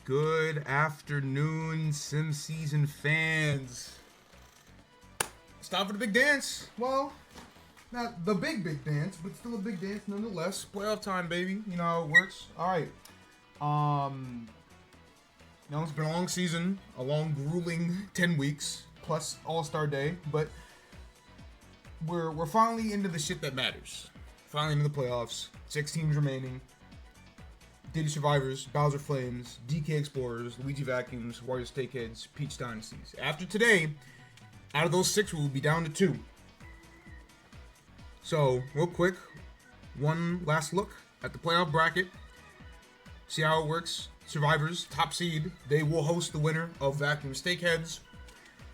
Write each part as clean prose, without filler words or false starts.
Good afternoon, Sim Season fans. It's time for the big dance. Well, not the big dance, but still a big dance nonetheless. Playoff time, baby. You know how it works. All right. It's been a long season, a long, grueling 10 weeks plus All-Star Day, but we're finally into the shit that matters. Finally into the playoffs. 6 teams remaining. Diddy Survivors, Bowser Flames, DK Explorers, Luigi Vacuums, Warriors Takeheads, Peach Dynasties. After today, out of those 6, we will be down to 2. So, real quick, one last look at the playoff bracket. See how it works. Survivors, top seed, they will host the winner of Vacuum Steakheads.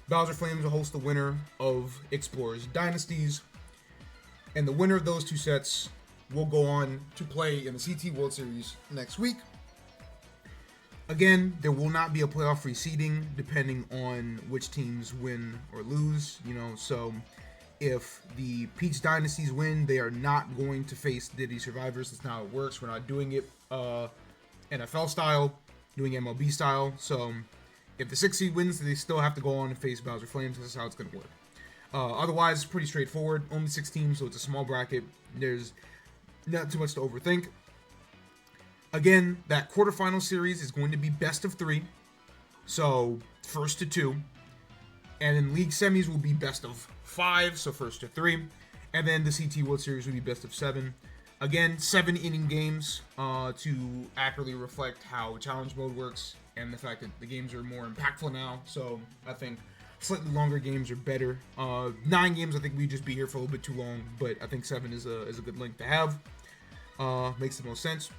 Bowser Flames will host the winner of Explorers Dynasties. And the winner of those 2 sets will go on to play in the CTE World Series next week. Again, there will not be a playoff free seeding depending on which teams win or lose, so if the Peach Dynasties win, they are not going to face Diddy Survivors. That's not how it works. We're not doing it NFL style, doing MLB style. So if the 6 seed wins, they still have to go on and face Bowser Flames. This is how it's going to work. Otherwise, it's pretty straightforward. Only 6 teams, so it's a small bracket. There's not too much to overthink. Again, that quarterfinal series is going to be best of 3. So, first to 2. And then league semis will be best of 5, so first to 3. And then the CTE World Series will be best of 7. Again, 7-inning games to accurately reflect how challenge mode works and the fact that the games are more impactful now. So, I think slightly longer games are better. 9 games, I think we'd just be here for a little bit too long, but I think 7 is a good length to have. Makes the most sense.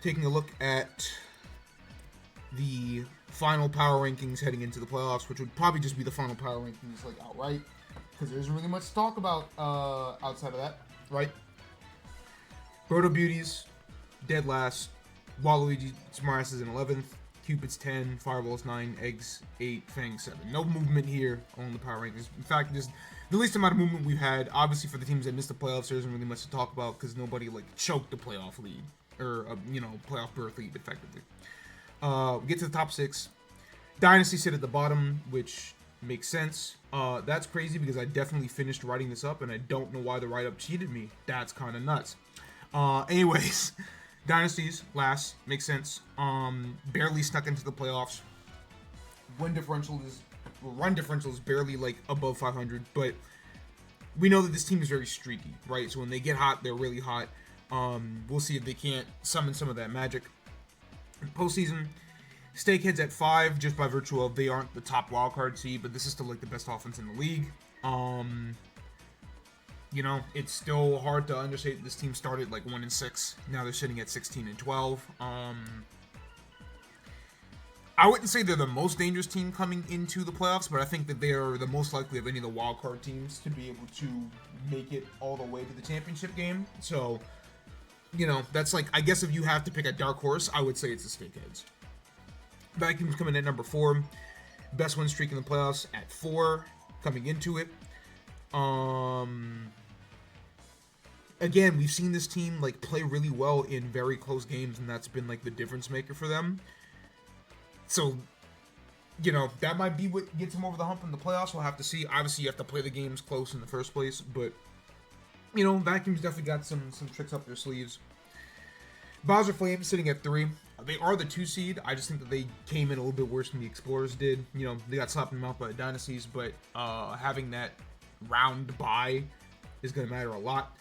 Taking a look at the final power rankings heading into the playoffs, which would probably just be the final power rankings like outright, because there isn't really much to talk about outside of that, right? Broto Beauties, dead last. Waluigi Smartass is in 11th. Cupid's 10, Fireball's 9, Eggs 8, Fang 7. No movement here on the power rankings. In fact, this the least amount of movement we've had. Obviously, for the teams that missed the playoffs, there isn't really much to talk about because nobody choked the playoff lead or playoff berth lead effectively. We get to the top 6. Dynasty sit at the bottom, which makes sense. That's crazy because I definitely finished writing this up and I don't know why the write-up cheated me. That's kind of nuts. Anyways. Dynasties, last, makes sense. Barely snuck into the playoffs. Run differential is barely above 500, but we know that this team is very streaky, right? So when they get hot, they're really hot. We'll see if they can't summon some of that magic. Postseason, Steakheads at 5, just by virtue of they aren't the top wildcard seed, but this is still the best offense in the league. It's still hard to understate that this team started 1-6. Now they're sitting at 16-12. I wouldn't say they're the most dangerous team coming into the playoffs, but I think that they are the most likely of any of the wildcard teams to be able to make it all the way to the championship game. So, that's I guess if you have to pick a dark horse, I would say it's the Steakheads. Vacuum's coming at number 4. Best win streak in the playoffs at 4 coming into it. Again, we've seen this team play really well in very close games, and that's been the difference maker for them. So, that might be what gets them over the hump in the playoffs. We'll have to see. Obviously, you have to play the games close in the first place, but Vacuum's definitely got some tricks up their sleeves. Bowser Flames sitting at 3. They are the 2 seed. I just think that they came in a little bit worse than the Explorers did. They got slapped in the mouth by the Dynasties, but having that round bye is going to matter a lot.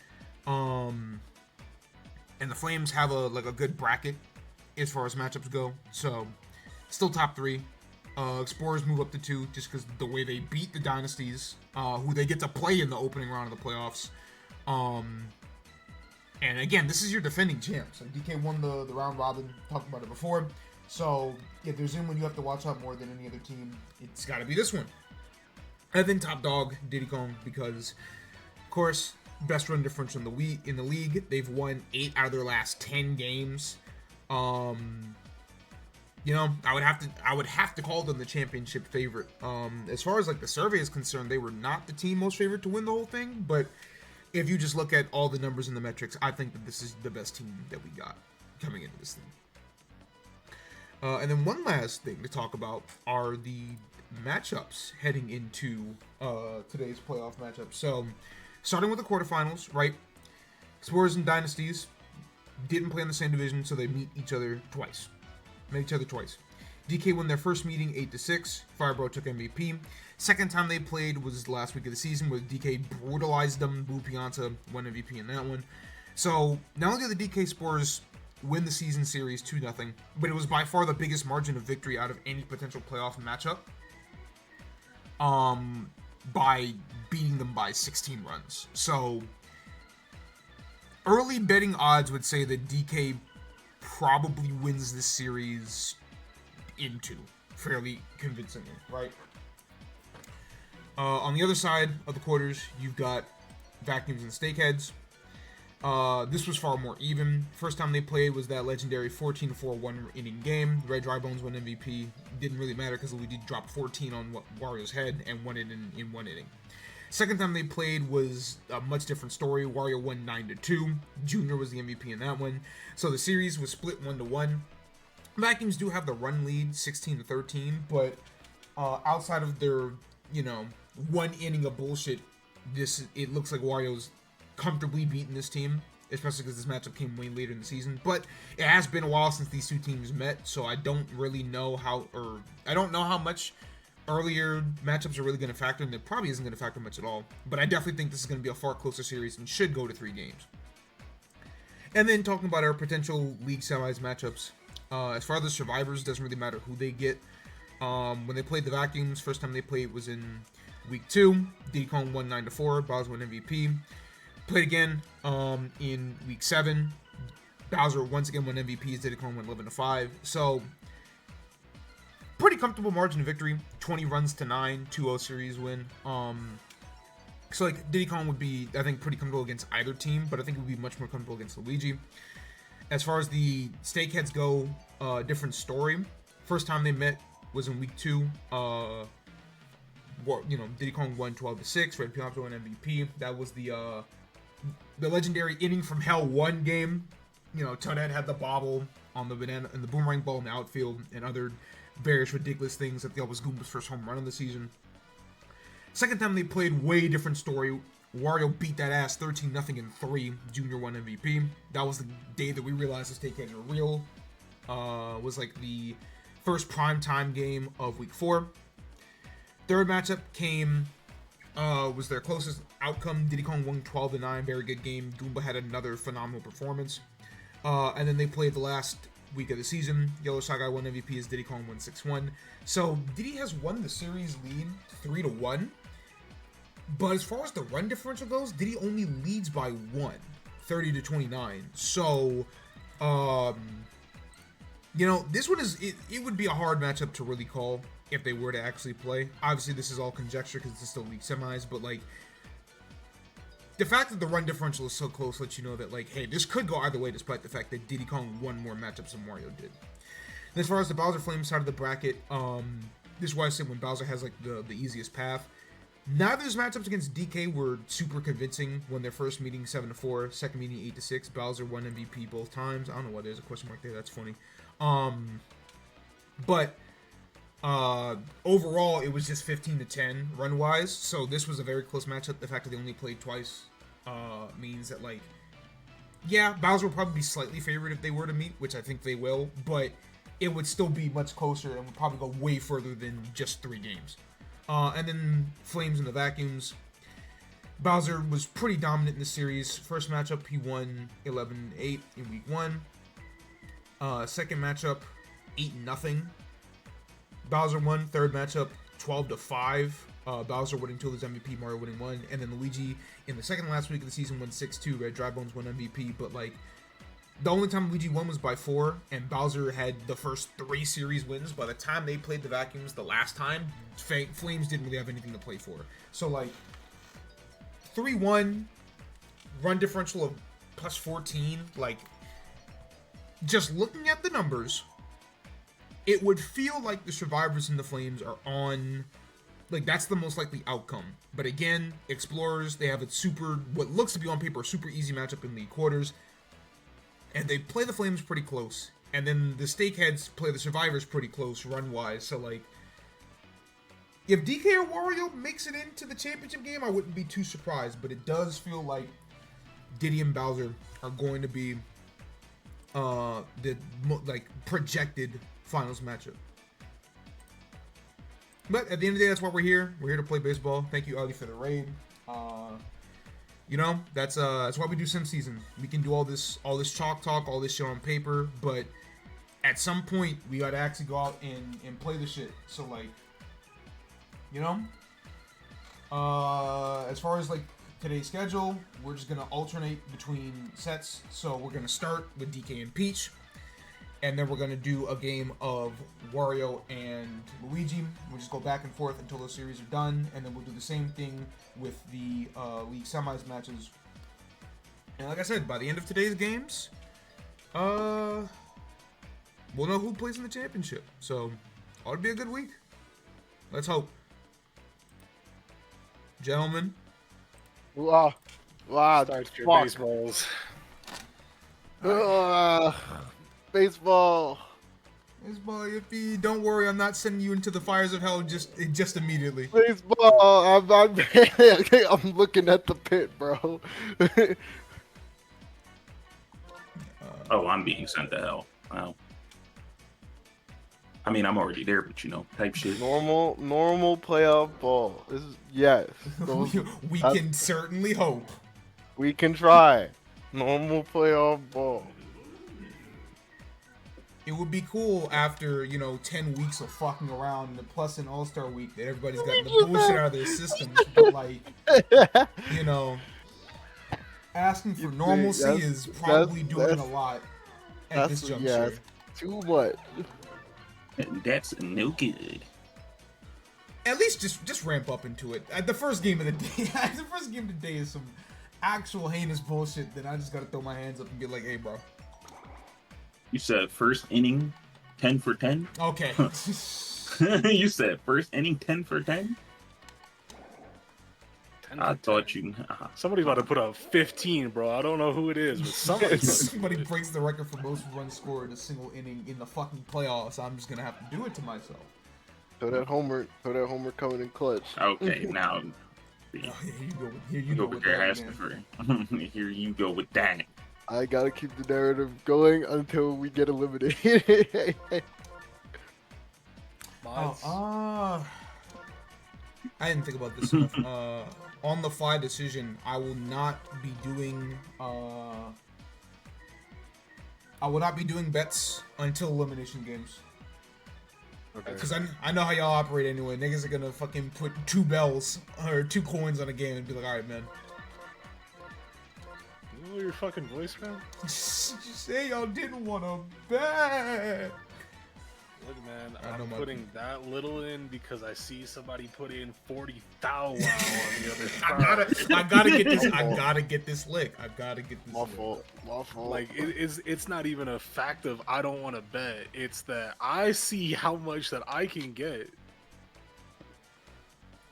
And the Flames have a good bracket as far as matchups go, so still top 3. Explorers move up to 2 just because the way they beat the Dynasties, who they get to play in the opening round of the playoffs. And again, this is your defending champs. DK won the round robin, talked about it before. So if there's anyone you have to watch out more than any other team, it's got to be this one. And then top dog, Diddy Kong, because of course, best run differential in the league. They've won 8 out of their last 10 games. I would have to call them the championship favorite. As far as the survey is concerned, they were not the team most favored to win the whole thing, but if you just look at all the numbers and the metrics, I think that this is the best team that we got coming into this thing. And then one last thing to talk about are the matchups heading into today's playoff matchup. So, starting with the quarterfinals, right? Explorers and Dynasties didn't play in the same division, so they meet each other twice. DK won their first meeting 8-6. Firebro took MVP. Second time they played was last week of the season, where DK brutalized them. Blue Pianta won MVP in that one. So not only did the DK Spurs win the season series 2-0, but it was by far the biggest margin of victory out of any potential playoff matchup. By beating them by 16 runs. So early betting odds would say that DK probably wins this series in 2, fairly convincingly, right? On the other side of the quarters, you've got Vacuums and Steakheads. This was far more even. First time they played was that legendary 14-4 one-inning game. Red Dry Bones won MVP. Didn't really matter because Luigi dropped 14 on Wario's head and won it in one inning. Second time they played was a much different story. Wario won 9-2. Junior was the MVP in that one. So the series was split 1-1. Vacuums do have the run lead, 16-13, but outside of their, one inning of bullshit, it looks like Wario's comfortably beaten this team, especially because this matchup came way later in the season. But it has been a while since these two teams met, so I don't really know I don't know how much earlier matchups are really going to factor, and it probably isn't going to factor much at all. But I definitely think this is going to be a far closer series and should go to 3 games. And then talking about our potential league semis matchups, as far as the survivors, doesn't really matter who they get. When they played the Vacuums, first time they played was in week 2. Diddy Kong won 9-4. Bowser won MVP. Played again in week 7. Bowser once again won MVP. Diddy Kong won 11-5. So pretty comfortable margin of victory. 20 runs to 9. 2-0 series win. So like Diddy Kong would be, I think, pretty comfortable against either team, but I think it would be much more comfortable against Luigi. As far as the Steakheads go, different story. First time they met was in week 2. Diddy Kong won 12-6. Red Pianta won MVP. That was the legendary inning from hell 1 game. Toadette had the bobble on the banana and the boomerang ball in the outfield and other various ridiculous things that was Goomba's first home run of the season. Second time they played, way different story. Wario beat that ass 13-0 in 3. Junior won MVP. That was the day that we realized the Steakheads were real. Was like the first primetime game of week 4. Third matchup came, was their closest outcome. Diddy Kong won 12-9, very good game. Goomba had another phenomenal performance. And then they played the last week of the season. Yellow Sagai won MVP as Diddy Kong won 6-1. So Diddy has won the series lead 3-1. But as far as the run differential goes, Diddy only leads by 1, 30-29. So, this one it would be a hard matchup to really call if they were to actually play. Obviously, this is all conjecture because it's still league semis, but like the fact that the run differential is so close lets you know that hey, this could go either way, despite the fact that Diddy Kong won more matchups than Wario did. And as far as the Bowser Flames side of the bracket, this is why I said when Bowser has the easiest path. Neither of his matchups against DK were super convincing. When their first meeting 7-4, second meeting 8-6. Bowser won MVP both times. I don't know why there's a question mark there. That's funny. But overall, it was just 15-10 run wise. So this was a very close matchup. The fact that they only played twice means that Bowser will probably be slightly favored if they were to meet, which I think they will. But it would still be much closer and would probably go way further than just 3 games. And then Flames and the Vacuums. Bowser was pretty dominant in the series. First matchup, he won 11-8 in week 1. Second matchup, 8-0. Bowser won. Third matchup, 12-5. Bowser winning 2 of his MVP, Mario winning 1. And then Luigi, in the second last week of the season, won 6-2. Red Dry Bones won MVP. But the only time Luigi won was by 4, and Bowser had the first 3 series wins. By the time they played the Vacuums the last time, Flames didn't really have anything to play for. So, 3-1, run differential of plus 14. Just looking at the numbers, it would feel like the Survivors and the Flames are on... that's the most likely outcome. But again, Explorers, they have what looks to be on paper, a super easy matchup in the quarters. And they play the Flames pretty close And then the Steakheads play the Survivors pretty close run-wise. So, like, if DK or Wario makes it into the championship game, I wouldn't be too surprised. But it does feel like Diddy and Bowser are going to be the projected finals matchup. But at the end of the day, that's why we're here. We're here to play baseball. Thank you, Ali, for the raid. You know, that's why we do Sim Season. We can do all this chalk talk, all this shit on paper, but at some point we gotta actually go out and play the shit. So like, you know, as far as like today's schedule, we're just gonna alternate between sets. So we're gonna start with DK and Peach, and then we're gonna do a game of Wario and Luigi. We'll just go back and forth until those series are done, and then we'll do the same thing with the League Semis matches. And like I said, by the end of today's games, we'll know who plays in the championship. So, ought to be a good week. Let's hope. Gentlemen. Wow. Start your baseballs. Baseball. Baseball, Yippee. Don't worry, I'm not sending you into the fires of hell just immediately. Baseball. I'm looking at the pit, bro. Oh, I'm being sent to hell. Wow. I mean, I'm already there, but you know, type shit. Normal playoff ball. This is yes. We can certainly hope. We can try. Normal playoff ball. It would be cool after, 10 weeks of fucking around, plus an All-Star week, that everybody's gotten the bullshit out of their systems. But, like, asking for normalcy is probably doing a lot at this juncture. Yeah, too much. That's no good. At least just ramp up into it. The first game of the day, the first game of the day is some actual heinous bullshit. Then I just gotta throw my hands up and be like, "Hey, bro." You said first inning, 10 for 10. Okay. You said first inning, 10 for 10. I thought you. Somebody's about to put up 15, bro. I don't know who it is, but somebody breaks the record for most runs scored in a single inning in the fucking playoffs. I'm just gonna have to do it to myself. Throw that homer coming in clutch. Okay, now. Here you go with that, Here you go with that. I gotta keep the narrative going until we get eliminated. I didn't think about this enough. On the fly decision, I will not be doing bets until elimination games. Okay. Because I know how y'all operate anyway. Niggas are gonna fucking put 2 bells or 2 coins on a game and be like, alright, man. You know your fucking voice, man? Just say y'all didn't want to bet. Look, man, I'm putting that little in because I see somebody put in 40,000 on the other side. I gotta get this. I gotta get this lick. I gotta get this. My fault. Like it's not even a fact of I don't want to bet. It's that I see how much that I can get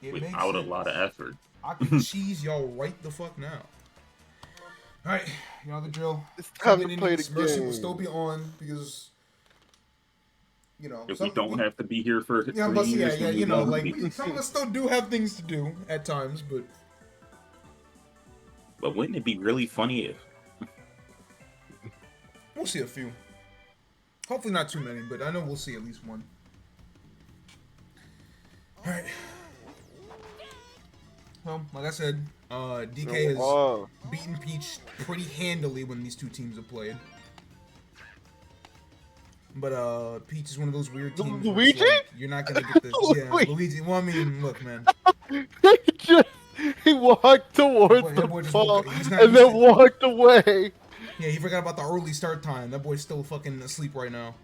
without a lot of effort. I can cheese y'all right the fuck now. All right, you know the drill. It's time to play the game. Mercy will still be on because. If we don't have to be here for some of us still do have things to do at times, but wouldn't it be really funny if we'll see a few? Hopefully not too many, but I know we'll see at least one. All right. Well, like I said, DK has beaten Peach pretty handily when these two teams have played. But Peach is one of those weird teams. Luigi? Like, you're not gonna get this. Yeah, Luigi. Well, I mean, look, man. He walked towards the ball and then walked away. Yeah, he forgot about the early start time. That boy's still fucking asleep right now.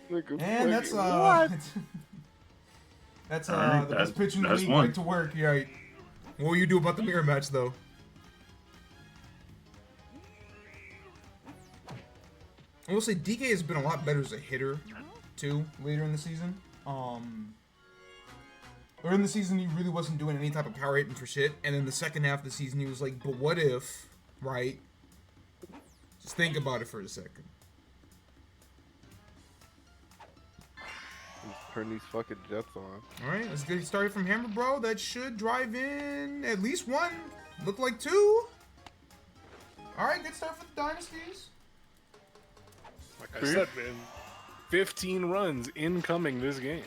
And that's what? That's the best pitch in the league. Right to work. Yeah. Right. What will you do about the mirror match, though? I will say DK has been a lot better as a hitter, too, later in the season. Early in the season, he really wasn't doing any type of power hitting for shit. And then the second half of the season, he was like, but what if, right? Just think about it for a second. Let's turn these fucking jets on. All right, let's get started from Hammer Bro. That should drive in at least one. Look like two. All right, good start for the Dynasties. Like I said, man, 15 runs incoming this game.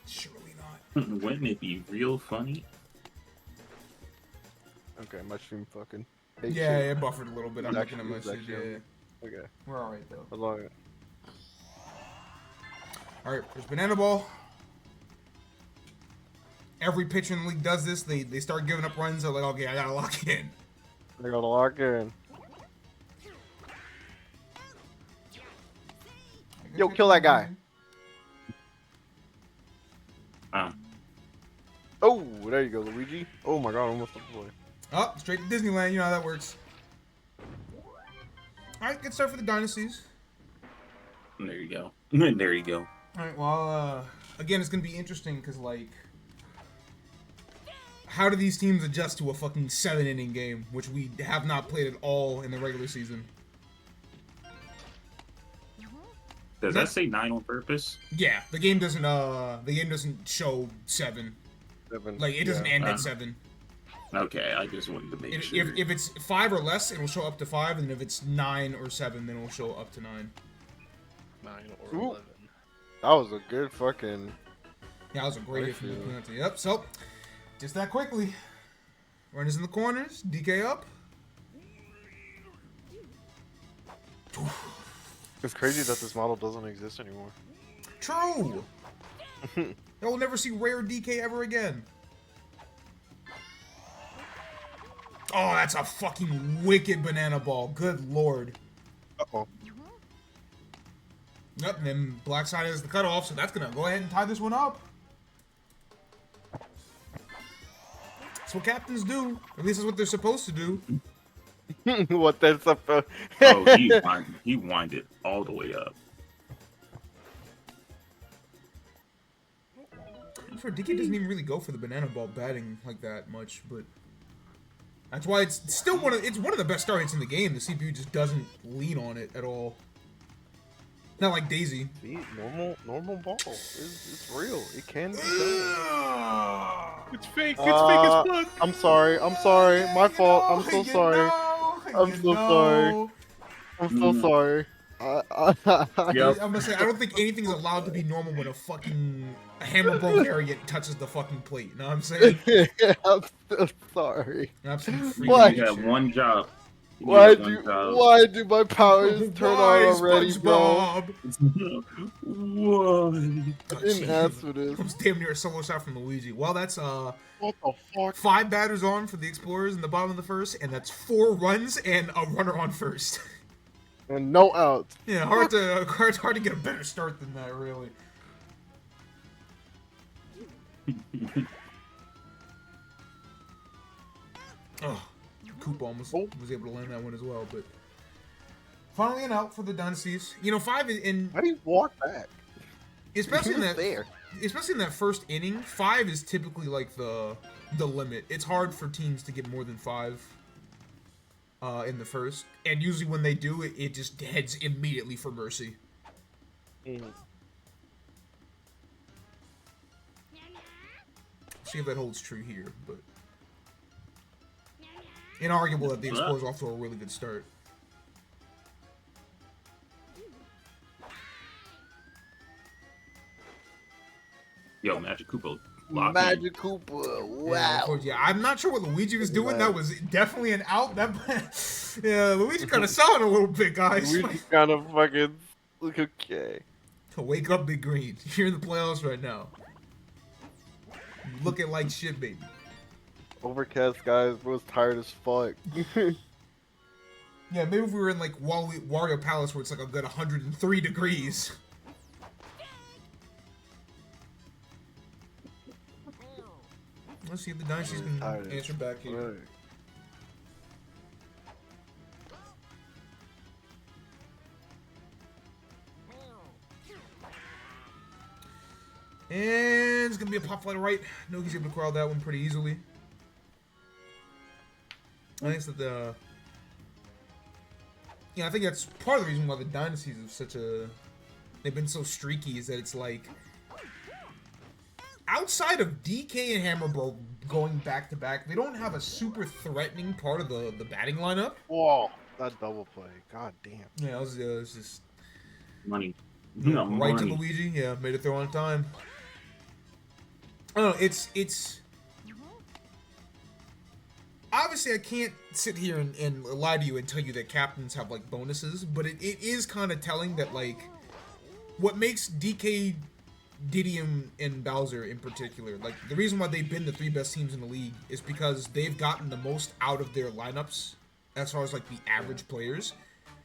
Surely not. Wouldn't it be real funny? Okay, my stream fucking. Yeah, it buffered a little bit. I'm looking at my shit. actually Yeah, Okay. we're all right though. As long as... All right, there's Banana Ball. Every pitcher in the league does this. They start giving up runs. They're like, okay, I gotta lock in. I gotta lock in. Yo, kill that guy. Oh, there you go, Luigi. Oh my god, almost a boy. Oh, straight to Disneyland. You know how that works. All right, good start for the Dynasties. There you go. There you go. All right, well, again, it's gonna be interesting because like, how do these teams adjust to a fucking 7-inning game, which we have not played at all in the regular season? Does that say 9 on purpose? Yeah, the game doesn't show 7. 7. Like it doesn't end at 7. Okay, I just wanted to make sure. If it's 5 or less, it will show up to 5, and if it's 9 or 7, then it will show up to 9. 9 or Ooh. 11. That was a good fucking. Yeah, that was a great hit from the Ratio. penalty. Yep, so just that quickly. Runners in the corners, DK up. It's crazy that this model doesn't exist anymore. True. You'll never see rare DK ever again. Oh, that's a fucking wicked banana ball. Good lord. Uh-oh. Yep, and then black side is the cutoff, so that's gonna go ahead and tie this one up. That's what captains do. At least that's what they're supposed to do. What that's up? Oh, he winded all the way up. I'm sure DK doesn't even really go for the banana ball batting like that much, but that's why it's still one of the best starts in the game. The CPU just doesn't lean on it at all. Not like Daisy. See, normal ball. It's real. It can be done. It's fake. It's fake as fuck. I'm sorry. My fault. I'm so sorry. I'm so sorry. I'm so sorry. Yep. I'm gonna say I don't think anything's allowed to be normal when a fucking hammer ball variant touches the fucking plate. You know what I'm saying? I'm so sorry. Absolutely. Why? You got one job. You Why got one job. do my powers turn on already, bro? What? I didn't ask for this. It was damn near a solo shot from Luigi. Well, that's What the fuck? 5 batters on for the Explorers in the bottom of the first, and that's 4 runs and a runner on first. And no outs. Yeah, hard to get a better start than that, really. Oh, Coop almost was able to land that one as well, but finally an out for the Dynasties. You know, 5 in How do you walk back? especially in He that was there. especially in that first inning, 5 is typically like the limit. It's hard for teams to get more than 5 in the first, and usually when they do, it just heads immediately for mercy. See if that holds true here, but inarguable that the Explorers off to a really good start. Yo, Magic Koopa. Magic Koopa. Wow. Yeah, I'm not sure what Luigi was doing. That was definitely an out. That yeah, Luigi kind of saw it a little bit, guys. We kind of fucking look okay. To wake up, Big Green. You're in the playoffs right now. You looking like shit, baby. Overcast guys was tired as fuck. Yeah, maybe if we were in like Wario Palace where it's like a good 103 degrees. Let's see if the Dynasties can answer back here. Right. And it's gonna be a pop fly to right. Nogi's able to corral that one pretty easily. I think that you know, I think that's part of the reason why the dynasties have such a, they've been so streaky, is that it's like, outside of DK and Hammer Bro going back to back, they don't have a super threatening part of the batting lineup. Whoa, that double play. God damn. Yeah, it was just Money. yeah, No, right to money. Luigi. Yeah, made it throw on time. I don't know. It's obviously I can't sit here and lie to you and tell you that captains have like bonuses, but it is kind of telling that like what makes DK, Diddy, and Bowser in particular, like the reason why they've been the 3 best teams in the league is because they've gotten the most out of their lineups as far as like the average players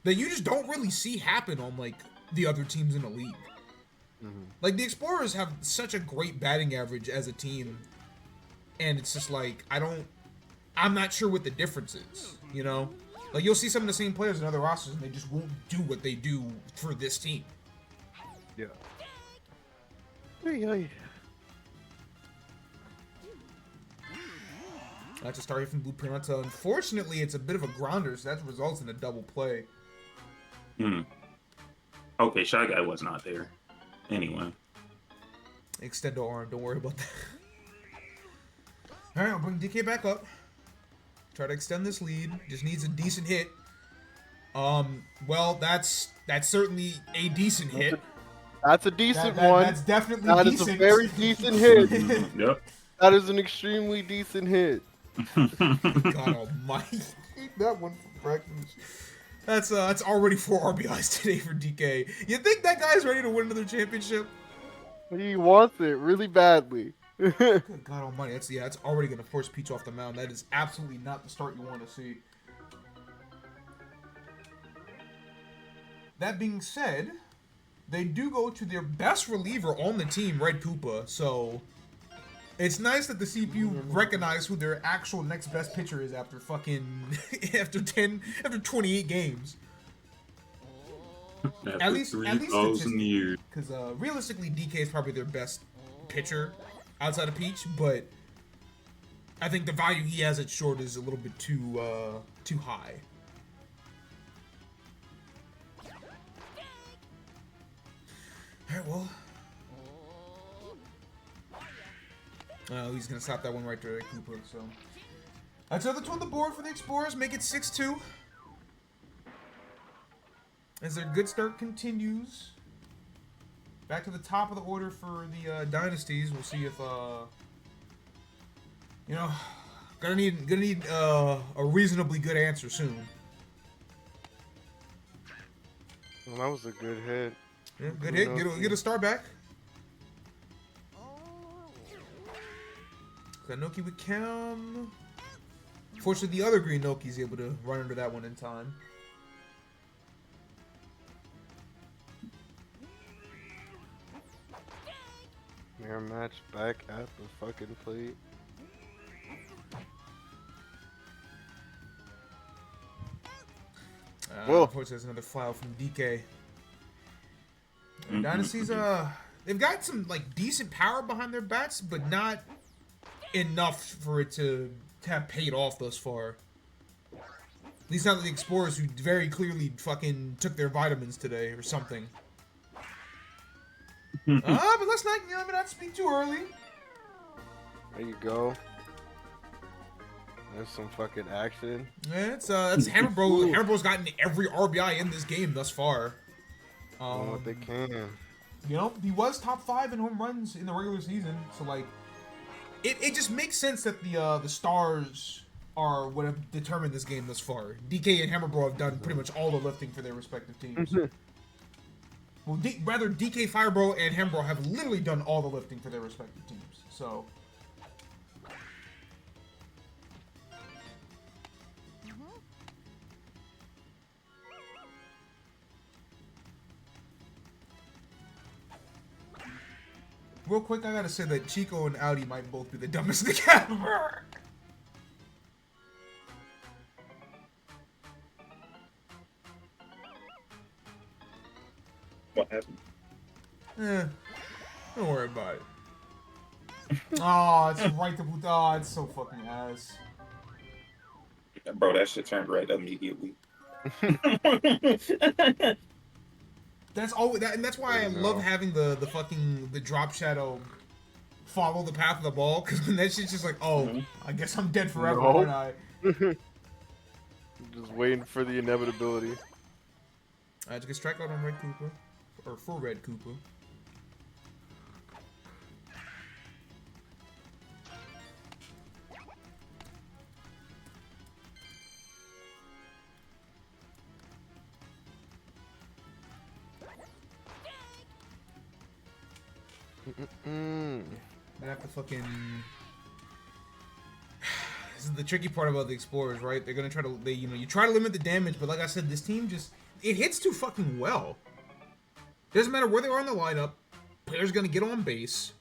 that you just don't really see happen on like the other teams in the league. Like the Explorers have such a great batting average as a team, and it's just like I'm not sure what the difference is, you know? Like you'll see some of the same players in other rosters and they just won't do what they do for this team. Yeah. Hey. That's a start here from Blue Piranha. Unfortunately, it's a bit of a grounder, so that results in a double play. Okay, Shy Guy was not there. Anyway. Extendo arm, don't worry about that. Alright, I'll bring DK back up. Try to extend this lead. Just needs a decent hit. Well, that's certainly a decent hit. That's a decent one. That's definitely That decent. is a very decent hit. Yep. That is an extremely decent hit. God almighty. Keep that one for breakfast. That's already 4 RBIs today for DK. You think that guy's ready to win another championship? He wants it really badly. Good God almighty. That's already going to force Peach off the mound. That is absolutely not the start you want to see. That being said, they do go to their best reliever on the team, Red Koopa, so it's nice that the CPU recognize who their actual next best pitcher is after fucking after 28 games. At least 3,000 years. because realistically DK is probably their best pitcher outside of Peach, but I think the value he has at short is a little bit too high. Alright, well. He's going to stop that one right there at Cooper, so. That's another two on the board for the Explorers, make it 6-2. As their good start continues. Back to the top of the order for the Dynasties. We'll see if, you know, gonna need a reasonably good answer soon. Well, that was a good hit. Yeah, good hit. Get a star back. Noki with Cam. Fortunately, the other green Noki's able to run under that one in time. Mirror match back at the fucking plate. Whoa. Unfortunately, there's another fly out from DK. Dynasty's they've got some like decent power behind their bats, but not enough for it to have paid off thus far. At least not the Explorers, who very clearly fucking took their vitamins today or something. But let's not speak too early. There you go. There's some fucking action. Yeah, it's Hammer Bro. Hammer Bro's gotten every RBI in this game thus far. Doing what they can. You know, he was top 5 in home runs in the regular season, so like, it just makes sense that the stars are what have determined this game thus far. DK and Hammer Bro have done pretty much all the lifting for their respective teams. Well, rather DK Firebro and Hammer Bro have literally done all the lifting for their respective teams. So. Real quick, I gotta say that Chico and Audi might both be the dumbest in the category. What happened? Don't worry about it. Oh, it's right to boot. Oh, it's so fucking ass. Bro, that shit turned red immediately. That's all. And that's why I love having the fucking drop shadow follow the path of the ball, because then that shit's just like, oh, I guess I'm dead forever, aren't I? Just waiting for the inevitability. I just get strike out on Red Koopa, or for Red Koopa. I have to fucking. This is the tricky part about the Explorers, right? They're gonna try to, you try to limit the damage, but like I said, this team it hits too fucking well. Doesn't matter where they are in the lineup. Player's gonna get on base.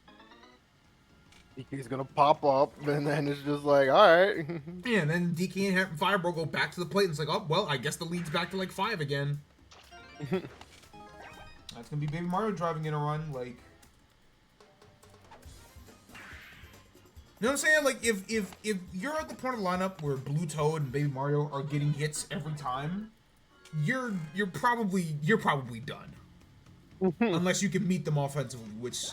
He's gonna pop up, and then it's just like, all right. Yeah, and then DK and Firebro go back to the plate, and it's like, oh well, I guess the lead's back to like 5 again. That's gonna be Baby Mario driving in a run, like. You know what I'm saying? Like, if you're at the point of the lineup where Blue Toad and Baby Mario are getting hits every time, you're probably done. Unless you can meet them offensively, which,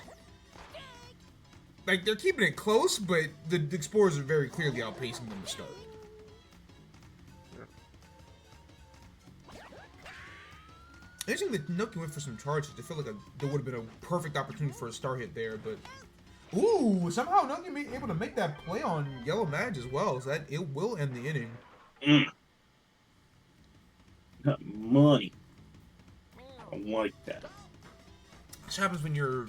like, they're keeping it close, but the Explorers are very clearly outpacing them to start. I think that Nuki went for some charges. I feel like there would have been a perfect opportunity for a star hit there, but. Ooh, somehow Nuki be able to make that play on Yellow Madge as well, so that it will end the inning. Money. I like that. This happens when your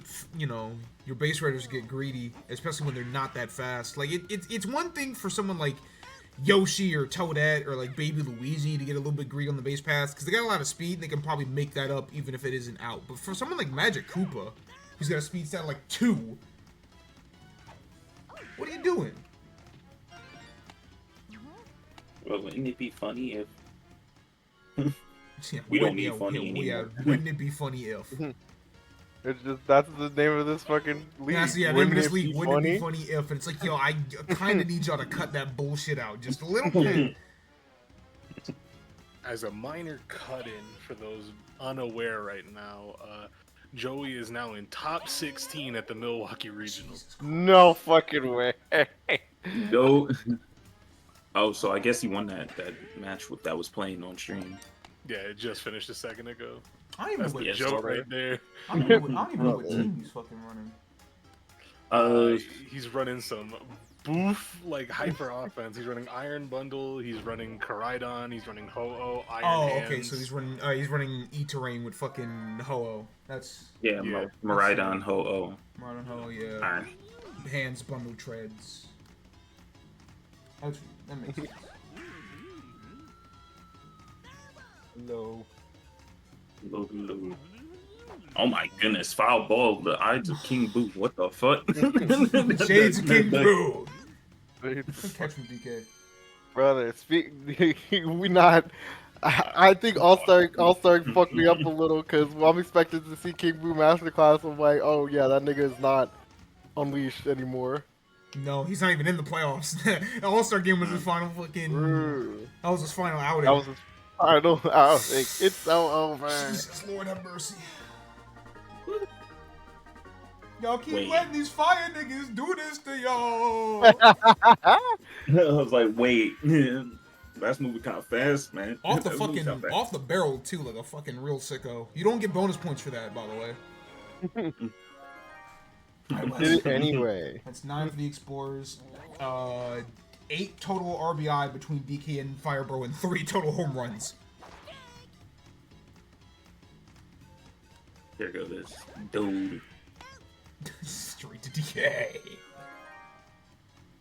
base raiders get greedy, especially when they're not that fast. Like, it's one thing for someone like Yoshi or Toadette or like Baby Luigi to get a little bit greedy on the base paths, because they got a lot of speed and they can probably make that up even if it isn't out. But for someone like Magic Koopa, who's got a speed stat like 2, what are you doing? Well, wouldn't it be funny if Yeah, we don't need funny anymore? Yeah, wouldn't it be funny if? It's just, that's the name of this fucking league. Yeah, name of this league. Wouldn't it be funny if? And it's like, yo, I kind of need y'all to cut that bullshit out just a little bit. As a minor cut-in for those unaware right now, Joey is now in top 16 at the Milwaukee Regionals. No fucking way. No. Oh, so I guess he won that match that was playing on stream. Yeah, it just finished a second ago. I don't even That's know the what joke right there. I don't even know what team he's fucking running. He's running some boof, like hyper offense. He's running Iron Bundle. He's running Koraidon. He's running Ho-Oh. Iron Hands. Okay, so he's running E-Terrain with fucking Ho-Oh. That's Miraidon, Ho-Oh. Miraidon, Ho-Oh, yeah. Iron Hands, Bundle, Treads. That makes sense. No. Hello. Oh my goodness, foul ball, the eyes of King Boo. What the fuck? Shades of King Boo. Catch me, DK. Brother, we not. I think All-Star fucked me up a little, because I'm expected to see King Boo Masterclass. I'm like, oh yeah, that nigga is not unleashed anymore. No, he's not even in the playoffs. The All-Star game was his final fucking. That was his final outing. That was his final outing. It's so over. Jesus, Lord have mercy. Y'all keep letting these fire niggas do this to y'all. I was like, wait. That's moving kind of fast, man. Off the barrel too, like a fucking real sicko. You don't get bonus points for that, by the way. Anyway. That's 9 for the Explorers. 8 total RBI between DK and Firebro, and 3 total home runs. There goes this dude. Straight to DK.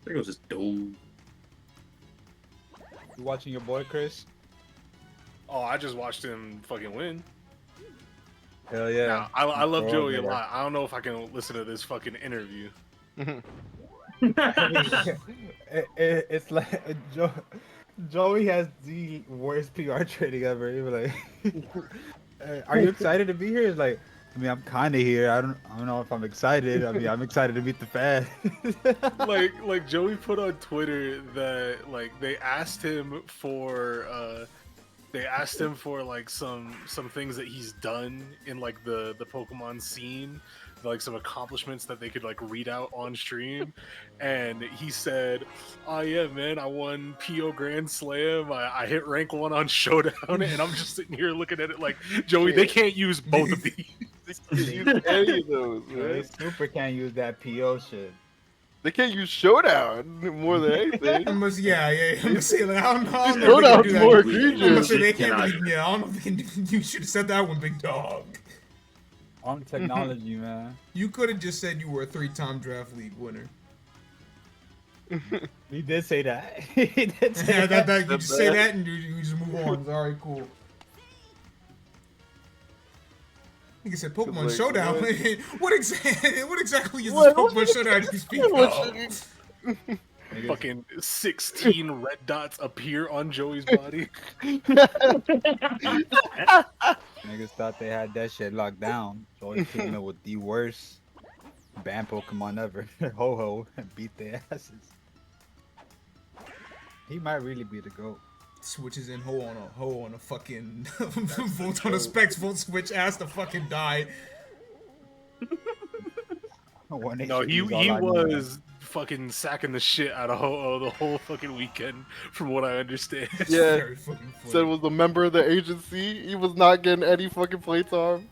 There goes this dude. You watching your boy, Chris? Oh, I just watched him fucking win. Hell yeah. Now, I love Joey a lot. I don't know if I can listen to this fucking interview. It's like Joey has the worst PR trading ever. He was like, "Are you excited to be here?" It's like, I mean, I'm kind of here. I don't know if I'm excited. I mean, I'm excited to meet the fan. like Joey put on Twitter that like they asked him for they asked him for like some things that he's done in like the Pokemon scene, like some accomplishments that they could like read out on stream, and he said, "Oh yeah, man, I won PO Grand Slam. I hit rank 1 on Showdown," and I'm just sitting here looking at it like, Joey, they can't use both of these. Use any of those, Yeah, man. Super can't use that PO shit. They can't use Showdown more than anything. I'm gonna, yeah. I'm gonna say, like, I don't know if they Showdown's can do that. more I'm gonna egregious. say they can't really, yeah, I don't know if they can do, you should have said that one, big dog. On technology, man. You could have just said you were a 3-time draft league winner. He did say that. He did say Yeah, that. you just say that and you just move on. All right, cool. I think I said Pokemon Like, Showdown. what? what exactly is this What? Pokemon Showdown you speak of? Fucking 16 red dots appear on Joey's body. Niggas thought they had that shit locked down. Joey came in with the worst ban Pokemon ever. Ho-Ho and beat their asses. He might really be the GOAT. Switches in Ho on a fucking Volt on a Specs Volt switch ass to fucking die. No, he was fucking sacking the shit out of Ho-Oh the whole fucking weekend, from what I understand. Yeah, Very fucking funny. said was a member of the agency. He was not getting any fucking playtime.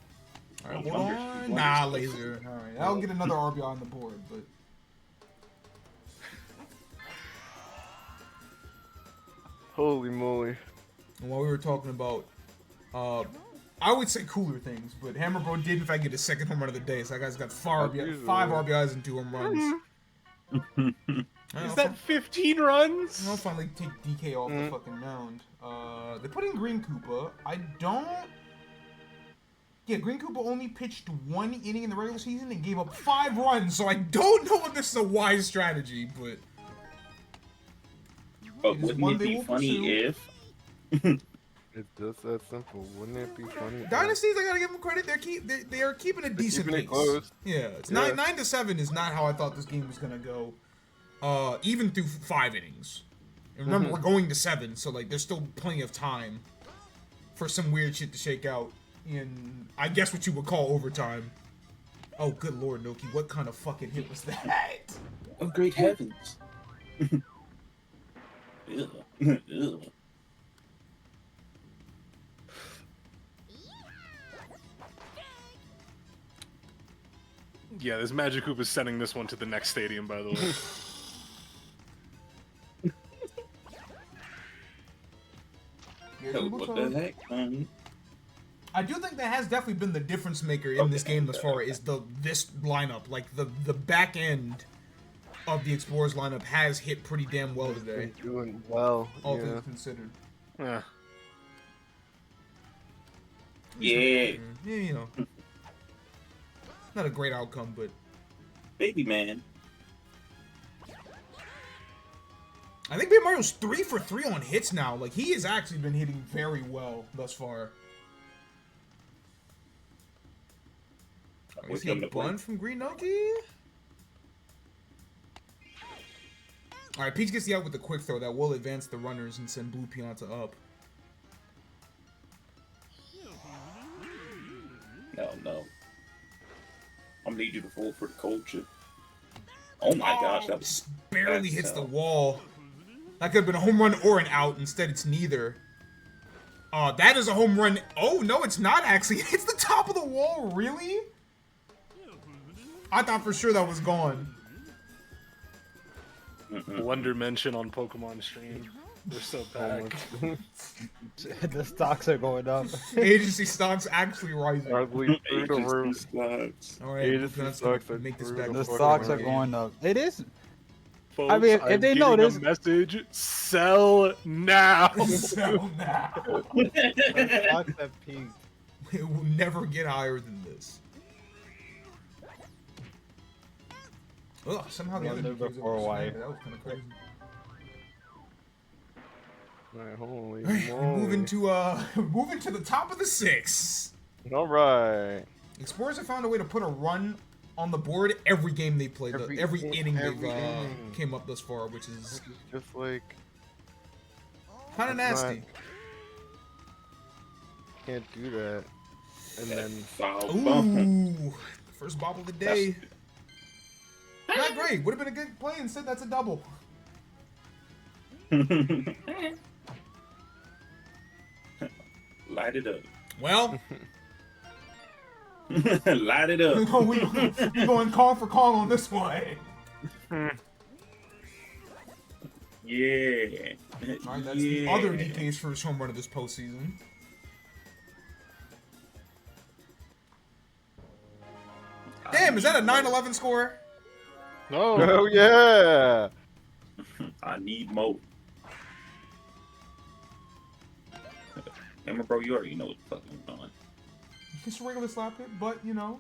Alright, hold on. Nah, laser. Alright, I'll get another RBI on the board, but Holy moly. and while we were talking about I would say cooler things, but Hammer Bro did in fact get his second home run of the day, so that guy's got 5 RBIs and 2 home runs. Is that 15 runs? I'll finally take DK off the fucking mound. They put in Green Koopa. Yeah, Green Koopa only pitched 1 inning in the regular season and gave up 5 runs, so I don't know if this is a wise strategy, but... But It is wouldn't one it they be will funny pursue. if? It's just that simple. Wouldn't it be funny? Dynasties, I gotta give them credit. They are keeping a decent keeping it pace. close. Yeah, it's Yeah. 9-7 is not how I thought this game was gonna go. Even through 5 innings. And remember, we're going to 7, so like there's still plenty of time for some weird shit to shake out in, I guess, what you would call overtime. Oh, good lord, Noki, what kind of fucking hit was that? Oh, great heavens. Ew. Ew. Yeah, this Magikarp is sending this one to the next stadium, by the way. What the heck, man? I do think that has definitely been the difference maker in this game thus far, is this lineup. Like, the back end of the Explorers lineup has hit pretty damn well today, Doing well. all Yeah. things considered. Yeah. Yeah, Yeah, you know. Not a great outcome, but baby man. I think Baby Mario's 3 for 3 on hits now. Like, he has actually been hitting very well thus far. Is he a bun from Green Noki? Alright, Peach gets the out with the quick throw that will advance the runners and send Blue Pianta up. No. I'm gonna need you to fall for the culture. Oh my gosh, that was Just barely hits the wall. That could have been a home run or an out. Instead, it's neither. That is a home run. Oh, no, it's not actually. It hits the top of the wall. Really? I thought for sure that was gone. Wonder mention on Pokemon stream. They're so back. The stocks are going up. Agency stocks actually rising. Hardly through the agency roof. slots. All right, Agency let's stocks are make this through back. the The fucking stocks are roof. going up. It is. Folks, I mean, if I'm they getting notice- a message, sell now. So now, The stocks have peaked. it will never get higher than this. Ugh, somehow the other Wonder dude was before able to why. snag it. That was kind of crazy. Right, holy Alright, moly. moving to the top of the 6. All right. Explorers have found a way to put a run on the board every game they played. Every inning they've every inning. came up thus far, which is Just like kind of That's nasty. can't do that. And then Foul ball. Ooh, first bobble of the day. Not great. Would have been a good play. Instead, that's a double. Light it up. Well, Light it up. we going call for call on this one. Yeah. All right, that's the other DK's first home run of this postseason. Damn, is that a 9-11 score? No. oh yeah. I need more. Hammer, bro, you already know what the fuck I'm doing. Just a regular slap hit, but you know.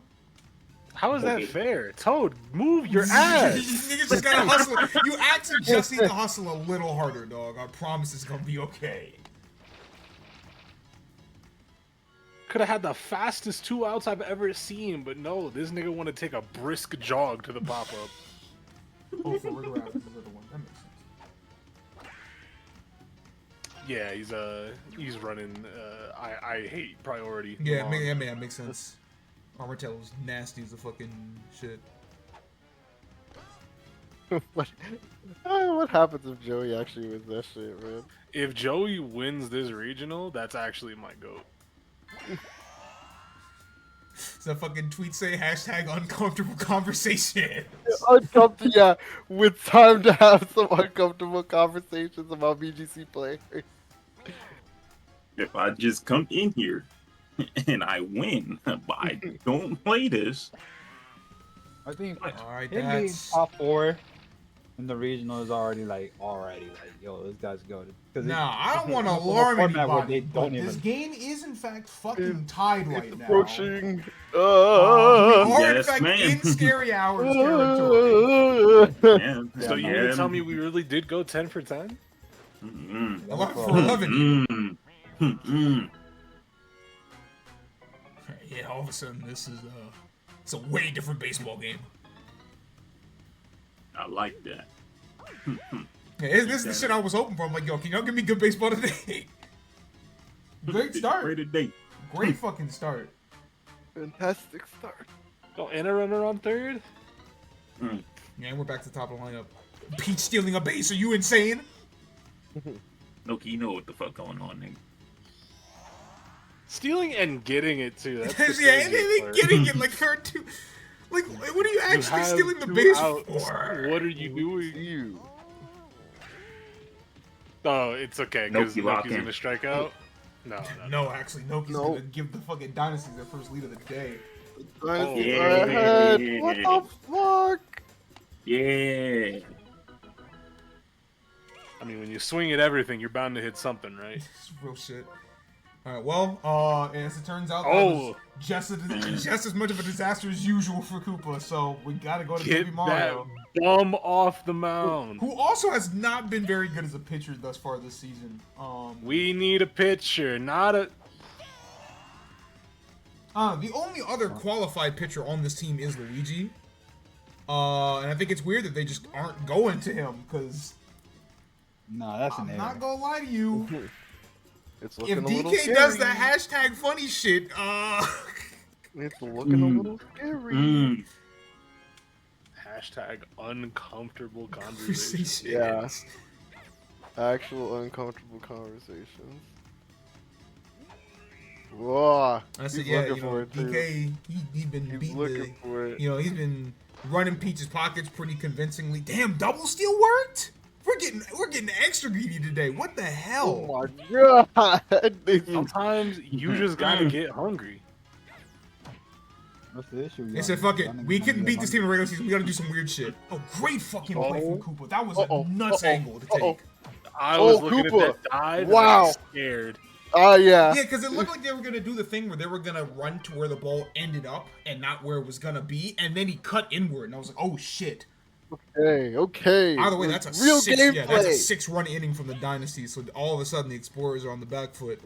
How is that Okay. fair? Toad, move your ass. Niggas just gotta hustle. You actually just need to hustle a little harder, dog. I promise it's gonna be okay. Could have had the fastest 2 outs I've ever seen, but no, this nigga want to take a brisk jog to the pop up. Oh, for regular hours, the other one. That makes sense. Yeah, he's running. I hate priority. Yeah, Long. that makes sense. Armatello's nasty as a fucking shit. What happens if Joey actually wins that shit, man? If Joey wins this regional, that's actually my goat. Does that fucking tweet say hashtag uncomfortable conversation? Uncomfortable, yeah. With time to have some uncomfortable conversations about BGC players. If I just come in here and I win, but I don't play this. I think Alright, him being that's... top 4 in the regional is already like, yo, this guy's good. Nah, I don't want to It's a alarm format where anybody, they but don't this even- game is in fact fucking tied right It's now. approaching. We are in Yes, fact ma'am. in scary hours territory. Yeah. So you yeah. mean to tell me we really did go 10 for 10? Mm-mm. 11 for 11. Mm-mm. Yeah, all of a sudden this is it's a way different baseball game. I like that. Yeah, this is the shit I was hoping for. I'm like, yo, can y'all give me good baseball today? Great start. Great today. Great fucking start. Fantastic start. Oh, and a runner on third? Mm. Yeah, and we're back to the top of the lineup. Pete stealing a base. Are you insane? Loki, you know what the fuck going on, nigga. Stealing and getting it too. That's the Yeah, and craziest then part. getting it like her too. Like, what are you You actually have stealing the 2 base outs. for? What are you doing? You. Oh, it's okay because Noki lock Noki's in. gonna strike out. No. No, actually, Noki's No. gonna give the fucking Dynasty their first lead of the day. Dynasty yeah. ahead. What the fuck? Yeah. I mean, when you swing at everything, you're bound to hit something, right? It's real shit. Alright, well, as it turns out, that Oh. was just as much of a disaster as usual for Koopa, so we gotta go to Get Baby that Mario. bum off the mound. Who also has not been very good as a pitcher thus far this season. We need a pitcher, not a. The only other qualified pitcher on this team is Luigi. And I think it's weird that they just aren't going to him, because Nah, that's an I'm error. not gonna lie to you. It's If looking a little DK scary. does the hashtag funny shit, It's looking a little scary. Mm. Hashtag uncomfortable conversation. conversation. Yeah. Actual uncomfortable conversations. Whoa. That's He's it, yeah, looking you for know, it, too. DK, he's been He's beating looking for it. you know, he's been running Peach's pockets pretty convincingly. Damn, double steal worked? We're getting extra greedy today. What the hell? Oh my god. Sometimes you just gotta get hungry. What's the issue? They said, fuck it. We couldn't beat this team in the regular season. We gotta do some weird shit. Oh, great fucking play from Koopa. That was a nuts angle to take. I was Oh, looking Koopa. at that dive. Wow. And I was scared. Oh yeah. Yeah, because it looked like they were gonna do the thing where they were gonna run to where the ball ended up and not where it was gonna be, and then he cut inward, and I was like, oh shit. Okay. Either way, that's a real six, gameplay. yeah, that's a 6-run inning from the Dynasty, so all of a sudden the Explorers are on the back foot.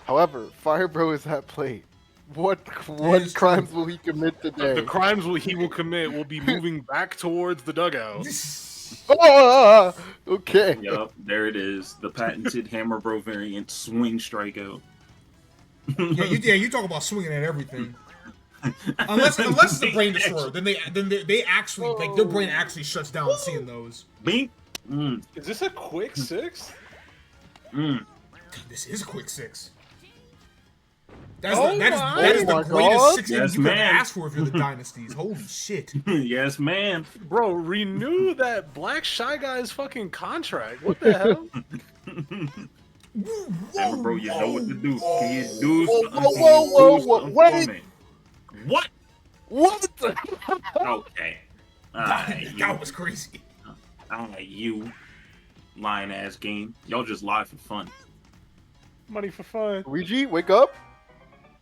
However, Firebro is at plate. What is crimes will he commit today? The crimes he will commit will be moving back towards the dugout. Okay. Yup, there it is. The patented Hammer Bro variant swing strikeout. You talk about swinging at everything. Unless it's the brain destroyer, then they actually like their brain actually shuts down seeing those. Bink. Is this a quick 6? God, this is a quick 6. That is Oh the my greatest God. 6 Yes, you could man. ask for if you're the dynasties. Holy shit! Yes, man. Bro, renew that Black Shy Guy's fucking contract. What the hell? Hammer, bro, you know what to do. Can you do Whoa, something? whoa, Can whoa, you whoa, do whoa, something wait. for me? What? What? Okay. That was crazy. You lying ass game. Y'all just lie for fun. Money for fun. Luigi, wake up.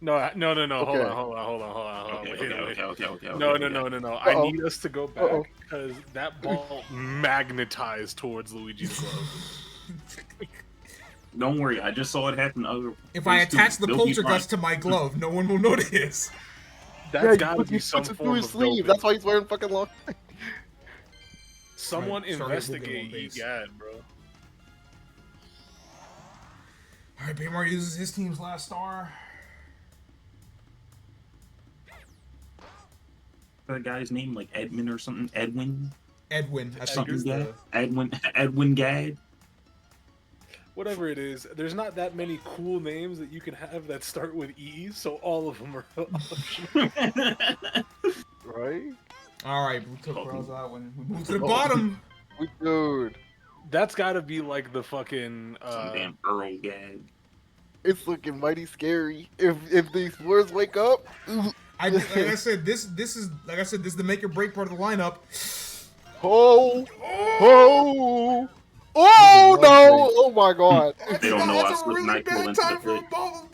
No. Okay. Hold on. Wait. Okay. No. I Uh-oh. need us to go Uh-oh. back because that ball magnetized towards Luigi's glove. Don't worry, I just saw it happen. If I attach the poltergust to my glove, no one will notice. That's gotta be he some puts it through form his of sleeve. doping. That's why he's wearing fucking long. Someone Alright, sorry, investigate we'll get EGAD, bro. All right, Baymar uses his team's last star. That guy's name like Edmund or something. Edwin. That's Something the- Gad. Edwin Gad. Whatever it is, there's not that many cool names that you can have that start with E, so all of them are optional. Right? All right, we took Pearls out when we moved to the bottom. Dude, That's gotta be like the fucking Some damn Earl Gad. it's looking mighty scary. If these words wake up, Like I said, this is the make or break part of the lineup. Oh no! Oh my god! They don't know I That's a slipped really NyQuil bad into time the for a pit. bubble,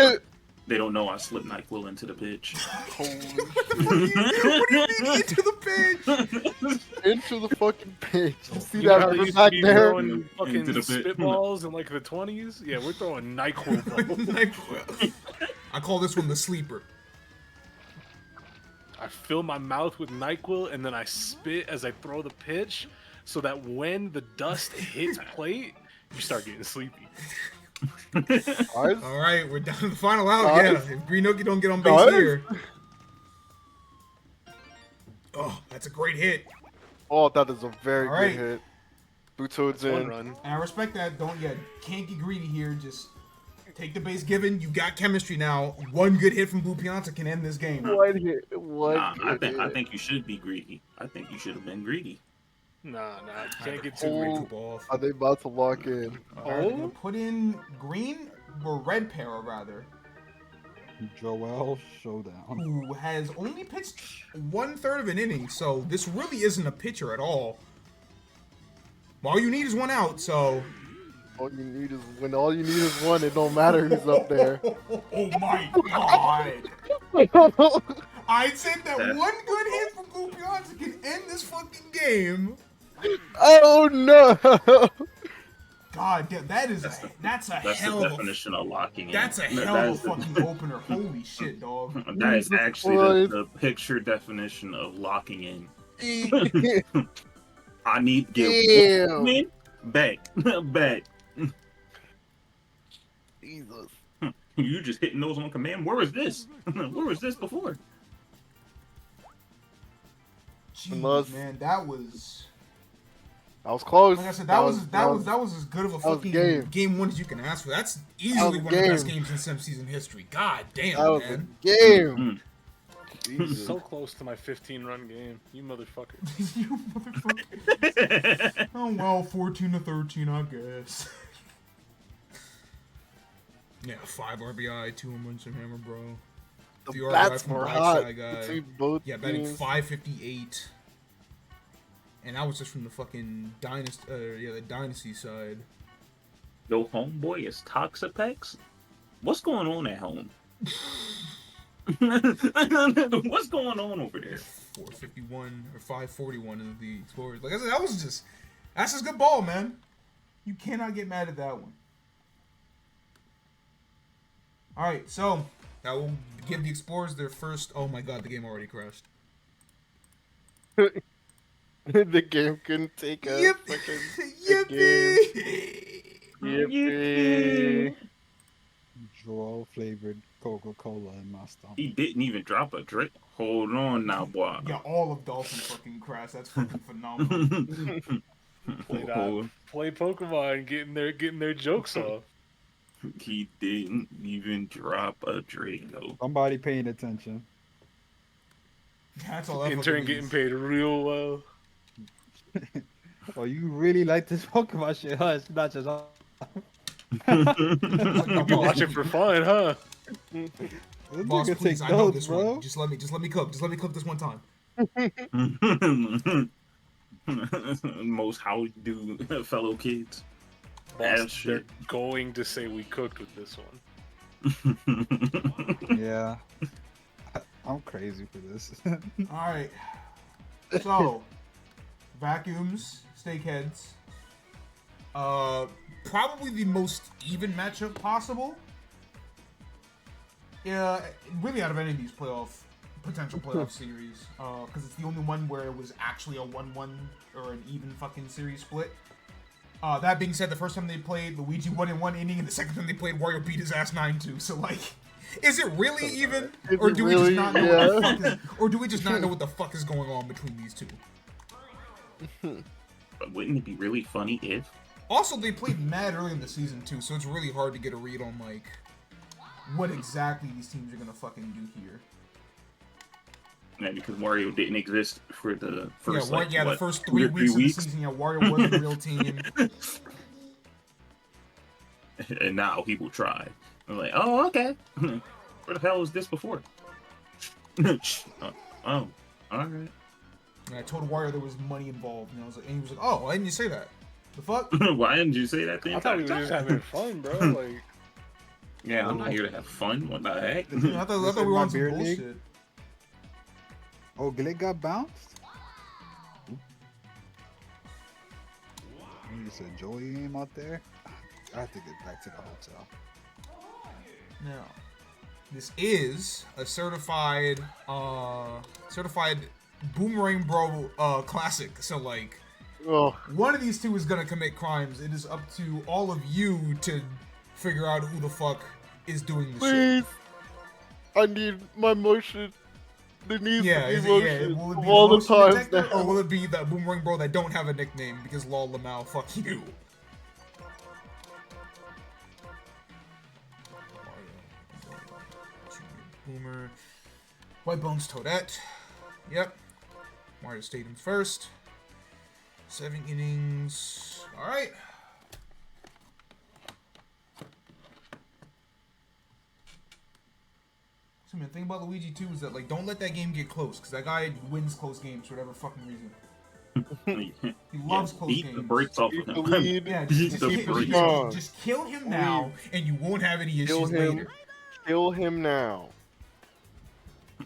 dude. They don't know I slipped NyQuil into the pitch. What do you mean into the pitch? Into the fucking pitch. You see You know that how they river used back to be there? throwing fucking Into the pit. spitballs in like the 20s? Yeah, we're throwing NyQuil balls. NyQuil. I call this one the sleeper. I fill my mouth with NyQuil and then I spit as I throw the pitch so that when the dust hits plate, you start getting sleepy. Guys? All right, we're down to the final out. Guys? Yeah, if Greenoki don't get on base Guys? here. Oh, that's a great hit. Oh, that is a very All right. good hit. Buto's One in. run. And I respect that. Can't get greedy here. Just take the base given. You got chemistry now. One good hit from Blue Pianta can end this game. One hit. One Nah, I good hit. think you should be greedy. I think you should have been greedy. Nah, can't get too Oh. greedy. Two balls. Are they about to lock in? Alright, we're gonna put in green or red para rather, Joel Showdown. who has only pitched 1/3 of an inning, so this really isn't a pitcher at all. All you need is one out, so. All you need is one. It don't matter who's up there. Oh my god! I said that one good hit from Blue Pianta can end this fucking game. Oh no! God damn, that's a That's hell the of a definition of locking in. that's a hell of a fucking opener. Holy shit, dog. That is Jesus actually Christ. the picture definition of locking in. I need to get Damn. one in, back. Jesus. You just hitting those on command. Where was this? Where was this before? Jeez, Unless- man, that was. I was close. Like I said, that was as good of a was fucking game. game one as you can ask for. That's easily was one of the best game. games in Sim season history. God damn, That was a man. game. Mm. So close to my 15-run game, you motherfucker. You motherfucker. Oh well, 14-13, I guess. Yeah, 5 RBI, 2 home runs from Hammer, bro. The RBI bats from were Black hot Shy Guy. between both Yeah, batting teams. 558. And that was just from the fucking the dynasty side. Yo, homeboy is Toxapex? What's going on at home? What's going on over there? 451 or 541 in the Explorers. Like I said, that's just good ball, man. You cannot get mad at that one. All right, so that will give the Explorers their first. Oh my God, the game already crashed. The game couldn't take a Yep. fucking Yippee! Yippee. Raw flavored Coca-Cola in my stomach. He didn't even drop a drink. Hold on now, boy. Yeah, all of Dolphin fucking crash. That's fucking phenomenal. Play Pokemon, getting their jokes off. He didn't even drop a drink, though. Somebody paying attention. That's all that Intern fucking getting means. paid real well. Oh, you really like this Pokemon shit, huh? It's not just. You watch it for fun, huh? This Boss, nigga please, take I know notes, this bro. one. Just let me cook. Just let me cook this one time. Most how do fellow kids. Boss, Ass they're shit. going to say we cooked with this one. Yeah. I'm crazy for this. All right. So, vacuums, steakheads. Probably the most even matchup possible. Yeah, really out of any of these potential playoff series, because it's the only one where it was actually a 1-1 or an even fucking series split. That being said, the first time they played, Luigi won in one inning, and the second time they played, Wario beat his ass 9-2. So like, is it really even, or do we just not know what the fuck is, or do we just not know what the fuck is going on between these two? But wouldn't it be really funny if? Also, they played mad early in the season too, so it's really hard to get a read on like what exactly these teams are gonna fucking do here. Yeah, because Wario didn't exist for the first, the first 3 weeks of the season, yeah, Wario wasn't a real team. And now he will try. I'm like, oh, okay. Where the hell was this before? Oh, all right. And I told Wario there was money involved, and he was like, "Oh, why didn't you say that? The fuck?" Why didn't you say that the I thought entire we were just time? having fun, bro. Like, Yeah, I'm not here to have fun. What the heck? I thought we were on some Beer league? bullshit. Oh, Glick got bounced? You said Joey aim out there? I have to get back to the hotel. Now, this is a certified Boomerang Bro classic. So like, Oh, one of these two is gonna commit crimes. It is up to all of you to figure out who the fuck is doing the shit. please. I need my motion. There needs Yeah, to is be it, motion. will it be all the the motion times detector, now. or will it be the Boomerang Bro that don't have a nickname because lol Lamau, fuck you. Boomer, White Bones Toadette. Yep. Mario Stadium first. 7 innings. All right. So, man, the thing about Luigi too is that like, don't let that game get close, because that guy wins close games for whatever fucking reason. He loves close beat games. the brakes off Keep of the him. lead. Yeah, Beat just, the just, brakes. just kill him now, and you won't have any Kill issues him. later. Kill him now.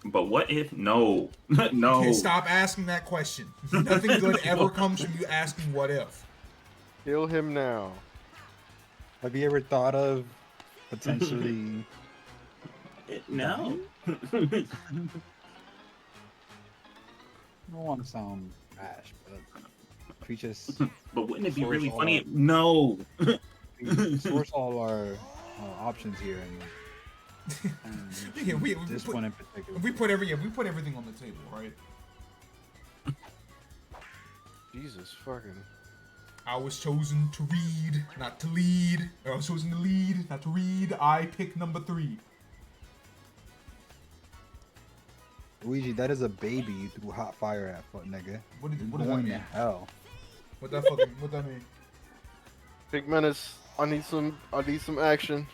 But what if? No. No. Okay, stop asking that question. Nothing good ever comes from you asking what if. Kill him now. Have you ever thought of potentially... No. I don't want to sound rash, but we just But wouldn't it be Source really all funny? up. No. we source all our options here, and Yeah, we this put, one in particular. we put everything on the table, right? Jesus fucking. I was chosen to read, not to lead. Or I was chosen to lead, not to read. I pick number 3. Luigi, that is a baby you threw hot fire at, fuck nigga. What does that Going to mean? hell. What that mean? Big Menace, I need some action.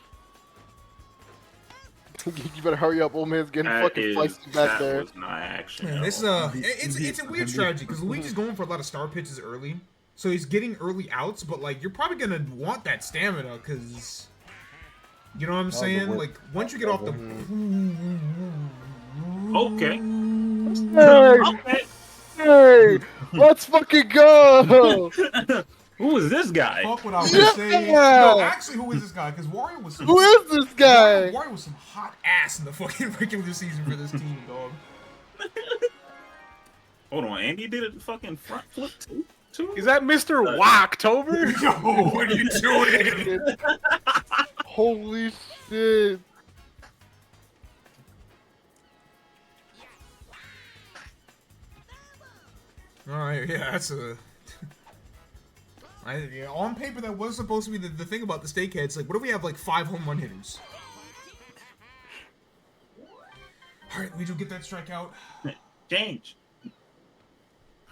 You better hurry up, old man's getting fucking feisty back there. That was not action. Man, at this all. it's a weird strategy because Luigi's going for a lot of star pitches early, so he's getting early outs. But like, you're probably gonna want that stamina because, you know what I'm saying? but Like, once you get off the, Okay. Hey, Okay. hey, let's fucking go! Who is this guy? fuck what I was Yeah! saying. No, actually, who is this guy? Because Wario was Who is this guy? Wario was some hot ass in the fucking regular season for this team, dog. Hold on, Andy did a fucking front flip too? is that Mr. Walktober? Yo, what are you doing? Holy shit. All right, yeah, that's a. Yeah, on paper, that was supposed to be the thing about the Steakheads. Like, what if we have like 5 home run hitters? All right, Luigi will get that strikeout. Change.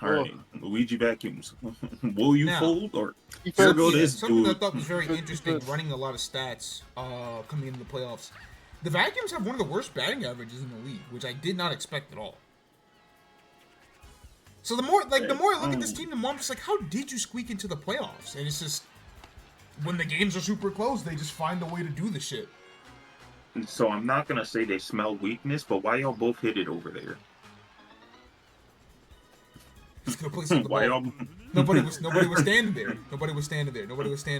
All right, Luigi vacuums. Will you Now, fold or Defense. here go Yeah, this something that I dude? thought was very Good interesting, defense. running a lot of stats coming into the playoffs. The Vacuums have one of the worst batting averages in the league, which I did not expect at all. So the more I look at this team, the more I'm just like, how did you squeak into the playoffs? And it's just, when the games are super close, they just find a way to do the shit. So I'm not gonna say they smell weakness, but why y'all both hit it over there? Just gonna place the Why ball. y'all? Nobody was standing there. Nobody was standing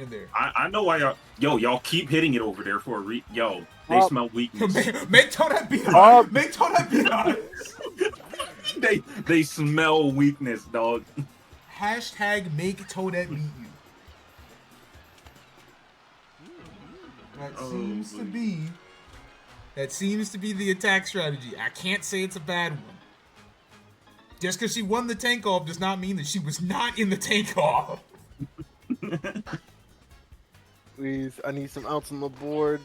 there. I know why y'all keep hitting it over there for a yo. They Up. smell weakness. Make Toadette be Up. honest. Make Toadette be honest. they smell weakness, dog. Hashtag make Toadette beat you. That seems to be the attack strategy. I can't say it's a bad one. Just because she won the tank off does not mean that she was not in the tank off. Please, I need some outs on the board.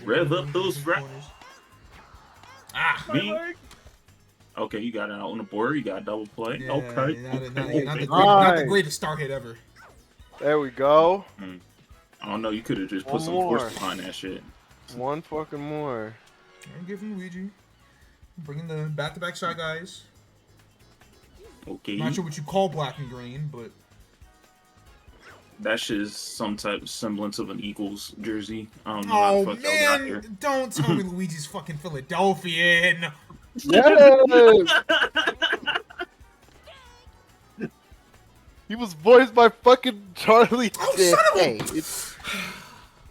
Rev up those me. Mike. Okay, you got it out on the board. You got a double play. Yeah, Okay. not the greatest start hit ever. There we go. I don't know. You could have just put One some more. force behind that shit. One fucking more. I'm giving Luigi. Bringing the back-to-back Shy Guys. Okay. Not sure what you call black and green, but That's just some type of semblance of an Eagles jersey. I don't know how oh the fuck y'all got here. man, don't tell me Luigi's fucking Philadelphian. Yes! He was voiced by fucking Charlie Oh, Day. son of a- Hey, it's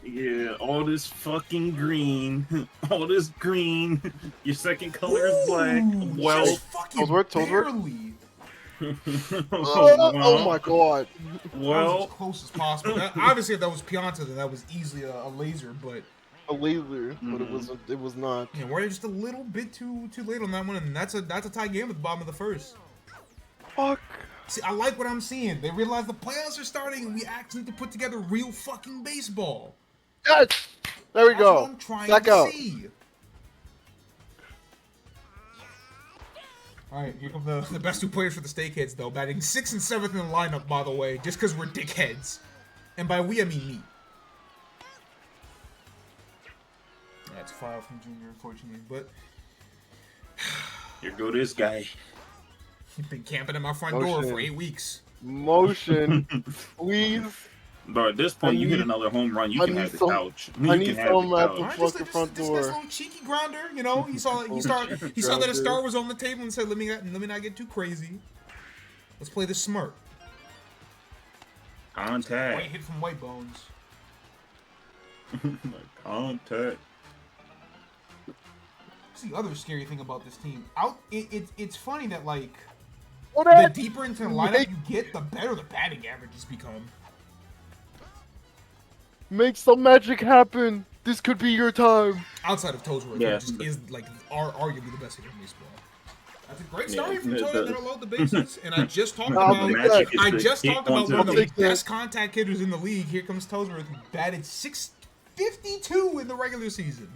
Yeah, all this fucking green. All this green. Your second color is black. Ooh, Well, just fucking Toesworth. barely. oh my god. That was Well, as close as possible. Obviously, if that was Pianta, then that was easily a laser. But A laser, but it was not. you know, we're just a little bit too late on that one, and that's a tie game at the bottom of the first. Fuck. See, I like what I'm seeing. They realize the playoffs are starting, and we actually need to put together real fucking baseball. Yes! There we That's go. what I'm trying Back to out. see. All right, here come the best 2 players for the Steakheads, though, batting 6th and 7th in the lineup, by the way, just because we're dickheads. And by we, I mean me. That's a foul from Junior, unfortunately, but here go this guy. he's been camping at my front door for 8 weeks. Motion. Please. But at this point, you hit need- another home run, you I can need have the some- couch. I You need can have some the at couch. the All right, fucking front this door. little cheeky grounder, you know. He saw that a star was on the table and said, "Let me not get too crazy. Let's play this smart." White Contact. hit from White Bones. Contact. That's the other scary thing about this team. It's funny that like Oh, the that- deeper into the lineup you get, the better the batting averages become. Make some magic happen. This could be your time. Outside of Toesworth, Yeah. who just is like arguably the best hitter in baseball. That's a great Yeah, story from the- Toadette that'll load the bases, and I just talked I'll about take magic that. is I to just hit talked about onto one of the the take that. best contact hitters in the league. Here comes Toesworth, who batted 652 in the regular season.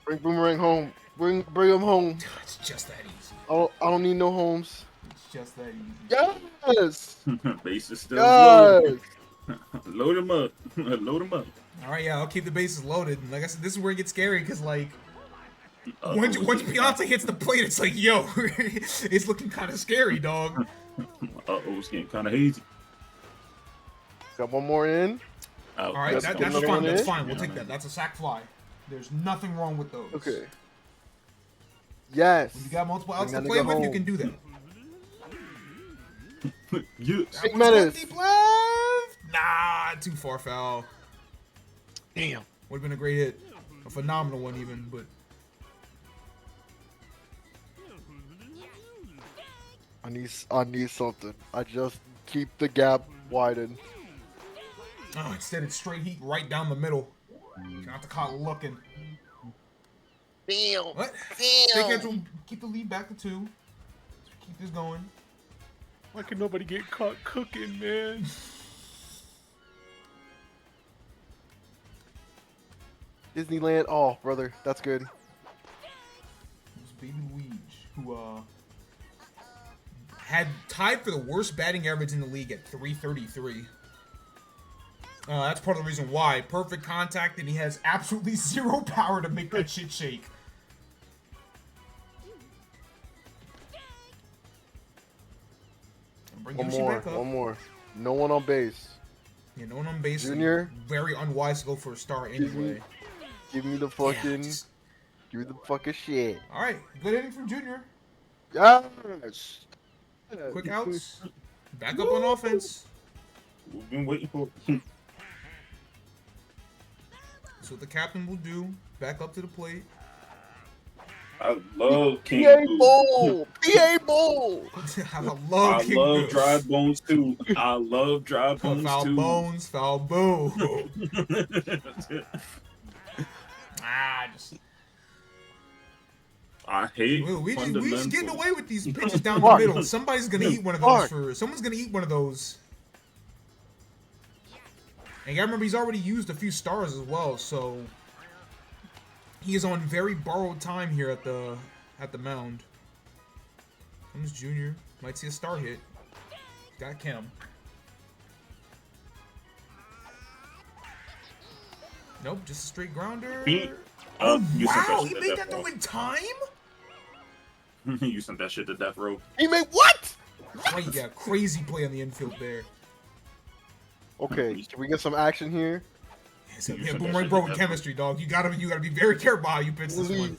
Bring Boomerang home. Bring him home. It's just that easy. I don't need no homes. It's just that easy. Yes. Base is still loaded. Yes. Load him up. Load him up. All right, yeah, I'll keep the bases loaded. And like I said, this is where it gets scary because like Uh-oh, once it's Beyonce hits the plate, it's like, yo, it's looking kind of scary, dog. it's getting kind of hazy. Got one more in. Oh, All right, That's that's another fine. one That's in? fine. We'll take that. That's a sac fly. There's nothing wrong with those. Okay. Yes. When you got multiple outs to Bring play that nigga with, you home. can do that. Yes. That Big one's going menace. deep left. Nah, too far foul. Damn. Would have been a great hit. A phenomenal one, even, but I need something. I just keep the gap widened. Oh, instead it's straight heat right down the middle. Not the caught looking. Damn. What? Damn. Take edge will keep the lead back to 2. Let's keep this going. Why can nobody get caught cooking, man? Disneyland. Oh, brother, that's good. It was Baby Luigi, who had tied for the worst batting average in the league at 333. That's part of the reason why. Perfect contact, and he has absolutely 0 power to make that shit shake. Bring One Yoshi more. back up. One more. No one on base. Yeah, no one on base. Junior? Very unwise to go for a star anyway. Give me the fucking. Yeah, Give me the fucking shit. all right, good hitting from Junior. Yes. Quick outs. Back up on offense. We've been waiting for. That's what the captain will do. Back up to the plate. I love King PA Boo. Bowl. PA Bowl. I love I King love Boo. dry bones too. I love dry bones Foul too. bones, foul boo. Just I hate we just fundamentals. getting away with these pitches down the middle. Somebody's gonna eat one of those for. Someone's gonna eat one of those. And you gotta remember, he's already used a few stars as well, so he is on very borrowed time here at the mound. Comes Junior, might see a star hit. Got Kim. Nope, just a straight grounder. You Wow, sent he that made shit to that death throw row. in time? You sent that shit to death row. He made what? Yeah, crazy play on the infield there. Okay, can we get some action here? So, You yeah, sent that Boomerang shit broke to death chemistry, dog. You gotta be very careful how you pitch this Please. one.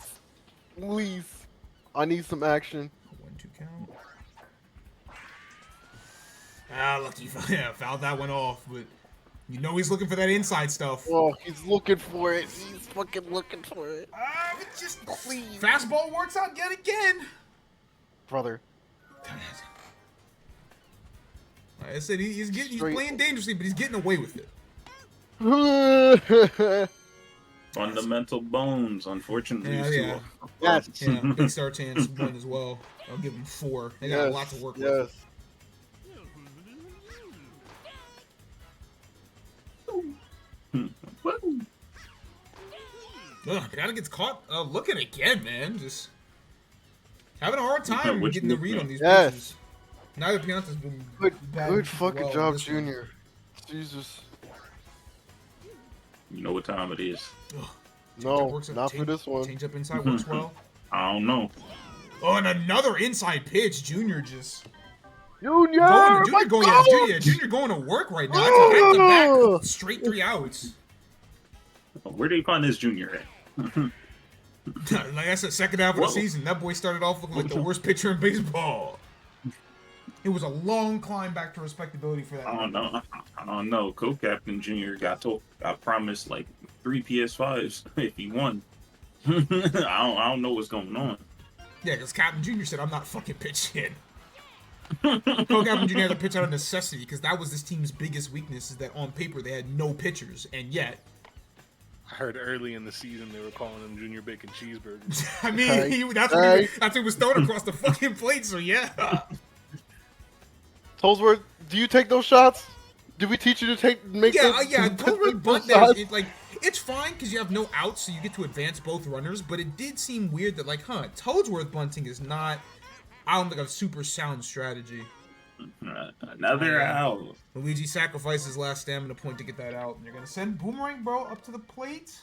Please. I need some action. 1-2 count. Ah, lucky. Yeah, fouled that one off, but you know he's looking for that inside stuff. Oh, he's looking for it. He's fucking looking for it. But just Please. fastball works out yet again. Brother. Like I said, he's Straight. playing dangerously, but he's getting away with it. Fundamental bones, unfortunately. Yeah, is too yeah. low. Yes. Yeah, big star chance win as well. I'll give him 4. They got a lot to work with. Yes. Woo. Ugh, Pianta gets caught looking again, man. Just having a hard time Which getting the look, read man? on these Yes. pitches. Neither Pianta's been Good, bad good as fucking well job, this one. Junior. Jesus. You know what time it is. Ugh. No, Changeup works not for this one. Change up inside works well. I don't know. Oh, and another inside pitch. Junior just Junior! Junior going to work right now. That's a back-to-back straight 3 outs. Where do you find this junior at? Like I said, second half of the Whoa. season, that boy started off looking like the worst pitcher in baseball. It was a long climb back to respectability for that. I don't know. Co-captain Junior got promised like 3 PS5s if he won. I don't know what's going on. Yeah, because Captain Junior said, I'm not fucking pitching. Co-Captain Junior had to pitch out of necessity because that was this team's biggest weakness, is that on paper they had no pitchers, and yet... I heard early in the season they were calling him Junior Bacon Cheeseburgers. I mean, Okay. that's what he was thrown across the fucking plate, so yeah. Tolsworth, do you take those shots? Did we teach you to make Yeah, those, yeah. those Totally bunt shots? there. It's fine because you have no outs, so you get to advance both runners. But it did seem weird that, Toadsworth bunting is not, I don't think, a super sound strategy. Another out. Luigi sacrificed his last stamina point to get that out. And you're gonna send Boomerang Bro up to the plate.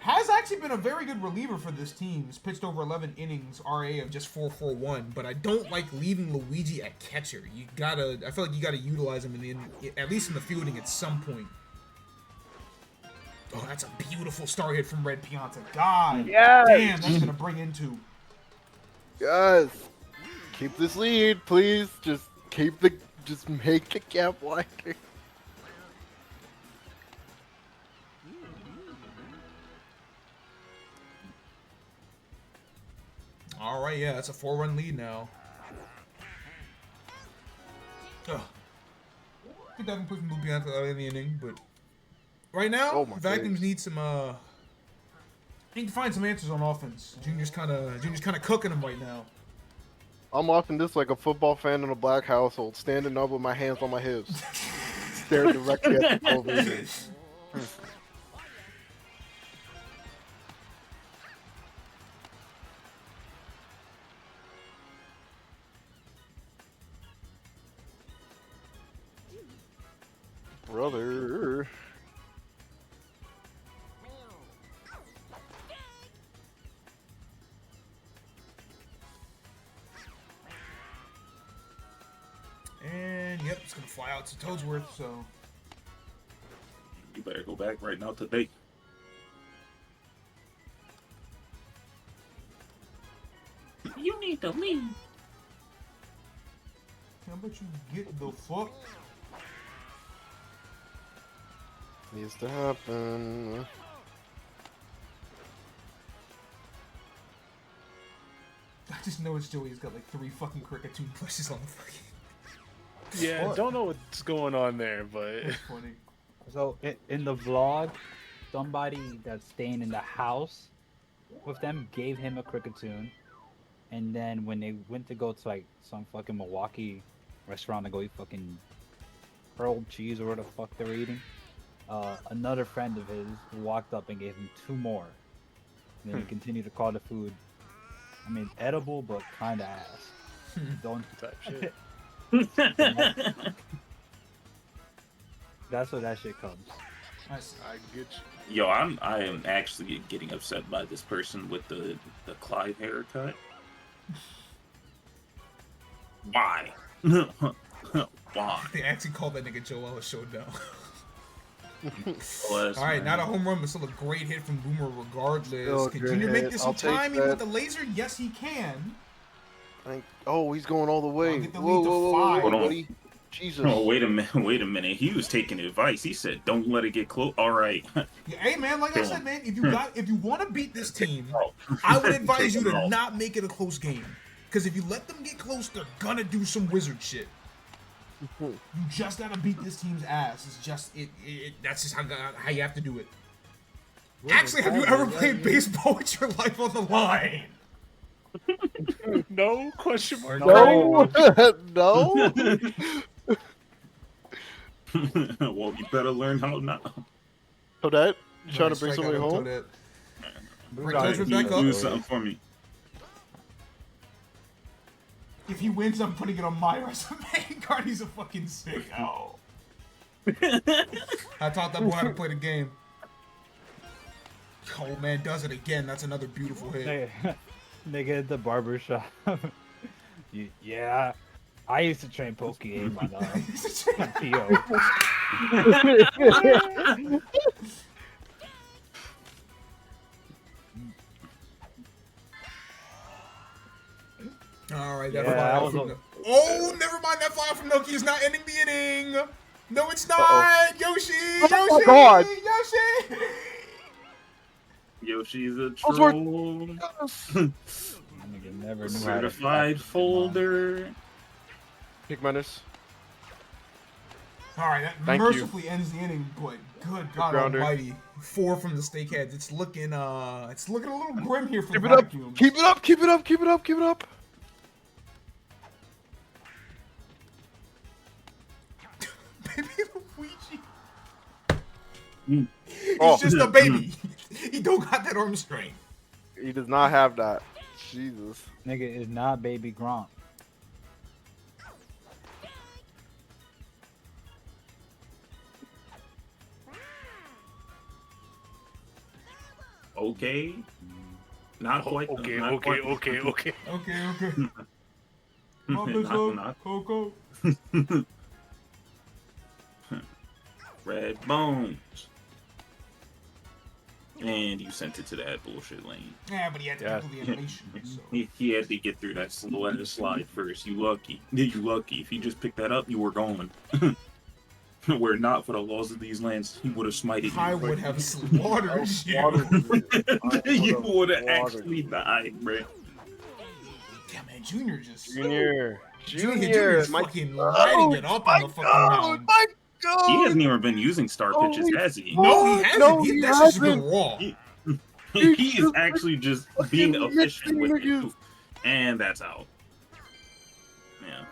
Has actually been a very good reliever for this team. He's pitched over 11 innings, RA of just 4.41. But I don't like leaving Luigi at catcher. I feel like you gotta utilize him at least in the fielding at some point. Oh, that's a beautiful star hit from Red Pianta. God Yes. damn, that's gonna bring into. Yes. Keep this lead, please. Just make the gap wider. All right, yeah, that's a 4-run lead now. Ugh. The with having put Blue Panther out in the inning, but right now, Oh my Vacuums days. need some need to find some answers on offense. Junior's kind of cooking them right now. I'm watching this like a football fan in a black household, standing up with my hands on my hips, staring directly at the television. Brother. And yep, it's gonna fly out to Toadsworth. So You better go back right now today. You need to leave. how about you get the fuck? Needs to happen. I just noticed Joey's got like 3 fucking Cricketune plushes on the fucking. Yeah, What? don't know what's going on there, but That's funny. So in the vlog, somebody that's staying in the house with them gave him a Cricketune, and then when they went to go to like some fucking Milwaukee restaurant to go eat fucking grilled cheese or what the fuck they were eating, another friend of his walked up and gave him 2 more. And then he continued to call the food, I mean, edible but kind of ass. Don't. type shit. That's what that shit comes. Nice. I get you. Yo, I am actually getting upset by this person with the Clyde haircut. Why? Why? They actually called that nigga Joel Showdown. Well, All right, not a home run, but still a great hit from Boomer regardless. Still a Can good Junior make hit. this I'll in take time even with that. the laser? Yes, he can. Oh, he's going all the way. I'll get the Whoa, lead to whoa, whoa, 5. whoa, Hold on. buddy. Jesus. Oh, wait a minute. He was taking advice. He said, "Don't let it get close." All right. Yeah, hey man, like I Kill said, him. man, if you want to beat this team, I would advise you to not make it a close game. Because if you let them get close, they're gonna do some wizard shit. You just gotta beat this team's ass. It's just that's just how you have to do it. Actually, have you ever played baseball with your life on the line? No question mark. No. No. Well, you better learn how now. Toadette, you trying to Nice bring strike somebody out of home? Toadette. Bring Right, Toad's it back up. Do something for me. If he wins, I'm putting it on my resume. Cardi's a fucking sicko. I taught that boy how to play the game. Oh man, does it again. That's another beautiful hit. Nigga at the barber shop. Yeah, I used to train poke aim on PO. All right, that Yeah, fly that out was from a- Oh, never mind. That fly out from Noki is not ending the inning. No, it's not. Uh-oh. Yoshi. Oh Yoshi. my God. Yoshi. Yoshi's a Ellsworth. troll. Nigga never knew how to Certified folder. Pick Menace. All right, that Thank you. mercifully ends the inning, but good God grounder. Almighty, 4 from the Steakheads. It's looking a little grim here for Keep the it up. Vacuums. Keep it up. Keep it up. Keep it up. Keep it up. Baby Luigi. Mm. He's Oh. just a baby. He don't got that arm strength. He does not have that. Jesus. Nigga is not baby Gronk. Okay. Not quite. Okay, not okay, quite. okay, okay. Okay. Pop this Knock, up, knock. Coco. Red Bones. And you sent it to that bullshit lane. Yeah, but he had to Yeah. do the animation. So. He had to get through that slide first. You lucky. You lucky. If he just picked that up, you were gone. Were it not for the laws of these lands, he would have smited you. I would have slaughtered you. You would have actually died, bro. Yeah, man, Junior just... Junior. Junior's My fucking lighting it up on the fucking mound. My He hasn't even been using star pitches, Holy has he? No, he hasn't. No, He, he that's just been hasn't. raw. He is actually just being efficient with niggas. it. And that's out. Yeah.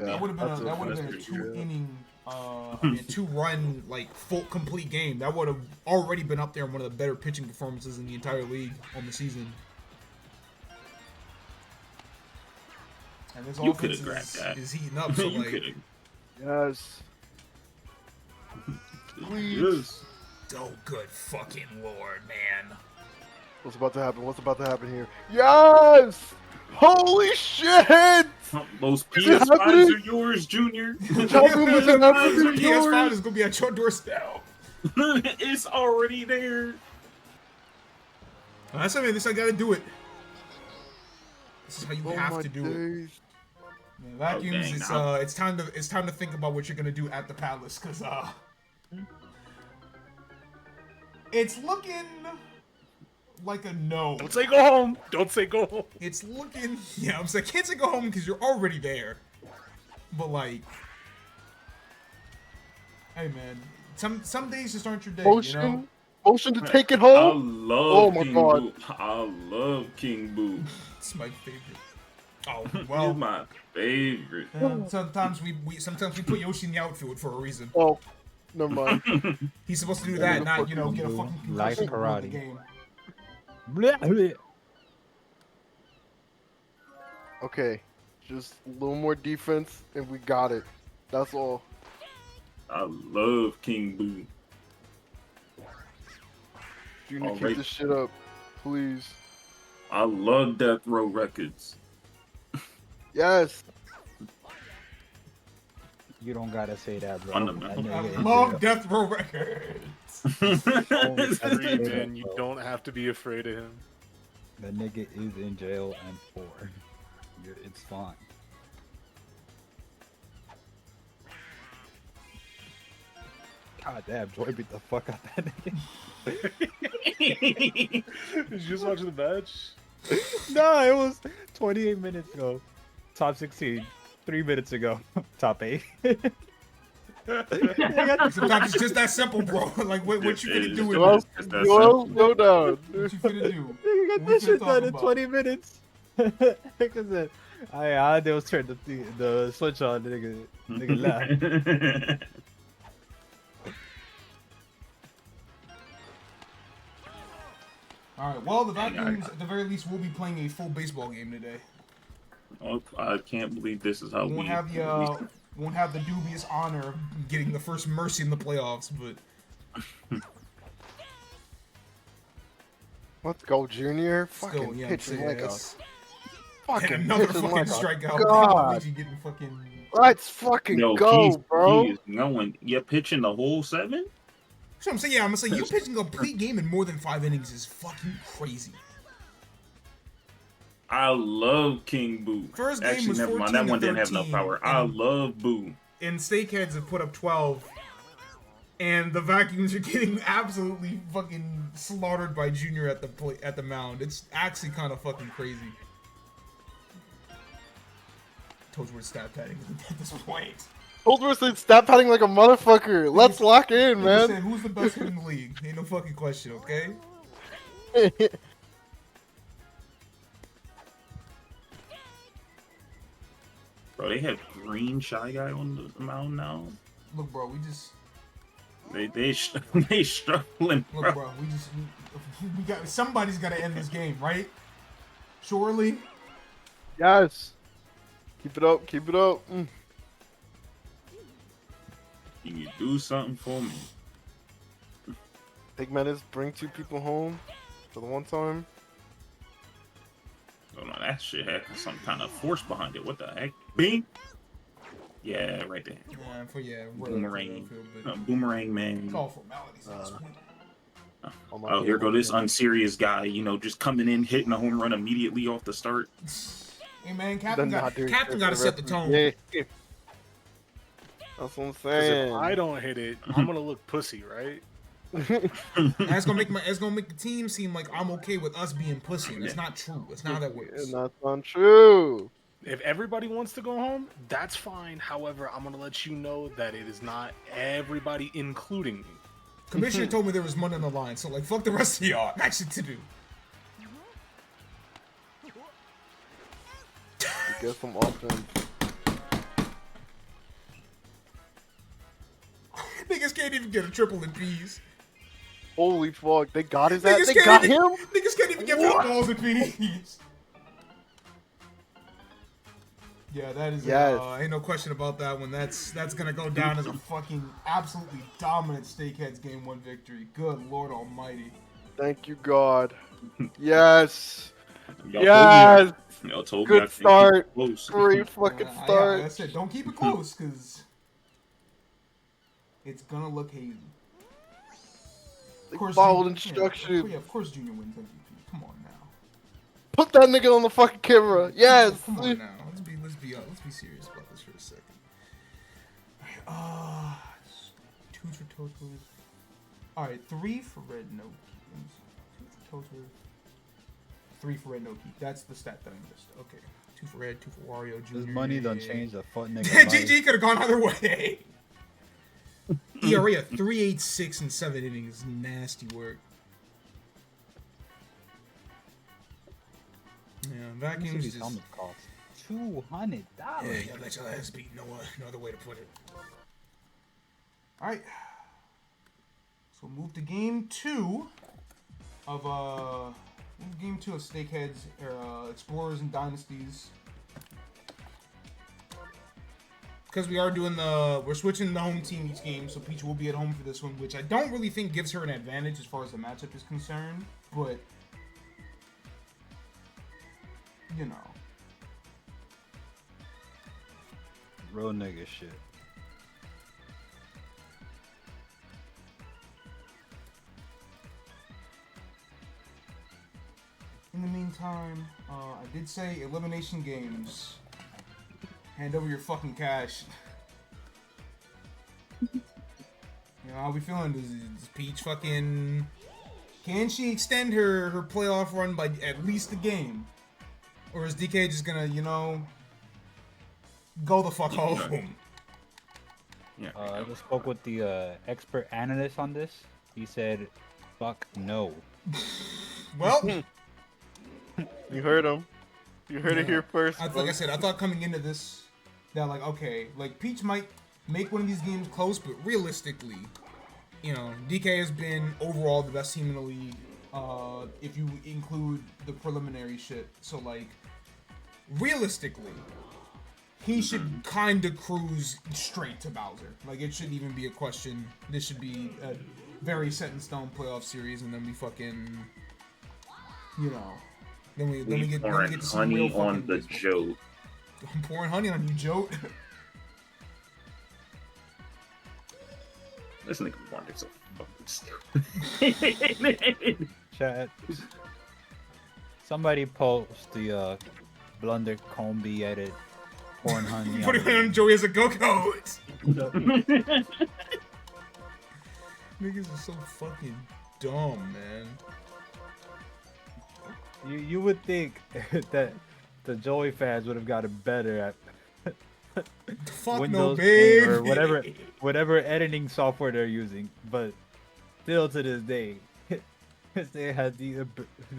That would have been That's that would have been a pretty good. 2-inning, I mean, 2-run like full complete game. That would have already been up there in one of the better pitching performances in the entire league on the season. And this You offense could've grabbed that. is heating up. So You like, could've. Yes. Please. Yes. oh good fucking lord, man. What's about to happen? What's about to happen here? Yes! Holy shit! Those Is it PS5s happening? are yours, Junior. Tell me what's The happening. PS5 is gonna be at your doorstep. It's already there. That's something. This I gotta do it. This is how you Oh have my to do it. days. Man, vacuums. dang, it's now- it's time to think about what you're gonna do at the palace, cause it's looking like a no. Don't say go home. Don't say go home. It's looking, yeah. I'm saying, can't say go home because you're already there. But like, hey man, some days just aren't your day. Motion. You know? Motion to take it I home. love Oh my King God. Boo. I love King Boo. It's my favorite. Oh He's well. my favorite. Sometimes we put Yoshi in the outfield for a reason. Oh, never mind. He's supposed to do that, not get a fucking Like concussion before the karate. game. Blech, blech. Okay, just a little more defense, and we got it. That's all. I love King Boo. Junior, keep Alright. this shit up, please. I love Death Row Records. Yes. You don't gotta say that, bro. Fundamental. I That nigga is love jail. Death Row Records. That's Agreed, good, man. You bro. don't have to be afraid of him. The nigga is in jail and poor. It's fine. God damn, Joy beat the fuck out that nigga. Did you just watch the match? No, it was 28 minutes ago. Top 16. 3 minutes ago. Top 8. Sometimes it's just that simple, bro. Like, what you finna do with Well, this? It's that well, simple. no down. What you finna do? You got What this you shit talking done in about? 20 minutes. Nigga said, I they was turn the switch on, nigga left. All right. Well, the Vacuums, at the very least, will be playing a full baseball game today. Oh, I can't believe this is how Won't have the dubious honor of getting the first mercy in the playoffs, but Let's go, Junior. still, Fucking yeah, I'm pitching saying like a it's fucking and another pitching fucking like a strikeout. god. Luigi getting fucking. Let's fucking Yo, go, bro. He is going. You're pitching the whole 7? So I'm saying, yeah, I'm gonna say you pitching a complete game in more than 5 innings is fucking crazy. I love King Boo. First game Actually, was never 14 mind. That to one didn't have enough 13, power. I and- love Boo. And Steakheads have put up 12, and the Vacuums are getting absolutely fucking slaughtered by Junior at the mound. It's actually kind of fucking crazy. Told you we're stat padding at this point. Holdsworth said stat padding like a motherfucker. Let's lock in, Like I said, man. who's the best in the league? Ain't no fucking question, okay? Bro, they have Green Shy Guy on the mound now. Look, bro, we just They struggling, bro. look, bro. We got somebody's got to end this game, right? Surely. Yes. Keep it up. Keep it up. Can you do something for me? Take menace. Bring 2 people home for the one time. Oh no, that shit had some kind of force behind it. What the heck? Bing. Yeah, right there. Boomerang. Boomerang man. It's all formalities at this point. Oh, here go this unserious guy. You know, just coming in, hitting a home run immediately off the start. Hey man, Then not doing shit got to for set the rest of tone. game. That's what I'm 'Cause saying. if I don't hit it, I'm gonna look pussy, right? That's gonna make the team seem like I'm okay with us being pussy, and it's not true. It's not how that works. And that's untrue. If everybody wants to go home, that's fine. However, I'm gonna let you know that it is not everybody, including me. Commissioner told me there was money on the line, so like, fuck the rest of y'all. I got shit to do. Get some offense. Niggas can't even get a triple in P's. Holy fuck, they got his ass. Niggas They can't got even, him. Niggas can't even get What? footballs in P's. Yeah, that is. Yes. Ain't no question about that one. That's gonna go down as a fucking absolutely dominant Steakheads Game 1 victory. Good Lord Almighty. Thank you, God. Yes. Y'all Yes. Told me, y'all told me Good I can't keep start. it close. Great fucking Yeah, start. that's it. Don't keep it close, cause it's gonna look hazy. They Junior- followed yeah, instructions. of course Junior wins MVP. Come on now. Put that nigga on the fucking camera. Yes. Come on now. Let's be serious about this for a second. Alright, 2 for total. Alright, 3 for red, no key. 2 for total. 3 for red, no key. That's the stat that I missed. Okay. 2 for red, 2 for Wario Jr. This money done changed the fuck nigga. GG could have gone either way. ERA of 3.86 in 7 innings. Nasty work. Yeah, vacuums just... helmet cost $200. Yeah, I bet y'all ass beat. No other way to put it. Alright. So move to game 2 of Steakheads Explorers and Dynasties. Because we are doing we're switching the home team each game, so Peach will be at home for this one, which I don't really think gives her an advantage as far as the matchup is concerned, but you know. Real nigga shit. In the meantime, I did say elimination games. Hand over your fucking cash. You know, how we feeling? Is Peach fucking... Can she extend her playoff run by at least a game? Or is DK just gonna, you know, go the fuck home? Yeah. I just spoke with the expert analyst on this. He said, fuck no. Well... You heard him. You heard it here first. Like I said, I thought coming into this that like, okay, like Peach might make one of these games close, but realistically, you know, DK has been overall the best team in the league, if you include the preliminary shit. So like, realistically, he should kind of cruise straight to Bowser. Like, it shouldn't even be a question. This should be a very set in stone playoff series, and then we fucking, you know. Then we get to some honey real fucking on the baseball. joke. I'm pouring honey on you, Joe. This nigga wanted so fucking stupid. Chat. Somebody post the Blunder Combi edit pouring honey Putting it on Joey as a go-go. Niggas are so fucking dumb, man. You would think that the Joey fans would have gotten better at Fuck Windows no, 10 babe. or whatever editing software they're using, but still to this day, they had the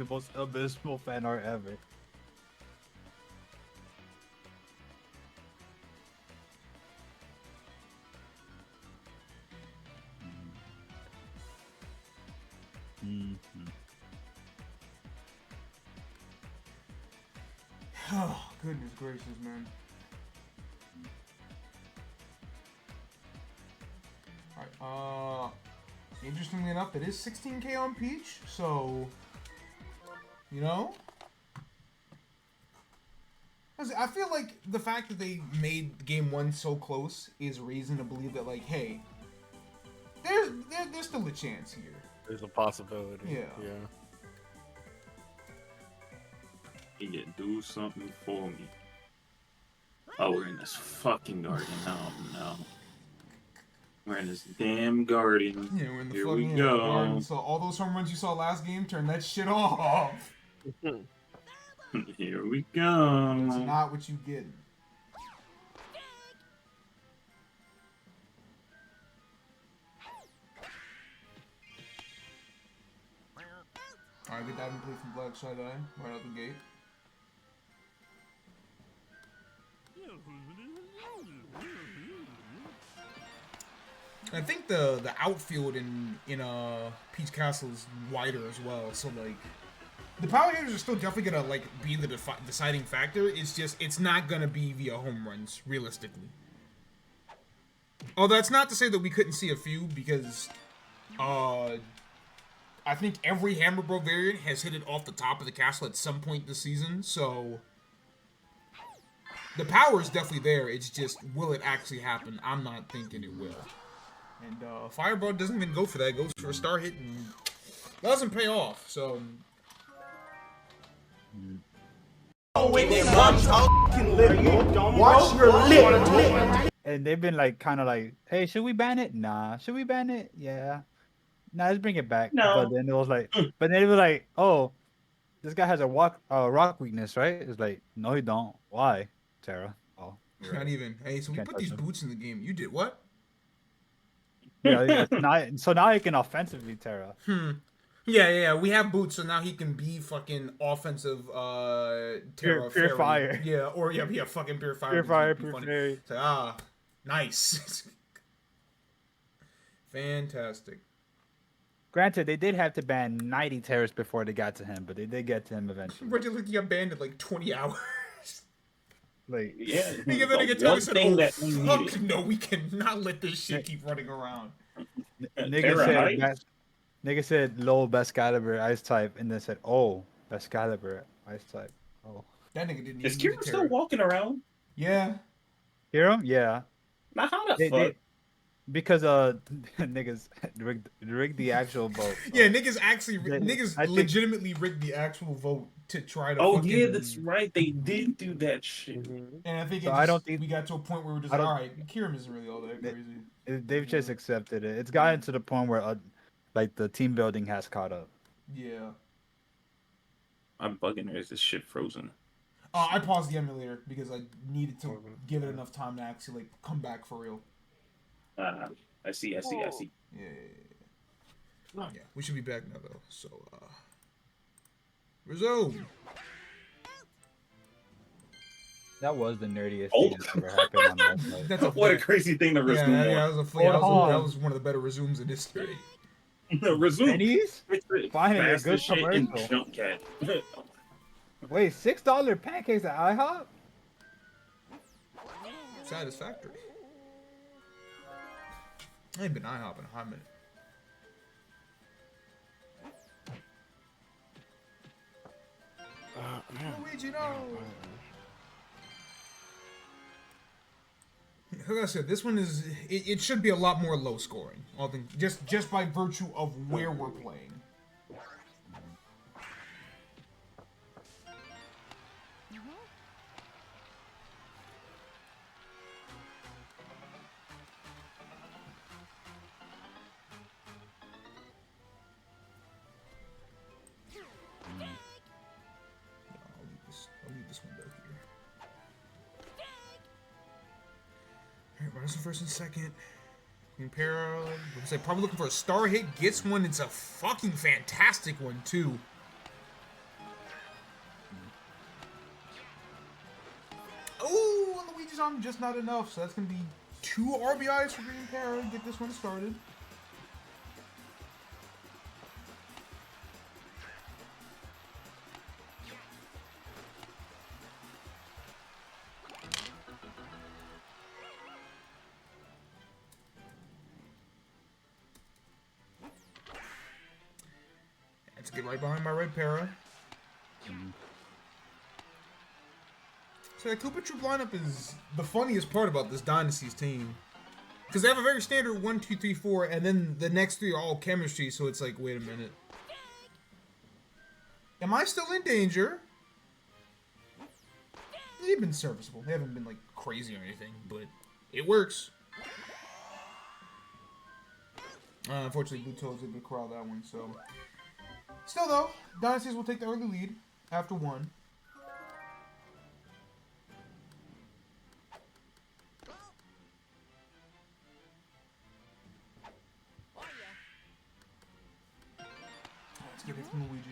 most abysmal fan art ever. Oh, goodness gracious, man. Alright, interestingly enough, it is 16k on Peach, so, you know? I feel like the fact that they made game 1 so close is reason to believe that, like, hey, there's still a chance here. There's a possibility. Yeah. Yeah, do something for me. Oh, we're in this fucking garden. No. We're in this damn garden. Yeah, we're in the Here fucking we go. garden, so all those home runs you saw last game, turn that shit off. Here we It's go. not what you get. Alright, get that and play from Black Side Eye right out the gate. I think the outfield in Peach Castle is wider as well, so like the power hitters are still definitely gonna like be the deciding factor. It's just it's not gonna be via home runs realistically. Although that's not to say that we couldn't see a few because I think every Hammer Bro variant has hit it off the top of the castle at some point this season, so the power is definitely there. It's just, will it actually happen? I'm not thinking it will. And Fireball doesn't even go for that. It goes for a star hit and doesn't pay off, so... Watch your lip. And they've been like, kind of like, hey, should we ban it? Nah. Should we ban it? Yeah. Nah, let's bring it back. No. But then it was like, oh, this guy has a rock weakness, right? It's like, no, you don't. Why, Tara? Oh, you're Not right. even. Hey, so we Can't put touch these him. boots in the game. You did what? Yeah, so now he can offensively Tara. Yeah. We have boots, so now he can be fucking offensive. Terra Pure Fairy. fire. Yeah, or yeah, fucking pure fire. Pure which fire, would be pure funny. fairy. So, nice. Fantastic. Granted, they did have to ban 90 terrorists before they got to him, but they did get to him eventually. Reggie looked got banned in like 20 hours. Like, Yeah. Nigga then the get one said, thing "Oh that we fuck needed. no, we cannot let this shit keep running around." Nigga said low best caliber ice type, and then said, oh, best caliber ice type. Oh, That nigga didn't Is even Kira use still Terra. walking around? Yeah. hear him? Yeah. Now how the They- fuck? Because niggas rigged the actual vote. Yeah, niggas actually, They- niggas I think- legitimately rigged the actual vote to try to Oh fucking... yeah, that's right. They did do that shit. And I think So it I just, don't think- we got to a point where we're just I like, don't- alright, Kirim isn't really all that crazy. They've just accepted it. It's gotten to the point where like the team building has caught up. Yeah. I'm bugging her. Is this shit frozen? I paused the emulator because I needed to give it enough time to actually like come back for real. I see. Yeah. Yeah, we should be back now though. So, resume. That was the nerdiest Oh. thing that's ever happened on that site. That's a What a fact. crazy thing to Yeah, resume that on. was a flea. That Hold that on. was one of the better resumes in history. Resume. Pennies? Finally, a Fast good as shit and commercial. jump cat. Wait, $6 pancakes at IHOP? Satisfactory. I ain't been IHOP in a hot minute. Luigi, no! Like I said, this one is it should be a lot more low scoring. All things just by virtue of where we're playing. I'll leave this window here. Alright, Ryzen first and second. Impera, I'm probably looking for a star hit. Gets one. It's a fucking fantastic one, too. Oh, on Luigi's arm, just not enough. So that's going to be 2 RBIs for Green Para to get this one started. Let's get right behind my red para. So that Koopa Troop lineup is the funniest part about this Dynasty's team. Because they have a very standard 1, 2, 3, 4, and then the next 3 are all chemistry, so it's like, wait a minute. Am I still in danger? They've been serviceable. They haven't been, like, crazy or anything, but it works. Unfortunately, Blue Toad's able to corral that one, so... Still, though, Dynasties will take the early lead after 1. get it from Luigi.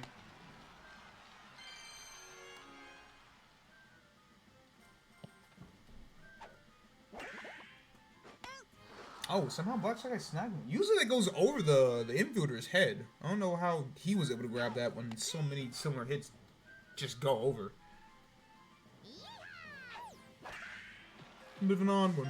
Oh, somehow Blackjack guy snagged him. Usually that goes over the infielder's head. I don't know how he was able to grab that when so many similar hits just go over. Moving on one.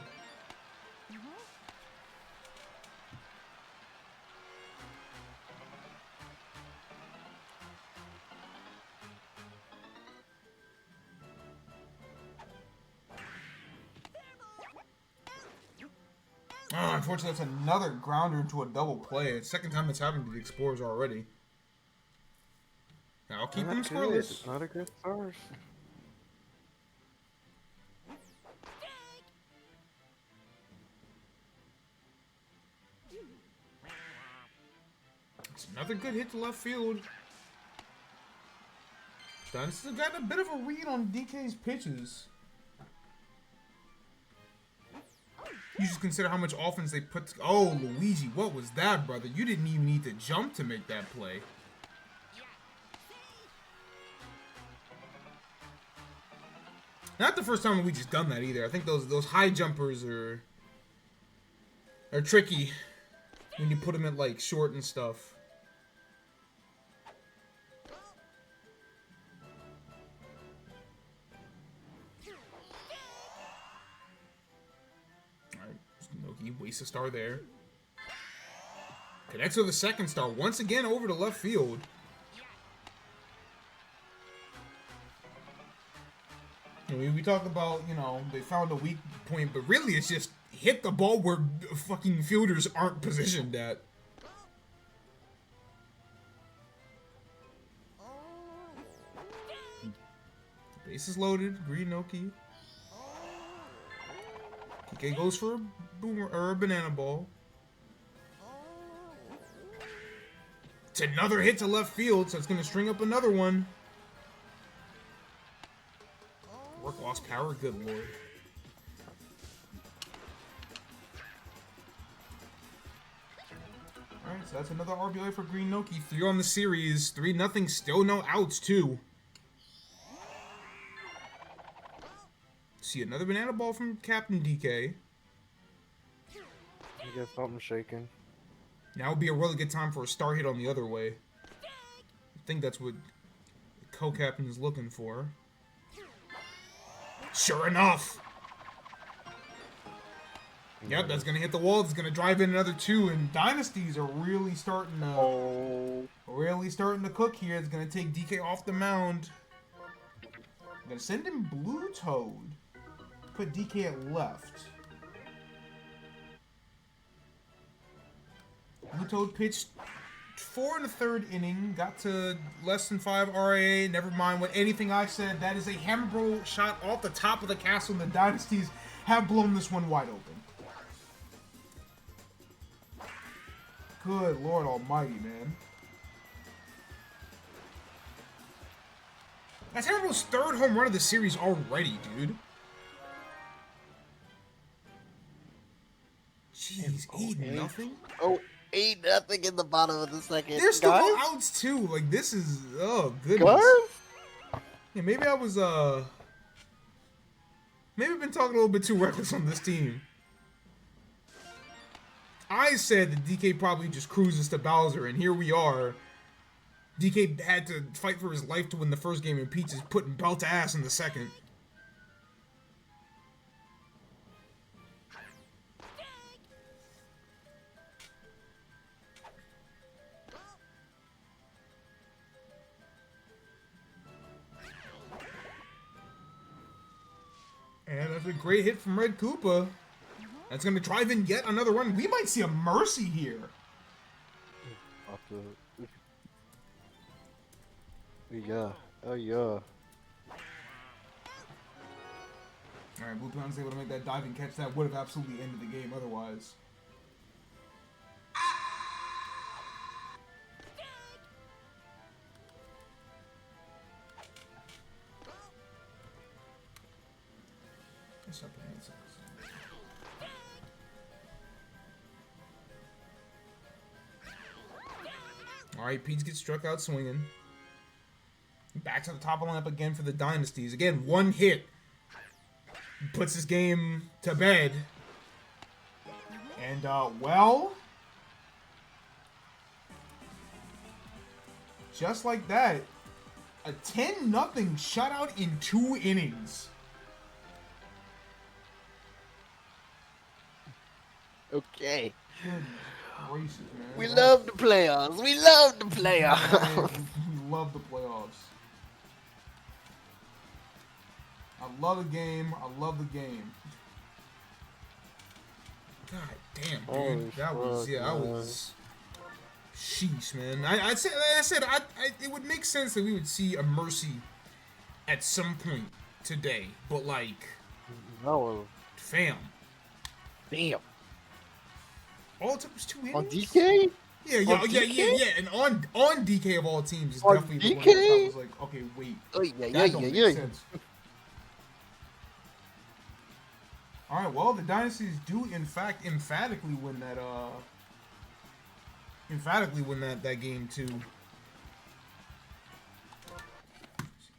Oh, unfortunately, that's another grounder into a double play. It's the second time it's happened to the Explorers already. I'll keep them scoreless. Not a good start. It's another good hit to left field. Dynasty's got a bit of a read on DK's pitches. You just consider how much offense they put. Oh, Luigi, what was that, brother? You didn't even need to jump to make that play. Not the first time Luigi's done that either. I think those high jumpers are tricky when you put them at like short and stuff. He wastes a star there. Connects with the second star once again over to left field. I mean, we talk about, you know, they found a weak point, but really it's just hit the ball where fucking fielders aren't positioned at. Base is loaded. Green Noki. Kike goes for a boomer or a banana ball. It's another hit to left field, so it's gonna string up another one. Work lost power, good lord. Alright, so that's another RBI for Green Noki. 3 on the series, 3-0, still no outs too. See another banana ball from Captain DK. I guess something shaking. Now would be a really good time for a star hit on the other way. I think that's what the co-captain is looking for. Sure enough! Yep, that's gonna hit the wall. It's gonna drive in another 2, and dynasties are really starting to cook here. It's gonna take DK off the mound. I'm gonna send him Blue Toad. Put DK at left. Blue Toad pitched 4 1/3 inning, got to less than 5 RAA. Never mind what anything I said. That is a hammer blow shot off the top of the castle, and the dynasties have blown this one wide open. Good Lord Almighty, man. That's Hammerblow's 3rd home run of the series already, dude. Jeez, 8-0? Oh, 8-0 in the bottom of the second. There's still Guys? no outs too. Like this is goodness. Guys? Yeah, maybe I was maybe I've been talking a little bit too reckless on this team. I said that DK probably just cruises to Bowser, and here we are. DK had to fight for his life to win the first game, and Peach is putting belt to ass in the second. And that's a great hit from Red Koopa. That's going to drive in yet another run. We might see a mercy here. Yeah. Oh, yeah. Alright, Blue Pound's able to make that diving catch. That would have absolutely ended the game otherwise. All right, Peach gets struck out swinging. Back to the top of the lineup again for the Dynasties. Again, one hit puts this game to bed. And, well, just like that, a 10-0 shutout in 2 innings. Okay. Good gracious, man. We love the playoffs. We love the playoffs. We love the playoffs. I love the game. I love the game. God damn, dude. Holy That was, fuck, yeah, that man. was. Sheesh, man. I said, it would make sense that we would see a Mercy at some point today, but like, That was fam, damn. all it took was 2 innings. On DK? Yeah, yeah, On yeah, DK? yeah, and on DK of all teams is On definitely the one DK? that I was like, okay, wait, Oh yeah, that yeah, don't yeah, make yeah. sense. All right, well, the Dynasties do in fact emphatically win that that game too.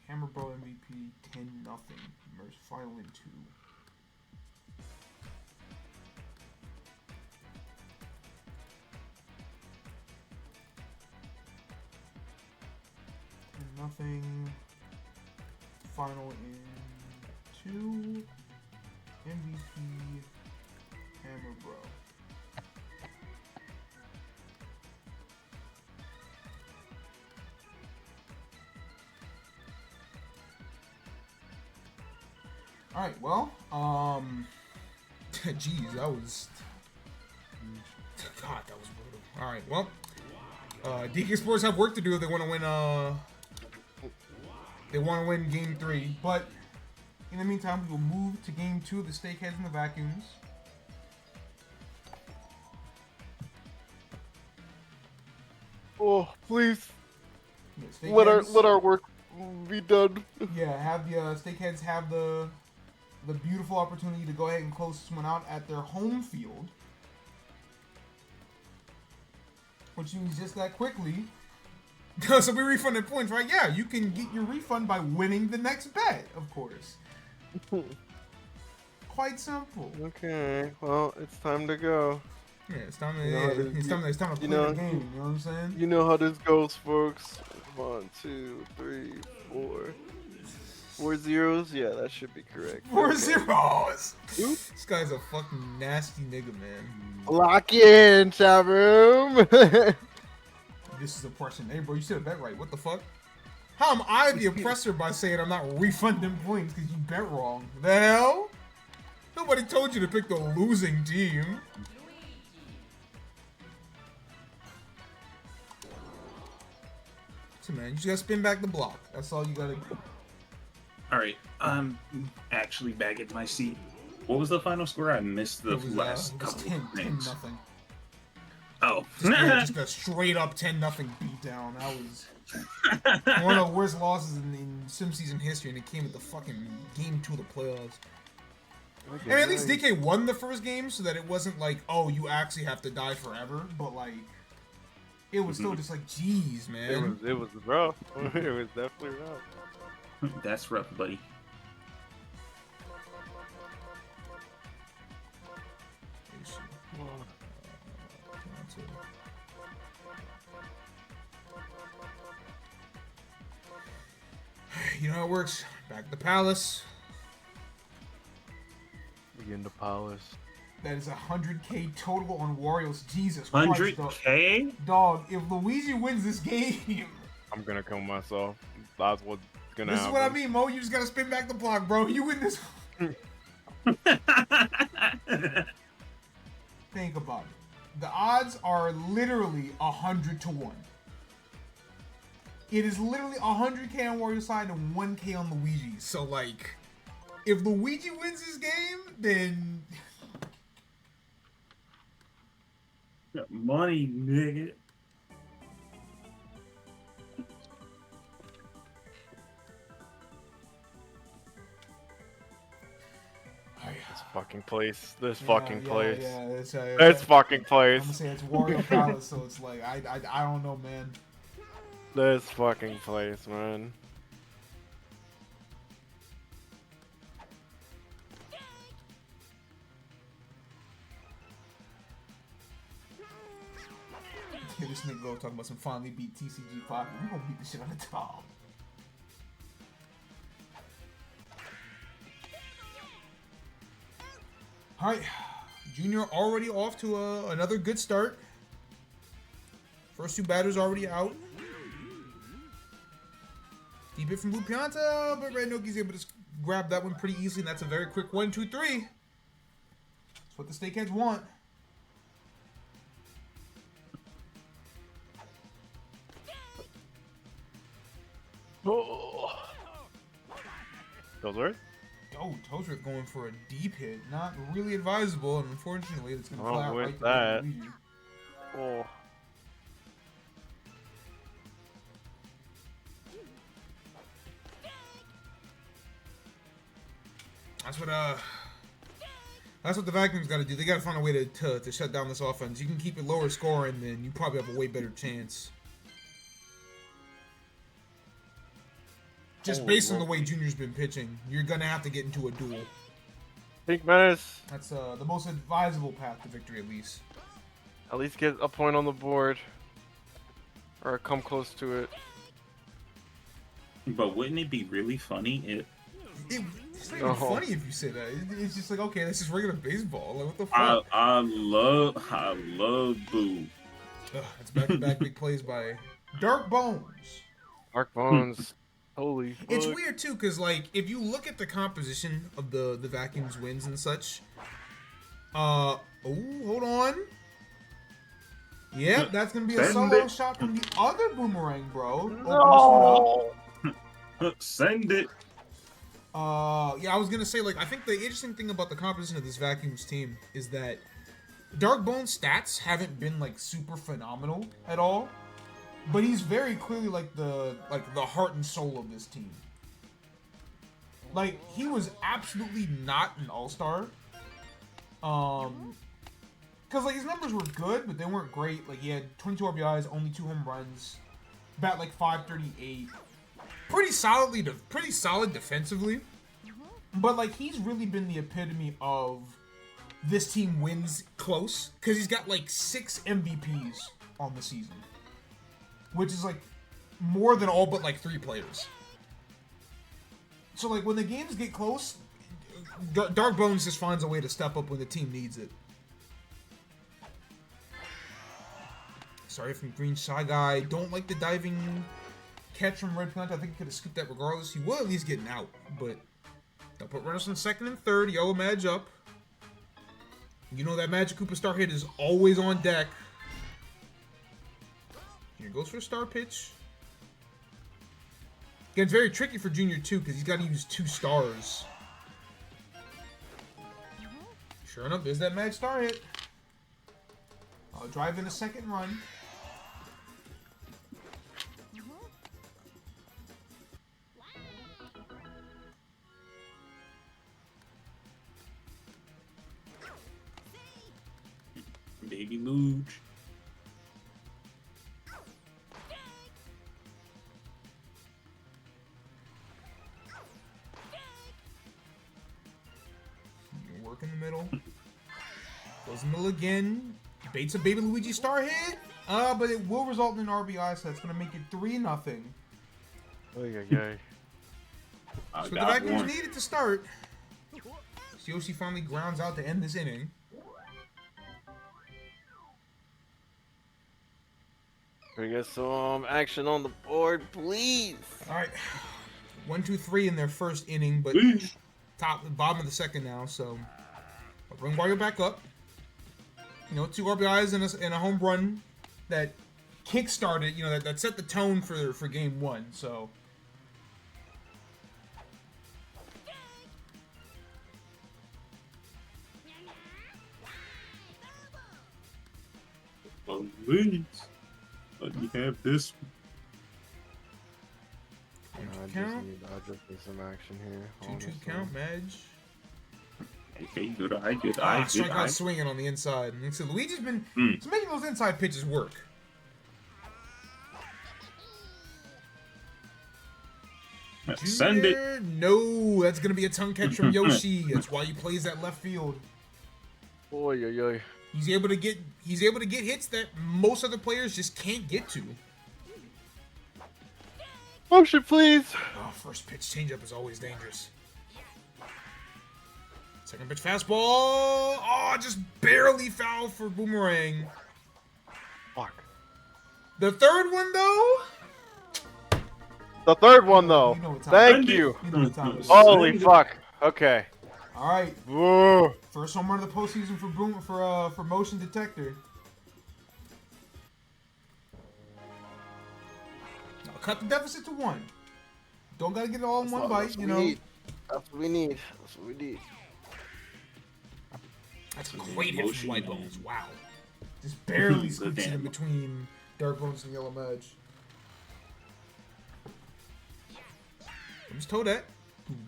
Hammer Bro MVP 10-0. Merce final in 2. Nothing. Final in 2. MVP Hammer Bro. Alright, well, geez, that was, God, that was brutal. Alright, well, DK Sports have work to do if they want to win, game 3, but in the meantime, we will move to game 2 of the Steakheads and the Vacuums. Oh, please Yeah, let Steakheads- our work be done. Yeah, have the Steakheads have the beautiful opportunity to go ahead and close this one out at their home field. Which means just that quickly. So we refunded points, right? Yeah, you can get your refund by winning the next bet, of course. Quite simple. Okay, well, it's time to go. Yeah, it's time to You know how to- it's time to play you know- the game, you know what I'm saying? You know how this goes, folks. 1, 2, 3, 4. 4 zeros? Yeah, that should be correct. 4 Okay. zeros. Oop. This guy's a fucking nasty nigga, man. Lock in, chat room. This is oppression. Hey, bro, you said a bet right. What the fuck? How am I the oppressor by saying I'm not refunding points because you bet wrong? The hell? Nobody told you to pick the losing team. So, man, you just gotta spin back the block. That's all you gotta do. All right, I'm actually back at my seat. What was the final score? I missed the It was, last it was couple 10 of things. nothing. Oh, Just a straight up 10-0 beatdown. That was one of the worst losses in Sim Season history, and it came at the fucking game 2 of the playoffs. I mean, at least DK won the first game, so that it wasn't like, oh, you actually have to die forever. But like, it was still just like, geez, man. It was rough. It was definitely rough. that's rough, buddy. You know how it works. Back to the palace. Begin to polish. That is 100k total on Warriors. Jesus Christ, dog. 100K? Dog, if Luigi wins this game, I'm gonna kill myself. That's what's gonna this is happen. what I mean, Mo. You just gotta spin back the block, bro. You win this. Think about it. The odds are literally 100 to 1. It is literally 100k on Warriors side and 1k on Luigi's. So like, if Luigi wins this game, then Got money, nigga. This fucking place. This fucking place. Yeah, This fucking I'm place. gonna say it's Wario Palace, so it's like I don't know, man. This fucking place, man. Yeah, this nigga go talking about some finally beat TCG Pocket. We gonna beat the shit out of Tom. Alright, Junior already off to another good start. First two batters already out. Deep hit from Blue Pianta, but Red Noki's able to grab that one pretty easily, and that's a very quick 1, 2, 3. That's what the Snakeheads want. Oh. Ellsworth? Oh, Tozer going for a deep hit. Not really advisable, and unfortunately, it's going to Oh, fly out with right that. to Luigi. Oh. That's what the Vacuum's got to do. They got to find a way to shut down this offense. You can keep it lower scoring, then you probably have a way better chance. Just based on the way Junior's been pitching, you're going to have to get into a duel. Pink Menace. That's the most advisable path to victory, at least. At least get a point on the board. Or come close to it. But wouldn't it be really funny if It's not even funny if you say that. It's just like, okay, that's just regular baseball. Like, what the I fuck? love Boo. It's back-to-back big plays by Dark Bones. Dark Bones. Holy fuck. It's weird too, cause like if you look at the composition of the Vacuum's wins and such, oh, hold on. Yep, that's gonna be a Send solo it. shot from the other Boomerang, bro. Open No. this one up. Send it. Yeah, I was gonna say, like, I think the interesting thing about the composition of this Vacuum's team is that Dark Bone's stats haven't been like super phenomenal at all, but he's very clearly like the heart and soul of this team. Like, he was absolutely not an all-star. Cause like his numbers were good, but they weren't great. Like, he had 22 RBIs, only 2 home runs, bat like 538. Pretty solid defensively. But like he's really been the epitome of this team wins close, because he's got like 6 MVPs on the season, which is like more than all but like 3 players. So like when the games get close, Dark Bones just finds a way to step up when the team needs it. Sorry from Green Shy Guy. Don't like the diving catch from Red Plant. I think he could have scooped that regardless. He will at least get an out, but they'll put runners on second and third. Yellow Madge up. You know that Magic Koopa star hit is always on deck. Here goes for a star pitch. Again, it's very tricky for Junior too, because he's got to use 2 stars. Sure enough, there's that Madge star hit. I'll drive in a second run. Baby Luge. Work in the middle. Goes in the middle again. Baits a Baby Luigi star hit. But it will result in an RBI, so that's going to make it 3-0. Okay. So the Vacuums needed to start. Yoshi finally grounds out to end this inning. Can we get some action on the board, please? All right, 1, 2, 3 in their first inning, but bottom of the second now. So I'll bring Wario back up. You know, 2 RBIs and a home run that kick-started. You know, that set the tone for game 1. So. Please. Let me have this. I just need some action here. 2-2 count, Madge. Okay, good eye, good Ah, eye, good strike eye. out swinging on the inside. And so Luigi's been he's making those inside pitches work. Send it. Junior, no, that's gonna be a tongue catch from Yoshi. That's why he plays that left field. Oy, oy, oy. He's able to get hits that most other players just can't get to. Motion, please. Oh, first pitch changeup is always dangerous. Second pitch fastball. Oh, just barely foul for Boomerang. Fuck. The third one though. The third one, though. You know what time Thank it is. you. You know what time it is. Holy fuck. Okay. All right, Whoa. first home run of the postseason for motion detector. Now cut the deficit to 1. Don't gotta get it all in one bite, you know. That's what we need. That's what we need. That's a great hit from White Bones. Wow, just barely The squeaks it in damn. between Dark Bones and Yellow Medge. Comes Toadette.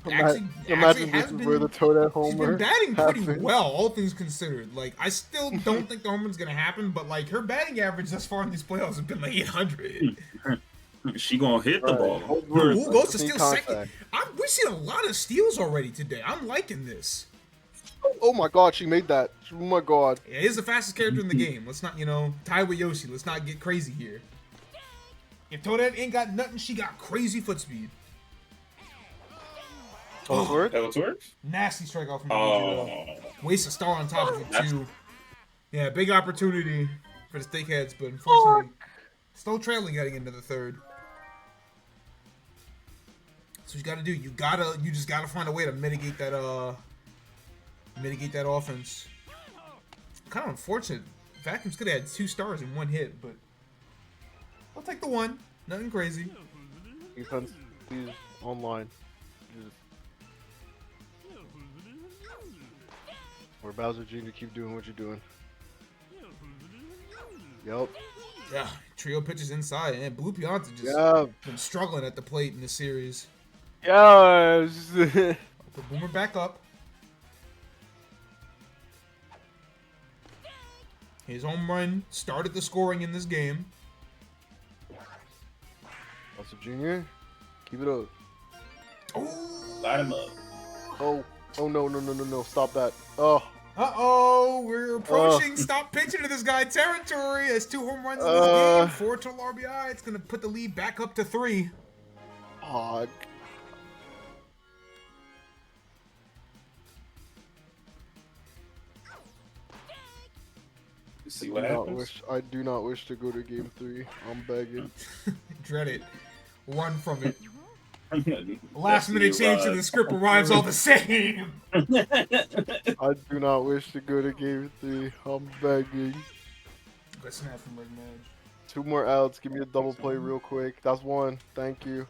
Who actually Imagine this has is where the been. Toadette She's homer been batting pretty happened. well, all things considered. Like, I still don't think the home run's gonna happen, but like her batting average thus far in these playoffs has been like 800. She gonna hit the ball. Who goes to Clean steal contact. second? We've seen a lot of steals already today. I'm liking this. Oh my god, she made that. Oh my god. Yeah, he's the fastest character in the game. Let's not, tie with Yoshi. Let's not get crazy here. If Toadette ain't got nothing, she got crazy foot speed. Oh, word? That was works? Nasty strikeout from Luigi, Oh. though. Waste a star on top of it, too. Yeah, big opportunity for the Steakheads, but unfortunately, still trailing heading into the third. That's what you gotta do. You just gotta find a way to mitigate that offense. Kind of unfortunate. Vacuums could have had 2 stars in 1 hit, but I'll take the 1. Nothing crazy. Defense, please, online. Jesus. Or Bowser Jr., keep doing what you're doing. Yep. Yeah, trio pitches inside, and Blue Pianta just Yeah. been struggling at the plate in this series. Yes. Put Boomer back up. His home run started the scoring in this game. Bowser Jr., keep it up. Oh! Light him up. Oh. Oh, no. Stop that. Oh. Uh-oh, we're approaching stop pitching to this guy territory. That's 2 home runs in this game, 4 total RBI. It's going to put the lead back up to 3. Fuck. See what happens. I do not wish to go to game 3. I'm begging. Dread it. Run from it. Last Last minute change to the script arrives all the same. I do not wish to go to game 3. I'm begging. Good snap from Red Madge. 2 more outs. Give me a double play real quick. That's 1. Thank you.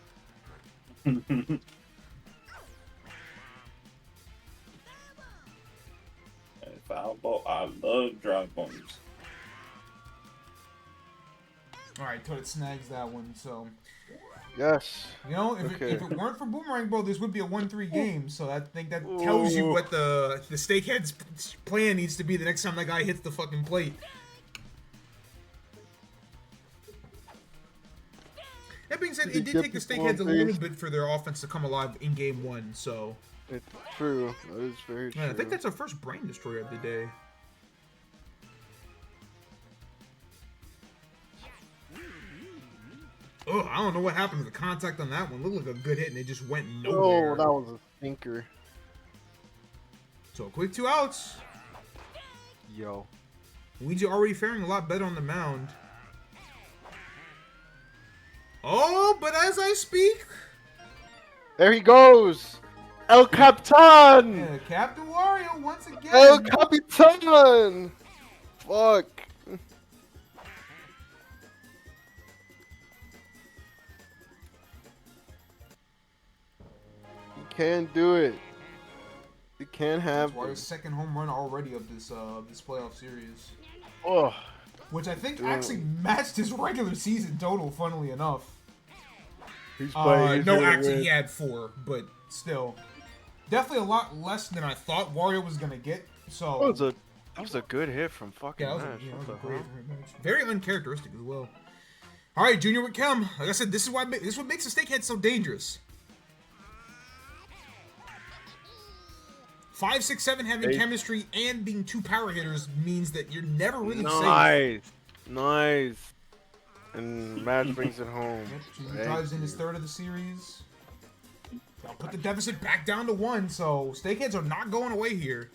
Foul ball. I love drive bombs. Alright, Toadette snags that one, so... Yes. If it weren't for Boomerang Bro, this would be a 1-3 game, so I think that tells you what the Steakhead's plan needs to be the next time that guy hits the fucking plate. That being said, it did take the Steakheads a little bit for their offense to come alive in game 1, so... It's true. That is very true. Yeah, I think that's our first Brain Destroyer of the day. Oh, I don't know what happened to the contact on that one. Looked like a good hit, and it just went nowhere. Oh, that was a stinker. So, quick 2 outs. Yo. Luigi already faring a lot better on the mound. Oh, but as I speak... There he goes! El Capitan! Yeah, Captain Wario once again. El Capitan! Fuck. He can do it. He can have Wario's second home run already of this playoff series. Oh, Which I think actually matched his regular season total, funnily enough. he's playing. No, actually, he had 4, but still. Definitely a lot less than I thought Wario was going to get. So That was a good hit from fucking yeah, that Nash. was What a the great hell? match. Very uncharacteristic as well. All right, Junior with Chem. Like I said, this is what makes the Steakhead so dangerous. 5, 6, 7 having chemistry and being 2 power hitters means that you're never really safe. Nice. And Madge brings it home. He drives in his 3rd of the series. I'll put the deficit back down to 1, so Steakheads are not going away here.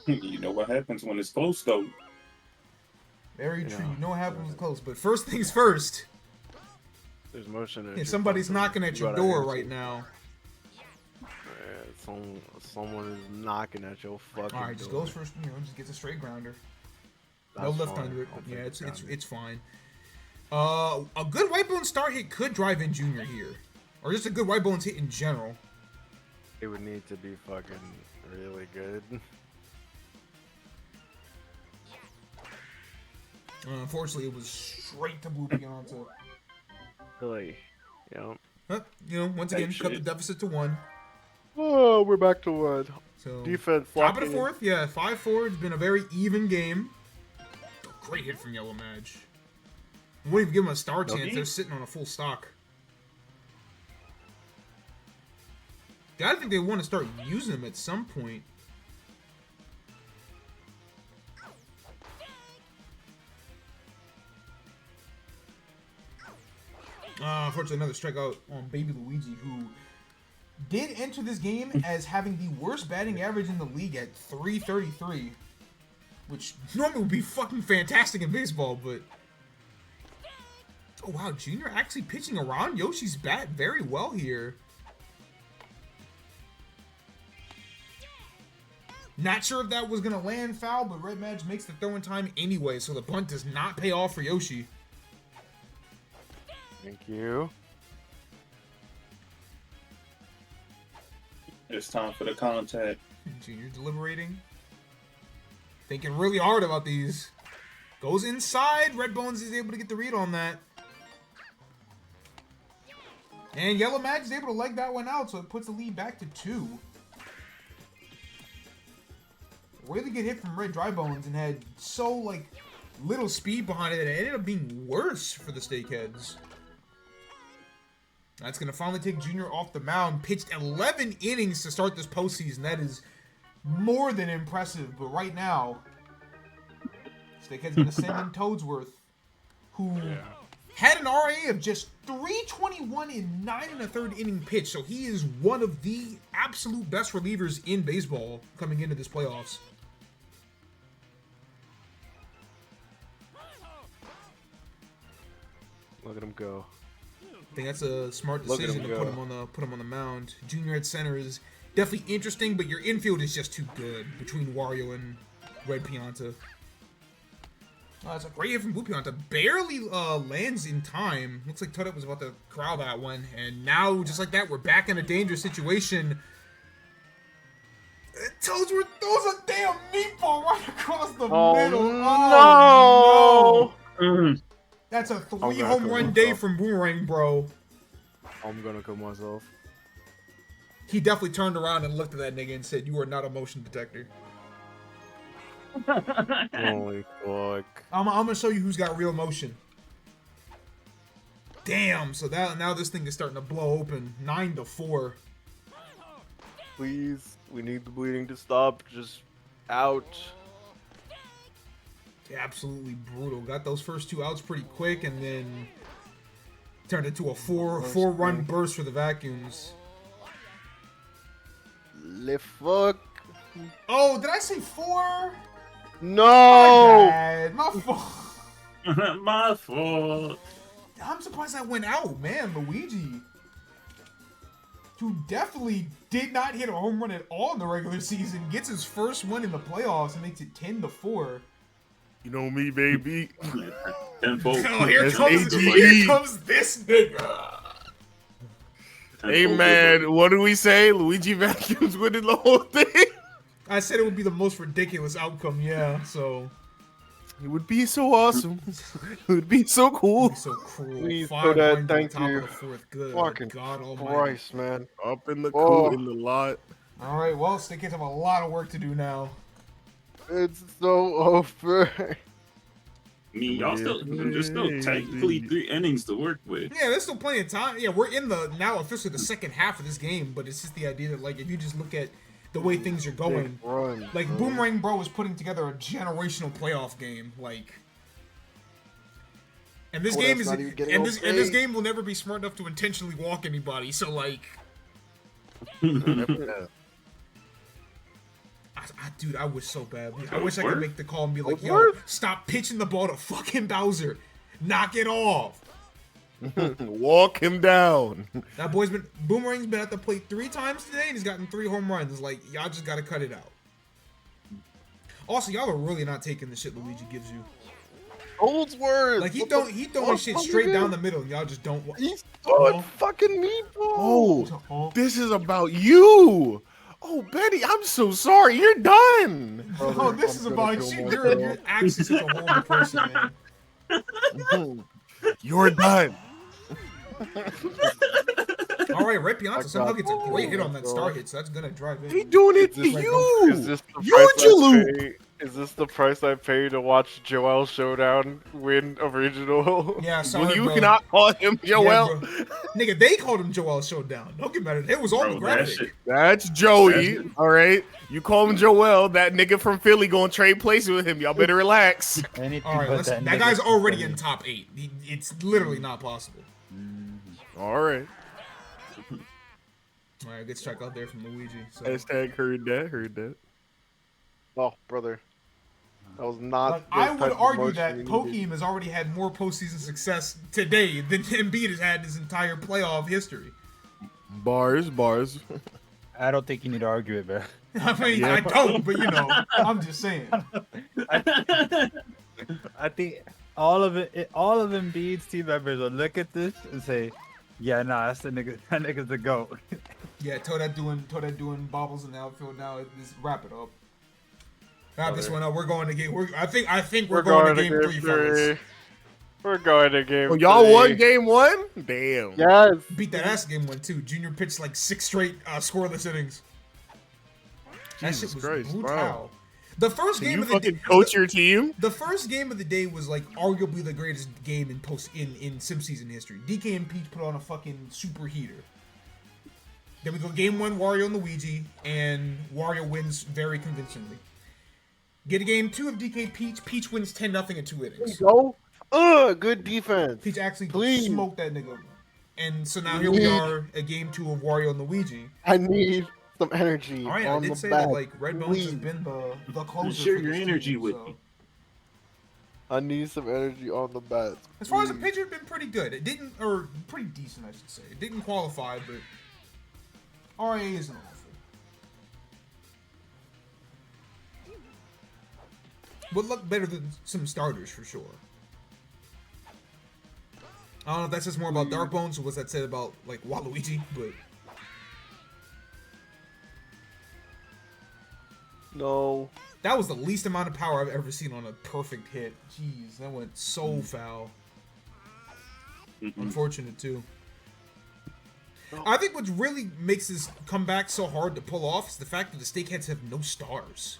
You know what happens when it's close, though. Very true. You know what happens when it's close. But first things first. There's motion. Yeah, somebody's knocking at your door right now. Someone is knocking at your fucking door. Alright, just goes for, just gets a straight grounder. No lift under it. Yeah, it's fine. A good White Bones start hit could drive in Junior here. Or just a good White Bones hit in general. It would need to be fucking really good. Unfortunately, it was straight to Blue Pianta. Really? Yeah. But, once again, cut the deficit to 1. Oh, we're back to 1. So, defense. Top of the 4th, yeah, 5-4. It's been a very even game. Great hit from Yellow Madge. I won't even give them a star chance. They're sitting on a full stock. I think they want to start using them at some point. Unfortunately, another strikeout on Baby Luigi, who did enter this game as having the worst batting average in the league at 333, which normally would be fucking fantastic in baseball, but... Oh, wow, Junior actually pitching around Yoshi's bat very well here. Not sure if that was going to land foul, but Red Madge makes the throw in time anyway, so the bunt does not pay off for Yoshi. Thank you. It's time for the contact. Junior deliberating. Thinking really hard about these. Goes inside. Red Bones is able to get the read on that. And Yellow Madge is able to leg that one out, so it puts the lead back to 2. Really good hit from Red Dry Bones and had so, little speed behind it that it ended up being worse for the Steakheads. That's going to finally take Junior off the mound. Pitched 11 innings to start this postseason. That is more than impressive. But right now, Steakhead's going to send in Toadsworth, who had an RA of just 321 in 9 1/3 inning pitch. So he is one of the absolute best relievers in baseball coming into this playoffs. Look at him go. I think that's a smart decision to put him on the mound. Junior at center is definitely interesting, but your infield is just too good between Wario and Red Pianta. That's a great hit from Blue Pianta. Barely lands in time. Looks like Tuttup was about to corral that one, and now just like that, we're back in a dangerous situation. Toadsworth throws a damn meatball right across the middle. Oh no! That's a 3 home run day from Boomerang, bro. I'm gonna kill myself. He definitely turned around and looked at that nigga and said, "You are not a motion detector." Holy fuck. I'm gonna show you who's got real motion. Damn, so now this thing is starting to blow open. 9-4. Please, we need the bleeding to stop. Just out. Absolutely brutal. Got those first 2 outs pretty quick, and then turned into a four-run burst for the Vacuums. Le fuck. Oh, did I say 4? No! My bad. My fault. My fault. I'm surprised that went out, man. Luigi, who definitely did not hit a home run at all in the regular season, gets his first one in the playoffs and makes it 10-4. You know me, baby. Tenfold. Oh, here comes this nigga. Hey, man, what do we say? Luigi Vacuums winning the whole thing? I said it would be the most ridiculous outcome, yeah, so. It would be so awesome. It would be so cool. It'd be so cruel. Please, 5 Kodak, runs thank on top you. of the 4th. Good Fucking God almighty. Christ, man. Up in the Oh. in the lot. All right, well, Stickheads have a lot of work to do now. It's so over. I mean, y'all there's still technically 3 innings to work with. Yeah, there's still plenty of time. Yeah, we're in the now officially the second half of this game, but it's just the idea that if you just look at the way things are going. Big run, Like bro. Boomerang Bro is putting together a generational playoff game. Like, and this Oh, game that's is not even getting and this okay. game will never be smart enough to intentionally walk anybody. So like, dude, I wish so badly. I wish I could make the call and be like, yo, What? stop pitching the ball to fucking Bowser. Knock it off. Walk him down. That boy's been Boomerang's been at the plate 3 times today, and he's gotten 3 home runs. Like, y'all just gotta cut it out. Also, y'all are really not taking the shit Luigi gives you. Holdsworth. Like he what throwing the shit fuck, straight nigga? down the middle, and y'all just don't. He's throwing fucking Oh, meatballs. this is about you. Oh, Betty, I'm so sorry. You're done. Oh, this is about you. You're actually such a horrible person, man. You're done. All right, Red Pianta somehow got gets a great hit on bro. that star hit, so that's gonna drive He in. doing it Is to this- you. Is this the You're price I Jalou. pay? Is this the price I pay to watch Joel Showdown win original? Yeah, sorry, Well, you bro. cannot call him Joel. Yeah, bro. Nigga, they called him Joel Showdown. Don't get mad at it. It was on the Bro, that graphic. shit. That's Joey. All right. You call him Joel. That nigga from Philly gonna trade places with him. Y'all better relax. Anything All right, but that nigga guy's from already Philly. in top 8. It's literally not possible. All right. All right, good strike out there from Luigi. So. Hashtag heard that. Heard that. Oh, brother. That was not. Like, the I type would of argue emotion that you needed. Pokemon has already had more postseason success today than Embiid has had his entire playoff history. Bars. I don't think you need to argue it, bro. I mean, Yeah. I don't, but you know, I'm just saying. I think all of Embiid's team members will look at this and say, "Yeah, nah, that's the nigga. That nigga's the goat." Yeah, Toadette doing bobbles in the outfield now. Just wrap it up. Wrap this one up. We're going to game. I think we're going to game 3, fellas. We're going to game. Oh, y'all 3. won game 1? Damn. Yes. Beat that ass game 1 too. Junior pitched like 6 straight scoreless innings. That Jesus shit was Christ, brutal. wow. The first Can game you of the fucking day. coach your team? The first game of the day was like arguably the greatest game in sim season history. DK and Peach put on a fucking super heater. Then we go game 1, Wario and Luigi, and Wario wins very convincingly. Get a game 2 of DK Peach. Peach wins 10-0 in 2 innings. Go. Good defense. Peach actually Please. smoked that nigga. And so now here we are at game 2 of Wario and Luigi. I need some energy. All right, on I did the say bat. that like Red Bones has Please. been the closer. Share for your this energy team, with so. me. I need some energy on the bat. As far as the Please. pitcher, been pretty good. It didn't, or pretty decent, I should say. It didn't qualify, but RA isn't awful. Would look better than some starters for sure. I don't know if that says more about Dark Bones or what's that said about like Waluigi, but No. that was the least amount of power I've ever seen on a perfect hit. Jeez, that went so foul. Unfortunate too. I think what really makes this comeback so hard to pull off is the fact that the Steakheads have no stars.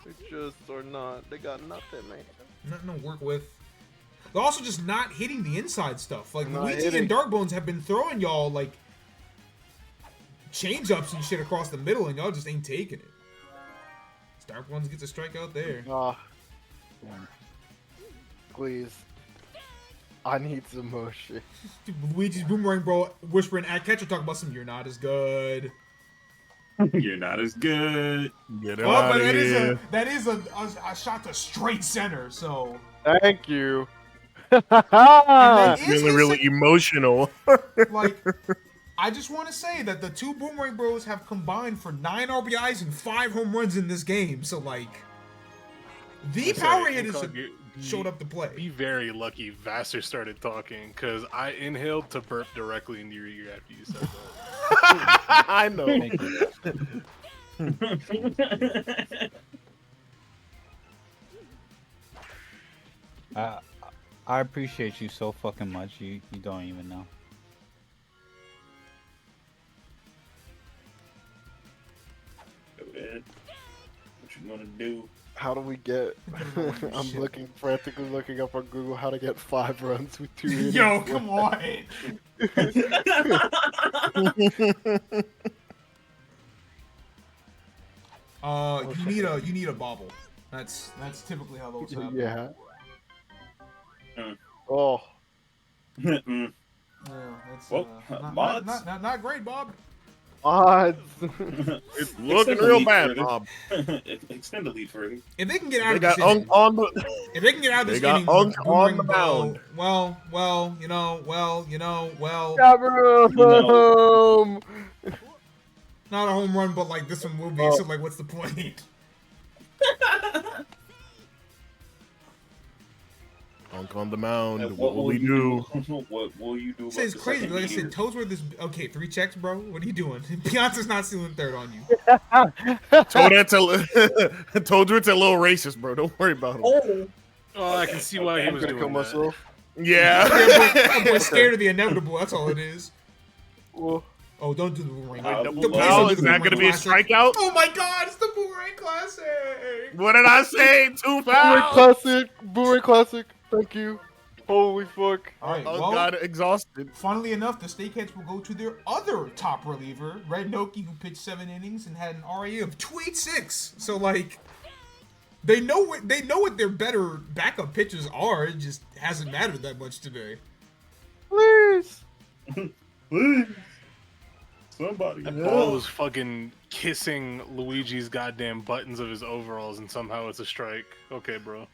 They just are not. They got nothing, man. Nothing to work with. They're also just not hitting the inside stuff. Like Not Luigi hitting. and Darkbones have been throwing y'all like change ups and shit across the middle, and y'all just ain't taking it. Darkbones gets a strikeout there. Ah. Please. I need some motion. Dude, Luigi's Boomerang Bro whispering at catcher talking about some "you're not as good." You're not as good. Get Oh, out but of here. that is a shot to straight center. So Thank you. then is Really, his really emotional. like, I just want to say that the two Boomerang Bros have combined for 9 RBIs and 5 home runs in this game. So like, the power hitters showed up to play. Be very lucky Vassar started talking because I inhaled to burp directly into your ear after you said that. I know. Thank you. I appreciate you so fucking much. You don't even know. Go ahead. What you gonna do? How do we get? I'm Shit. frantically looking up on Google how to get 5 runs with 2 innings. Yo, come on. You need a bobble. That's typically how those happen. Yeah. Mm. Oh. Mm. Yeah, that's Well, mods. not great, Bob. Odds. It's looking real bad, further. Bob. Extend the lead further. If they can get out They of got this inning, on the. if they can get out of They this got inning, Unk with on the Boomerang, mound. well, Gabriel. not a home run, but like this one will be. So like, what's the point? Unk on the mound. And What will we do? What will you do? This is about the crazy. second Like I year? said, Toadsworth is okay. 3 checks, bro. What are you doing? Beyonce's not stealing third on you. Toad's a little racist, bro. Don't worry about him. Oh, I can see why he I'm was gonna doing kill that. myself. Yeah. That boy's scared of the inevitable. That's all it is. Well, Oh, don't do the boomerang. Oh, Please Oh, don't do is the that gonna be a Boomerang Classic. strikeout? Oh my God! It's the Boomerang Classic. What did I say? 2 Boomerang fouls. Classic. Boomerang Classic. Thank you. Holy fuck. All right. Oh, Well, got exhausted. funnily enough, the Steakheads will go to their other top reliever, Red Noki, who pitched 7 innings and had an RA of 2.86. So like, they know what their better backup pitchers are. It just hasn't mattered that much today. Please. Please. Somebody. That ball was fucking kissing Luigi's goddamn buttons of his overalls, and somehow it's a strike. Okay, bro.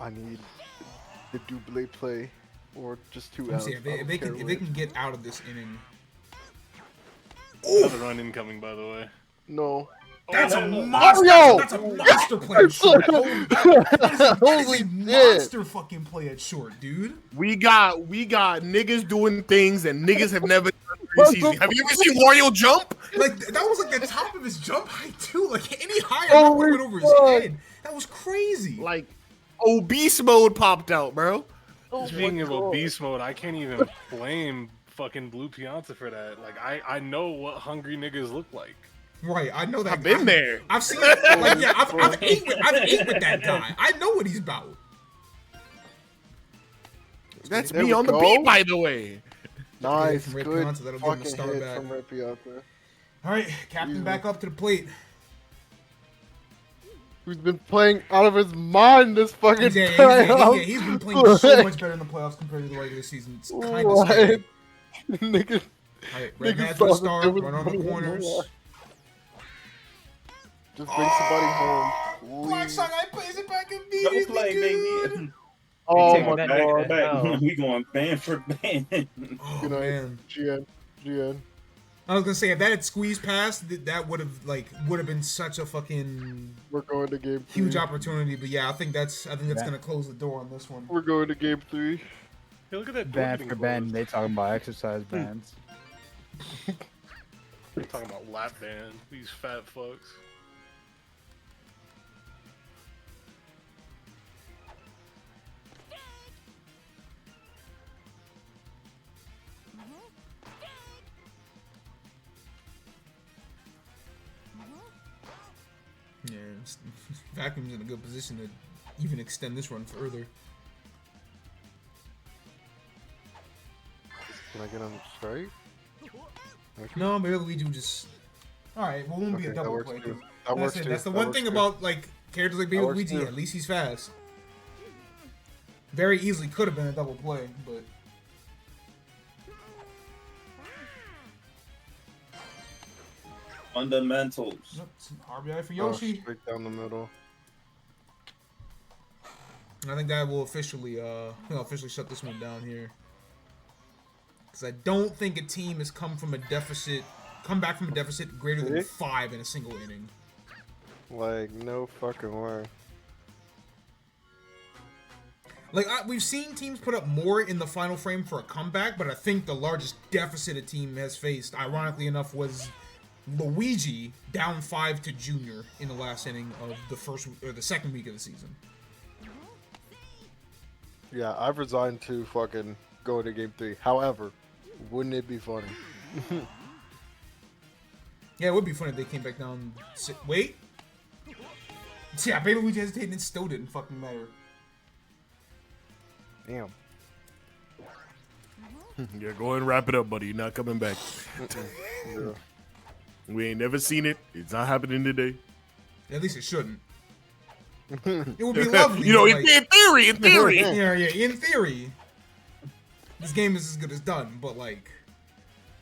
I need the double play or just 2 Let outs. me see, if I don't they care can which. get out of this inning. Another run incoming, by the way. No. That's a Mario! monster. That's a monster play at short. That Holy is a shit. monster fucking play at short, dude. We got niggas doing things that niggas have never done preseason. Have you ever seen Wario jump? Like that was like the top of his jump height too. Like any higher, that would have went over his fuck. head. That was crazy. Like obese mode popped out, bro. Oh Speaking my of God. obese mode, I can't even blame fucking Blue Pianta for that. Like, I know what hungry niggas look like. Right, I know that. I've been there. I've seen it. Like, yeah, I've ate with that guy. I know what he's about. That's There me we on the go. beat, by the way. Nice. from Red Good Pianta, that'll give him a fucking start hit back. from Red Pianta. All right, captain, Easy. back up to the plate. Who's been playing out of his mind this fucking Yeah, he's been playing so much better in the playoffs compared to the regular season. It's kind of What? scary. Nigga, All right, Red nigga Man's saw gonna that start, there was run on the money in corners. war. Just bring somebody home. Black please. Song, I plays it back Don't immediately. play, good. baby. Oh taking my that Back nigga to god. down. back. We going band for band. Oh Good night. man. GN. I was gonna say if that had squeezed past, that would have been such a fucking We're going to game 3. huge opportunity. But yeah, I think that's gonna close the door on this one. We're going to game 3. Hey, look at that. Band door for getting band, closed. they talking about exercise bands. Talking about lap band. These fat fucks. Yeah, Vacuum's in a good position to even extend this run further. Can I get on strike? No, maybe Luigi will just. All right, well, it won't be a Okay, that double works play. too. 'Cause That works That's it. too. That's the That one works thing too. about like characters like Baby That works Luigi. too. At least he's fast. Very easily could have been a double play, but Fundamentals. nope, it's an RBI for Oh, Yoshi. straight down the middle. And I think that will officially shut this one down here. Because I don't think a team has come back from a deficit greater than Really? 5 in a single inning. Like, no fucking way. Like we've seen teams put up more in the final frame for a comeback, but I think the largest deficit a team has faced, ironically enough, was Luigi down 5 to Junior in the last inning of the second week of the season. Yeah, I've resigned to fucking go to game 3. However, wouldn't it be funny? Yeah, it would be funny if they came back down. Wait. Yeah, Baby Luigi hesitated and it still didn't fucking matter. Damn. Yeah, go ahead and wrap it up, buddy. You're not coming back. Yeah. We ain't never seen it. It's not happening today. At least it shouldn't. It would be lovely. You know, like, in theory, yeah, in theory, this game is as good as done. But like,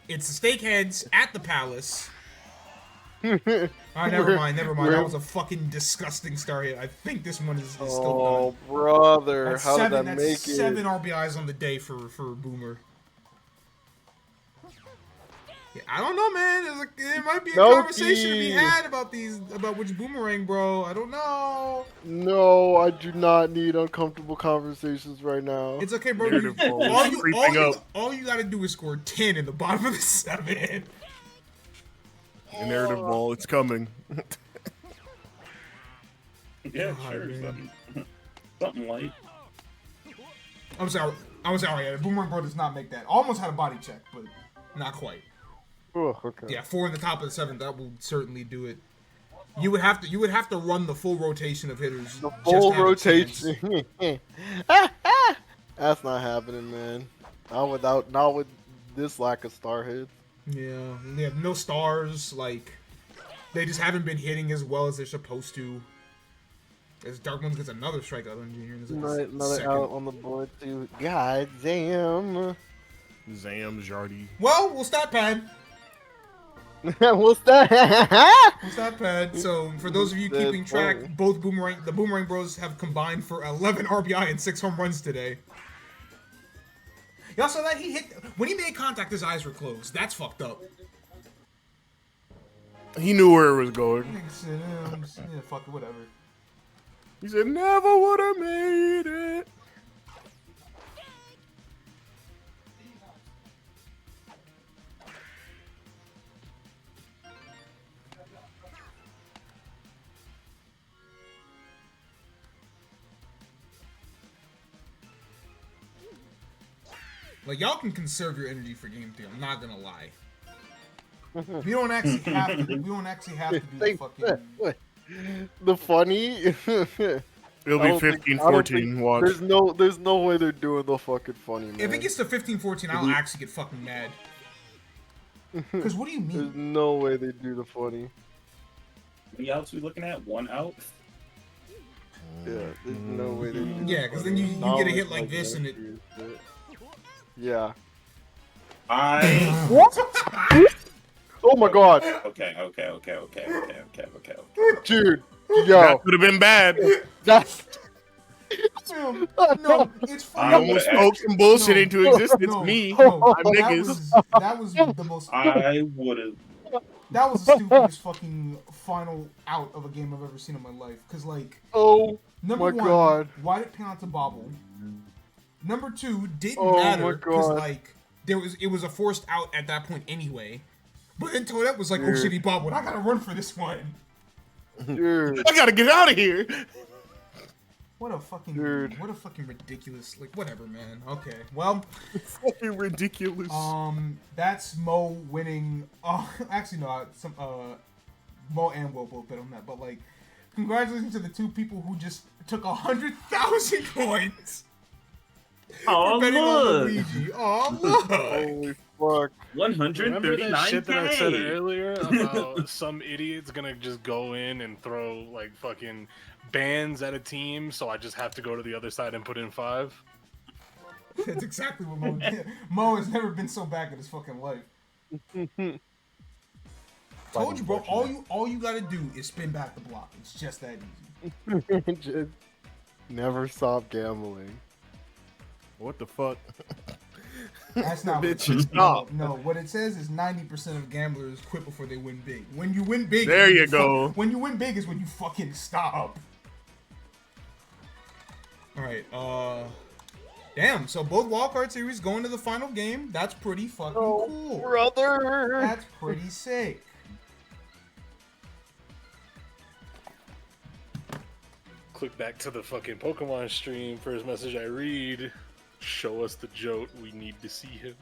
it's the Steakheads at the Palace. All right, never mind. That was a fucking disgusting start hit. I think this one is still done. Oh, brother. That's How seven, did that that's make seven it? RBIs on the day for Boomer. Yeah, I don't know, man. There might be a conversation to be had about which Boomerang, bro. I don't know. No, I do not need uncomfortable conversations right now. It's okay, bro. Narrative ball is creeping up. All you gotta do is score 10 in the bottom of the 7. The narrative ball, it's coming. Yeah, God, sure. man. Something light. I'm sorry. Yeah, Boomerang Bro does not make that. Almost had a body check, but not quite. Oh, okay. Yeah, 4 in the top of the 7th. That will certainly do it. You would have to run the full rotation of hitters. The just full to have a chance. rotation. That's not happening, man. Not with this lack of star hits. Yeah, they have no stars. Like, they just haven't been hitting as well as they're supposed to. As Darkmoon gets another strikeout on Junior. Another out on the board too. God damn. Zam, Jardy. Well, we'll stop pad. What's that? We'll stop pad. So, for those of you keeping track, the Boomerang Bros have combined for 11 RBI and 6 home runs today. Y'all saw that? When he made contact, his eyes were closed. That's fucked up. He knew where it was going. Nigga said, yeah, fuck it, whatever. He said, never would have made it. Like, y'all can conserve your energy for game 3. I'm not gonna lie. We don't actually have to. We don't actually have to do the fucking. The funny. It'll be 15-14. Watch. There's no way they're doing the fucking funny, man. If it gets to 15-14, I'll actually get fucking mad. Because what do you There's mean? no way they do the funny. How many outs we looking at? 1 out? Yeah, there's no way they do. Yeah, because then you get a hit like this and it. Yeah. What? Oh my god, Okay. dude, yo, That could have been bad. that's No, it's I funny. almost spoke some bullshit into existence. Me, I'm niggas. That was the most. I would have. That was the stupidest fucking final out of a game I've ever seen in my life. Because, like, oh number my one, god. why did Pianta bobble? Number 2, didn't Oh my matter because, God. like, it was a forced out at that point anyway. But then Toadette was like, oh shit, he bobbled. I gotta run for this one. Dude, I gotta get out of here. What a fucking Dude. what a fucking ridiculous, like, whatever, man. Okay, well, Fucking ridiculous. that's Mo winning. Actually, no, Mo and Will both bet on that. But, like, congratulations to the 2 people who just took 100,000 coins Oh, for betting on look. Luigi. Oh, look. holy fuck. Remember that shit that I said 139K. earlier about some idiot's gonna just go in and throw like fucking bans at a team, so I just have to go to the other side and put in 5? That's exactly what Mo did. Mo has never been so back in his fucking life. Told you, bro. All you gotta do is spin back the block. It's just that easy. Just never stop gambling. What the fuck? That's not Bitch, what it stop. No, what it says is 90% of gamblers quit before they win big. When you win big, There is when you go. When you win big is when you fucking stop. All right. Damn. So both wildcard series going to the final game. That's pretty fucking cool. Brother. That's pretty sick. Click back to the fucking Pokemon stream. First message I read: show us the Jote. We need to see him.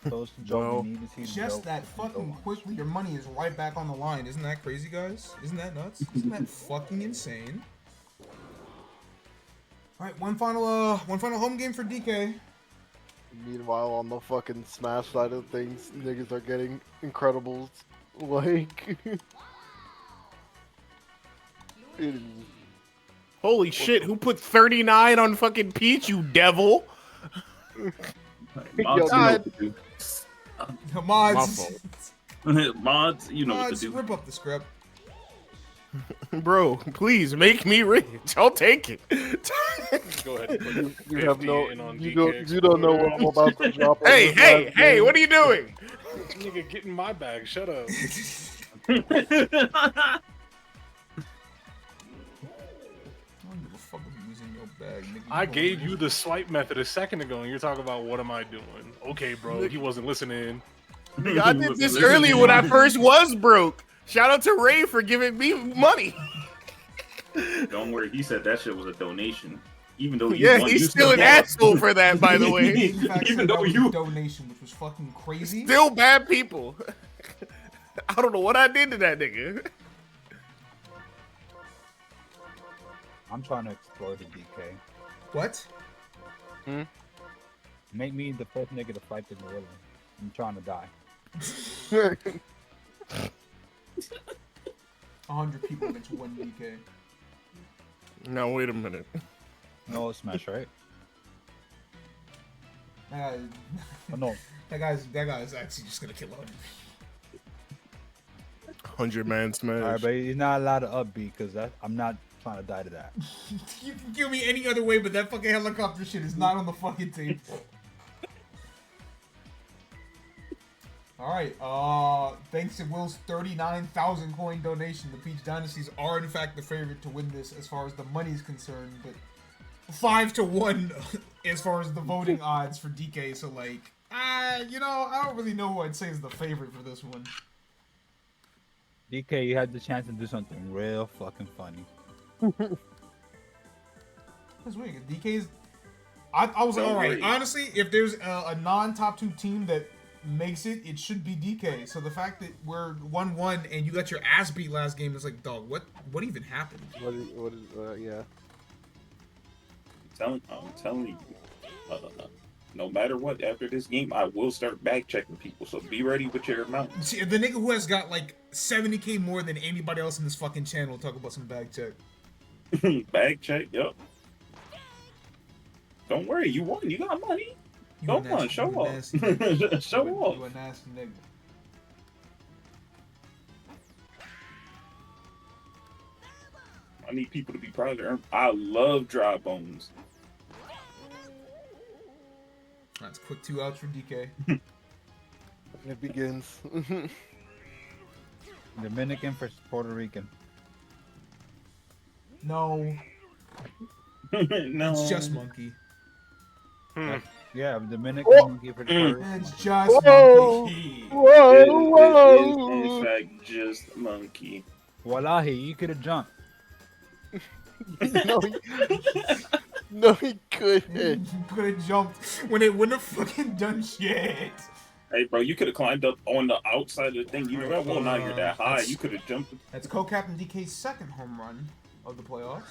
Those Joe Well, we need to see Just Joe. that fucking quickly, your money is right back on the line. Isn't that crazy, guys? Isn't that nuts? Isn't that fucking insane? All right, one final home game for DK. Meanwhile, on the fucking Smash side of things, niggas are getting Incredibles. Like, it is Holy shit, who put 39 on fucking Peach, you devil? Mods, you know what to do. Mods. Mods, you know what Mods, to do. rip up the script. Bro, please make me rich. I'll take it. Go ahead and put you 50 have no, in on you DK don't know what I'm about to drop. on Hey, this hey, last hey, game. what are you doing? Nigga, get in my bag. Shut up. I don't give a fuck if you're using your bag, nigga. I gave you the swipe method a second ago, and you're talking about what am I doing? Okay, bro, he wasn't listening. Nigga, I did this early when I first was broke. Shout out to Ray for giving me money. Don't worry, he said that shit was a donation. Even though Yeah, won, he's you still an lost. asshole for that, by the way. In fact, Even said though that was you- a donation, which was fucking crazy. Still bad people. I don't know what I did to that nigga. I'm trying to explore the DK. What? Make me the first nigga to fight the gorilla. I'm trying to die. 100 people against one DK. Now wait a minute. No, it's Smash, right? That Oh, no. guy's actually just gonna kill him. 100-man smash. Alright, but he's not allowed to upbeat because I'm not trying to die to that. You can kill me any other way, but that fucking helicopter shit is not on the fucking tape. Alright, thanks to Will's 39,000 coin donation, the Peach Dynasties are in fact the favorite to win this as far as the money's concerned, but 5-1 as far as the voting odds for DK, so like, you know, I don't really know who I'd say is the favorite for this one. DK, you had the chance to do something real fucking funny. That's weird. DK's. I was like, Don't all right. worry. Honestly, if there's a non-top 2 team that makes it, it should be DK. So the fact that we're 1-1 and you got your ass beat last game is like, dog, what even happened? Yeah. I'm telling you, no matter what, after this game, I will start back checking people. So be ready with your amount. See, the nigga who has got like 70k more than anybody else in this fucking channel talk about some bag check. Bag check, yup. Don't worry, you won. You got money. You Go a nasty- on, show you a off. nasty nigga. Show You off. a nasty nigga. I need people to be proud of them. I love dry bones. That's quick 2 outs for DK. It begins. Dominican versus Puerto Rican. No, No. it's just monkey. Yeah, Dominican monkey versus Puerto Rican. It's just Whoa. monkey. Whoa, It is in whoa. fact just monkey. Wallahi, you could have jumped. No, he couldn't. Could have jumped when it wouldn't have fucking done shit. Hey, bro, you could have climbed up on the outside of the thing. You know that wall not even that high. You could have jumped. That's co-captain DK's second home run of the playoffs.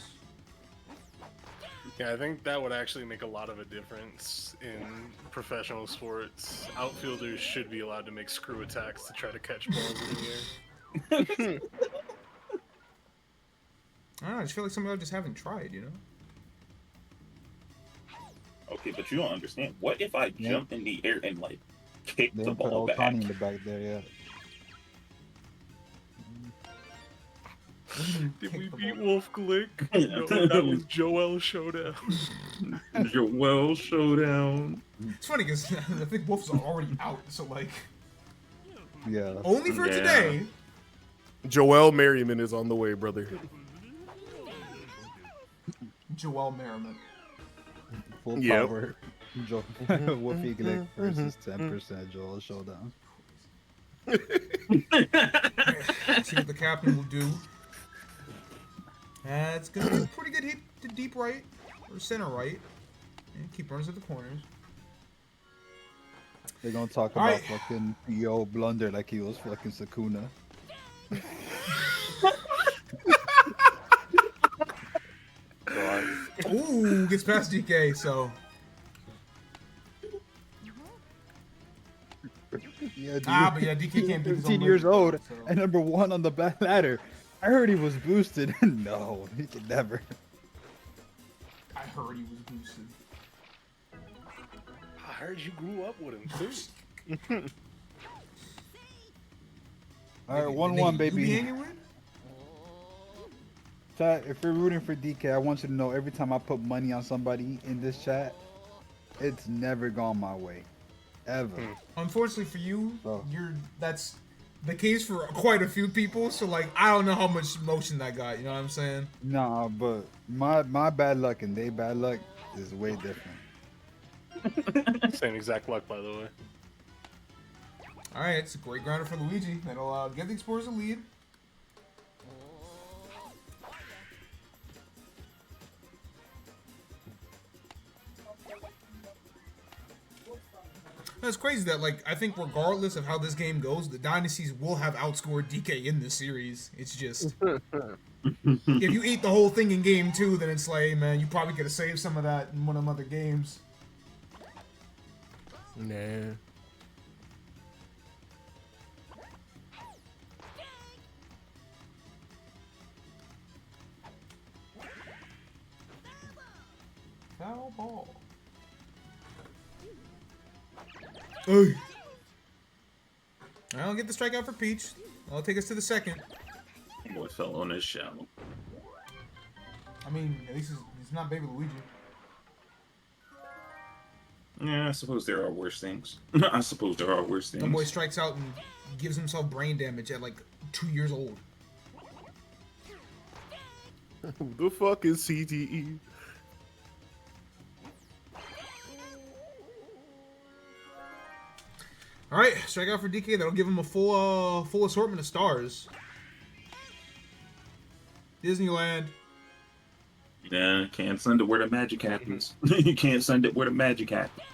Yeah, I think that would actually make a lot of a difference in professional sports. Outfielders should be allowed to make screw attacks to try to catch balls in the air. I don't know, I just feel like some of y'all just haven't tried, you know? Okay, but you don't understand. What if I Yeah. jump in the air and like kick They the didn't put ball back? Otani in the back there yet. Did we Kick the beat ball. Wolf Glick? No, that was Joel Showdown. Joel Showdown. It's funny because I think Wolf's already out, so like, Yeah. only for Yeah. today. Joel Merriman is on the way, brother. Joel Merriman. Full Yep. power. Whoopi Glick versus 10% Joel Showdown. See what the captain will do. It's gonna be a pretty good hit to deep right or center right, and keep runners at the corners. They're gonna talk All about right. fucking Yo Blunder like he was fucking Sakuna. Ooh, gets past DK, so Yeah, dude. But yeah, DK can't beat his own 15 years legend, old so. and number 1 on the back ladder. I heard he was boosted. No, he could never. I heard he was boosted. I heard you grew up with him too. All right, Nigga, 1-1, you be baby. hanging with? Chat, if you're rooting for DK, I want you to know every time I put money on somebody in this chat, it's never gone my way. Ever. Unfortunately for you, Oh. that's the case for quite a few people. So like, I don't know how much motion that got. You know what I'm saying? Nah, but my bad luck and they bad luck is way different. Same exact luck, by the way. All right, it's a great grounder for Luigi. That'll give the Explorers a lead. It's crazy that, like, I think regardless of how this game goes, the Dynasties will have outscored DK in this series. It's just, if you eat the whole thing in game 2, then it's like, hey, man, you probably could have saved some of that in one of them other games. Nah. Foul ball. Hey. I'll get the strikeout for Peach. I'll take us to the second. Boy fell on his shallow. I mean, at least it's not Baby Luigi. Yeah, I suppose there are worse things. I suppose there are worse The boy things. strikes out and gives himself brain damage at like 2 years old. Who the fuck is CTE? All right, strikeout for DK. That'll give him a full assortment of stars. Disneyland. Yeah, can't send it where the magic happens. You can't send it where the magic happens.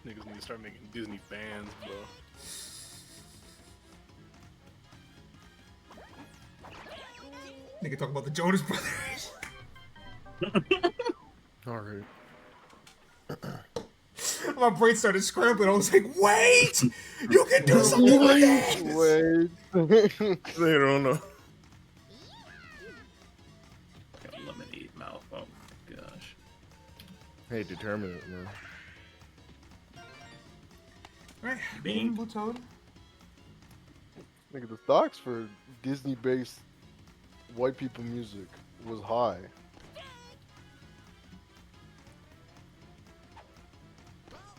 Niggas need to start making Disney fans, bro. Nigga talk about the Jonas Brothers. All right. My brain started scrambling. I was like, wait! You can do something with this! Wait. They don't know. Got lemonade mouth. Oh my gosh. Hey, determinate, man. Alright, Bing. Blue Toad. Nigga, the stocks for Disney-based white people music was high.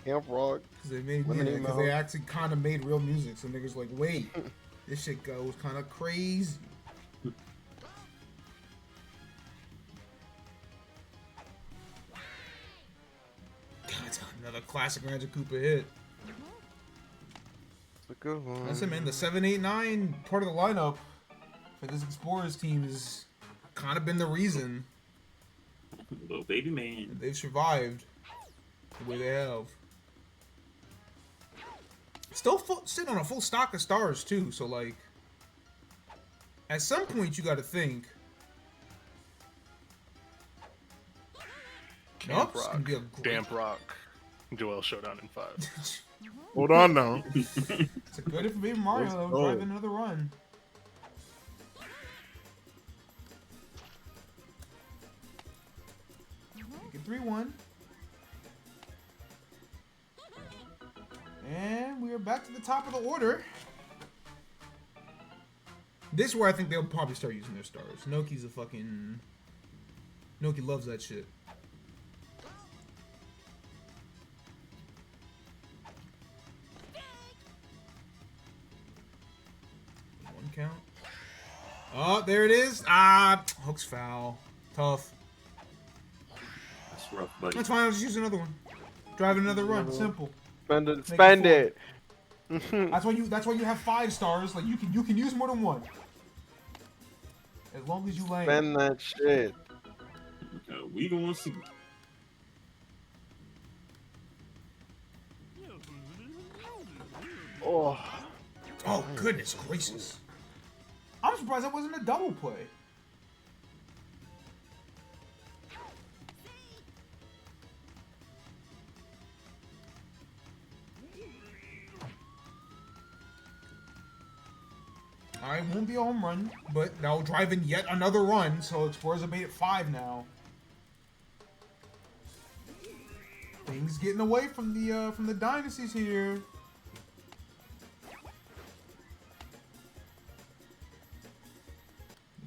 Camp Rock. Because they actually kind of made real music. So niggas like, wait, this shit goes kind of crazy. That's another classic Rancher Koopa hit. It's a good one. That's it, man. The 7, 8, 9 part of the lineup for this Explorers team has kind of been the reason Little baby man. that they've survived the way they have. Still sitting on a full stock of stars, too. So, like, at some point, you got to think. Camp Nope, it's Rock. gonna be a great- Damp Rock. Joel Showdown in 5. Hold on now. It's a good for Baby Mario, though. go. Driving another run. Make it 3-1. And we are back to the top of the order. This is where I think they'll probably start using their stars. Noki's a fucking... Noki loves that shit. One count. Oh, there it is. Ah, hook's foul. Tough. That's rough, buddy. That's fine. I'll just use another one. Drive another run. Simple. Spend it. Make Spend it it. That's why you have 5 stars. Like you can use more than one. As long as you land. Spend that shit. We gonna see. Oh. Oh goodness gracious! I'm surprised that wasn't a double play. I won't be a home run, but that'll drive in yet another run, so Explorers are at 5 now. Things getting away from the dynasties here.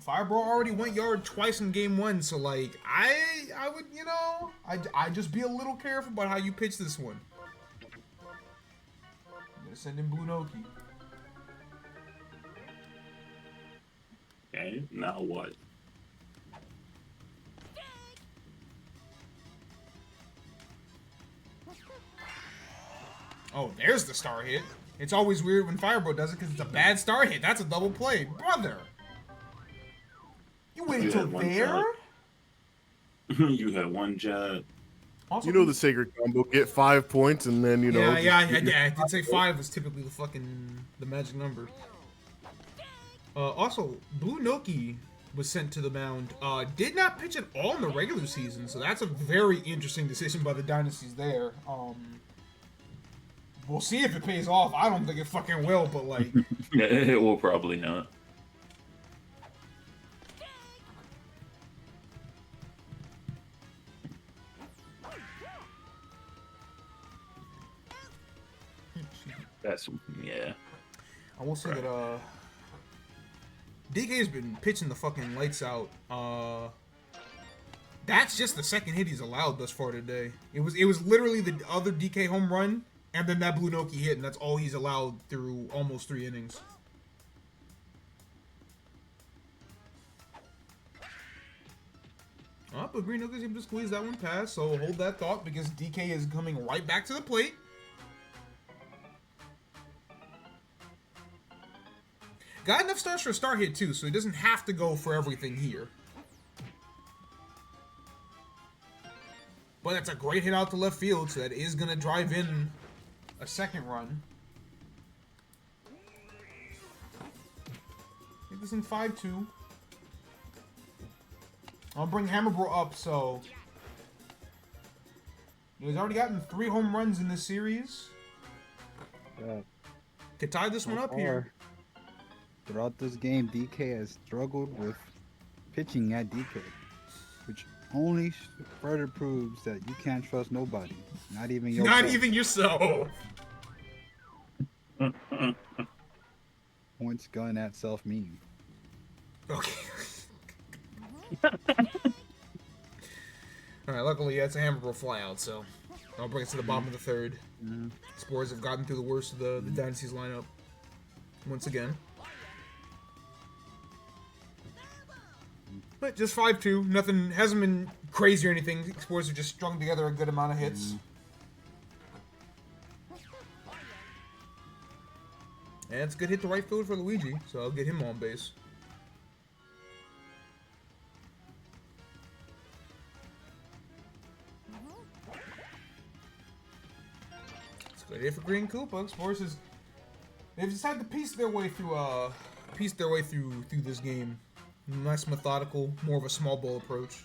Fireball already went yard twice in game 1, so like I would, you know, I just be a little careful about how you pitch this one. I'm gonna send in Blue Noki. Okay, now what? Oh, there's the star hit. It's always weird when Fireball does it because it's a bad star hit. That's a double play, brother. You waited You till had one there? shot. You had one jab. Also, You know the sacred combo. Get 5 points and then, you know. Yeah, just- I did say 5 was typically the magic number. Also, Blue Noki was sent to the mound. Did not pitch at all in the regular season, so that's a very interesting decision by the dynasties there. We'll see if it pays off. I don't think it fucking will, but like, It will probably not. That's yeah. I will say that DK has been pitching the fucking lights out. That's just the second hit he's allowed thus far today. It was literally the other DK home run and then that Blue Noki hit, and that's all he's allowed through almost 3 innings. But Green Noki's able to squeeze that one past, so hold that thought because DK is coming right back to the plate. Got enough stars for a star hit too, so he doesn't have to go for everything here. But that's a great hit out to left field, so that is going to drive in a second run. Get this in 5-2. I'll bring Hammerbro up, so... He's already gotten 3 home runs in this series. Yeah. Could tie this one up here. Throughout this game, DK has struggled with pitching at DK, which only further proves that you can't trust nobody, not even yourself. Not even yourself. Points gun at self meme. Okay. Alright, luckily that's a Hammerbro flyout, so I'll bring it to the bottom of the 3rd. Spores have gotten through the worst of the Dynasty's lineup once again. But just 5-2, nothing, hasn't been crazy or anything. Spores have just strung together a good amount of hits. And it's a good hit to right field for Luigi, so I'll get him on base. It's a good hit for Green Koopa. Spores is, they've decided to piece their way through this game. Nice methodical, more of a small ball approach.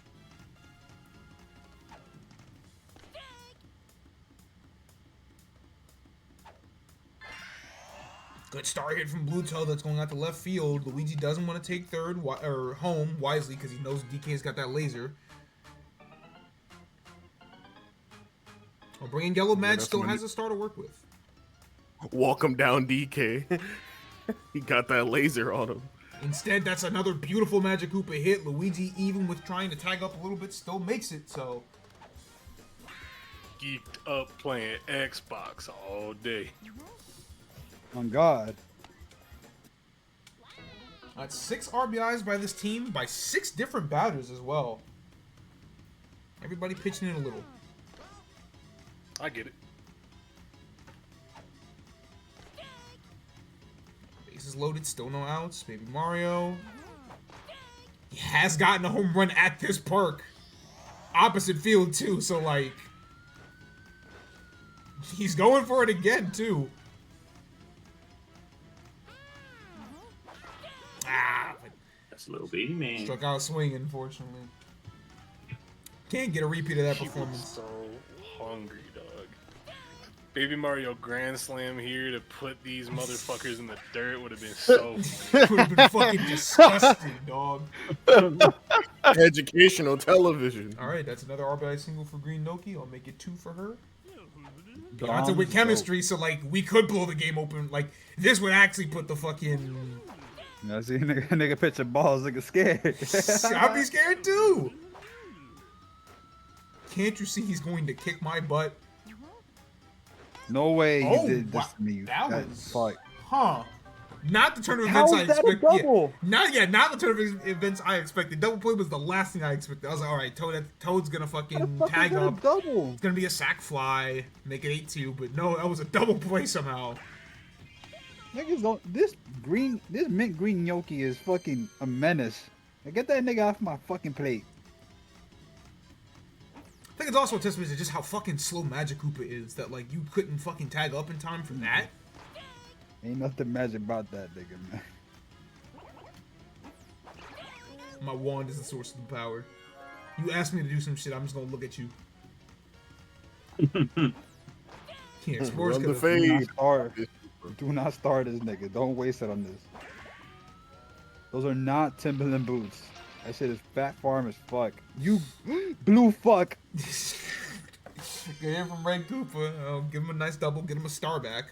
Good star hit from Blue Toe that's going out to left field. Luigi doesn't want to take third or home wisely because he knows DK's got that laser. I'll bring in Yellow Mad, still has a star to work with. Walk him down, DK. He got that laser on him. Instead, that's another beautiful Magic Koopa hit. Luigi, even with trying to tag up a little bit, still makes it, so... Geeked up playing Xbox all day. On God. That's 6 RBIs by this team, by 6 different batters as well. Everybody pitching in a little. I get it. Bases loaded, still no outs. Baby Mario. He has gotten a home run at this park. Opposite field, too, so, like... He's going for it again, too. That's a little baby man. Struck out swinging, unfortunately. Can't get a repeat of that He was performance. so hungry, dog. Baby Mario Grand Slam here to put these motherfuckers in the dirt would have been so funny. Would have been fucking disgusting, dog. Educational television. All right, that's another RBI single for Green Noki. I'll make it 2 for her. Dom's Beyonce with dope. chemistry, so like we could blow the game open. Like this would actually put the fucking. You know, see, nigga pitching balls, nigga scared. I'd be scared too. Can't you see he's going to kick my butt? No way you Oh, did this wow. to me. That That was- fuck. Huh? Not the turn of How events I is that a expected. double? Not the turn of events I expected. Double play was the last thing I expected. I was like, all right, Toad's gonna How the fucking fuck is tag that a up. double? It's gonna be a sack fly, make it 8-2. But no, that was a double play somehow. Niggas don't. This mint green gnocchi is fucking a menace. Now get that nigga off my fucking plate. I think it's also a testament to just how fucking slow Magic Koopa is. That like you couldn't fucking tag up in time for that. Ain't nothing magic about that nigga, man. My wand is the source of the power. You asked me to do some shit, I'm just gonna look at you. Yeah, Explorer's Run the gonna. Do not fade. start. Do not start this nigga. Don't waste it on this. Those are not Timberland boots. That shit is fat farm as fuck. You blue fuck. Get in from Red Koopa. I'll give him a nice double, get him a star back.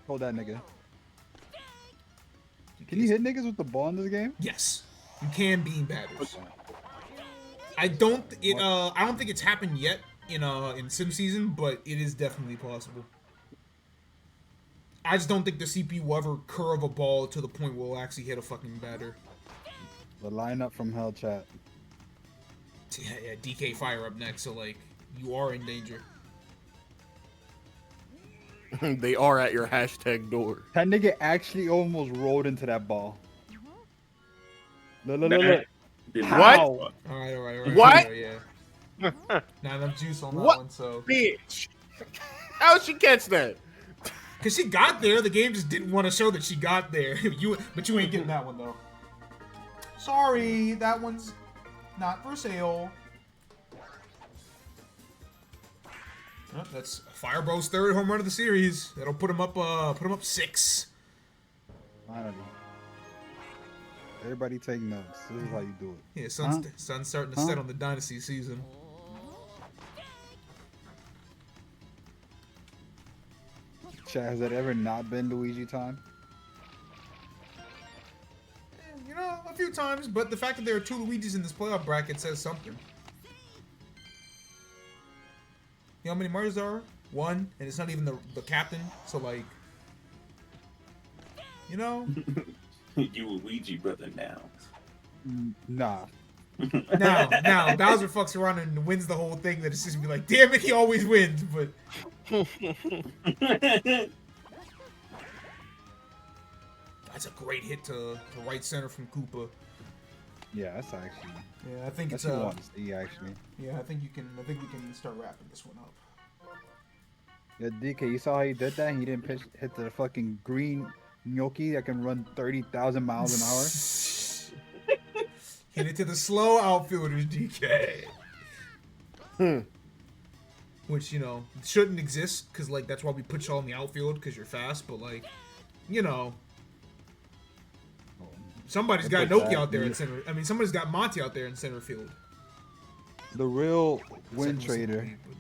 Hold that nigga. Can you hit niggas with the ball in this game? Yes, you can beam batters. I don't think it's happened yet in Sim Season, but it is definitely possible. I just don't think the CPU will ever curve a ball to the point where it'll actually hit a fucking batter. The lineup from Hell Chat. Yeah, DK Fire up next, so like you are in danger. They are at your hashtag door. That nigga actually almost rolled into that ball. Look, look, Nah. look, look. Did How? What? All right. What? Yeah. Not enough juice on that What? one, so. Bitch. How'd she catch that? Cause she got there, the game just didn't want to show that she got there. But you ain't getting that one though. Sorry, that one's not for sale. Oh, that's Firebow's third home run of the series. That'll put him up 6. Finally. Everybody take notes. This is how you do it. Yeah, sun's starting to set on the Dynasty season. Chat, has that ever not been Luigi time? A few times, but the fact that there are 2 Luigis in this playoff bracket says something. You know how many Marios there are? 1, and it's not even the captain, so like, You Luigi brother now. Nah. Now Bowser fucks around and wins the whole thing. That it's just be like, damn it, he always wins. But that's a great hit to right center from Koopa. Yeah, that's actually. Yeah, I think That's it's what I want to see, actually. Yeah, I think we can start wrapping this one up. Yeah, DK, you saw how he did that? He didn't hit the fucking green gnocchi that can run 30,000 miles an hour. Hit it to the slow outfielders, DK. Which, shouldn't exist, because, like, that's why we put you all in the outfield, because you're fast, but, like, somebody's got Noki out there in center. I mean, somebody's got Monty out there in center field. The real win Second trader. lead, but,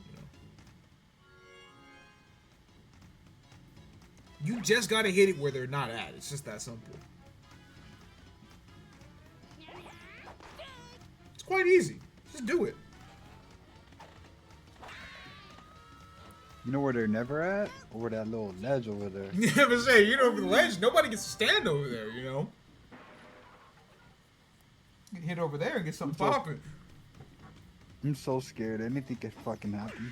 you just gotta hit it where they're not at. It's just that simple. It's quite easy. Just do it. You know where they're never at? Over that little ledge over there. You never say, over the ledge, nobody gets to stand over there, You can hit over there and get something popping. I'm so scared. Anything could fucking happen.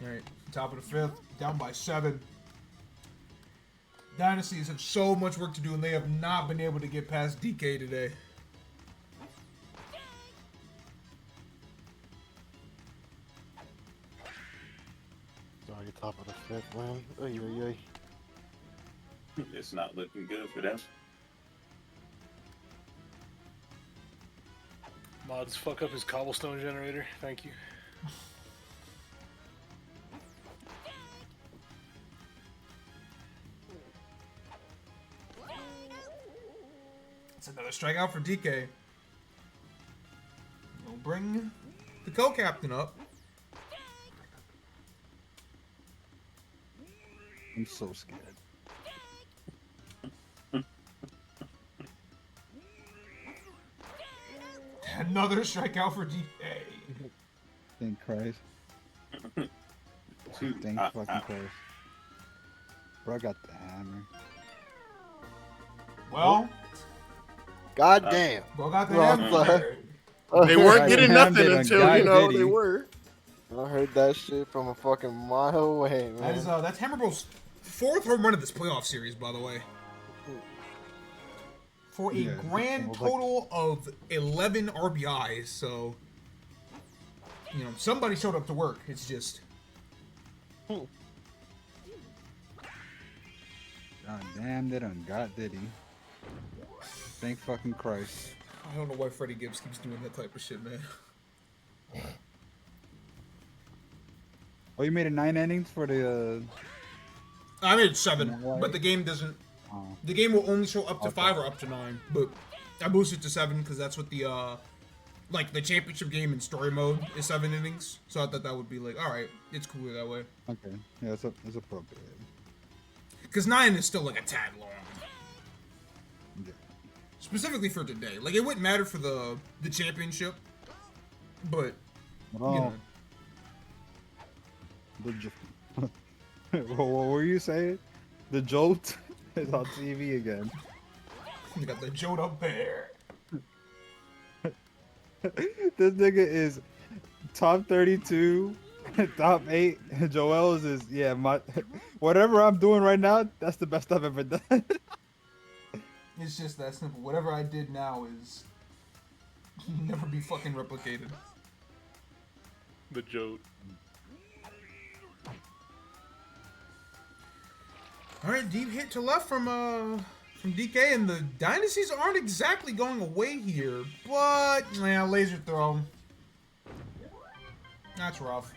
Alright, top of the 5th, down by 7. Dynasties have so much work to do, and they have not been able to get past DK today. Sorry, top of the 5th, man. Oy, oy, oy. It's not looking good for them. Mods fuck up his cobblestone generator. Thank you. It's another strikeout for DK. We'll bring the co-captain up. I'm so scared. Another strikeout for DK. Thank Christ. Thank fucking Christ. Bro, I got the hammer. Well, God damn. well got the Well, hammer. They weren't God getting damn, nothing they done until, got you know, Diddy. they were. I heard that shit from a fucking mile away, man. That is that's Hammer Bros' 4th home run of this playoff series, by the way. For a Yeah, grand well, like- total of 11 RBIs, so you know somebody showed up to work. It's just God damn, they done got Diddy. Thank fucking Christ. I don't know why Freddie Gibbs keeps doing that type of shit, man. Oh, you made it 9 innings for the. I made it 7, Why? but the game doesn't. Oh, The game will only show up to Okay. 5 or up to 9, but I boosted to 7 because that's what the like the championship game in story mode is 7 innings. So I thought that would be like, all right, it's cooler that way. okay. Yeah, it's appropriate. Because 9 is still like a tad long, Yeah. specifically for today. Like it wouldn't matter for the championship, but Oh, you know, what were you saying? The jolt is on TV again. you got the Jode up there. This nigga is top 32, top 8. Joel's is whatever I'm doing right now, that's the best I've ever done. It's just that simple. Whatever I did now is never be fucking replicated. The joke. All right, deep hit to left from DK, and the dynasties aren't exactly going away here, but yeah, laser throw. That's rough.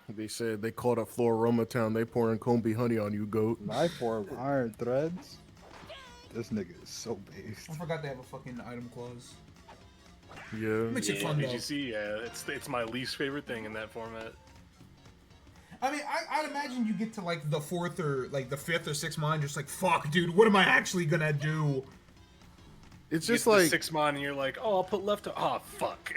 They said they called up Floroma Town. They pouring Combi honey on you, goat. Life for iron threads. This nigga is so based. I forgot they have a fucking item clause. Yeah. Makes it fun Did though. you see? Yeah, it's my least favorite thing in that format. I mean, I'd imagine you get to like the 4th or like the 5th or 6th mine, just like fuck, dude, what am I actually gonna do? It's You just get to the like, 6 mon and you're like, oh, I'll put left. Oh, fuck.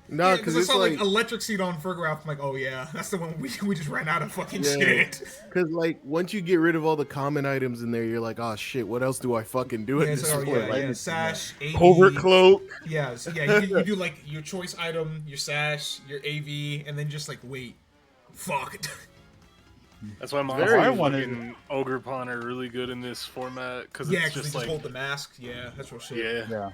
nah, Yeah, because I it's saw like, electric seat on Fergraph. I'm like, oh yeah, that's the one we just ran out of fucking Yeah. shit. because like once you get rid of all the common items in there, you're like, oh shit, what else do I fucking do Yeah, at it's this like, oh, point? yeah, Like, yeah, sash, AV. covert cloak. Yeah, so yeah, you do like your choice item, your sash, your AV, and then just like wait, fuck. That's why Very Monster fun, fucking Ogre Pawn are really good in this format because Yeah, it's because they just just like, hold the mask. Yeah, that's real shit. yeah. Yeah.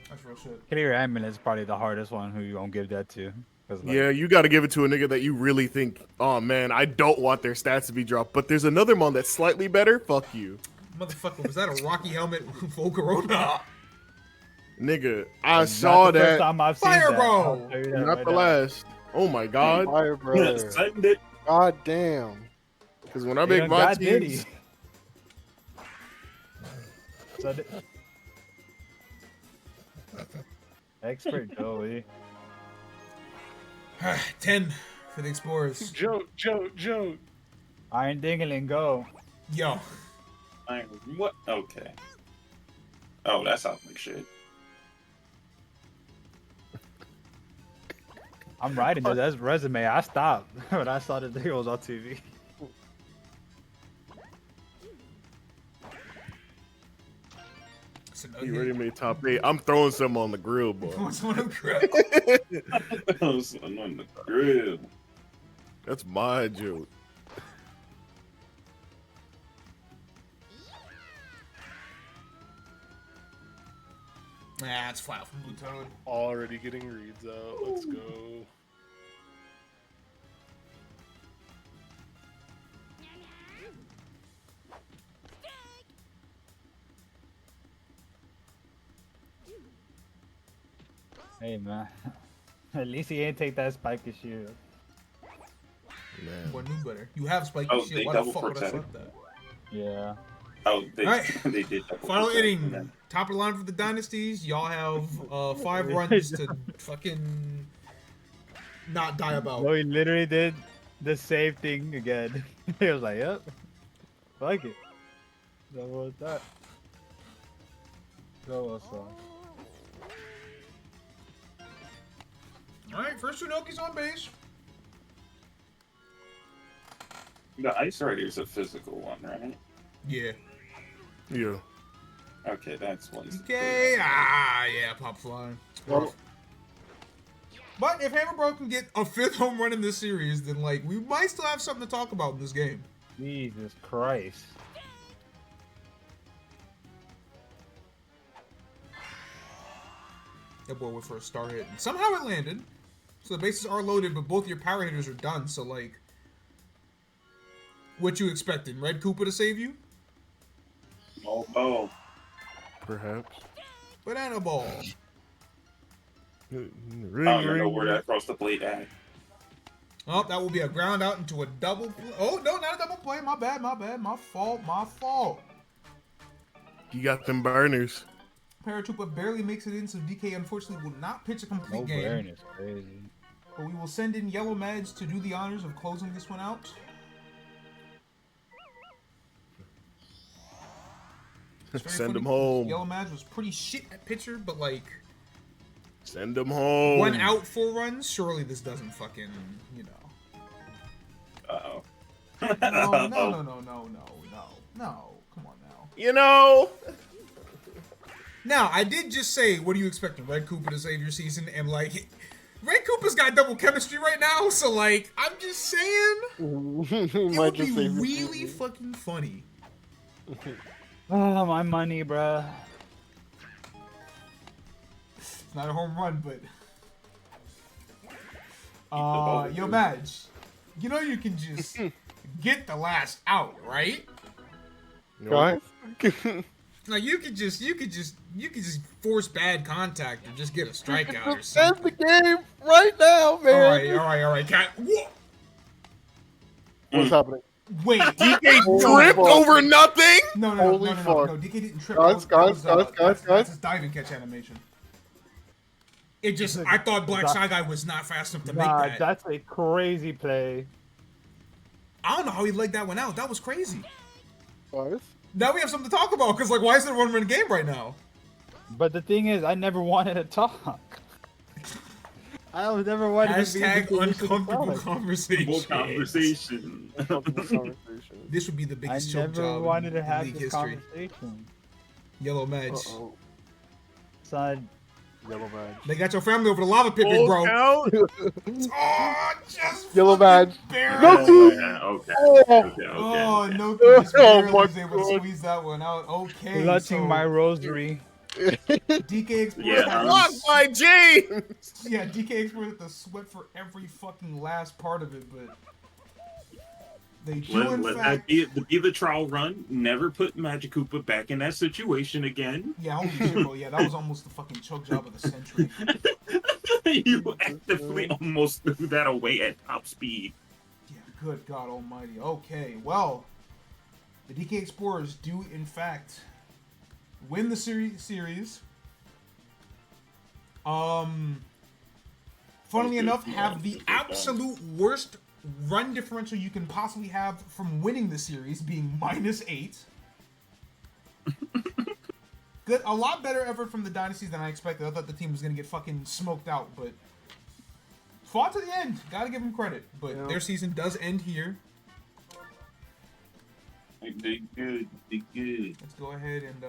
That's real shit. Clear ambulance is probably the hardest one who you gonna give that to. 'Cause, like, Yeah, you got to give it to a nigga that you really think, oh man, I don't want their stats to be dropped, but there's another mon that's slightly better. Fuck you, Motherfucker, was that a Rocky Helmet full Corona? nigga. I not saw the first that. time I've seen Fire that. bro! I'll tell you that Not right the now. last. Oh my god. Fire, brother. Send it. God damn. Because when I They make done my got Diddy. teams, So expert Joey. 10 for the Explorers. Joe. Iron Dingling, go. Yo, What? Okay. Oh, that sounds like shit. I'm writing that's resume. I stopped when I saw the thing was on TV. it's a you already made top 8. I'm throwing some on the grill, boy. What's one of them? Son on the grill. That's my joke. Nah, it's flat from Blue Toad. Already getting reads out. Let's go. Hey man, at least he ain't take that spiky shield. Man. What new better? You have spiky Oh, shield. they Why the double fuck would I protect. select that? Yeah. Oh, they Alright. they did double Final protect, inning. and then- Top of the line for the dynasties. Y'all have 5 runs to fucking not die about. No, he literally did the same thing again. He was like, "Yep, like it." So what was that? So what's up? Alright, first Sunoki's on base. The Ice Rider is a physical one, right? Yeah. Yeah. Okay, that's one. Okay. Yeah, pop flying. Well, But if Hammer Bro can get a 5th home run in this series, then like we might still have something to talk about in this game. Jesus Christ. That boy went for a star hit. And somehow it landed. So the bases are loaded, but both your power hitters are done. So like, what you expecting? Red Koopa to save you? Oh, Perhaps. Banana ball. Ring, I don't even know ring, where that across the plate at. Oh, that will be a ground out into a double play. Oh, no, not a double play. My bad, my bad. My fault. You got them burners. Paratupa barely makes it in, so DK unfortunately will not pitch a complete No game. burn is crazy. But we will send in Yellow Mads to do the honors of closing this one out. It's very Send funny him because home. Yellow Mads was pretty shit at pitcher, but like Send them home. 1 out, 4 runs. Surely this doesn't fucking, you know. Uh-oh. No. Come on now. You know. Now, I did just say, what are you expecting? Red Koopa to save your season? And like, Red Koopa's got double chemistry right now, so like, I'm just saying, it would be really fucking funny. Oh, my money, bruh. It's not a home run, but yo, Madge, you know you can just get the last out, right? guys, Like you could just force bad contact or just get a strikeout or end something. the game right now, man. All right, Cat. Whoa. What's happening? Wait, DK Oh, tripped fuck. over nothing. no, Holy fuck. DK didn't trip. Guys, That's guys. his diving catch animation. It just, I thought Black Shy Guy was not fast enough to make Nah, that. that's a crazy play. I don't know how he legged that one out. That was crazy. Guys, Now we have something to talk about, because, like, why is it a one-run game right now? But the thing is, I never wanted to talk. I was never wanted Hashtag to be uncomfortable talk. conversation. Conversation. conversation. This would be the I biggest choke never job wanted in to have league this history. conversation. Yellow Madge. Uh-oh. Son, Yellow badge. They got your family over the lava pit, big Full bro. count. Oh, just Yellow fucking badge. barely. No. Yeah, okay. Oh, Oh, Okay. no, just Oh, barely my was able to God. squeeze that one out. Okay, clutching so my rosary. DK Explorer Yeah, had Blocked by James. yeah, DK Explorer had to sweat for every fucking last part of it, but they do in Let fact. that be the trial run. Never put Magic Koopa back in that situation again. Yeah, holy shit, bro. Yeah, that was almost the fucking choke job of the century. You actively almost threw that away at top speed. Yeah, good God Almighty. Okay, well, the DK Explorers do in fact win the series. Funnily enough, have the absolute worst run differential you can possibly have from winning the series, being -8. Good, a lot better effort from the Dynasties than I expected. I thought the team was gonna get fucking smoked out, but fought to the end. Gotta give them credit. But Yeah. their season does end here. They good. They good. Let's go ahead and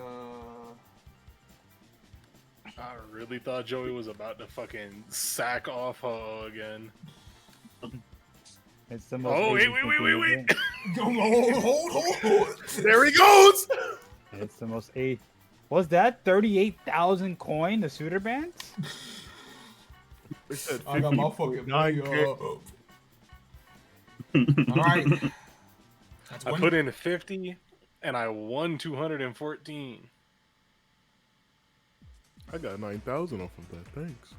I really thought Joey was about to fucking sack off Ho again. It's the most Oh, easy wait. thing to hold. There he goes. do. It's the most Was that 38,000 coin, the suitor bands? They said I got my fucking money 50.9K. up. All right. That's I one. put in 50 and I won 214. I got 9,000 off of that. Thanks.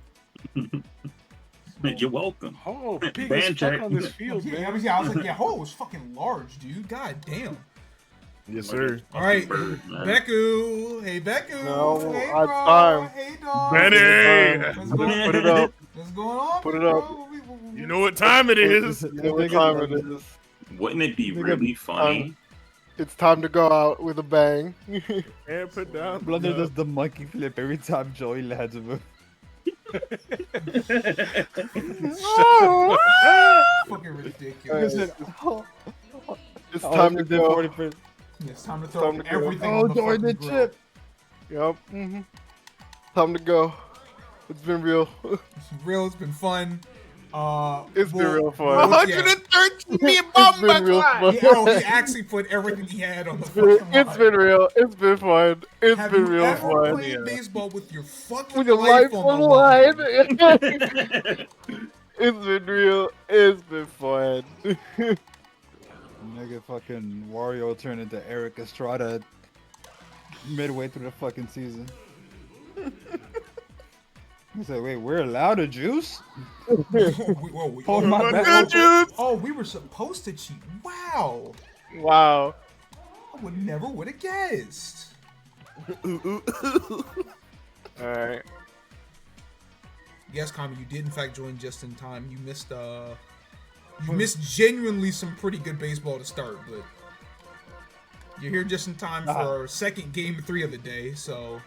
You're welcome. Oh, big Band as fuck check. on this field, Yeah, man. I was like, yeah, Ho was fucking large, dude. God damn. Yes, sir. All right, Bird, man. Beku. Hey, Beku. No, hey, it's bro. time. Hey, dog. Benny! What's going, Put it up. what's going on? Put it bro? up. You know what time it is. You know what time it is. Wouldn't it be Nigga, really funny? It's time to go out with a bang. And put down. Blunder does the monkey flip every time Joey lands a move. Fucking ridiculous. Alright. Oh, It's time to go. 40%. It's time to throw time to go. everything Oh, on the Joey fucking did grill. chip. Yep. Time to go. It's been real. It's been real. It's been fun. It's been well, real fun. well, 113 million It's bomb been real fun. he actually put everything he had on the fucking It's line. been real. It's been fun. It's Have been you real ever fun. played baseball with your fucking With your life life on on the the line? line. It's been real. It's been fun. Nigga fucking Wario turned into Eric Estrada midway through the fucking season. He said, wait, we're allowed to juice? Hold my my back. God, juice. Oh, we were supposed to cheat. Wow. Wow. I never would have guessed. Alright. Yes, Kami, you did in fact join just in time. You missed genuinely some pretty good baseball to start, but you're here just in time for our second game 3 of the day, so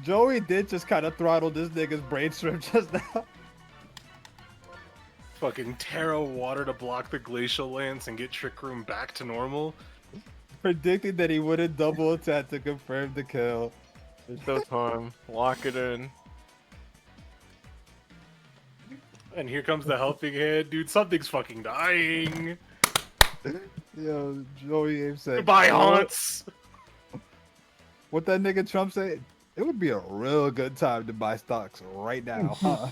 Joey did just kind of throttle this nigga's brain strip just now. Fucking Taro water to block the glacial lance and get Trick Room back to normal. Predicting that he wouldn't double attack to confirm the kill. It's still time. Lock it in. And here comes the helping hand. Dude, something's fucking dying. Yo, Joey Abe said, Goodbye, "You know what? Haunts. What that nigga Trump said? It would be a real good time to buy stocks right now, huh?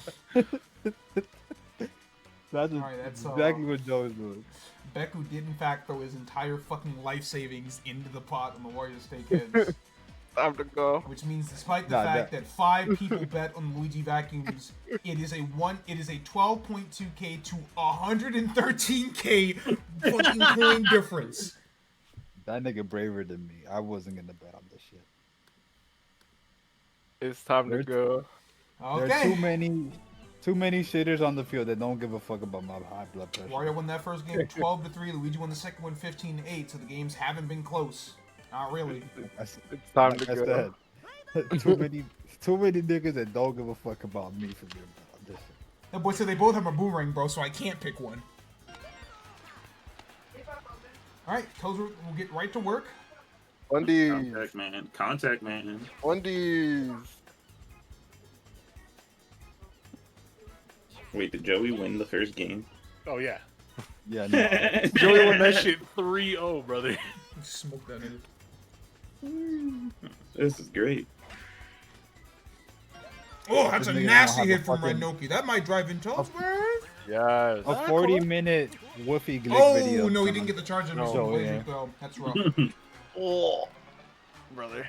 That's Alright, that's, exactly what Joey's doing. Beku did in fact throw his entire fucking life savings into the pot on the Warriors stake heads. Time to go. Which means, despite the Nah, fact that 5 people bet on Luigi vacuums, it is a 12.2k to 113k fucking coin difference. That nigga braver than me. I wasn't gonna bet on this shit. It's time to There's- go. Okay. There are too many shitters on the field that don't give a fuck about my high blood pressure. Wario won that first game 12-3. Luigi won the second one 15-8. So the games haven't been close. Not really. It's time Like to I go. said, too many niggas that don't give a fuck about me for being bet on this shit. That boy said they both have a boomerang, bro, so I can't pick one. Alright, Tozer will get right to work. Wendy's. Contact man. Contact man. Wendy's. Wait, did Joey win the first game? Oh, yeah. Yeah, no. Joey won that shit 3-0, brother. Smoke that nigga. This is great. Oh, that's a This nigga nasty don't have hit a from fucking- Renoki. That might drive in toes, man. Yes. A 40-minute Woofy Glick Oh, video. no, he didn't get the charge on his No, Blazers, yeah. though. That's rough. Oh, brother.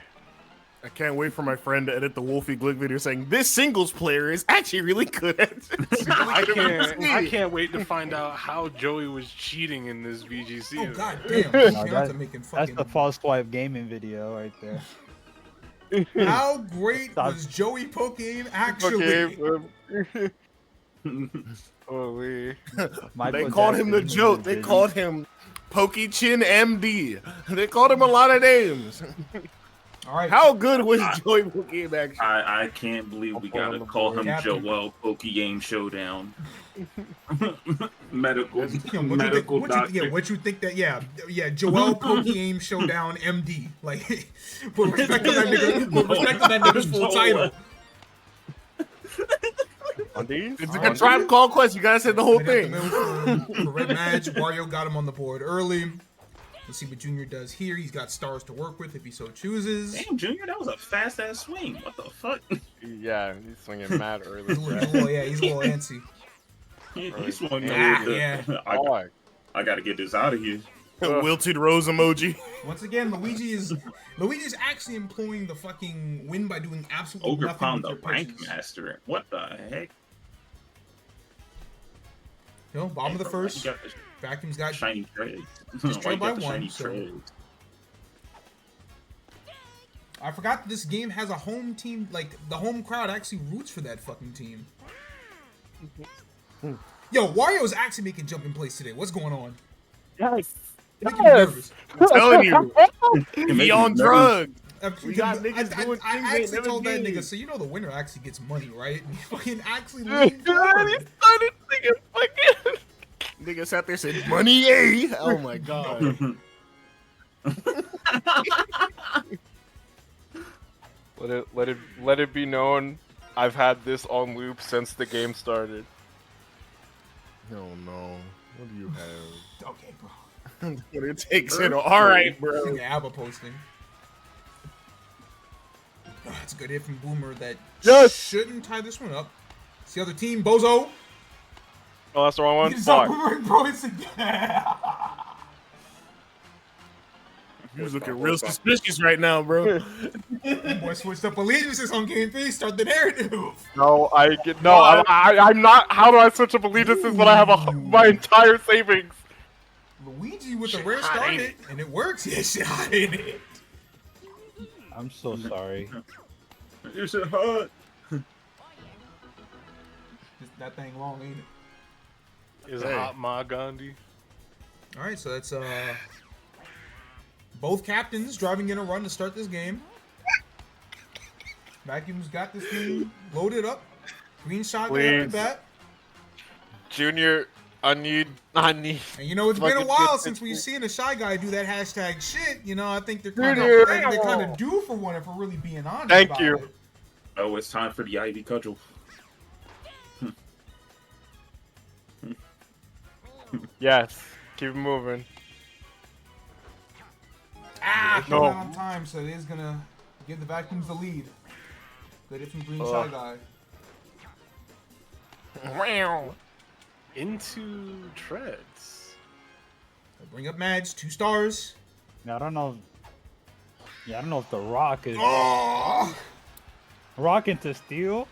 I can't wait for my friend to edit the Wolfie Glick video saying this singles player is actually really good at this. I can't wait to find out how Joey was cheating in this VGC. Oh, god damn. No, Shout out to making That's fucking... the false swipe gaming video right there. How great was Joey Pokegame actually? Okay. Holy. They Michael called him the Jackson joke. They video. called him Pokey Chin MD. They called him a lot of names. Alright. How good was Joey Pokey actually? I can't believe we gotta call him Captain. Joel Pokegame Showdown. Medical Yeah, medical doctor. what you think that? Yeah, Joel Pokegame Showdown MD. Like, put respect on that nigga. Put respect on that nigga's full title. Wendy's? It's a Tribe Called Quest. You gotta say the whole Right at the thing. middle for Red Madge. Wario got him on the board early. Let's see what Junior does here. He's got stars to work with if he so chooses. Damn, Junior, that was a fast ass swing. What the fuck? Yeah, he's swinging mad early. He's a little antsy. He swung Yeah, the- yeah. Oh, I gotta get this out of here. Wilted rose emoji. Once again, Luigi's actually employing the fucking win by doing absolutely Ogre nothing found with the your rank pitches. master. What the heck? You know, bottom of the Hey, bro, you first. got the Vacuum's got shiny treads. Just Why you trailed by got the one, shiny so- treads? I forgot that this game has a home team. Like, the home crowd actually roots for that fucking team. Yo, Wario's actually making jumping plays today. What's going on? Yes. Making me nervous. I'm telling you, It he makes on me nervous. drugs. We got niggas doing I things they actually never told that did. nigga, so you know the winner actually gets money, right? And he fucking actually leaned forward. started singing fucking. Nigga sat there and said, money, eh? Oh my god. Let it be known, I've had this on loop since the game started. Oh no. What do you have? Okay, bro. What it takes it. Alright, bro. See the ABBA posting. Oh, that's a good hit from Boomer that Yes! shouldn't tie this one up. It's the other team, Bozo. Oh, that's the wrong one. He's up Fuck. Boomer and Bro, it's again. You was looking real suspicious right now, bro. Boy switched up allegiances on game 3, start the narrative. No, I'm not. How do I switch up allegiances when I have my entire savings? Luigi with a Shit rare hot, start ain't hit, and it works. Yeah, shit hot in it. I'm so sorry. You should hurt. That thing long, ain't it? Is Hey. Hot Ma Gandhi? All right, so that's both captains driving in a run to start this game. Vacuum's got this thing loaded up. Green shot right off the Please. bat. Junior, I need. And you know, it's been a Fucking while good since we've pitch. seen a Shy Guy do that hashtag shit. You know, I think they're kind of due for one if we're really being honest. Thank about you. it. Oh, it's time for the Ivy Cudgel. Yes. Keep it moving. Ah, No. no. On time, so it is gonna give the Vacuums the lead. Good hit from Green Shy Guy. Into treads. They'll bring up Madge, 2 stars. Now, I don't know. Yeah, I don't know if the Rock is Oh! Rock into steel.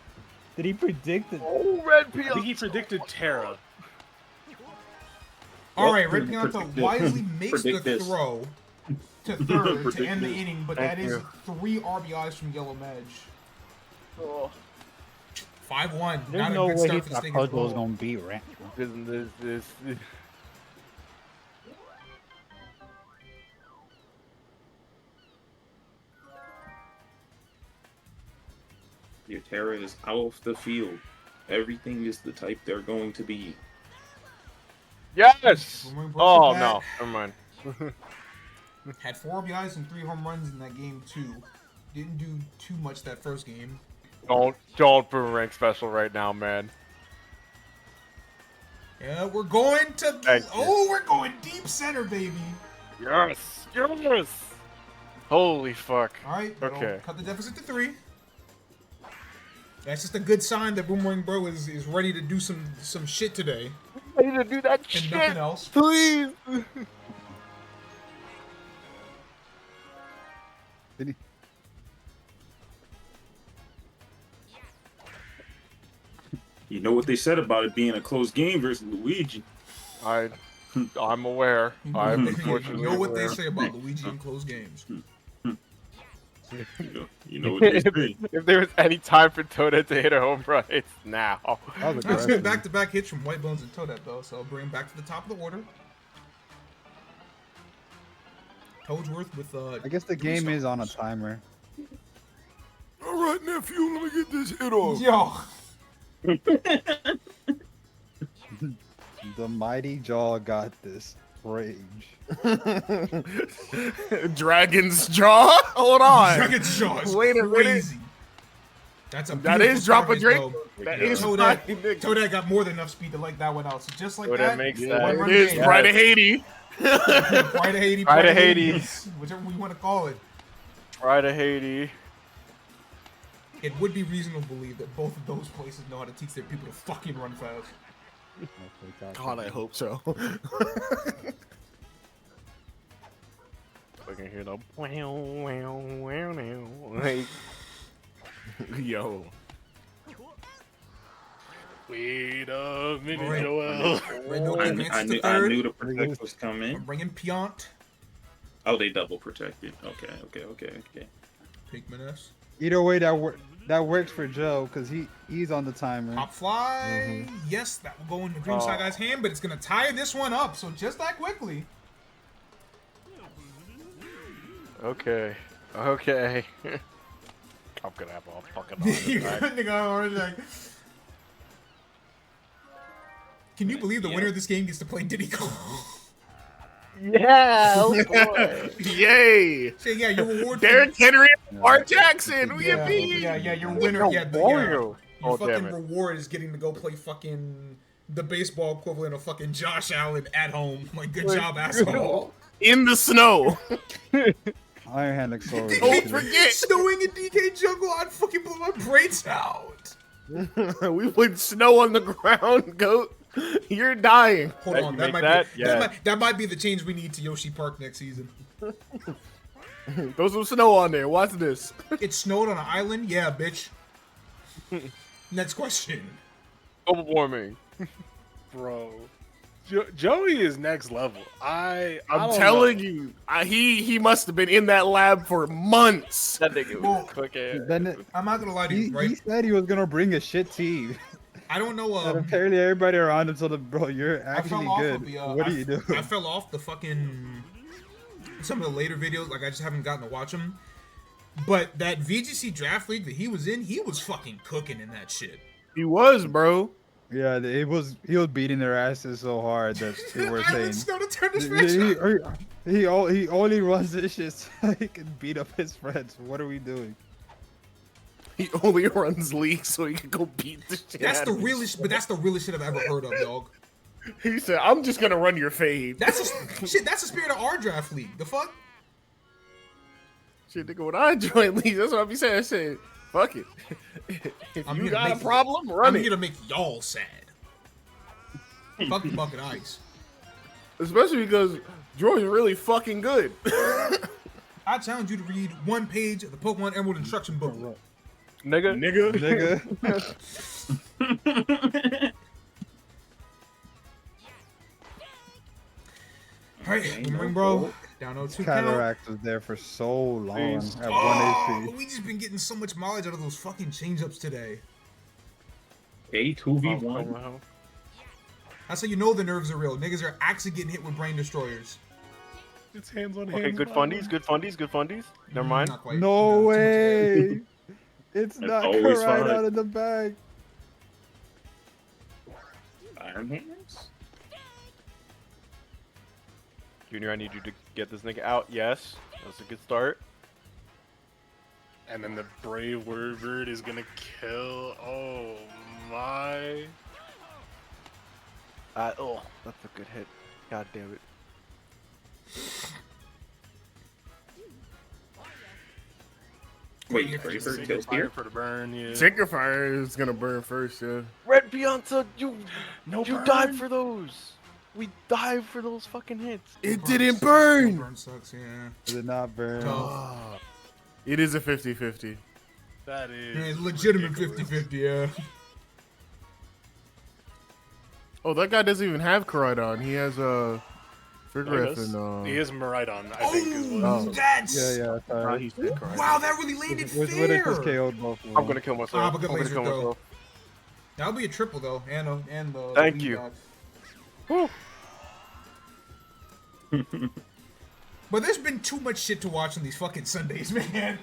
Did he predict it? Oh, red I peel. think he predicted Terra. All right, Well, Red Pianta predict this. wisely makes the Predict this. throw to third to Predict end the this. inning, but Thank that is you. 3 RBIs from Yellow Madge. Oh, 5-1. There's Not no a good way he start for this thought thing. Cudgel was gonna beat Rancho. this. Your Terra is off the field. Everything is the type they're going to be. Yes. Boomerang breaks Oh the no, bat. never mind. Had 4 RBIs and 3 home runs in that game too. Didn't do too much that first game. Don't boomerang special right now, man. Yeah, we're going to. Thank you. Oh, we're going deep center, baby. Yes. Holy fuck. All right. that'll Okay. Cut the deficit to 3. That's just a good sign that Boomerang Bro is ready to do some shit today I need to do that and shit, nothing else. please. You know what they said about it being a close game versus Luigi. I'm aware. I'm unfortunately You know what they aware. say about Luigi in close games. You know what they say. If there was any time for Toadette to hit a home run, it's now. That was That's good aggressive. back-to-back hits from White Bones and Toadette, though, so I'll bring him back to the top of the order. Toadsworth with I guess the game is on a timer. All right, nephew, let me get this hit off. Yo, The mighty jaw got this. Rage. Dragon's jaw? Hold on. Dragon's Jaw is Wait a minute. crazy. That's a That beautiful is drop a target, Drake. though. That is Toadette, fine, nigga. Toadette got more than enough speed to like that one out. So just like Toadette that, makes one that. run It is game. Pride of Haiti. Pride of Haiti, Pride of Hades, whichever we want to call it. Pride of Haiti. It would be reasonable to believe that both of those places know how to teach their people to fucking run fast. God, I hope so. fucking hear the wow wow wow wow. Like, Yo. Wait a minute, Alright. Joel. Randall I advances to knew third. the protect was I'm coming. bringing Piant. Oh, they double protected. Okay. Pigmaness. Either way, that works for Joe because he's on the timer. Pop fly. Yes, that will go in the green side guy's hand, but it's gonna tie this one up. So just that quickly. okay. I'm gonna have a fucking Nigga, already like. Can you believe the winner of this game gets to play Diddy Kong? Yeah, oh boy. Yay! Say yeah, your reward. Derrick Henry, Art Jackson. Yeah, Yippee! yeah, your winner. Yeah, Mario. your Oh, damn fucking it. reward is getting to go play fucking the baseball equivalent of fucking Josh Allen at home. Like, good job, asshole. In the snow. Iron Hand looks so Don't ridiculous. forget. Snowing in DK Jungle, I'd fucking blow my brains out. We put snow on the ground, goat. You're dying. Hold That on, you that make might that? be Yeah. that might be the change we need to Yoshi Park next season. Throw some snow on there. Watch this. It snowed on an island, yeah, bitch. Next question. Global warming. Bro. Joey is next level. I I'm don't telling know. you, he must have been in that lab for months. That nigga Well, was cooking. Then I'm not gonna lie to he you, right? said he was gonna bring a shit team. I don't know. And apparently everybody around him told him, bro, you're I actually fell off good. of the. What are you doing? I fell off the fucking. Some of the later videos, like I just haven't gotten to watch them. But that VGC draft league that he was in, he was fucking cooking in that shit. He was, bro. Yeah, he was beating their asses so hard that they were saying Island snow to turn this bitch up. he only runs this shit so he can beat up his friends. What are we doing? He only runs leagues so he can go beat the shit. That's out the of realest, but that's the realest shit I've ever heard of, dog. He said, "I'm just gonna run your fade." That's a, shit. That's the spirit of our draft league. The fuck? Shit, nigga, when I joined leagues, that's what I be saying. I said, "Fuck it. If I'm you here to got a make- problem, I'm run here it." to make y'all sad. Fuck the bucket ice. Especially because Jordan's really fucking good. I challenge you to read one page of the Pokemon Emerald instruction book. Nigga. Nigga. Alright, Boomerang Bro. Down 0-2 count. Cataract was there for so long Please. at 1 Oh, HP. we just been getting so much mileage out of those fucking change-ups today. A 2v1. That's how you know the nerves are real. Niggas are actually getting hit with brain destroyers. It's hands on hands. Okay, good fundies, good fundies, good fundies. Never mind. Not quite. No too much way! It's That's not always right fine. out of the bag. Iron Hands? Junior, I need you to get this nigga out. Yes, that's a good start. And then the Brave Warbird is gonna kill. Oh my. Oh, that's a good hit. God damn it. Wait, Yeah, Braver Single kills fire here? for the burn, yeah. Tinker Fire is gonna burn first, yeah. Red Beyonce, you burn? died for those. We died for those fucking hits. It Burn didn't sucks. burn. Burn sucks, yeah. Did it not burn? Tough. It is a 50-50. That is. Yeah, it's legitimate ridiculous. 50-50, yeah. Oh, that guy doesn't even have Koridon. He has Frigoreth does. and He is Miraidon, I think. Is what Oh, that's... Yeah, sorry. he said Koridon. Wow, that really landed Which would have just fair. KO'd both of them. I'm gonna kill myself. but good I'm gonna laser kill throw. myself. That'll be a triple, though. And the Thank the you. dodge. Whew. But there's been too much shit to watch on these fucking Sundays, man.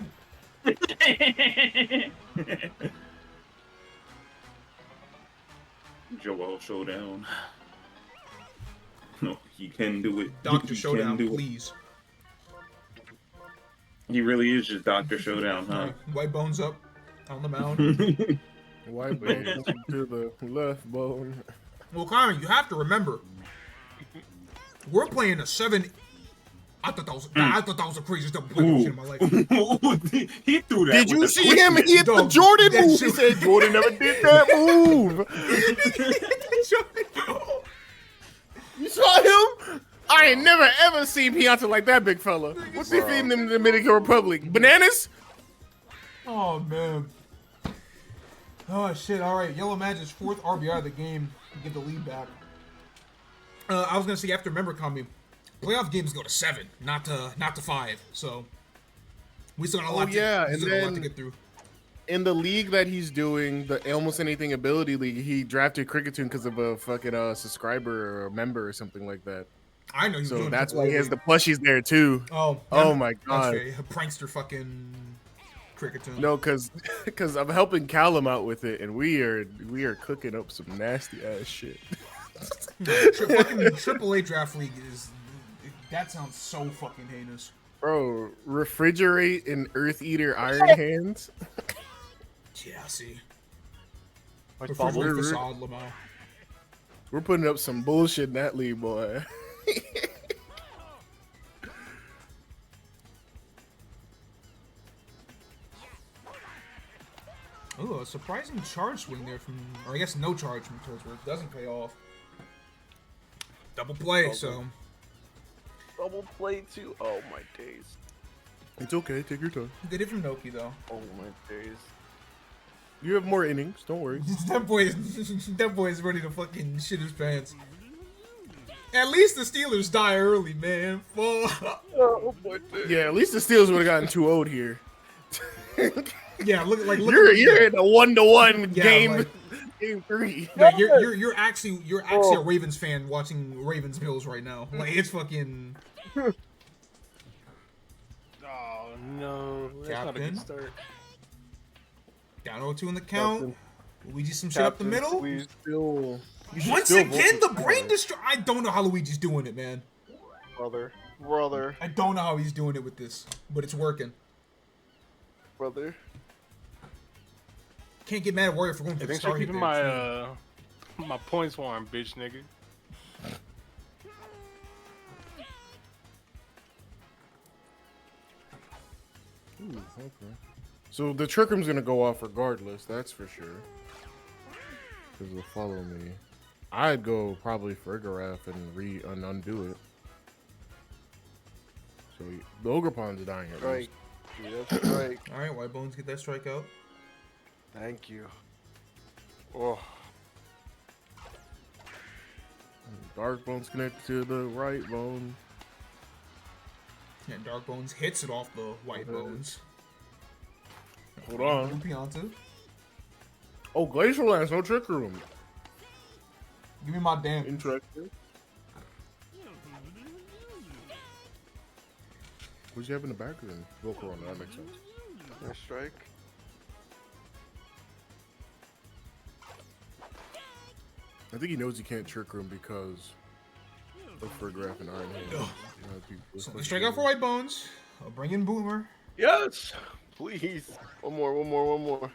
Joel Showdown. No, he can do it. Dr. He Showdown, can do it. please. He really is just Dr. Showdown, huh? White bones up on the mound. White bone to the left bone. Well, Connor, you have to remember, we're playing a 7. I thought that was the craziest double play shit in my life. He threw that. Did you with see the him? He hit the Dog, Jordan that move. He shit- said Jordan never did that move. You saw him? I ain't never ever seen Pianta like that, big fella. What's he feeding them in the Dominican Republic? Bananas? Oh man. Oh shit! All right, Yellow Magic's 4th RBI of the game to get the lead back. I was gonna say after member coming, playoff games go to 7, not to 5. So we still got a lot. And still got a lot to then get through. in the league that he's doing, the Almost Anything Ability League, he drafted Cricketune because of a fucking subscriber or a member or something like that. I know. He was So doing that's AAA why he has league. the plushies there too. Oh. Oh my That's god. fair. A prankster fucking Cricketune. No, because I'm helping Callum out with it, and we are cooking up some nasty ass shit. Fucking AAA draft league is. That sounds so fucking heinous. Bro, refrigerate and Earth Eater Iron Hands. Yeah, see. Like Refrigerate bubble. facade, Lamau. We're putting up some bullshit in that league, boy. Oh, a surprising charge swing there from, or I guess no charge from Torchworth. Doesn't pay off. Double play, so. Double play too. Oh my days. It's okay, take your time. Did it from Noki, though. Oh my days. You have more innings, don't worry. that boy is ready to fucking shit his pants. At least the Steelers die early, man. Fuck. Oh my days. Yeah, at least the Steelers would have gotten 2-0'd here. Yeah, look You're in a 1-1 Yeah, game. like- Game 3. Like, you're actually a Ravens fan watching Ravens Bills right now. Like, it's fucking. Oh no, that's not a Captain? good start. Down 0-2 in the count. Captain. Luigi some shit up the middle. We still, Once again, the brain destroy. I don't know how Luigi's doing it, man. brother. I don't know how he's doing it with this, but it's working. Can't get mad at Warrior for going for Hey, the thanks for star hit keeping there, too. my points warm, bitch nigga. Ooh, okay. So the Trick Room's gonna go off regardless, that's for sure. Because it'll follow me. I'd go probably for Igarath and undo it. So the Ogre Pawn's dying at Right. least. Yeah, that's right. All right, White Bones get that strikeout. Thank you. Oh, Dark Bone's connected to the right bone. Yeah, Dark Bones hits it off the White Bones. Hold on. Pianta. Oh, Glacial Lance, no Trick Room. Give me my damn. Interesting. Who's you have in the back then? Volcarona, that makes sense. nice strike. I think he knows he can't Trick Room because of Friggraph and Iron Hand. So the strikeout for White Bones. I'll bring in Boomer. Yes, please. One more.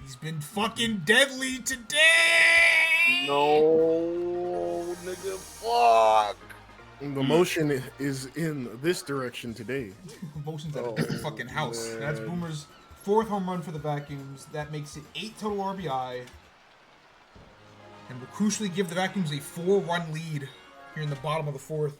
He's been fucking deadly today. No, nigga, fuck. The motion is in this direction today. Motion's at a different fucking house. man. That's Boomer's 4th home run for the Vacuums. That makes it 8 total RBI. And will crucially give the Vacuums a 4-run lead here in the bottom of the 4th.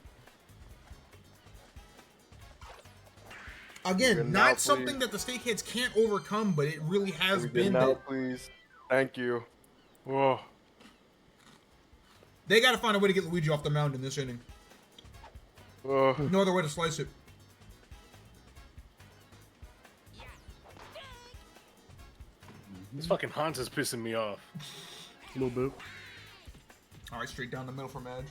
Again, Good not now, something please. that the Snakeheads can't overcome, but it really has Good been now, that please. Thank you. Oh, they got to find a way to get Luigi off the mound in this inning. oh. No other way to slice it. This fucking Hans is pissing me off. A little bit. All right, straight down the middle for Madge.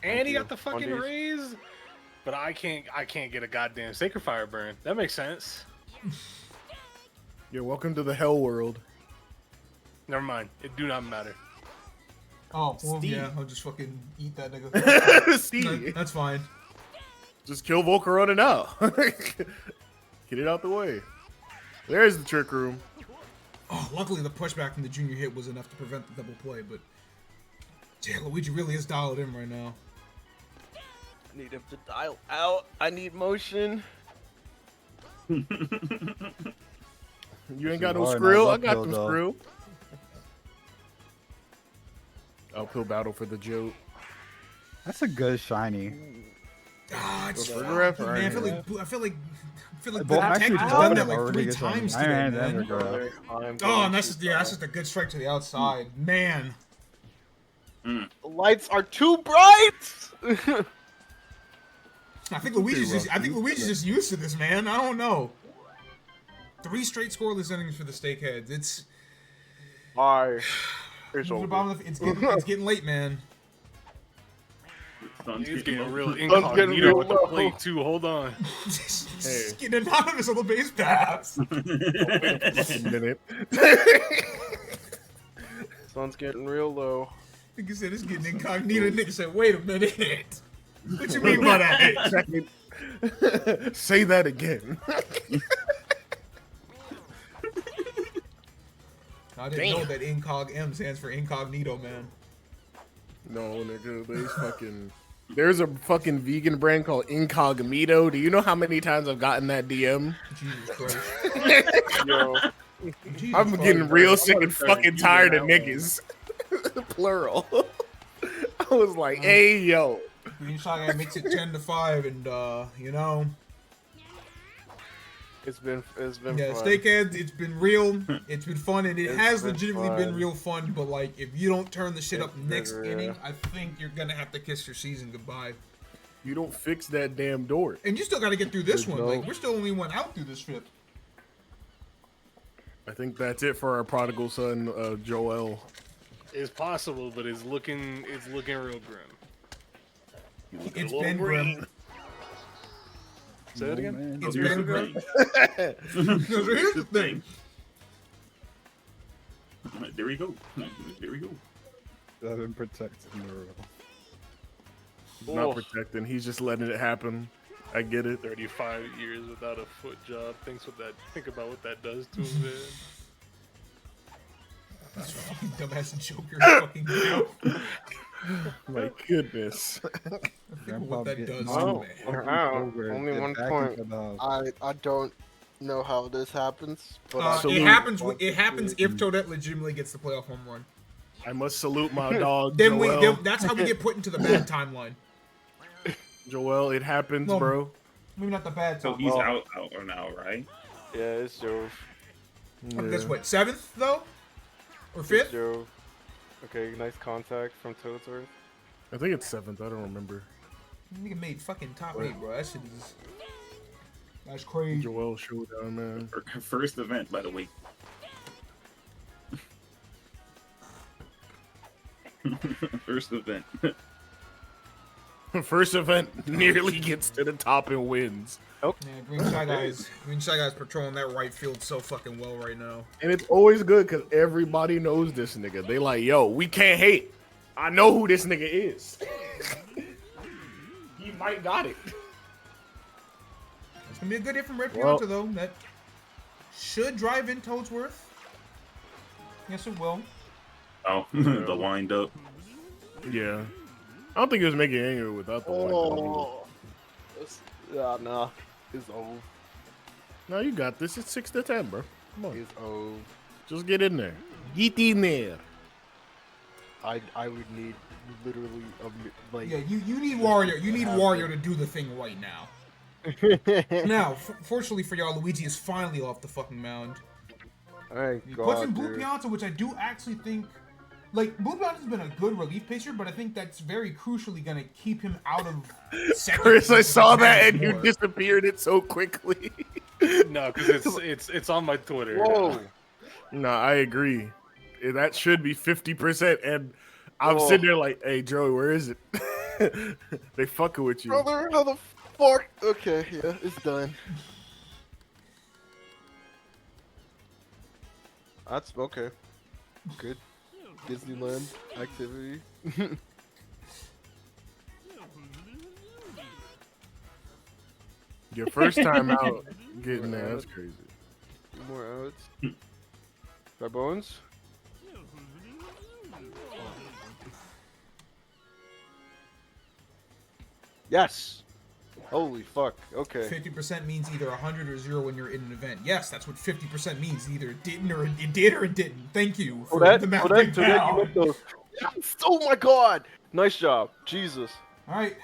And he you. got the fucking Undies. raise. But I can't get a goddamn Sacred Fire burn. That makes sense. Yeah, welcome to the hell world. Never mind. It do not matter. Oh, well, Steve. yeah, I'll just fucking eat that nigga. See, That's fine. just kill Volcarona now. Get it out the way. There's the Trick Room. Oh, luckily the pushback from the junior hit was enough to prevent the double play, but yeah, Luigi really is dialed in right now. I need him to dial out. I need motion. You ain't got no Hard, Skrill? not I got uphill, them though. Skrill. Uphill battle for the joke. That's a good shiny. Ah, it's Go for fucking, Grigraf or man. I Iron feel like Well, the actually, tech has both done of that them are like really 3 good shiny. times today, Iron and man. Grigraf. Oh, and that's just a good strike to the outside, man. The lights are too bright. I think Luigi's just used to this, man. I don't know. 3 straight scoreless innings for the Steakheads. It's It's over. it's getting late, man. Sun's He's getting getting low. real getting incognito real with the low. plate too. Hold on. He's getting anonymous on the base pass. Fucking minute. Sun's getting real low. Nigga said it's getting incognito. Nigga said, wait a minute. What you mean by that? Say that again. I didn't know that incog M stands for incognito, man. No, nigga, there's a fucking vegan brand called Incognito. Do you know how many times I've gotten that DM? Jesus Christ. Yo, Jesus I'm Christ, getting man. real sick and start fucking using tired that of one. niggas. Plural. I was like, hey, yo. Green Saga makes it 10-5, and you know, it's been yeah, fun. Steakheads, it's been real, it's been fun, and it It's has been legitimately been fun. real fun. But like, if you don't turn the shit up It's been next real. inning, I think you're gonna have to kiss your season goodbye. You don't fix that damn door. And you still got to get through this There's one. no- Like, we're still only one out through this fifth. I think that's it for our prodigal son, Joel. It's possible, but it's looking real grim. It's been grim. Say that again. Man. It's Here's been the grim. thing. No, so here's the thing. There we go. There we go. 7 protects in a row. He's not protecting. He's just letting it happen. I get it. 35 years without a foot job. Think about what that does to him, man. This fucking dumbass Joker fucking deal. My goodness. Think of what that does to Oh, man. wow. Only Get 1 back point. into the- I don't know how this happens, but It happens. It happens if Toadette legitimately gets the playoff home run. I must salute my dog, Then Joel. that's how we get put into the bad timeline. Joel, it happens, Well, bro. Maybe not the bad So timeline. he's out or now, right? yeah, it's Jove. That's what, 7th though, or 5th? Jove. Okay, nice contact from Toadsworth. I think it's 7th. I don't remember. Nigga made fucking top 8, bro. That shit is. That's crazy. Joel showdown, man. First event, by the way. First event. First event nearly gets to the top and wins. Yeah, Green Shy Guy's patrolling that right field so fucking well right now. And it's always good because everybody knows this nigga. They like, yo, we can't hate. I know who this nigga is. He might got it. It's gonna be a good hit from Red Well- Pianta though. That should drive in Toadsworth. Yes, it will. Oh, the wind up. Yeah. I don't think he was making it anywhere without the wind up. Oh, yeah, nah, it's over. No, you got this. It's 6-10, bro. Come on. It's over. Just get in there. Get in there. I would need literally like. Yeah, you need Wario. You need Wario to do the thing right now. Now, fortunately for y'all, Luigi is finally off the fucking mound. Thank He God, puts in Blue dude. Pianta, which I do actually think, like, Blue Pianta's been a good relief pacer, but I think that's very crucially gonna keep him out of second. Chris, I saw that and you more. disappeared it so quickly. No, because it's on my Twitter. Whoa. No, I agree. That should be 50%. And I'm Whoa. sitting there like, hey, Joey, where is it? They fucking with you. Brother, how the fuck? Okay, yeah, it's done. That's okay. Good. Disneyland activity. Your first time out getting there, that's crazy. 2 more outs. By Bones? Yes! Holy fuck, okay. 50% means either 100 or 0 when you're in an event. Yes, that's what 50% means. Either it didn't or it did or it didn't. Thank you for the math you breakdown. meant those. Yes! Oh my god! Nice job. Jesus. All right.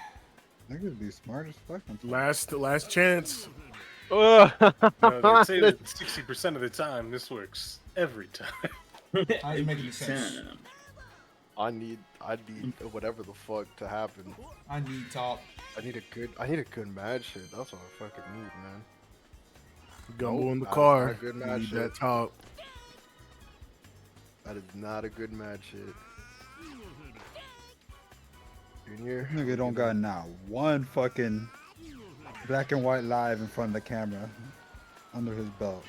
Niggas be smart as fuck. Last chance. No, they say that 60% of the time this works every time. How's it making sense? I need whatever the fuck to happen. I need top. I need a good mad shit. That's what I fucking need, man. Gumbo in the that is car. not a good You mad need shit. that top. That is not a good mad shit. Junior. Nigga don't got now one fucking black and white live in front of the camera under his belt.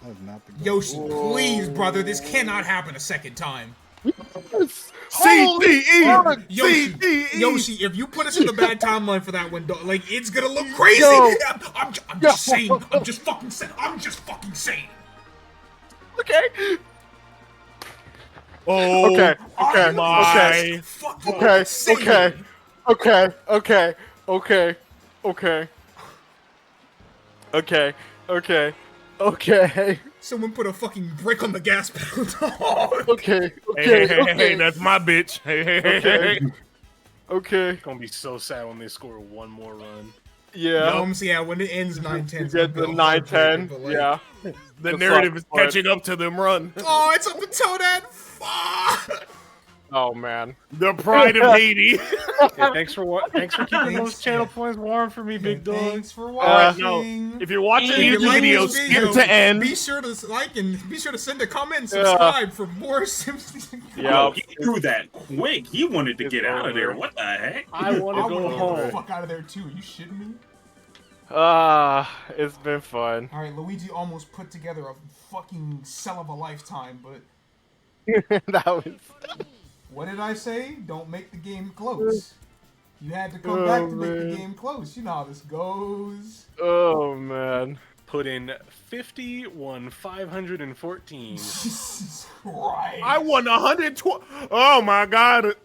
That is not the goal. Yoshi, please, brother. This cannot happen a second time. CTE! Yoshi, CTE! Yoshi, if you put us in the bad timeline for that window, like, it's gonna look crazy. Yo. I'm just saying. I'm just fucking saying. Okay. Oh, Okay. Okay. my. Fucking Okay. insane. Okay. Okay. Okay. Okay. Okay. Okay. Okay. Okay. Someone put a fucking brick on the gas pedal. Okay. Hey, Okay. hey, hey, Okay. hey, that's my bitch. Hey, hey, hey, Okay. hey. Okay. It's gonna be so sad when they score one more run. Yeah. Yeah, when it ends 9-10. You it's gonna get be the a 9-10. heartbreaker, but, like, Yeah. The Good narrative fuck, is bud. catching up to them run. Oh, it's up to Toadette. Fuck. Oh man. The pride of Haiti. Hey, thanks for keeping Thanks. those channel points warm for me, big dog. Thanks for No, watching. if you're watching the If you YouTube like video, this skip video, to end. Be sure to like and be sure to send a comment and subscribe for more Simpsons. Yeah. Yo, he threw that quick. He wanted to get out of there. What the heck? I want I to want go to get the home. fuck out of there too. Are you shitting me? It's been fun. All right, Luigi almost put together a fucking sell of a lifetime, but That was. what did I say? Don't make the game close. You had to come back to make the man. game close. You know how this goes. Oh man. Put in 50, won 514. Jesus Christ. I won 120. Oh my god.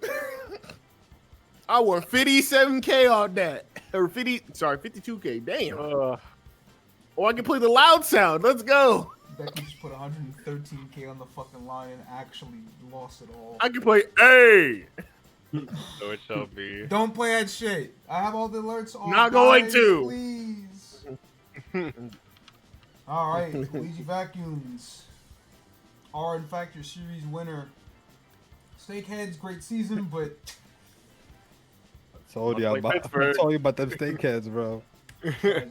I won 57K on that. Or 52K. Damn. Oh, I can play the loud sound. Let's go. Becky just put 113k on the fucking line and actually lost it all. I can play A. So it shall be. Don't play that shit. I have all the alerts on. Not going guys, to. Please. All right, Luigi Vacuums are in fact your series winner. Snakeheads, great season, but I told you Like about. I Pittsburgh. told you about them steak heads, bro. at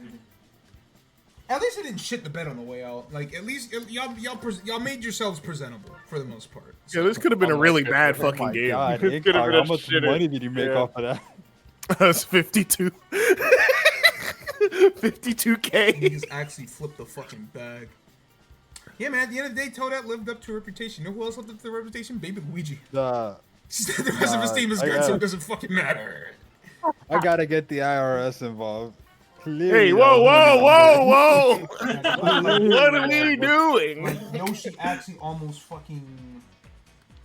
least it didn't shit the bed on the way out. Like at least y'all made yourselves presentable for the most part. Yeah, this could have been a really bad Oh fucking my game. God, This could've Incog, been a how much shitter. money did you make Yeah. off of that? That's 52. 52K. He just actually flipped the fucking bag. Yeah, man. At the end of the day, Toadette lived up to her reputation. You know who else lived up to their reputation? Baby Luigi. The She said the rest of his team is I good, got so it. it doesn't fucking matter. I gotta get the IRS involved. Clearly, Hey, that whoa, was whoa, whoa, Like, whoa. What are we doing? like Yoshi actually almost fucking.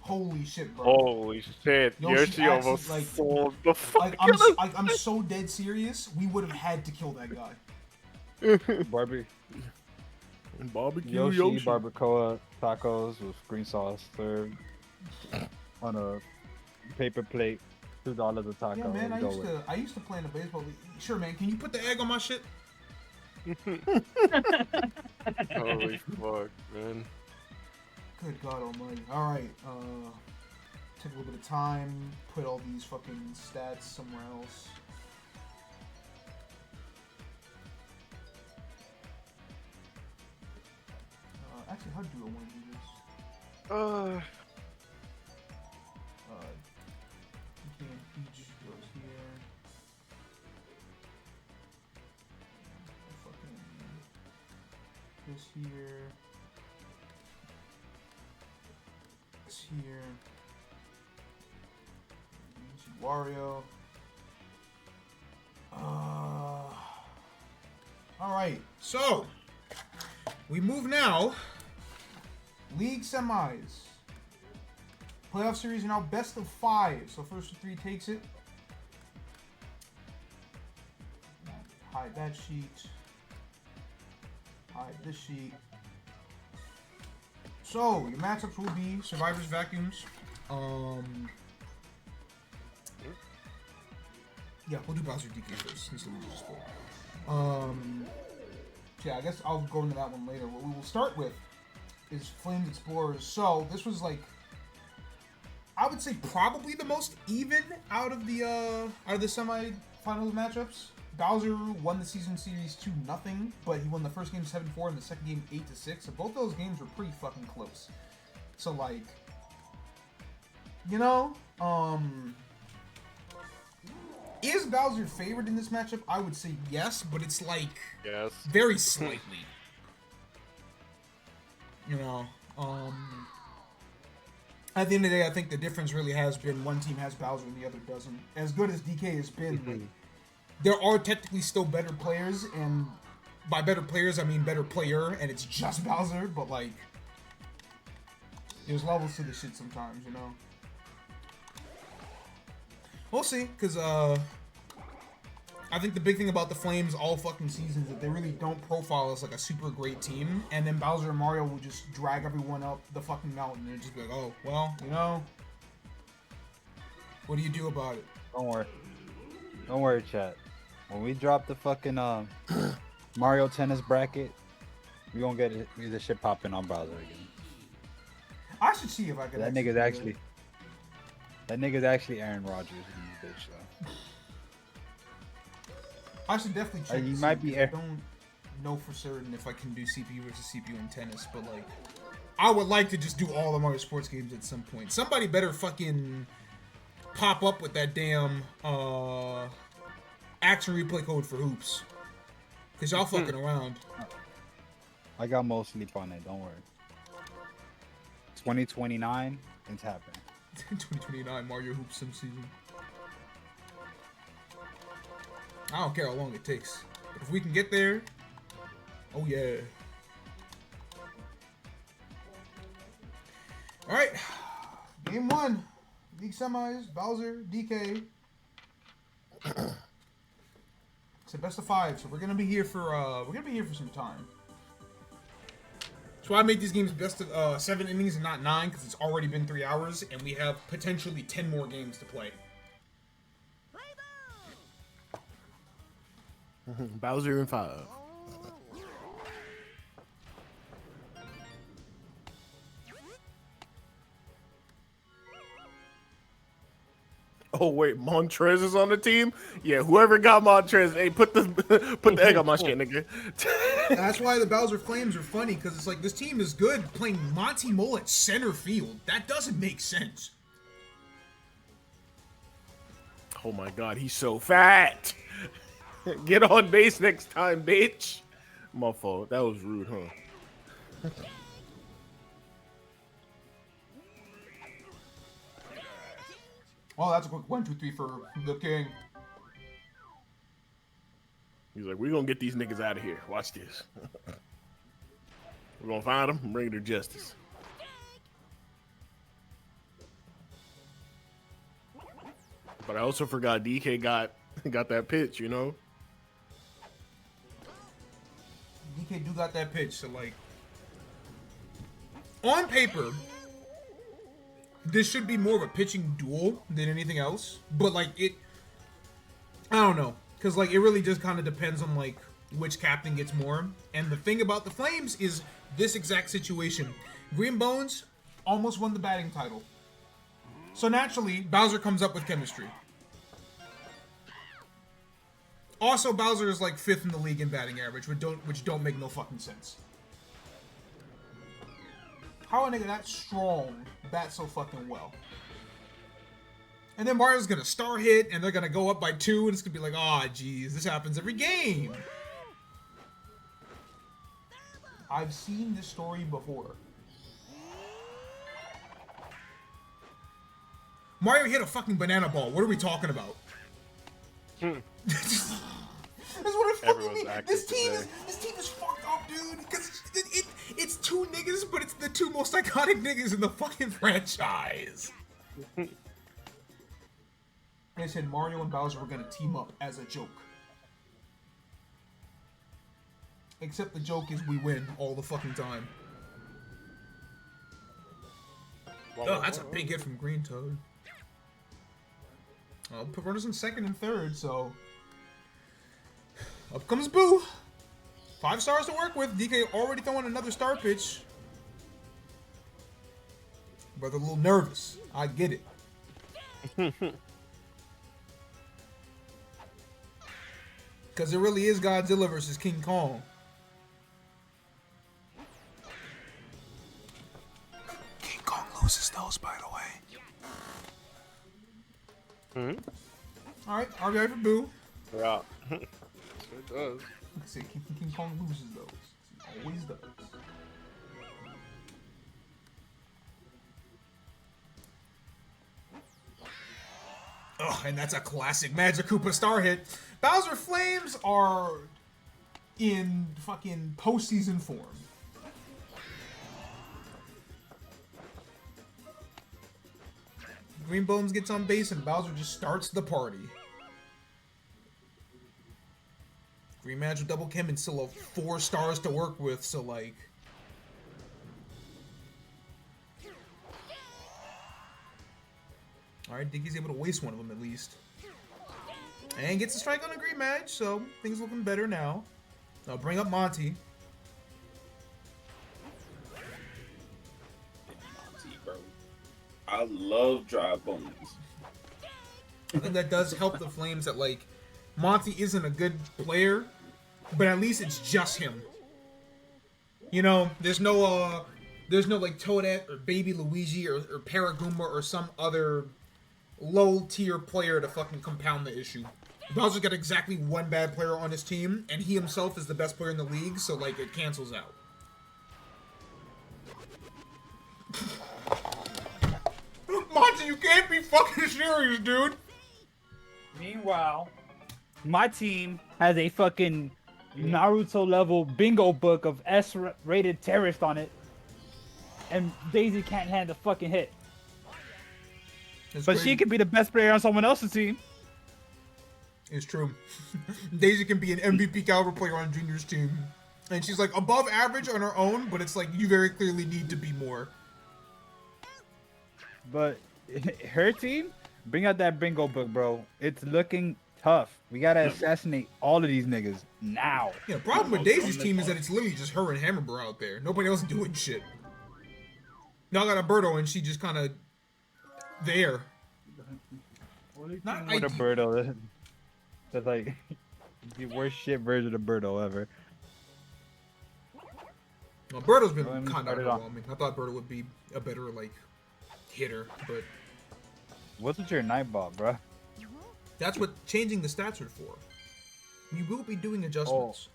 Holy shit, bro. Holy shit. Yoshi Yoshi actually, almost like- sold the fuck Like I'm so dead serious. We would have had to kill that guy. Barbie, And barbecue Yoshi, barbacoa tacos with green sauce served on a paper plate. $2 a taco. Yeah, man. Go with it. I used to play in the baseball league. Sure, man. Can you put the egg on my shit? Holy fuck, man. Good God Almighty. All right. Take a little bit of time. Put all these fucking stats somewhere else. Actually, how do I want to do this? Peach goes here. Fucking this here. This here. Luigi Wario. Alright, so we move now. League semis. Playoff series are now best of 5. So first of 3 takes it. Hide that sheet. Hide this sheet. So your matchups will be Survivors Vacuums. Yeah, we'll do Bowser DK first. Since we just spoke. Yeah, I guess I'll go into that one later. What we will start with is Flames Explorers. So this was like, I would say probably the most even out of the semi-finals matchups. Bowser won the season series 2-0, but he won the first game 7-4 and the second game 8-6. So both those games were pretty fucking close. So like, you know, is Bowser favored in this matchup? I would say yes, but it's like very slightly. You know, at the end of the day, I think the difference really has been one team has Bowser and the other doesn't. As good as DK has been, like, there are technically still better players, and by better players, I mean better player, and it's just Bowser, but like, there's levels to this shit sometimes, you know? We'll see, because, I think the big thing about the Flames all fucking season is that they really don't profile as like a super great team, and then Bowser and Mario will just drag everyone up the fucking mountain and just be like, oh, well, you know, what do you do about it? Don't worry. Don't worry, chat. When we drop the fucking Mario tennis bracket, we gonna get the shit popping on Bowser again. I should see if I can. That nigga's actually Aaron Rodgers in this bitch, though. I should definitely check. You might be. I don't know for certain if I can do CPU versus CPU in tennis, but like, I would like to just do all the Mario Sports games at some point. Somebody better fucking pop up with that damn action replay code for hoops, cause y'all fucking around. I got most sleep on it. Don't worry. 2029, it's happening. 2029 Mario Hoops Sim season. I don't care how long it takes, but if we can get there, oh yeah. All right, game one, league semis, Bowser, DK. It's a best of 5, so we're gonna be here for some time. That's why I make these games best of 7 innings and not 9, because it's already been 3 hours, and we have potentially 10 more games to play. Bowser in 5. Oh wait, Montrez is on the team. Yeah, whoever got Montrez, hey, put the egg on my shit, nigga. That's why the Bowser Flames are funny, because it's like, this team is good playing Monty Mole at center field. That doesn't make sense. Oh my god, he's so fat. Get on base next time, bitch. My fault. That was rude, huh? Oh, that's a quick 1, 2, 3 for the king. He's like, we're gonna get these niggas out of here. Watch this. We're gonna find them and bring them to justice. But I also forgot DK got that pitch, you know? DK do got that pitch, so like, on paper, this should be more of a pitching duel than anything else. But like, I don't know, because like, it really just kind of depends on like which captain gets more. And the thing about the Flames is this exact situation. Green Bones almost won the batting title, so naturally Bowser comes up with chemistry. Also, Bowser is like 5th in the league in batting average, which don't make no fucking sense. How a nigga that strong bat so fucking well? And then Mario's gonna star hit, and they're gonna go up by 2, and it's gonna be like, oh, geez, this happens every game. I've seen this story before. Mario hit a fucking banana ball. What are we talking about? That's what it fucking means. This team is fucked up, dude. Because it's 2 niggas, but it's the 2 most iconic niggas in the fucking franchise. They said Mario and Bowser were gonna team up as a joke. Except the joke is we win all the fucking time. Oh, that's a big hit from Green Toad. Put runners in second and third, so up comes Boo. 5 stars to work with. DK already throwing another star pitch. Brother, a little nervous. I get it. Because it really is Godzilla versus King Kong. King Kong loses those, by the way. Alright, RBI for Boo. Yeah. It does. Like I say, King Kong loses those. He always does. Oh, and that's a classic Magic Koopa star hit. Bowser Flames are in fucking postseason form. Green Bones gets on base and Bowser just starts the party. Green Magic double Kim and still have 4 stars to work with, so like... Alright, Dickie's able to waste one of them at least. And gets a strike on a Green Mag, so things looking better now. I'll bring up Monty. Monty, bro. I love dry bones. I think that does help the Flames that, like, Monty isn't a good player, but at least it's just him. You know, there's no like Toadette or Baby Luigi or Paragoomba or some other low-tier player to fucking compound the issue. Bowser's got exactly one bad player on his team, and he himself is the best player in the league, so, like, it cancels out. Monty, you can't be fucking serious, dude! Meanwhile, my team has a fucking Naruto level bingo book of S-rated terrorist on it, and Daisy can't hand a fucking hit. It's But crazy. she could be the best player on someone else's team. It's true. Daisy can be an MVP caliber player on Junior's team. And she's like above average on her own, but it's like you very clearly need to be more. But her team, bring out that bingo book, bro. It's looking tough. We gotta assassinate all of these niggas now. Yeah, the problem with Daisy's team is that it's literally just her and Hammerbro out there. Nobody else doing shit. Y'all got Alberto and she just kind of there. Not What a like, Birdo. That's like the worst shit version of Birdo ever. well, Berto's been Let me kind of start it off. underwhelming. I thought Berto would be a better like hitter, but What's with your Nightbot, bro? that's what changing the stats are for. We will be doing adjustments.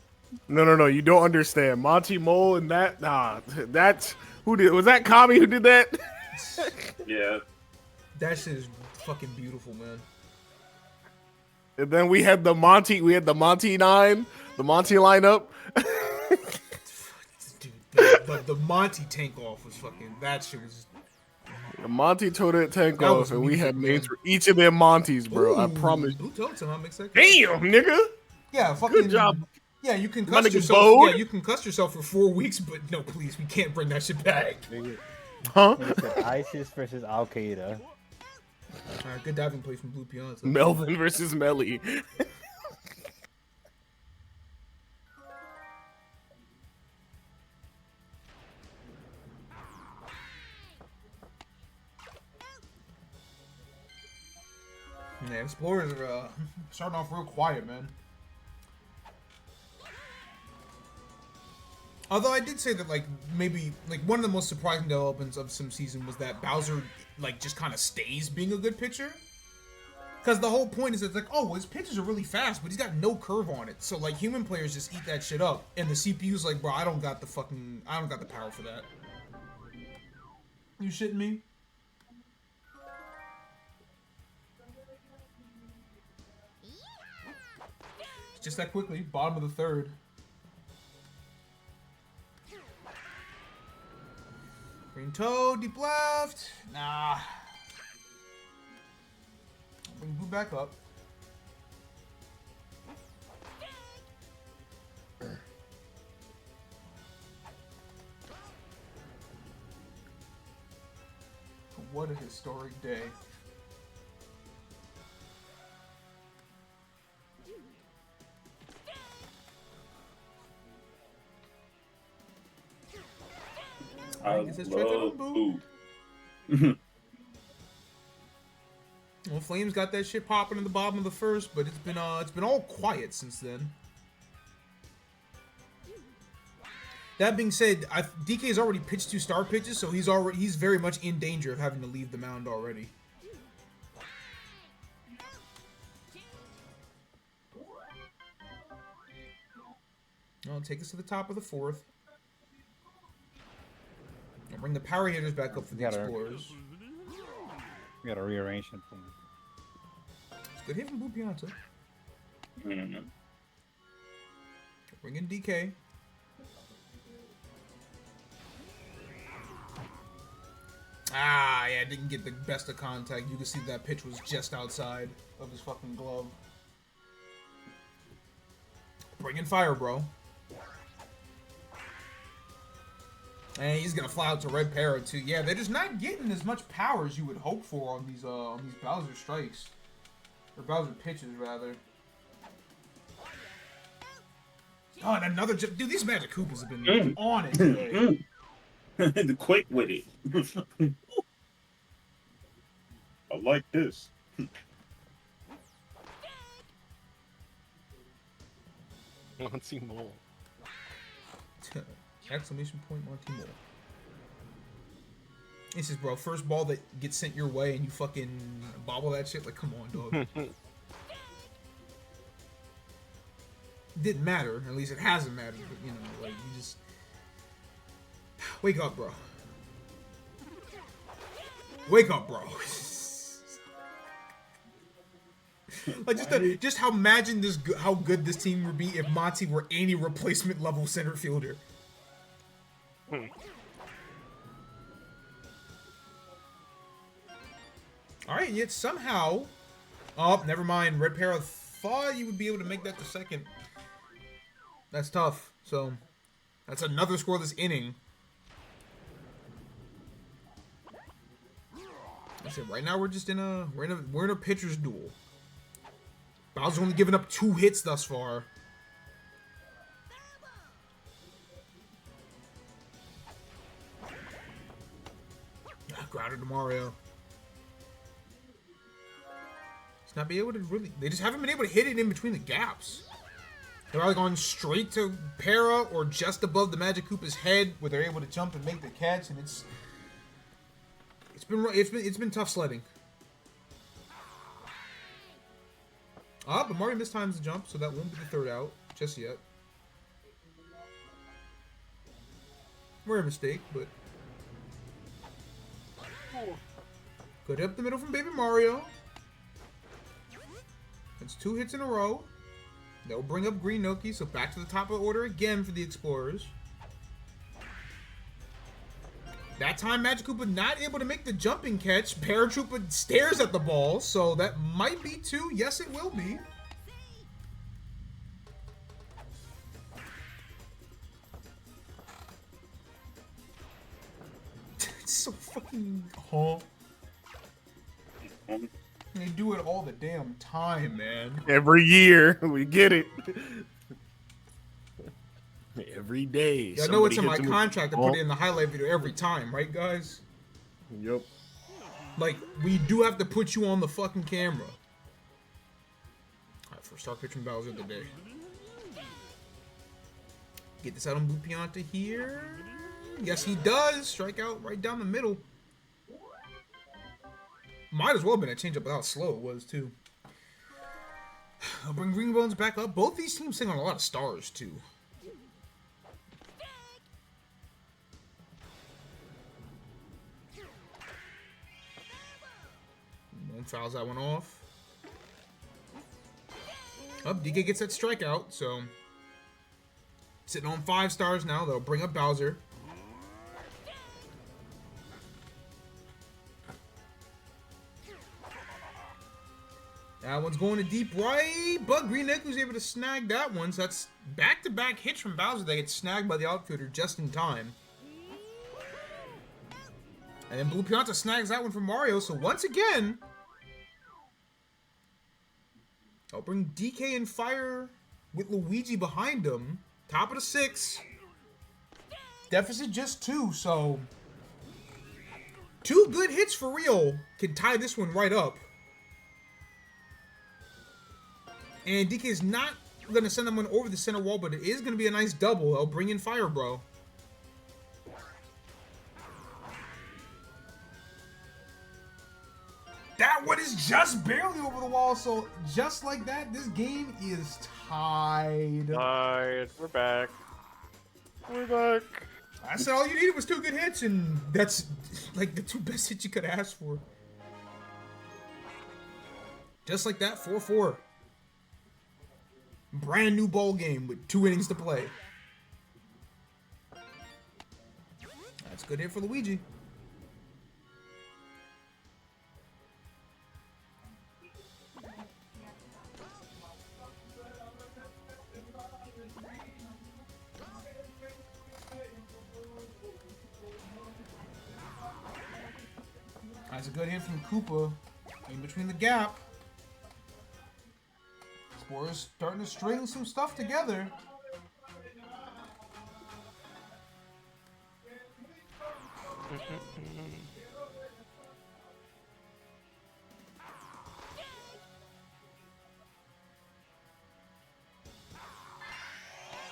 No. You don't understand. Monty Mole and that. Nah, that's who did. Was that Kami who did that? Yeah. That shit is fucking beautiful, man. And then we had the Monty. We had the Monty 9, the Monty lineup. Dude, the Monty tank off was fucking. That shit was. The Monty Toadette tank That was off, and we had music, names man. for each of them Monties, bro. I Ooh, promise. Who told somehow makes that? Damn, nigga. Yeah, fucking. Good job. Yeah, you can My cuss nigga yourself. Bode. Yeah, you can cuss yourself for 4 weeks, but no, please, we can't bring that shit back. Huh? It said ISIS versus Al Qaeda. Alright, good diving play from Blue Peons. Melvin versus Melly. Yeah, Explorers are starting off real quiet, man. Although I did say that, like, maybe, like, one of the most surprising developments of some season was that Bowser, like, just kind of stays being a good pitcher. Because the whole point is it's like, oh, his pitches are really fast, but he's got no curve on it. So, like, human players just eat that shit up. And the CPU's like, bro, I don't got the power for that. You shitting me? Just that quickly, bottom of the third. Green Toad, deep left. Nah. Bring Blue back up. What a historic day. I Gets that strike out love on Boo. Well, Flames got that shit popping in the bottom of the first, but it's been all quiet since then. That being said, DK's already pitched 2 star pitches, so he's very much in danger of having to leave the mound already. I'll take us to the top of the 4th. I'll bring the power hitters back up for the Explorers. We gotta rearrange some things. It's good hit from Blue Pianta. Mm-hmm. Bring in DK. Ah, yeah, didn't get the best of contact. You can see that pitch was just outside of his fucking glove. Bring in fire, bro. And he's gonna fly out to Red Para too. Yeah, they're just not getting as much power as you would hope for on these Bowser strikes. Or Bowser pitches, rather. Oh, and another jump. Dude, these Magic Koopas have been on it today. The quick with it. I like this. Monty Mole. Exclamation point, Monty Mole. This is, bro, first ball that gets sent your way and you fucking bobble that shit. Like, come on, dog. Didn't matter. At least it hasn't mattered. But, you know, like, you just... Wake up, bro. Wake up, bro. Like, just how imagine this, how good this team would be if Monty were any replacement level center fielder. Alright, yet somehow... Oh, never mind. Red Para thought you would be able to make that to second. That's tough. So, that's another scoreless inning. I said, right now we're just in a pitcher's duel. Bowser's only given up 2 hits thus far. Grounded to Mario. Just not be able to really... They just haven't been able to hit it in between the gaps. They're either going straight to Para or just above the Magic Koopa's head where they're able to jump and make the catch, and it's been tough sledding. But Mario mistimes the jump, so that won't be the 3rd out just yet. Rare mistake, but good up the middle from Baby Mario. That's 2 hits in a row. That will bring up Green Noki, so back to the top of the order again for the Explorers. That time, Magic Koopa not able to make the jumping catch. Paratroopa stares at the ball, so that might be 2. Yes, it will be. It's so fucking... Huh? They do it all the damn time, man. Every year, we get it. Every day. Yeah, I know it's in my somebody hits him with- contract to put it in the highlight video every time, right, guys? Yep. Like, we do have to put you on the fucking camera. Alright, first start pitching Bowser of the day. Get this out on Blue Pianta here. Yes, he does. Strike out right down the middle. Might as well have been a changeup without slow it was, too. I'll bring Green Bones back up. Both these teams sing on a lot of stars, too. Fouls that one off. DK gets that strikeout, so sitting on 5 stars now. They'll bring up Bowser. That one's going to deep right, but Green Neck was able to snag that one. So that's back-to-back hits from Bowser that get snagged by the outfielder just in time. And then Blue Pianta snags that one from Mario. So once again, I'll bring DK and Fire with Luigi behind him. Top of the 6. Deficit just 2, so 2 good hits for real can tie this one right up. And DK is not going to send that one over the center wall, but it is going to be a nice double. It'll bring in Fire Bro. That one is just barely over the wall, so just like that, this game is tied. Alright, we're back. We're back. I said all you needed was 2 good hits, and that's like the 2 best hits you could ask for. Just like that, 4-4. Brand new ball game with 2 innings to play. That's a good hit for Luigi. That's a good hit from Koopa in between the gap. Spore's starting to string some stuff together.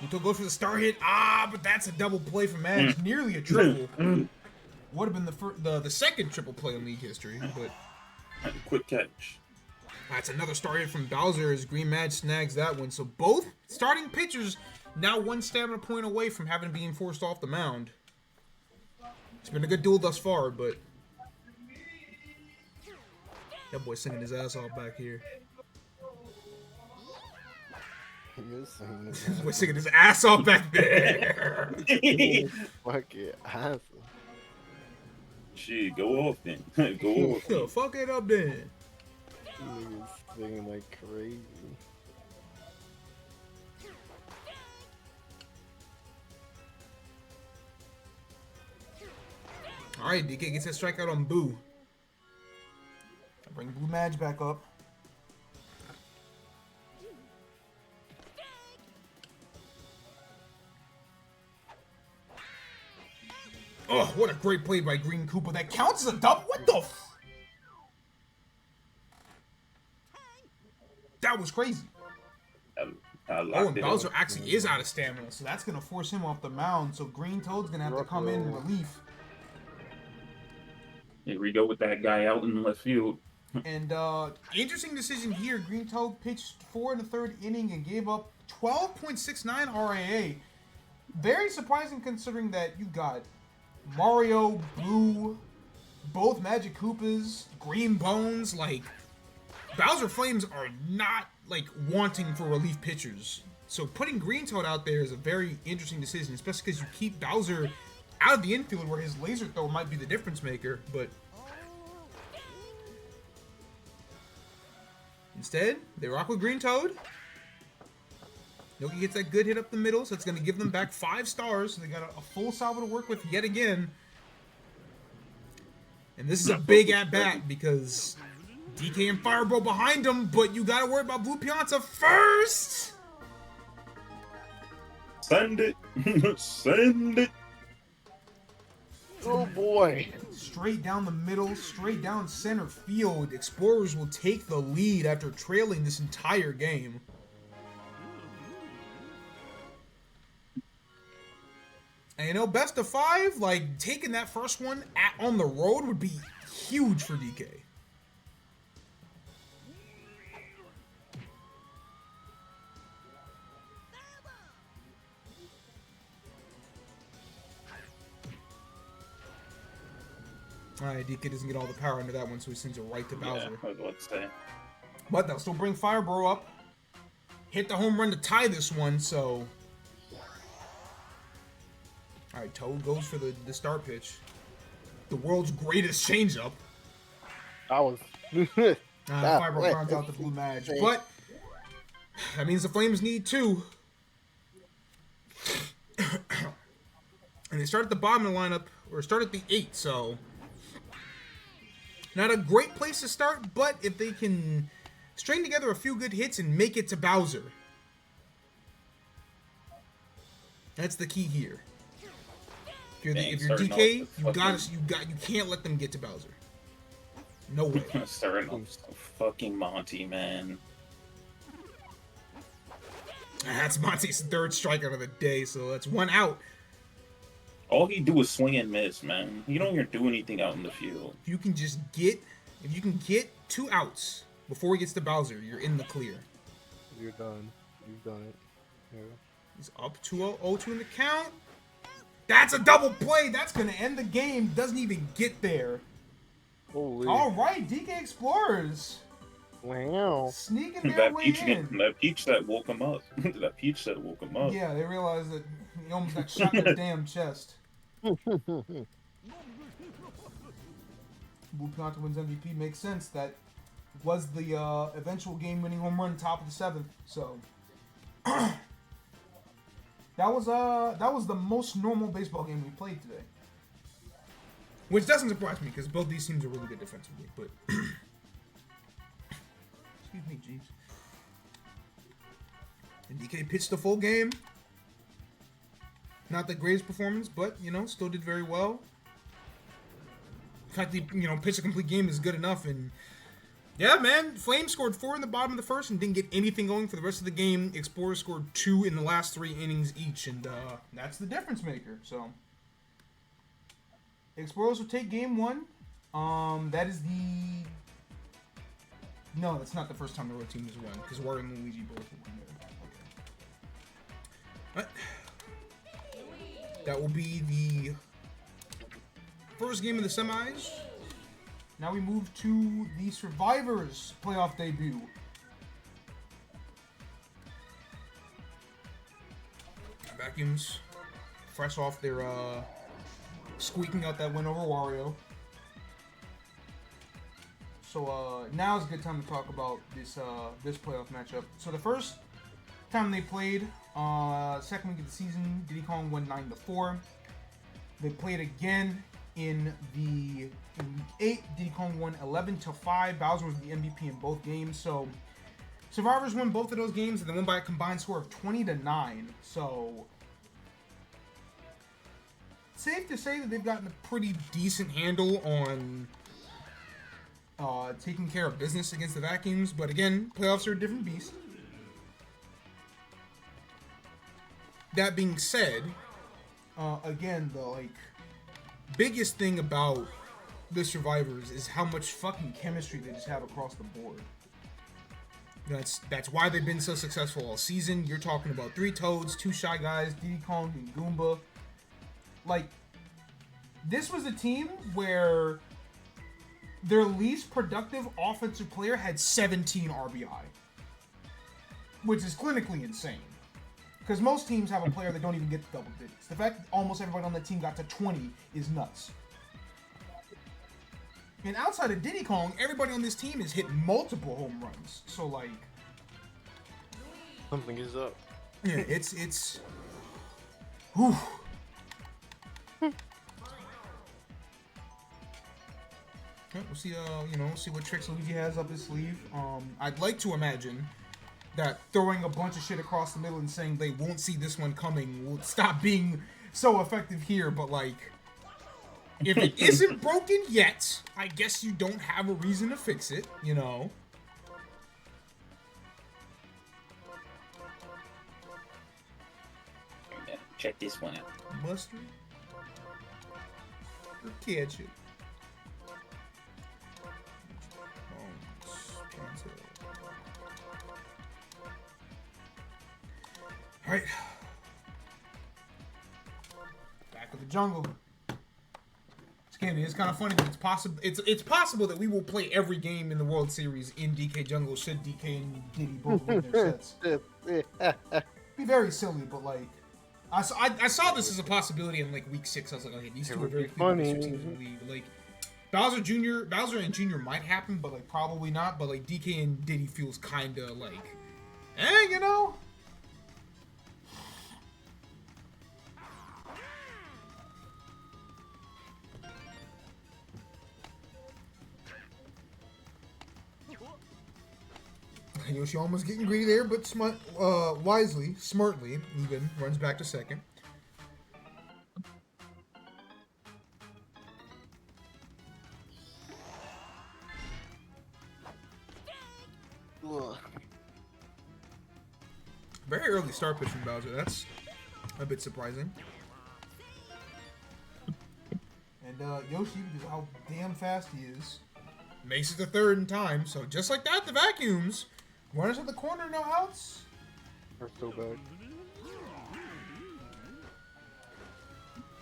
Nito goes for the star hit. Ah, but that's a double play from Madge. Nearly a triple. Would have been the second triple play in league history, but Quick catch. that's another star hit from Bowser as Green Madge snags that one. So both starting pitchers now 1 stamina point away from having being forced off the mound. It's been a good duel thus far, but that boy's singing his ass off back here. This boy's singing his ass off back there. Fuck it, awesome. Shit, go off then. Go off. Yo, fuck it up then. Niggas singing like crazy. Alright, DK gets that strikeout on Boo. I bring Blue Madge back up. Oh, what a great play by Green Koopa. That counts as a double? What the f... That was crazy. I Oh, locked and it Bowser up. actually is out of stamina, so that's going to force him off the mound. So Green Toad's going to have to come in relief. Here we go with that guy out in left field. And interesting decision here. Green Toad pitched 4 1/3 inning and gave up 12.69 RAA. Very surprising considering that you got Mario, Blue, both Magic Koopas, Green Bones. Like, Bowser Flames are not, like, wanting for relief pitchers. So putting Green Toad out there is a very interesting decision, especially because you keep Bowser out of the infield where his laser throw might be the difference maker, but instead, they rock with Green Toad. Noki gets that good hit up the middle, so it's going to give them back 5 stars. So they got a full salvo to work with yet again. And this is a big at-bat because DK and Fireball behind him, but you got to worry about Blue Pianta first! Send it. Send it. Oh boy. Straight down the middle, straight down center field. Explorers will take the lead after trailing this entire game. And you know, best of 5, like, taking that first one on the road would be huge for DK. Alright, DK doesn't get all the power into that one, so he sends it right to Bowser. Yeah, I was about to say. But they'll still bring Firebro up. Hit the home run to tie this one, so... Alright, Toad goes for the start pitch. The world's greatest changeup. I was. Firebro burns out the Blue Madge. But that means the Flames need 2. And they start at the bottom of the lineup, or start at the 8, so... Not a great place to start, but if they can string together a few good hits and make it to Bowser. That's the key here. If you're DK, you can't let them get to Bowser. No way. Starting off fucking Monty, man. That's Monty's third strikeout of the day, so that's one out. All he do is swing and miss, man. He don't even do anything out in the field. If you can get 2 outs before he gets to Bowser, you're in the clear. You're done. You've done it. Yeah. He's up 2-0-2 in the count. That's a double play. That's gonna end the game. Doesn't even get there. Holy. All right, DK Explorers. Wow. Sneaking their way in. That peach that woke him up. That peach that woke him up. Yeah, they realized that he almost got shot in the damn chest. Blue Pianta wins MVP. Makes sense. That was the eventual game-winning home run, top of the 7th. So that was the most normal baseball game we played today. Which doesn't surprise me because both these teams are really good defensively. But excuse me, jeez. And DK pitched the full game. Not the greatest performance, but, still did very well. The fact that, pitched a complete game is good enough. And, yeah, man, Flames scored 4 in the bottom of the first and didn't get anything going for the rest of the game. Explorers scored 2 in the last 3 innings each, and that's the difference maker. So, Explorers will take game 1. That is the... No, that's not the first time the road team has won, because Wario and Luigi both won there. Okay. All right. That will be the first game of the semis. Now we move to the Survivors playoff debut. Vacuums, fresh off their squeaking out that win over Wario. So now is a good time to talk about this playoff matchup. So the first time they played, second week of the season, Diddy Kong won 9-4. They played again in week 8. Diddy Kong won 11-5. Bowser was the MVP in both games. So Survivors won both of those games and they won by a combined score of 20-9. So safe to say that they've gotten a pretty decent handle on taking care of business against the Vacuums. But again, playoffs are a different beast. That being said, again, the biggest thing about the Survivors is how much fucking chemistry they just have across the board. That's why they've been so successful all season. You're talking about 3 Toads, 2 Shy Guys, Diddy Kong, and Goomba. This was a team where their least productive offensive player had 17 RBI, which is clinically insane. Because most teams have a player that don't even get to double digits. The fact that almost everybody on the team got to 20 is nuts. And outside of Diddy Kong, everybody on this team has hit multiple home runs. So, something is up. Yeah, it's... Whew. We'll see, see what tricks Luigi has up his sleeve. I'd like to imagine that throwing a bunch of shit across the middle and saying they won't see this one coming will stop being so effective here, but if it isn't broken yet, I guess you don't have a reason to fix it, Check this one out. Mustard? Or ketchup? Alright. Back to the jungle. It's kind of funny, but it's possible that we will play every game in the World Series in DK Jungle should DK and Diddy both win their sets. Be very silly, but I saw this as a possibility in week 6. I was like, okay, these two are very funny teams in the league. Bowser and Junior might happen, but probably not. But DK and Diddy feels kinda Yoshi almost getting greedy there, but smartly, even runs back to second. Ugh. Very early start pitch from Bowser. That's a bit surprising. And Yoshi, because of how damn fast he is, makes it to third in time. So just like that, the vacuums. Runners at the corner, no outs. Are so bad.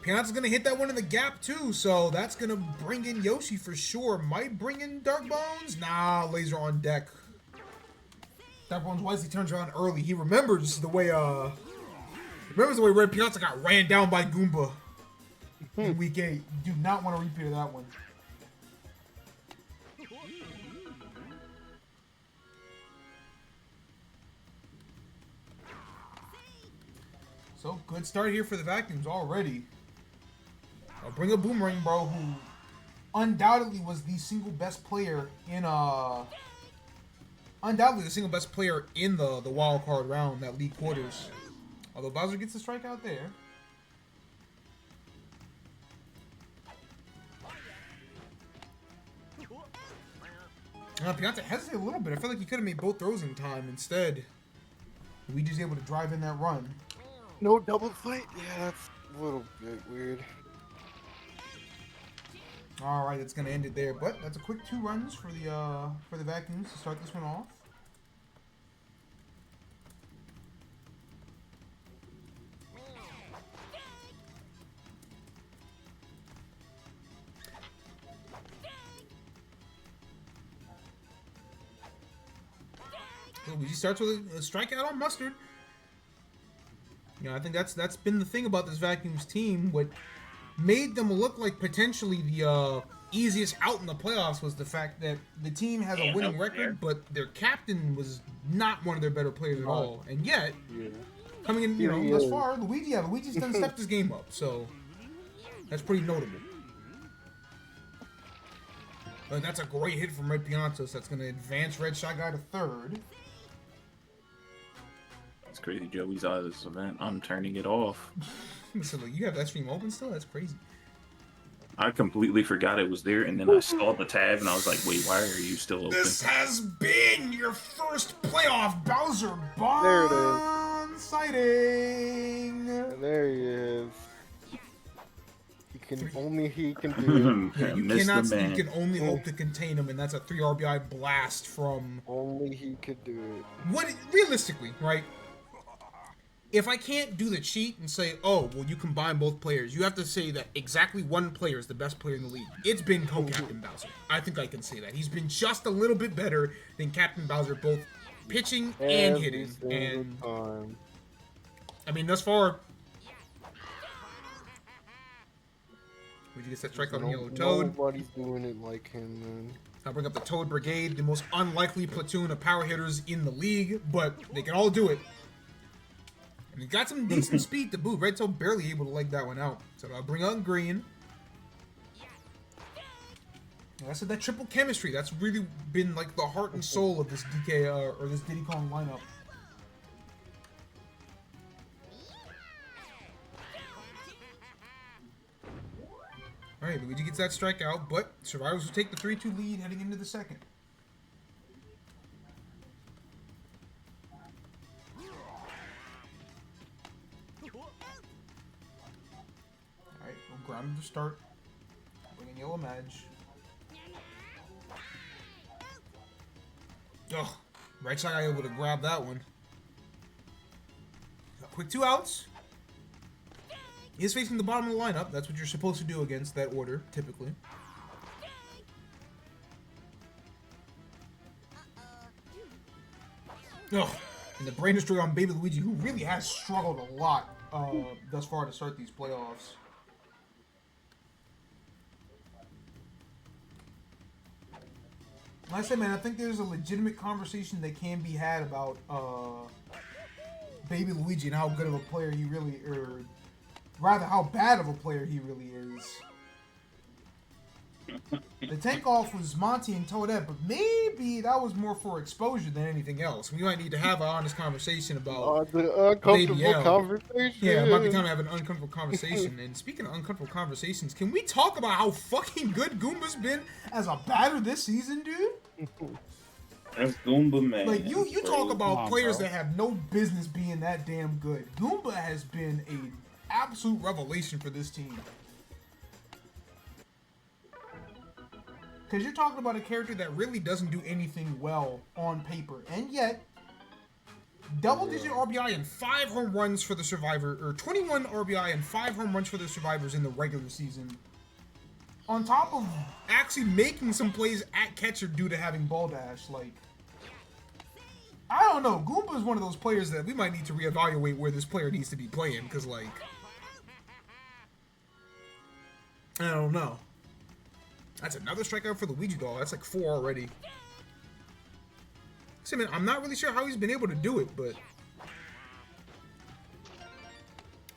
Pianata's going to hit that one in the gap, too. So that's going to bring in Yoshi for sure. Might bring in Dark Bones. Nah, Laser on deck. Dark Bones wisely turns around early. He remembers the way, Red Pianta got ran down by Goomba in Week 8. Do not want to repeat that one. So, good start here for the Vacuums already. I'll bring a Boomerang, bro, who undoubtedly was the single best player in, undoubtedly the single best player in the wild card round, that league quarters. Although Bowser gets the strikeout there. Pianta hesitated a little bit. I feel like he could have made both throws in time. Instead, Luigi's able to drive in that run. No double fight? Yeah, that's a little bit weird. All right, that's gonna end it there. But that's a quick 2 runs for the Vacuums to start this one off. Luigi starts with a strikeout on Mustard. You know, I think that's been the thing about this Vacuums team. What made them look like potentially the easiest out in the playoffs was the fact that the team has a winning record, but their captain was not one of their better players at all. And yet, coming in, thus far, Luigi's done stepped his game up. So that's pretty notable. But that's a great hit from Red Piantos. That's going to advance Red Shy Guy to third. It's crazy Joey's out of this event. I'm turning it off. So look, you have that stream open still? That's crazy. I completely forgot it was there, and then I saw the tab, and I was like, wait, why are you still open? This has been your first playoff Bowser There it Bond sighting. There he is. Only he can do it. Yeah, you can only hope to contain him, and that's a 3 RBI blast from... Only he could do it. What, realistically, right? If I can't do the cheat and say, oh, well, you combine both players, you have to say that exactly one player is the best player in the league. It's been co-captain Bowser. I think I can say that. He's been just a little bit better than Captain Bowser, both pitching and hitting. And I mean, thus far, Luigi gets that strikeout on Yellow Toad. Nobody's doing it like him, man. I'll bring up the Toad Brigade, the most unlikely platoon of power hitters in the league, but they can all do it. And he got some decent speed to boot. Red Toad barely able to leg that one out. So I'll bring on Green. Like I said, that triple chemistry, that's really been like the heart and soul of this DK or this Diddy Kong lineup. Alright, Luigi gets that strikeout, but Survivors will take the 3-2 lead heading into the second. Alright, we'll ground him to start. Bring in Yellow Madge. Ugh, right side able to grab that one. Quick 2 outs. He is facing the bottom of the lineup. That's what you're supposed to do against that order, typically. Ugh. And the brain destroy on Baby Luigi, who really has struggled a lot thus far to start these playoffs. Like I said, man, I think there's a legitimate conversation that can be had about Baby Luigi and how good of a player he really, or rather how bad of a player he really is. The tank off was Monty and Toadette, but maybe that was more for exposure than anything else. We might need to have an honest conversation about the uncomfortable conversation. Yeah, it might be time to have an uncomfortable conversation. And speaking of uncomfortable conversations, can we talk about how fucking good Goomba's been as a batter this season, dude? That's Goomba Man. Like you bro. talk about Come on, players bro. that have no business being that damn good. Goomba has been a absolute revelation for this team. Because you're talking about a character that really doesn't do anything well on paper, and yet double-digit RBI and 5 home runs for the Survivor, or 21 RBI and 5 home runs for the Survivors in the regular season. On top of actually making some plays at catcher due to having ball dash, like, I don't know. Goomba is one of those players that we might need to reevaluate where this player needs to be playing, because, like, I don't know. That's another strikeout for Luigi Doll. That's like 4 already. So, I mean, I'm not really sure how he's been able to do it, but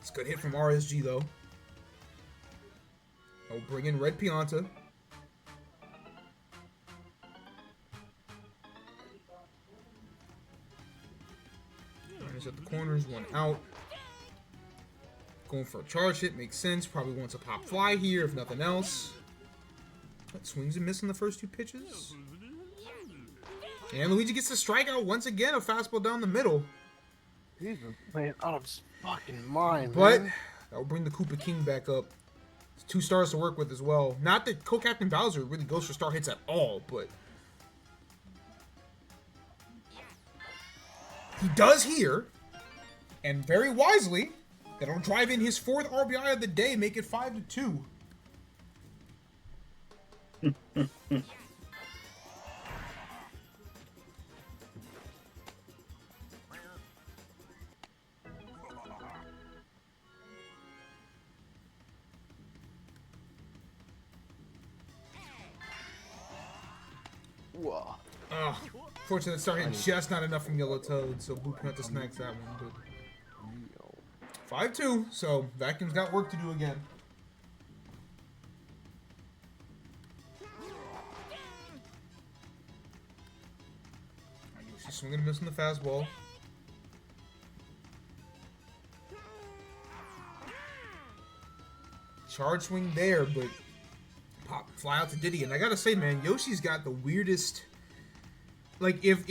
it's a good hit from RSG, though. Oh, bring in Red Pianta. Runners at the corners, 1 out. Going for a charge hit makes sense. Probably wants a pop fly here, if nothing else. That swings and misses on the first 2 pitches. And Luigi gets the strikeout once again, a fastball down the middle. He's been playing out of his fucking mind, But man. that will bring the Koopa King back up. It's 2 stars to work with as well. Not that Co-Captain Bowser really goes for star hits at all, but he does here, and very wisely, that'll drive in his 4th RBI of the day, make it 5-2. Whoa. Fortunately, that star hit just not enough from Yellow Toad, so Blue Panther snags that one. But 5-2, so Vacuum's got work to do again. She's swinging and missing the fastball. Charge swing there, but pop fly out to Diddy. And I gotta say, man, Yoshi's got the weirdest. Like, if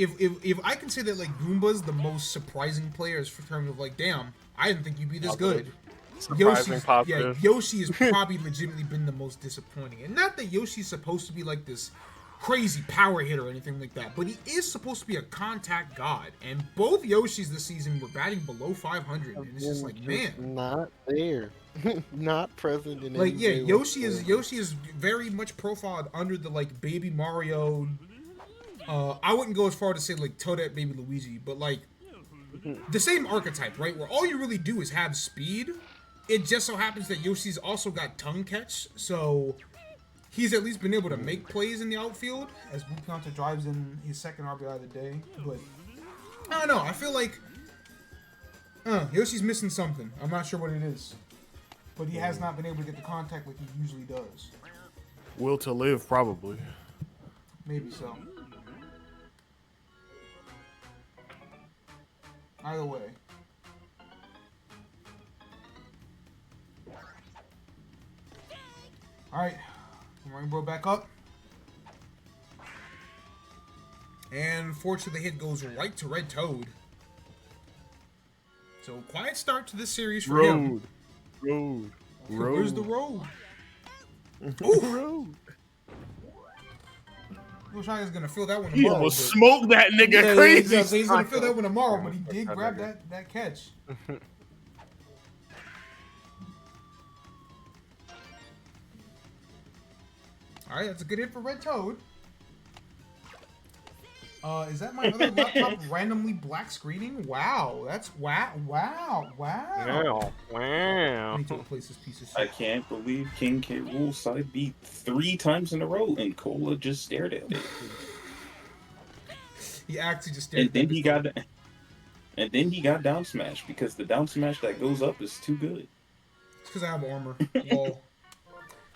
I can say that, like, Goomba's the most surprising player in terms of, like, damn, I didn't think you'd be this good. Surprising positive. Yeah, Yoshi has probably legitimately been the most disappointing. And not that Yoshi's supposed to be, like, this crazy power hitter or anything like that, but he is supposed to be a contact god. And both Yoshis this season were batting below 500. And it's just like, man. Not there. Not present in Like, any yeah, way Yoshi whatsoever. is very much profiled under the, like, Baby Mario. I wouldn't go as far to say, like, Toadette Baby Luigi, but, like, the same archetype, right? Where all you really do is have speed. It just so happens that Yoshi's also got tongue catch, so he's at least been able to make plays in the outfield as Blue Panther drives in his 2nd RBI of the day. But I don't know. I feel like Yoshi's missing something. I'm not sure what it is, but he has not been able to get the contact like he usually does. Will to live, probably. Maybe so. Either way. Alright. Rainbow back up. And fortunately, the hit goes right to Red Toad. So, quiet start to this series for him. Road. Where's the road? Road. Wish I was gonna feel that one He tomorrow. almost but- smoked that nigga Yeah, crazy. he's gonna feel that one tomorrow, but he did grab that catch. All right, that's a good hit for Red Toad. Is that my other laptop randomly black screening? Wow, that's wow. I need to replace this piece of I shit. can't believe King K. Rool side beat 3 times in a row, and Cola just stared at it. He actually just stared. And then at he got down smash because the down smash that goes up is too good. It's because I have armor. Lol.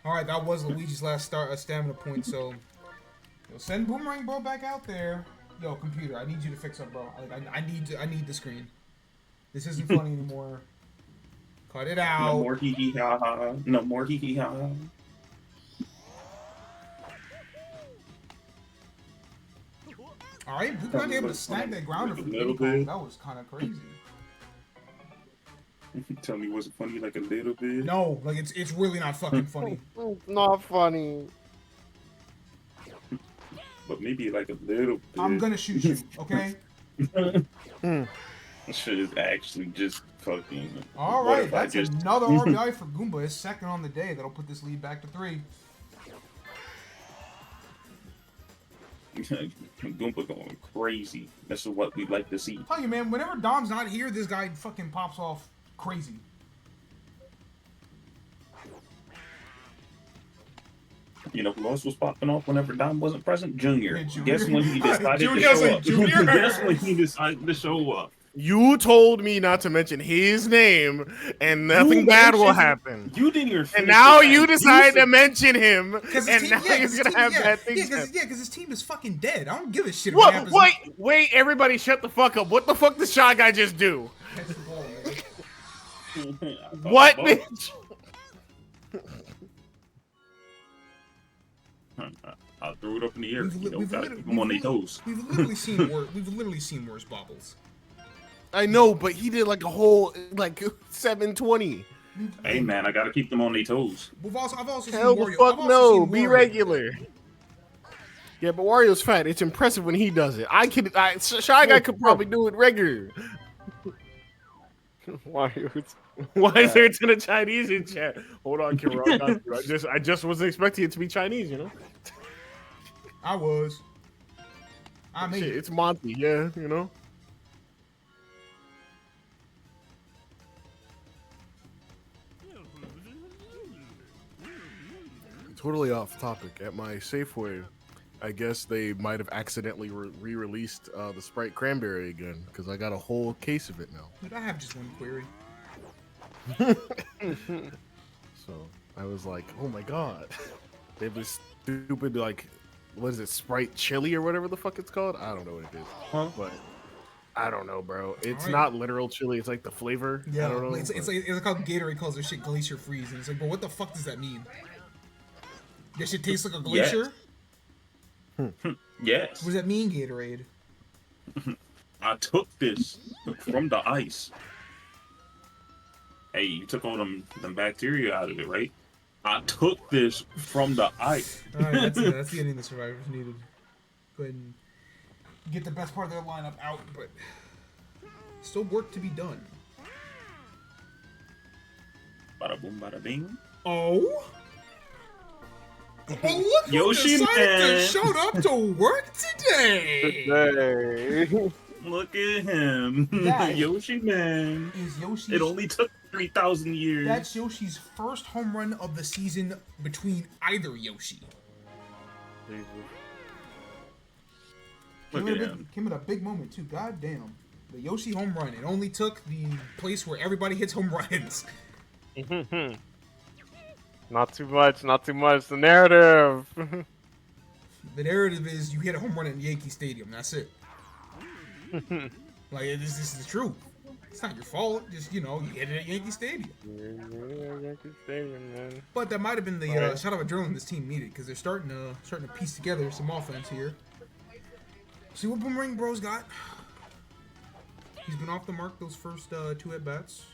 All right, that was Luigi's last stamina point. So, send Boomerang Bro back out there. Yo, computer, I need you to fix up, bro. I need the screen. This isn't funny anymore. Cut it out. No more hee hee ha ha. No more hee hee ha ha. All right, we might be able to snag that grounder Like a from little Diddy Kong. bit. That was kind of crazy. Tell me, was it funny like a little bit? No, like it's really not fucking funny. It's not funny. But maybe like a little bit. I'm gonna shoot you, okay? Shit is actually just fucking. All what right, if I that's just- another RBI for Goomba. His second on the day. That'll put this lead back to 3. Goomba going crazy. This is what we like to see. Tell you, man, whenever Dom's not here, this guy fucking pops off crazy. You know who else was popping off whenever Dom wasn't present? Junior. Yeah, Junior. Guess when he decided to Junior's show like, up. Junior. Guess when he decided to show up. You told me not to mention his name, and nothing You bad will mentioned- happen. You didn't even. And finish now the you sentence. decided You to mention him, and Because now he's gonna have bad things. happen. because his team is fucking dead. I don't give a shit. What? happens. Wait! Everybody, shut the fuck up! What the fuck did Shy Guy just do? Catch the ball, man. I thought What, both. bitch? I threw it up in the air. We've, You know, we've gotta literally- keep them on their we've toes. We've literally seen worse. We've literally seen worse bobbles. I know, but he did like a whole like 720. Hey man, I gotta keep them on their toes. I've also Hell seen the Wario. fuck I've also no! seen Be Wario. regular. Yeah, but Wario's fat. It's impressive when he does it. Shy Guy could probably do it regular. Why? Why is there a ton of Chinese in chat? Hold on, Kira. I got you. I just wasn't expecting it to be Chinese, you know? I was. I made Shit, it. it's Monty, yeah, you know? Totally off topic. At my Safeway, I guess they might have accidentally re-released the Sprite Cranberry again, because I got a whole case of it now. Dude, I have just one query. So I was like, oh my god. They have this stupid, like, what is it, Sprite Chili or whatever the fuck it's called? I don't know what it is. Huh? But I don't know, bro. It's Alright. not literal chili. It's like the flavor. Yeah, I don't know. it's like how Gatorade calls their shit Glacier Freeze, and it's like, bro, what the fuck does that mean? This shit tastes like a glacier? Yes, What does that mean, Gatorade? I took this from the ice. Hey, you took all them bacteria out of it, right? I took this from the ice. Alright, that's the ending the survivors needed. Go ahead and get the best part of their lineup out, but still work to be done. Bada boom, bada bing. Oh? Oh, look who Yoshi decided to Man. showed up to work today! Hey. Look at him, That Yoshi Man. Is Yoshi's... It only took 3,000 years. That's Yoshi's first home run of the season between either Yoshi. Look at him. Came at a big moment too. God damn. The Yoshi home run. It only took the place where everybody hits home runs. Not too much, not too much. The narrative. The narrative is you hit a home run in Yankee Stadium. That's it. Like this is the truth. It's not your fault. Just you hit it at Yankee Stadium. Yankee Stadium, man. But that might have been the Right. shot of adrenaline this team needed because they're starting to piece together some offense here. See what Boomerang Bro's got. He's been off the mark those first 2 at bats.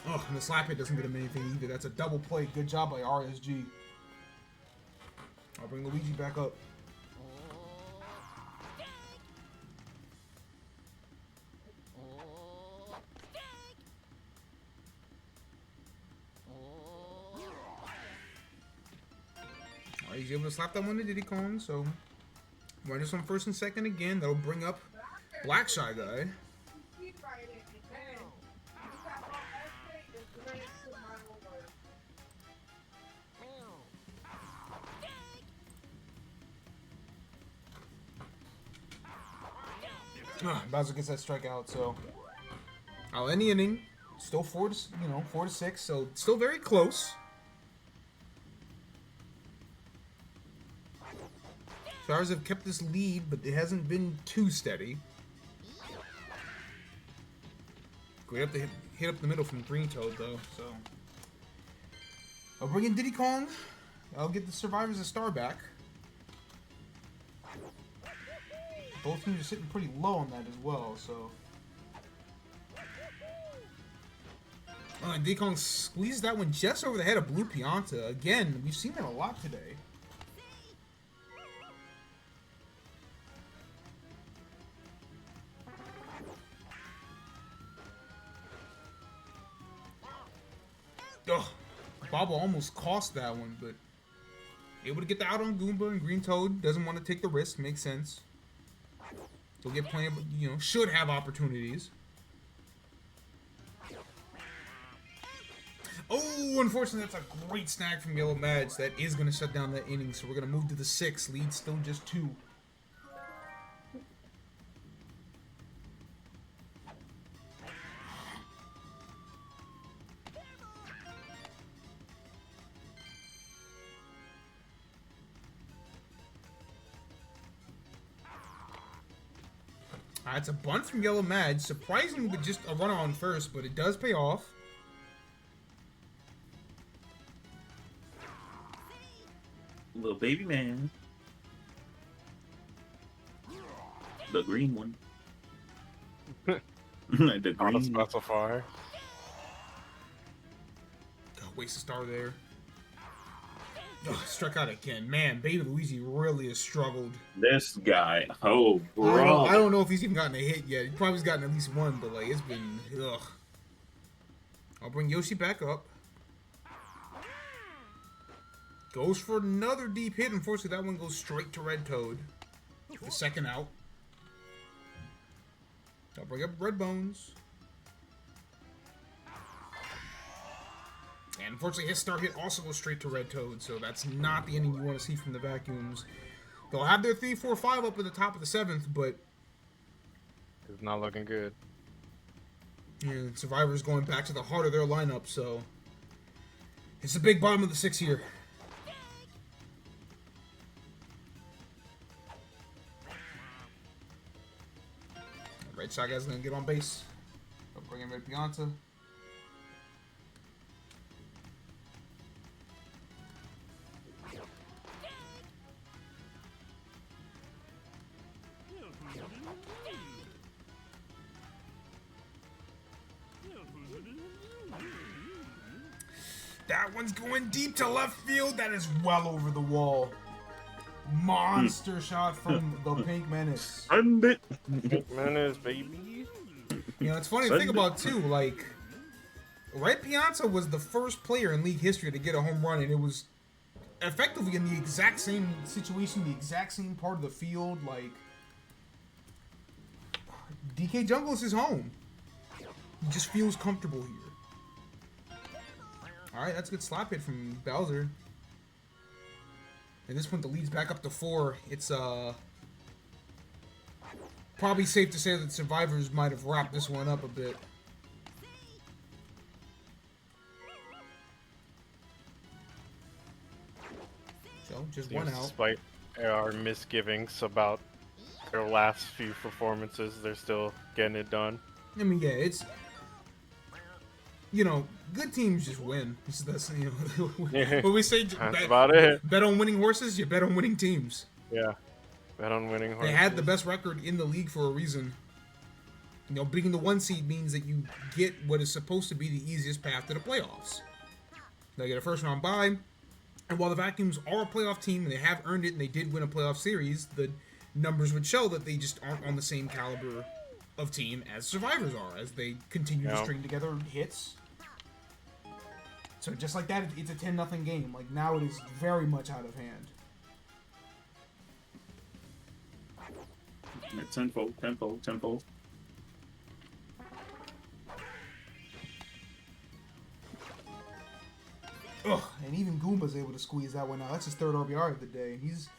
Oh, and the slap hit doesn't get him anything either. That's a double play. Good job by RSG. I'll bring Luigi back up. Alright, he's able to slap that one to Diddy Kong, so runners on first and second again. That'll bring up Black Shy Guy. Bowser gets that strikeout, so I'll end the inning. Still 4-6, so still very close. Stars have kept this lead, but it hasn't been too steady. We have to hit up the middle from Green Toad, though, so. I'll bring in Diddy Kong. I'll get the survivors a star back. both teams are sitting pretty low on that as well, so. Dekong squeezed that one just over the head of Blue Pianta. Again, we've seen that a lot today. Ugh. Bobble almost cost that one, but able to get the out on Goomba, and Green Toad doesn't want to take the risk. Makes sense. He'll get plenty of, should have opportunities. Oh, unfortunately, that's a great snag from Yellow Mads. That is going to shut down that inning, so we're going to move to the 6. Lead still just 2. It's a bunt from Yellow Mad. Surprisingly with just a runner on first, but it does pay off. Little baby man. The green one. The Not a green. specifier. Waste a star there. Struck out again. Man, Baby Luigi really has struggled. This guy. Oh, bro. I don't know if he's even gotten a hit yet. He probably's gotten at least one, but like it's been ugh. I'll bring Yoshi back up. Goes for another deep hit. Unfortunately, that one goes straight to Red Toad. The second out. I'll bring up Red Bones. And unfortunately, his start hit also goes straight to Red Toad, so that's not the inning you want to see from the Vacuums. They'll have their 3, 4, 5 up at the top of the 7th, but It's not looking good. yeah, Survivor's going back to the heart of their lineup, so it's the big bottom of the 6 here. Red Shot guy's gonna get on base. They'll bring in Red Pianta. That one's going deep to left field. That is well over the wall. Monster shot from the Pink Menace. Send it. Menace, baby. It's funny to think about too. Like, Red Pianta was the first player in league history to get a home run, and it was effectively in the exact same situation, the exact same part of the field. Like, DK Jungle is his home. He just feels comfortable here. Alright, that's a good slap hit from Bowser. At this point, the lead's back up to 4. It's, probably safe to say that Survivors might have wrapped this one up a bit. So, just one out. Despite our misgivings about their last few performances, they're still getting it done. I mean, yeah, it's... good teams just win. That's, what we say, That's about it. Bet on winning horses, you bet on winning teams. Yeah. Bet on winning horses. They had the best record in the league for a reason. Being the 1 seed means that you get what is supposed to be the easiest path to the playoffs. They get a first round bye, and while the Vacuums are a playoff team and they have earned it and they did win a playoff series, the numbers would show that they just aren't on the same caliber of team as Survivors are, as they continue to string together hits. So just like that, it's a 10-0 game. Like, now it is very much out of hand. Tenfold, tenfold, tenfold. Ugh, and even Goomba's able to squeeze that one out. That's his 3rd RBR of the day. He's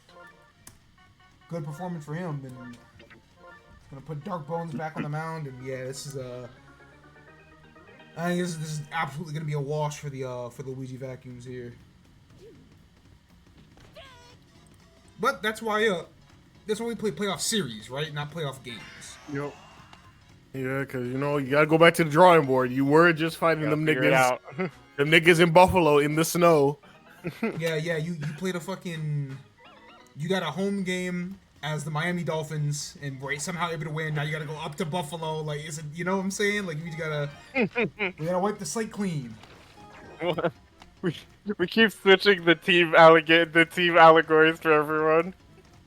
good performance for him, and gonna put Dark Bones back on the mound. And yeah, this is I think this is absolutely gonna be a wash for the Luigi Vacuums here. But that's why we play playoff series, right? Not playoff games. Yep. Yeah, because you gotta go back to the drawing board. You were just fighting them niggas. Out. Them niggas in Buffalo in the snow. Yeah. You played you got a home game as the Miami Dolphins and we're somehow able to win. Now you gotta go up to Buffalo. Like, is it? You know what I'm saying? Like, we gotta wipe the slate clean. we keep switching the team allegories for everyone.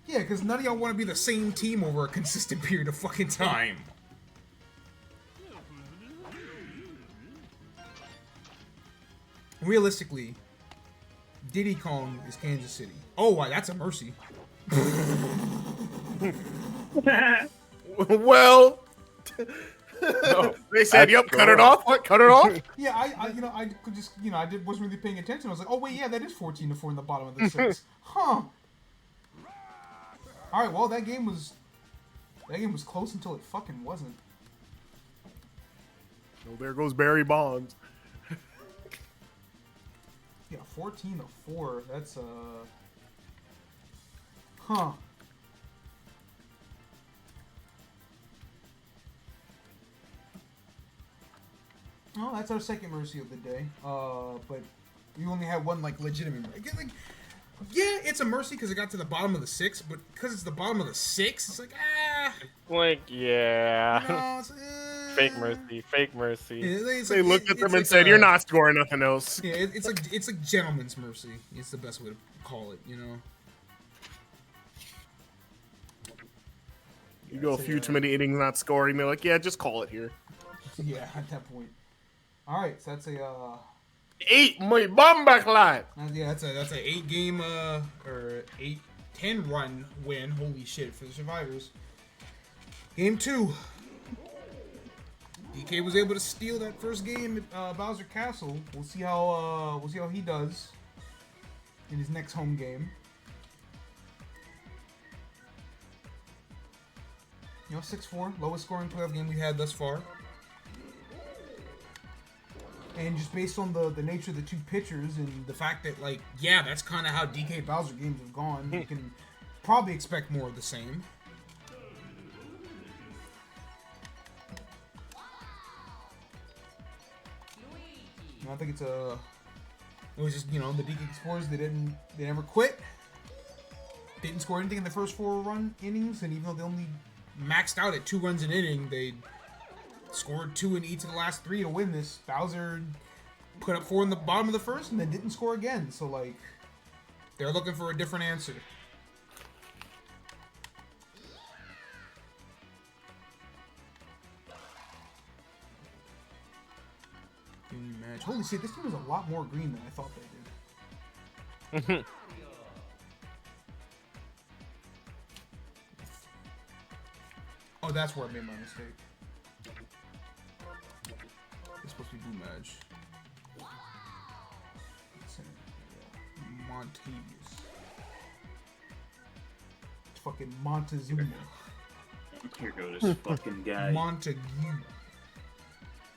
Yeah, because none of y'all want to be the same team over a consistent period of fucking time. Realistically, Diddy Kong is Kansas City. Oh, wow, that's a mercy. Well, they said, "Yep, cut it off." What? Cut it off? Yeah, I could just, wasn't really paying attention. I was like, oh wait, yeah, that is 14-4 in the bottom of the 6. Huh. All right, well, that game was close until it fucking wasn't. Well, there goes Barry Bonds. Yeah, 14-4. That's huh. Well, that's our second mercy of the day. But we only had one like legitimate. Like, yeah, it's a mercy because it got to the bottom of the 6, but because it's the bottom of the 6, it's like Like, yeah. you know, it's, Fake mercy, fake mercy. Yeah, it's They like- looked at it's them like and said, "You're not scoring nothing else." Yeah, it's like gentleman's mercy. It's the best way to call it, you know. You go a few too many innings not scoring, they're like, "Yeah, just call it here." Yeah, at that point. All right, so that's a 8 my bomba clot. yeah, that's a 8-game or 8-10 run win. Holy shit for the survivors. Game 2. DK was able to steal that first game at Bowser Castle. We'll see how he does in his next home game. 6-4, lowest scoring playoff game we had thus far. And just based on the nature of the two pitchers and the fact that, like, yeah, that's kind of how DK Bowser games have gone, you can probably expect more of the same. I think it was just, the DK Explorers, they never quit. Didn't score anything in the first 4 innings, and even though they only maxed out at 2 runs an inning, they scored 2 in each of the last 3 to win this. Bowser put up 4 in the bottom of the first and then didn't score again. So, like, they're looking for a different answer. Match. Holy shit, this team is a lot more green than I thought they did. Oh, that's where I made my mistake. It's supposed to be Blue Madge. Montavious. It's fucking Montezuma. Here goes this fucking guy. Montague.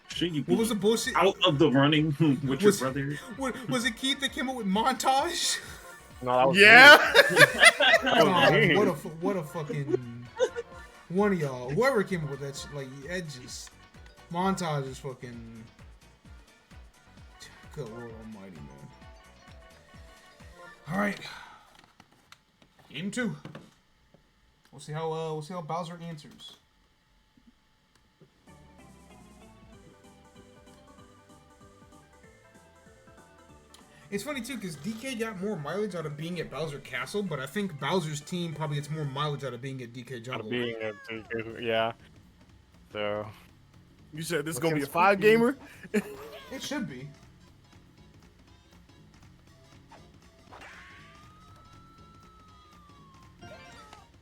Should you be What was the bullshit? out of the running with your brother? Was it Keith that came up with montage? No, that was Yeah. God, what a fucking one of y'all, whoever came up with that shit, like, it just montage is fucking good Lord Almighty, man. All right, game 2. We'll see how Bowser answers. It's funny too, because DK got more mileage out of being at Bowser Castle, but I think Bowser's team probably gets more mileage out of being at DK Jungle. Yeah. So. You said this is gonna be a 5-gamer? It should be.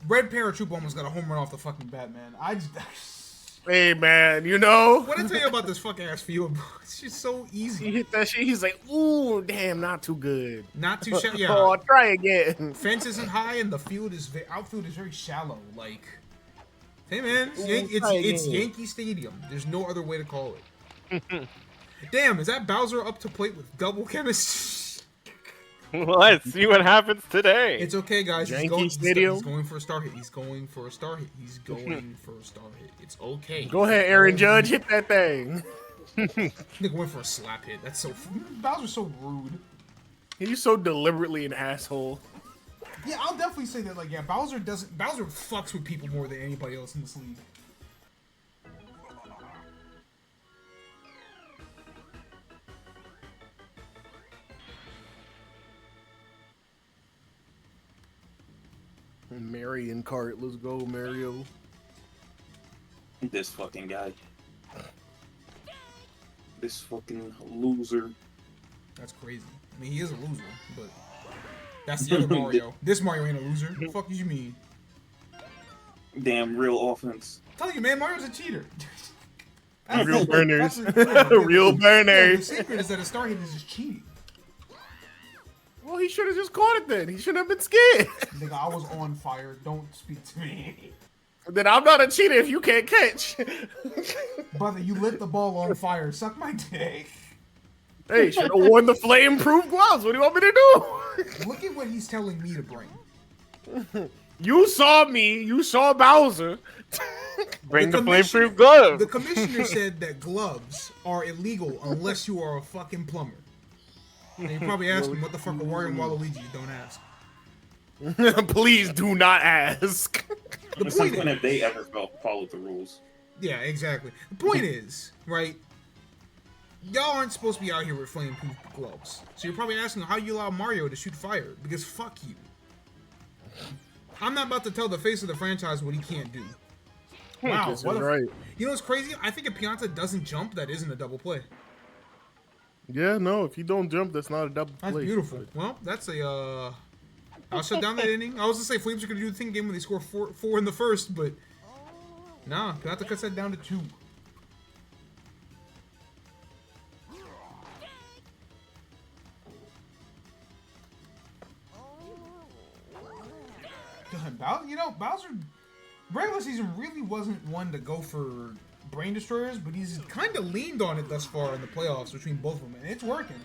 Red Paratroop almost got a home run off the fucking Batman. Hey man, you know. What did I tell you about this fucking ass field, bro? It's just so He easy. hit that shit. He's like, "Ooh, damn, not too good." Not too shallow. Yeah. Oh, try again. Fence isn't high and the outfield is very shallow. Like, hey man, try it's again. Yankee Stadium. There's no other way to call it. Damn, is that Bowser up to plate with double chemistry? Let's see what happens today. It's okay, guys. Yankee Stadium. He's going for a star hit. He's going for a star hit. He's going for a star hit. It's okay. Go ahead, Aaron Judge, hit that thing. Nigga went for a slap hit. That's so. Bowser's so rude. He's so deliberately an asshole. Yeah, I'll definitely say that. Like, yeah, Bowser fucks with people more than anybody else in this league. Marion Kart, let's go, Mario. This fucking guy. This fucking loser. That's crazy. I mean, he is a loser, but that's the other Mario. This Mario ain't a loser. What the fuck do you mean? Damn real offense. I'm telling you, man, Mario's a cheater. Real burners. Yeah, Real the burners. secret is that a star hit is just cheating. Well, he should have just caught it then. He shouldn't have been scared. Nigga, I was on fire. Don't speak to me. Then I'm not a cheater if you can't catch. Brother, you lit the ball on fire. Suck my dick. Hey, should have worn the flame-proof gloves. What do you want me to do? Look at what he's telling me to bring. You saw me. You saw Bowser. Bring the commissioner- flame-proof glove. The commissioner said that gloves are illegal unless you are a fucking plumber. And you're probably asking, what the fuck are Wario and Waluigi? Don't ask. Please do not ask. The It's point something is, if they ever followed the rules. yeah, exactly. The point is, right? Y'all aren't supposed to be out here with flame-proof gloves. So you're probably asking how you allow Mario to shoot fire. Because fuck you. I'm not about to tell the face of the franchise what he can't do. Wow, This what is a, right. You know what's crazy? I think if Pianta doesn't jump, that isn't a double play. Yeah, no, if you don't jump, that's not a double That's play. beautiful. Well, that's a, I'll shut down that inning. I was gonna say Flames are gonna do the thing game when they score four in the first, but nah, Pianta cuts that down to 2. God, Bowser, regular season really wasn't one to go for brain destroyers, but he's kind of leaned on it thus far in the playoffs between both of them, and it's working.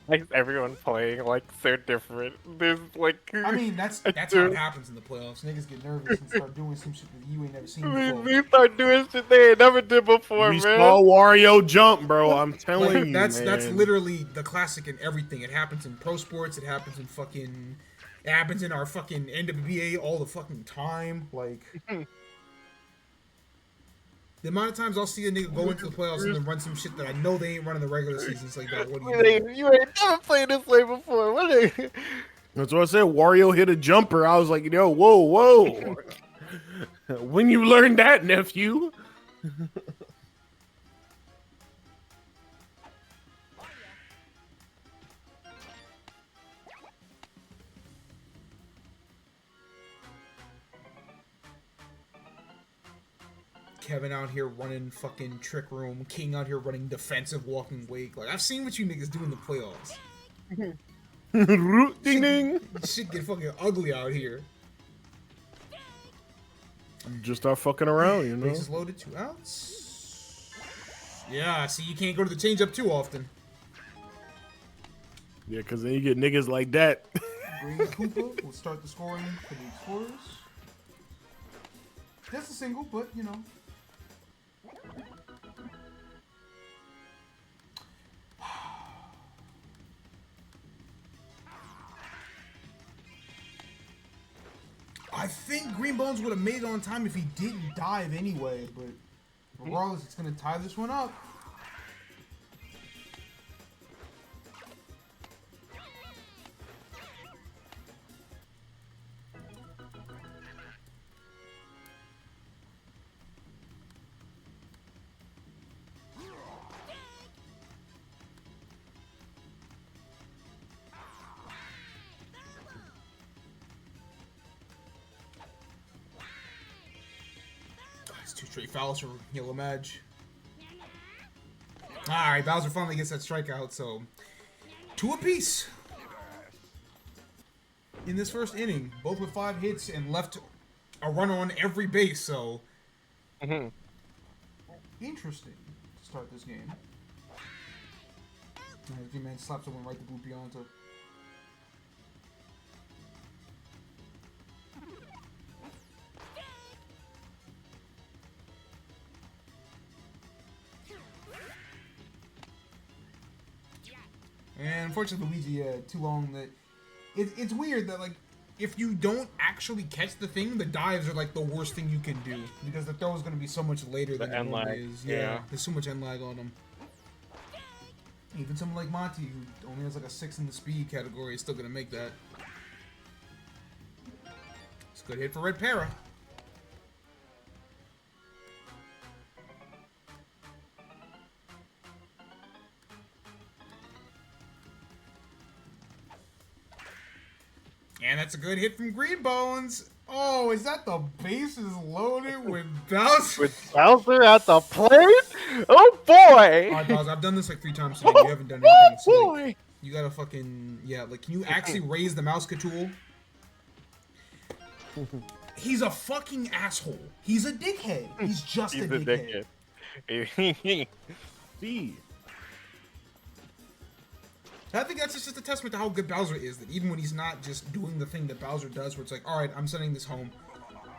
Like everyone playing like so different. There's like. I mean, that's how it happens in the playoffs. Niggas get nervous and start doing some shit that you ain't never seen before. We start doing shit they ain't never did before, We man. saw Wario jump, bro. I'm telling Like, you, that's man. literally the classic in everything. It happens in pro sports. It happens in fucking. It happens in our fucking NWBA all the fucking time. Like. The amount of times I'll see a nigga go into the playoffs and then run some shit that I know they ain't running the regular season. It's like, that. What are you doing? You ain't never played this way before. What are you? That's what I said. Wario hit a jumper. I was like, yo, whoa. When you learn that, nephew? Kevin out here running fucking trick room. King out here running defensive walking wake. Like, I've seen what you niggas do in the playoffs. Ding ding. Shit get fucking ugly out here. Just start fucking around, you know? Bases loaded, 2 outs. Yeah, see, you can't go to the changeup too often. Yeah, because then you get niggas like that. Green Koopa will start the scoring for the Explorers. Just a single, but, you know. I think Green Bones would have made it on time if he didn't dive anyway, but regardless, it's going to tie this one up. It's 2 straight fouls for Yellow Madge. Alright, Bowser finally gets that strikeout, so 2 apiece in this first inning. Both with 5 hits and left a runner on every base, so interesting to start this game. G-Man slaps someone right to boot Pianta. And unfortunately, Luigi, too long that it's weird that like if you don't actually catch the thing, the dives are like the worst thing you can do because the throw is going to be so much later than it end normally lag, is. yeah. There's so much end lag on them. Even someone like Monty, who only has like a 6 in the speed category, is still going to make that. It's a good hit for Red Para. And that's a good hit from Green Bones. Oh, is that the bases loaded with Bowser? With Bowser at the plate? Oh boy! Alright, Bowser, I've done this like 3 times today. You haven't done anything. So, like, Boy! you gotta fucking... Yeah, like, can you actually raise the mouse tool? He's a fucking asshole. He's a dickhead. He's just He's a dickhead. B. I think that's just a testament to how good Bowser is, that even when he's not just doing the thing that Bowser does, where it's like, alright, I'm sending this home,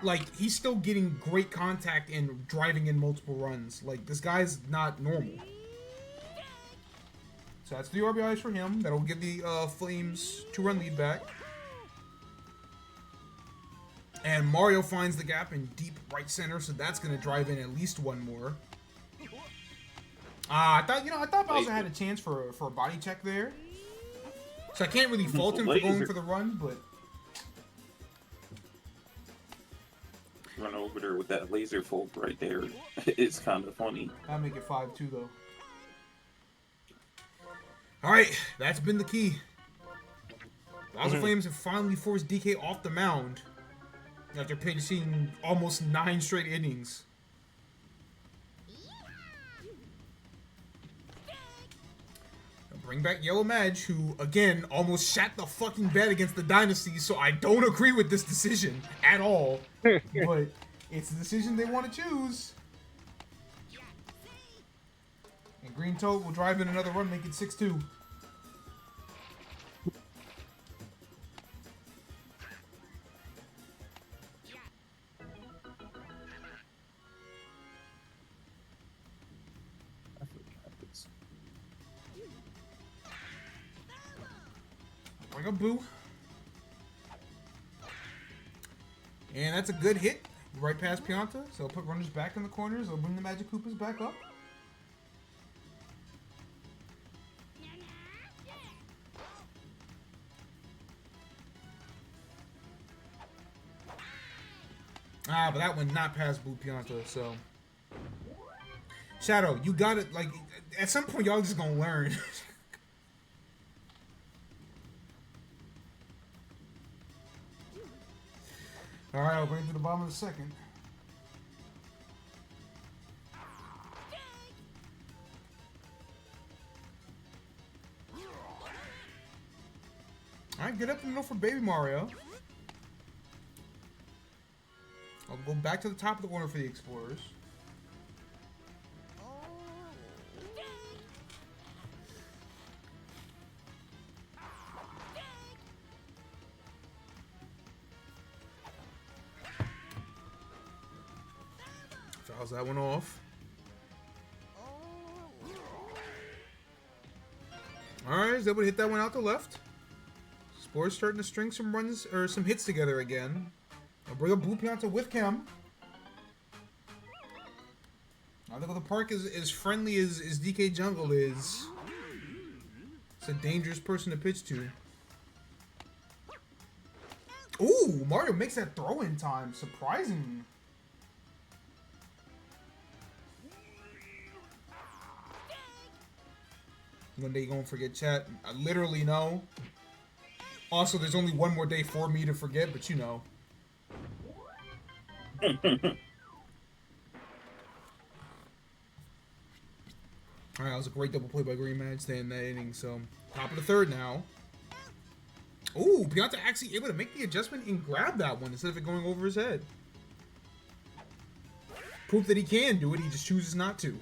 like, he's still getting great contact and driving in multiple runs. Like, this guy's not normal. So that's 3 RBIs for him. That'll give the Flames 2-run lead back. And Mario finds the gap in deep right center, so that's going to drive in at least 1 more. I thought Bowser had a chance for a body check there. So I can't really fault him for going for the run, but... Run over there with that laser folk right there. It's kind of funny. I'll make it 5-2, though. Alright, that's been the key. Bowser Flames have finally forced DK off the mound after pitching almost 9 straight innings. Bring back Yellow Madge, who, again, almost shat the fucking bed against the Dynasty, so I don't agree with this decision at all. But it's the decision they want to choose. And Green Toad will drive in another run, make it 6-2. Bring a boo. And that's a good hit. Right past Pianta. So put runners back in the corners. They'll bring the Magic Koopas back up. But that one not past Blue Pianta, so. Shadow, you got it. Like, at some point, y'all just gonna learn. Alright, I'll bring it to the bottom of the second. Alright, get up in the middle for Baby Mario. I'll go back to the top of the order for the Explorers. Fouls that one off. Alright, is able to hit that one out the left. Spores starting to string some runs or some hits together again. I'll bring up Blue Pianta with Chem. I think the park is as friendly as DK Jungle is. It's a dangerous person to pitch to. Ooh, Mario makes that throw in time. Surprising. One day you're gonna forget chat. I literally know. Also, there's only one more day for me to forget, but you know. Alright, that was a great double play by Green Man staying in that inning. So, top of the third now. Ooh, Pianta actually able to make the adjustment and grab that one instead of it going over his head. Proof that he can do it, he just chooses not to.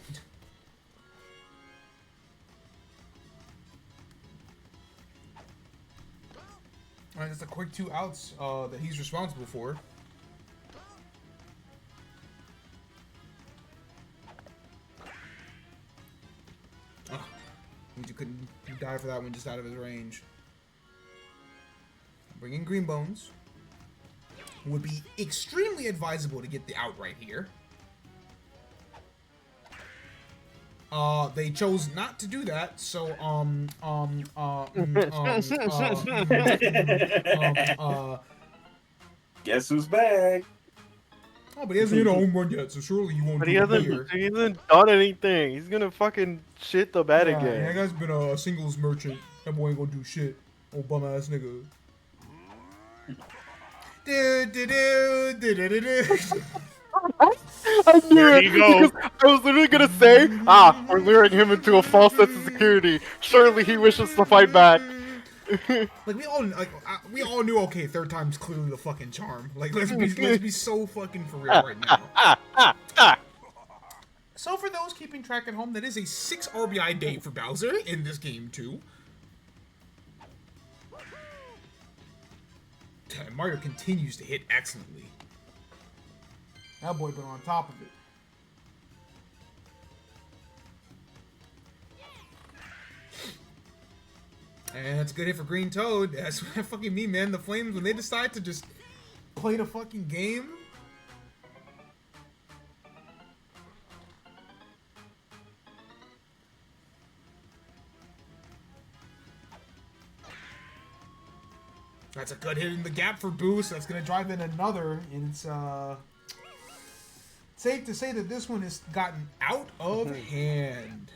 Alright, that's a quick 2 outs that he's responsible for. Oh, means you couldn't die for that one just out of his range. Bring in Green Bones. would be extremely advisable to get the outright here. They chose not to do that, so, Guess who's back? oh, but he hasn't hit a home run yet, so surely you won't But do he it hasn't, here. he hasn't done anything. He's gonna fucking shit the bed Yeah, again. that guy's been a singles merchant. That boy ain't gonna do shit. Old bum ass nigga. I knew There it. you go. Because I was literally gonna say, we're luring him into a false sense of security. Surely he wishes to fight back. Like we all knew. Okay, third time's clearly the fucking charm. Like let's be so fucking for real right now. So for those keeping track at home, that is a 6 RBI day for Bowser in this game too. And Mario continues to hit excellently. That boy been on top of it. And that's a good hit for Green Toad. That's what I fucking mean, man. The Flames, when they decide to just play the fucking game. That's a good hit in the gap for Boost. That's going to drive in another. And it's safe to say that this one has gotten out of hand.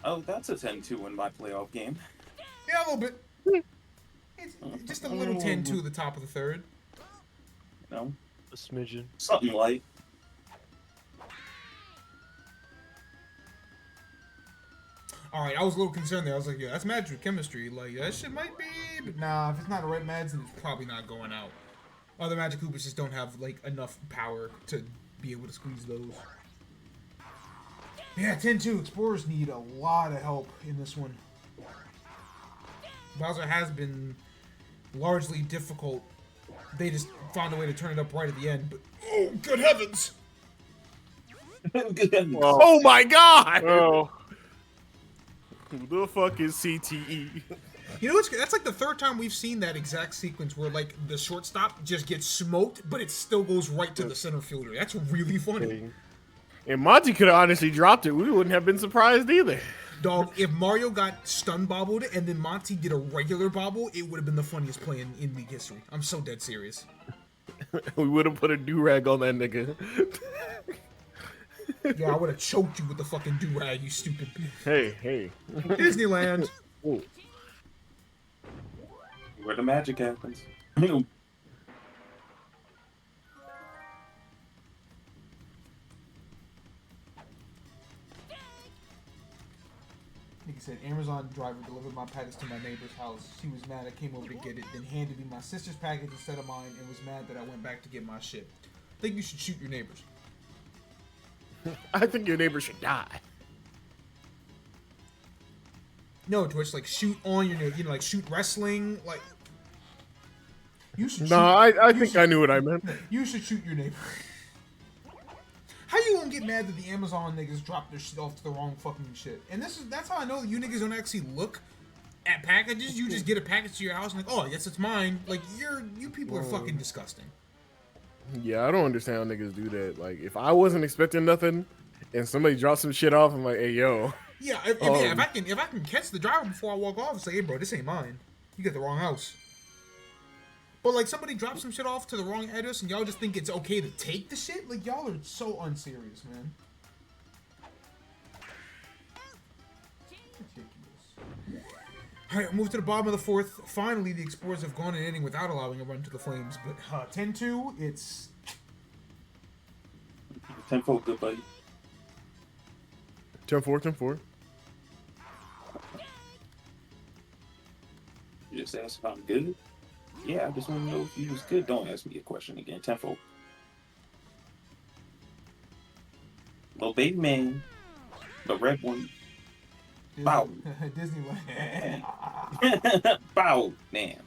Oh, that's a 10-2 in my playoff game. Yeah, a little bit. It's just a little 10-2 at the top of the third. You know, A smidgen. something light. Alright, I was a little concerned there. I was like, yeah, that's magic chemistry. Like, that shit might be, but nah, if it's not a red meds, then it's probably not going out. Other Magic Koopas just don't have, like, enough power to be able to squeeze those. Yeah, 10-2. Explorers need a lot of help in this one. Bowser has been largely difficult. They just found a way to turn it up right at the end, but oh, good heavens! Oh my god! Oh. Who the fuck is CTE? You know what's that's like the third time we've seen that exact sequence where like the shortstop just gets smoked, but it still goes right to the center fielder. That's really funny. And Monty could have honestly dropped it. We wouldn't have been surprised either. Dog, if Mario got stun bobbled and then Monty did a regular bobble, it would have been the funniest play in league history. I'm so dead serious. We would have put a do-rag on that nigga. Yeah, I would have choked you with the fucking do-rag, you stupid. Hey. Disneyland. Ooh. Where the magic happens. Like I said, Amazon driver delivered my package to my neighbor's house. She was mad I came over to get it, then handed me my sister's package instead of mine, and was mad that I went back to get my shit. I think you should shoot your neighbors. I think your neighbor should die. No, Twitch, like shoot on your neighbor. You know, like shoot wrestling. Like you should. No, I think I knew what I meant. You should shoot your neighbor. How you gonna get mad that the Amazon niggas dropped their shit off to the wrong fucking shit? And that's how I know that you niggas don't actually look at packages. You just get a package to your house and like, oh, I guess it's mine. Like you people are fucking disgusting. Yeah, I don't understand how niggas do that. Like, if I wasn't expecting nothing and somebody dropped some shit off, I'm like, hey, yo. Yeah, if I can catch the driver before I walk off, it's like, hey, bro, this ain't mine. You got the wrong house. But like somebody drops some shit off to the wrong address and y'all just think it's okay to take the shit? Like y'all are so unserious, man. Ridiculous. Alright, move to the bottom of the fourth. Finally, the Explorers have gone an inning without allowing a run to the Flames. But 10-2, it's... 10-4, good buddy. 10-4. You just asked if I'm good? Yeah, I just want to know if you was good. Don't ask me a question again. 10-4. Little baby man. The red one. Bow. Disneyland. Bow. Damn.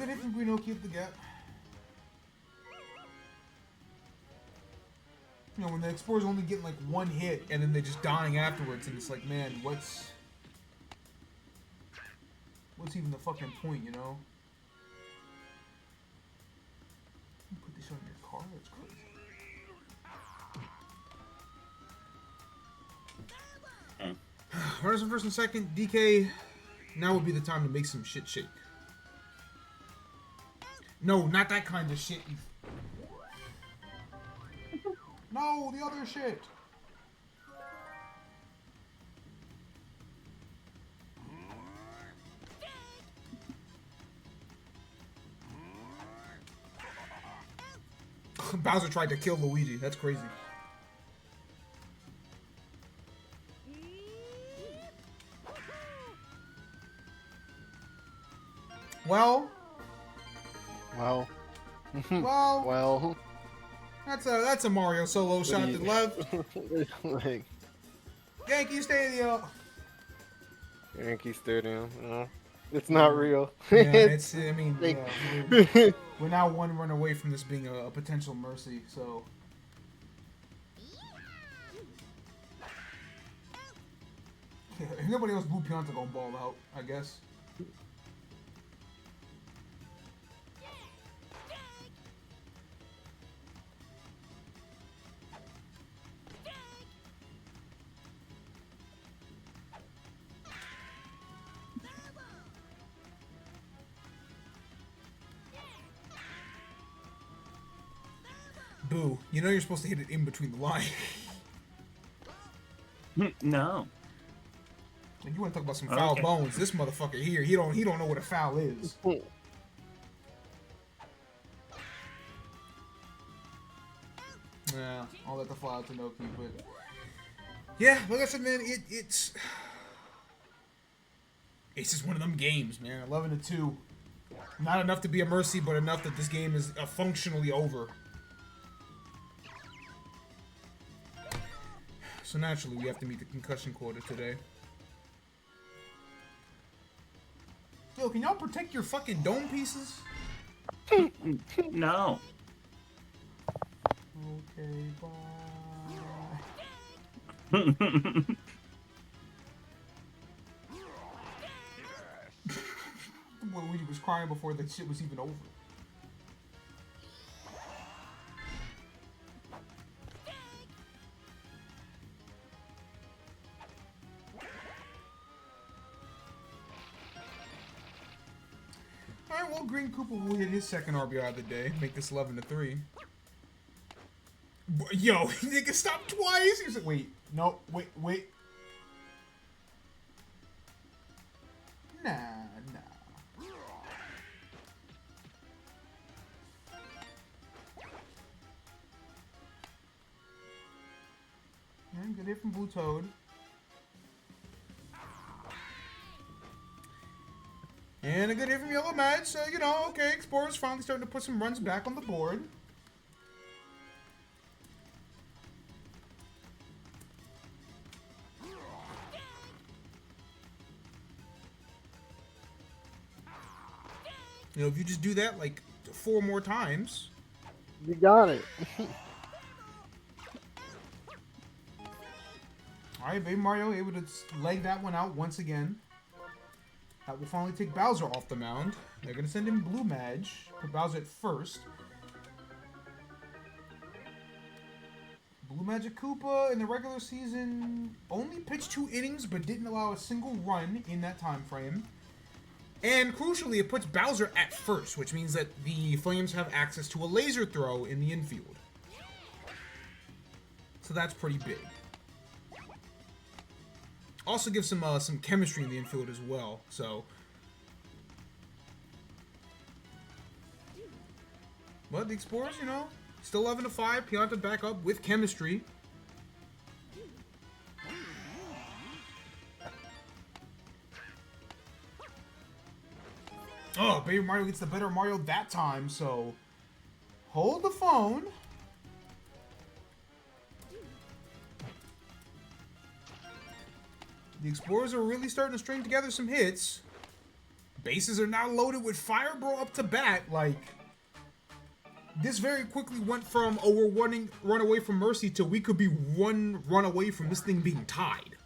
Good hit from Greeno, keep the gap. You know, when the Explorer's only getting like one hit and then they're just dying afterwards, and it's like, man, what's even the fucking point, you know? Put this on your car? That's crazy. Runners on first and second. DK, now would be the time to make some shit shake. No, not that kind of shit. No, the other shit. Bowser tried to kill Luigi. That's crazy. Well. Well. Well. Well. That's a Mario solo shot to the left. Like, Yankee Stadium. Yankee Stadium. It's not real. Yeah, it's. I mean, yeah, we're now one run away from this being a potential mercy. So. Yeah, if nobody else, Blue Pianta gonna ball out, I guess. Boo. You know you're supposed to hit it in between the line. No. And you want to talk about some foul bones? This motherfucker here, he don't know what a foul is. Yeah, I'll let the fly out to Noki, but yeah, like I said, man, it's just one of them games, man. 11-2, not enough to be a mercy, but enough that this game is functionally over. So naturally, we have to meet the concussion quota today. Yo, can y'all protect your fucking dome pieces? No. Okay, bye. Luigi was crying before that shit was even over. Alright, well, Green Cooper will hit his second RBI of the day, make this 11-3. Yo, nigga, stop twice! He was like, wait, no, wait. Nah. Good hit from Blue Toad. And a good hit from Yellow Mad, so, you know, okay, Explorer's finally starting to put some runs back on the board. You know, if you just do that, like, 4 more times. You got it. Alright, Baby Mario able to leg that one out once again. That will finally take Bowser off the mound. They're going to send in Blue Madge. Put Bowser at first. Blue Magic Koopa in the regular season only pitched 2 innings, but didn't allow a single run in that time frame. And crucially, it puts Bowser at first, which means that the Flames have access to a laser throw in the infield. So that's pretty big. Also gives some chemistry in the infield as well. So, but the Explorers, you know, still 11-5. Pianta back up with chemistry. Oh, Baby Mario gets the better Mario that time. So, hold the phone. The Explorers are really starting to string together some hits. Bases are now loaded with Fire Bro up to bat. Like, this very quickly went from, oh, we're run away from Mercy to we could be one run away from this thing being tied.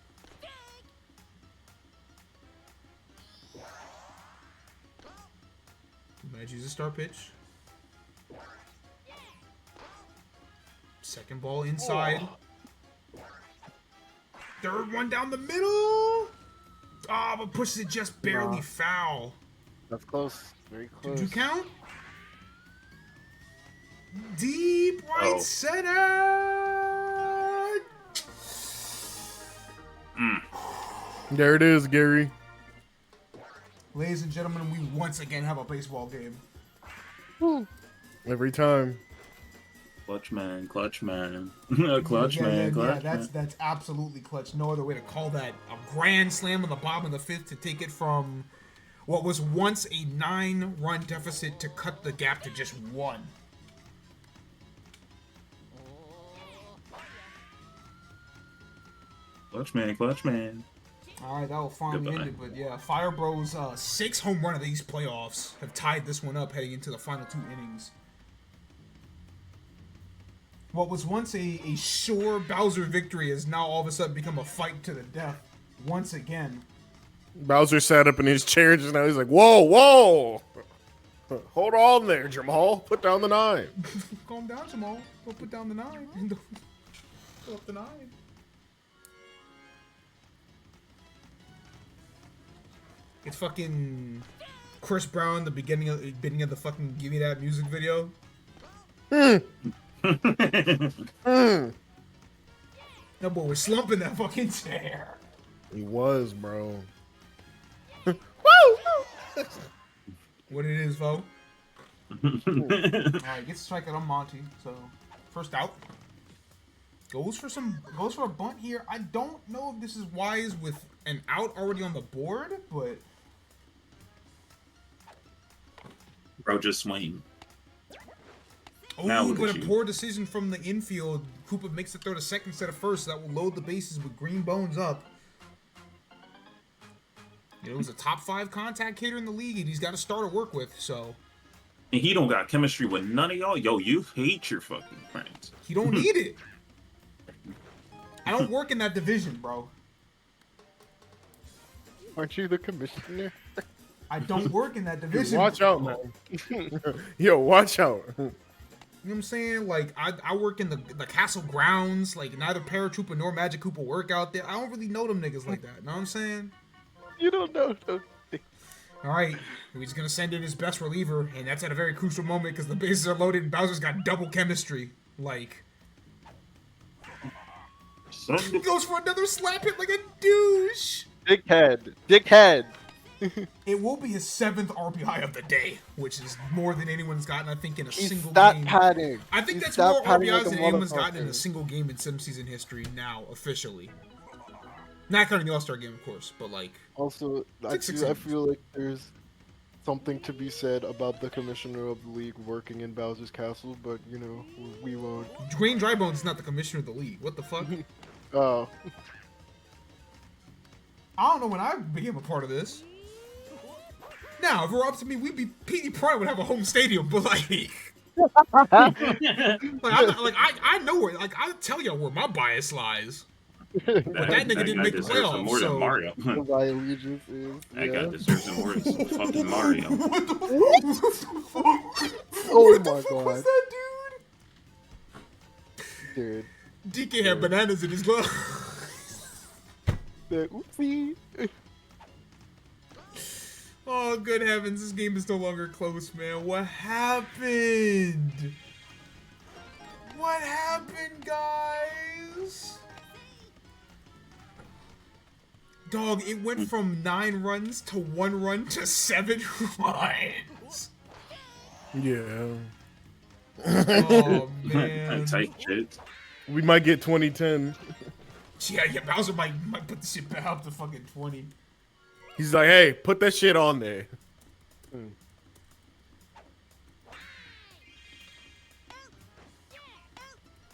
Might use a star pitch. Second ball inside. Third one down the middle. Ah, but pushes it just barely foul. That's close. Very close. Did you count? Deep right center. There it is, Gary. Ladies and gentlemen, we once again have a baseball game. Every time. Clutch man. Yeah, man. that's absolutely clutch. No other way to call that. A grand slam on the bottom of the fifth to take it from what was once a 9-run deficit to cut the gap to just 1. Clutch man. All right, that will finally end it. But yeah, Fire Bros' 6 home run of these playoffs have tied this one up heading into the final 2 innings. What was once a sure Bowser victory has now all of a sudden become a fight to the death once again. Bowser sat up in his chair just now. He's like, whoa. Hold on there, Jamal. Put down the 9. Calm down, Jamal. Don't put down the 9. Put up the 9. It's fucking Chris Brown, the beginning of the fucking Give Me That music video. That boy was slumping that fucking chair. He was, bro. What it is, Vo? Alright, gets strike out on Monty. So, first out. Goes for a bunt here. I don't know if this is wise with an out already on the board, but Bro, just swing. oh, but a poor decision from the infield. Koopa makes the throw to second instead of first. So that will load the bases with Green Bones up. You know, he's a top 5 contact hitter in the league, and he's got a star to work with. So, And he don't got chemistry with none of y'all. Yo, you hate your fucking friends. he don't need it. I don't work in that division, bro. Aren't you the commissioner? I don't work in that division. Watch out, man. Yo, watch out. You know what I'm saying? Like, I work in the castle grounds. Like, neither Paratroopa nor Magic Koopa work out there. I don't really know them niggas like that. Know what I'm saying? You don't know those things. All right, he's going to send in his best reliever, and that's at a very crucial moment because the bases are loaded and Bowser's got double chemistry. Like, he goes for another slap hit like a douche. Dickhead. It will be his 7th RBI of the day, which is more than anyone's gotten, I think, in a single Stop game. padding. I think He's that's more stop padding RBIs like a than anyone's gotten in motherfucker. a single game in sim season history now, officially. Not counting the All-Star game, of course, but like... Also, I feel like there's something to be said about the commissioner of the league working in Bowser's Castle, but, you know, we won't. Dwayne Drybones is not the commissioner of the league. What the fuck? Oh. I don't know when I became a part of this. Now, if it were up to me, Petey Pride would have a home stadium, but like... I know where, like, I tell y'all where my bias lies. But that nigga didn't make the deserves playoffs, more so... than Mario. My allegiance is. That guy deserves more than fucking Mario. What the fuck? Oh What my the fuck god. was that, Dude. dude? DK had bananas in his glove. Oopsie. Oh, good heavens, this game is no longer close, man. What happened? What happened, guys? Dog, it went from 9 runs to 1 run to 7 runs. Yeah. Oh, man. Tight shit. We might get 2010. Yeah, Bowser might put the shit back up to fucking 20. He's like, hey, put that shit on there.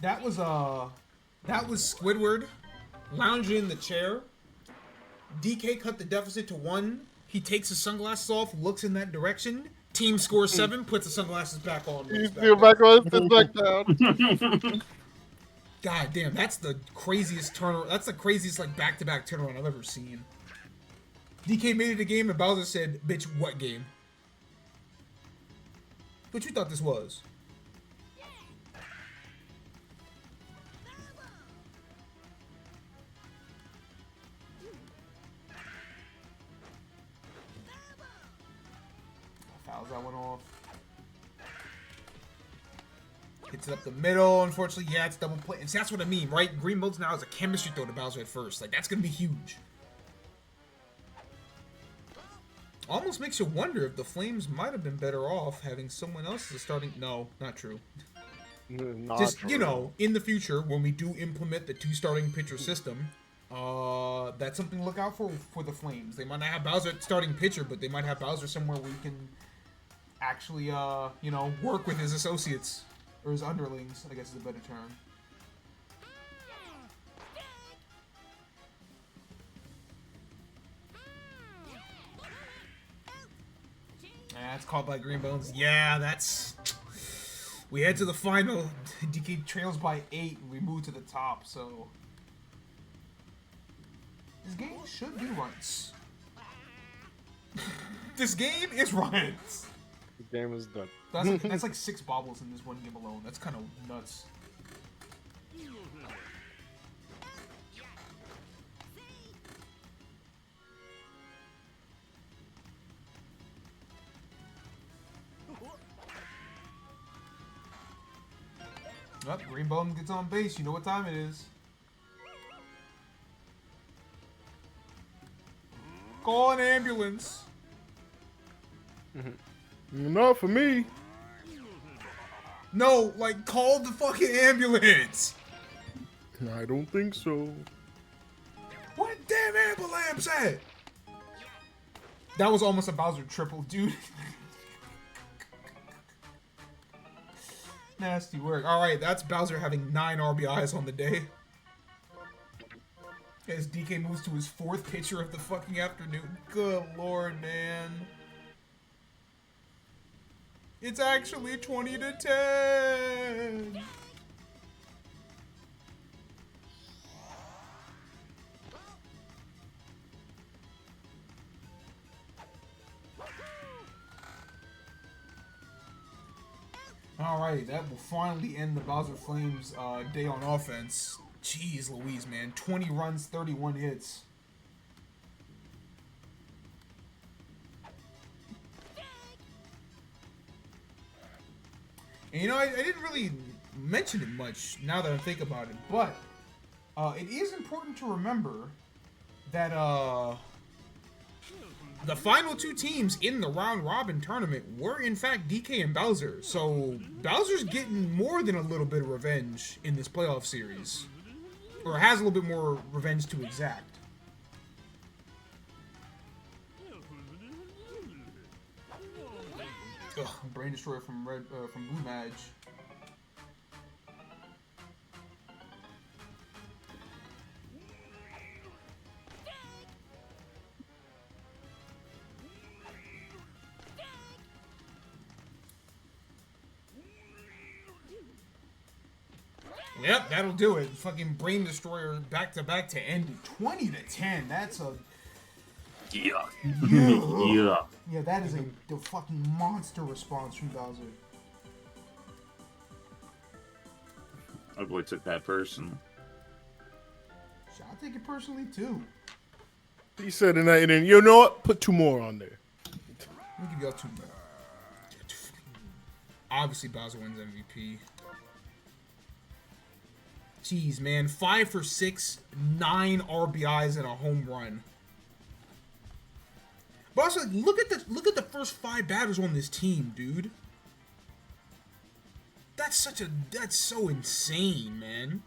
That was Squidward lounging in the chair. DK cut the deficit to 1. He takes his sunglasses off, looks in that direction. Team scores 7, puts the sunglasses back on. You looks still down. back on, sit back down. God damn, that's the craziest turnaround. That's the craziest like back-to-back turnaround I've ever seen. DK made it a game, and Bowser said, "Bitch, what game? What you thought this was?" Fouls that one off. Hits it up the middle. Unfortunately, yeah, it's double play. And see, that's what I mean, right? Green modes now is a chemistry throw to Bowser at first. Like, that's going to be huge. Almost makes you wonder if the Flames might have been better off having someone else as a starting... No, not true. Not Just, true. you know, in the future, when we do implement the 2 starting pitcher system, that's something to look out for the Flames. They might not have Bowser at starting pitcher, but they might have Bowser somewhere where he can actually, you know, work with his associates. Or his underlings, I guess is a better term. That's called by Green Bones. Yeah, that's... We head to the final. DK trails by 8, and we move to the top, so... This game should be runs. This game is runs. The game is done. That's like 6 bobbles in this one game alone. That's kind of nuts. Up, Green Bone gets on base. You know what time it is. Call an ambulance. Not for me. No, like, call the fucking ambulance. I don't think so. What damn ambulance at? That was almost a Bowser triple, dude. Nasty work. Alright, that's Bowser having 9 RBIs on the day. As DK moves to his 4th pitcher of the fucking afternoon. Good lord, man. It's actually 20-10. Alright, that will finally end the Bowser Flames day on offense. Jeez Louise, man. 20 runs, 31 hits. And you know, I didn't really mention it much now that I think about it, but it is important to remember that the final 2 teams in the round robin tournament were in fact DK and Bowser. So Bowser's getting more than a little bit of revenge in this playoff series. Or has a little bit more revenge to exact. Ugh, Brain Destroyer from Blue Mage. Yep, that'll do it. Fucking Brain Destroyer back to back to end it. 20-10. That's a... Yeah. Yeah. Yeah, that is a fucking monster response from Bowser. My boy took that personal. I'll take it personally, too. He said in that, and you know what? Put 2 more on there. Let me give y'all 2 more. Obviously, Bowser wins MVP. Jeez, man. 5 for 6, 9 RBIs, and a home run. But also, look at the first 5 batters on this team, dude. That's so insane, man.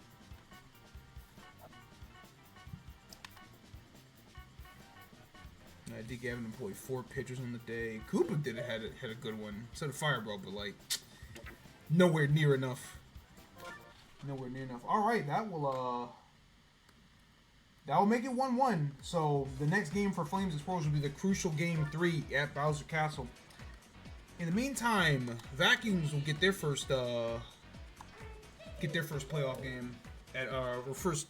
I think Gavin employed 4 pitchers on the day. Koopa had a good one. So did Fireball, but like nowhere near enough. Nowhere near enough. All right, that will That will make it 1-1. So the next game for Flames Explorers will be the crucial game 3 at Bowser Castle. In the meantime, Vacuums will get their first playoff game at or first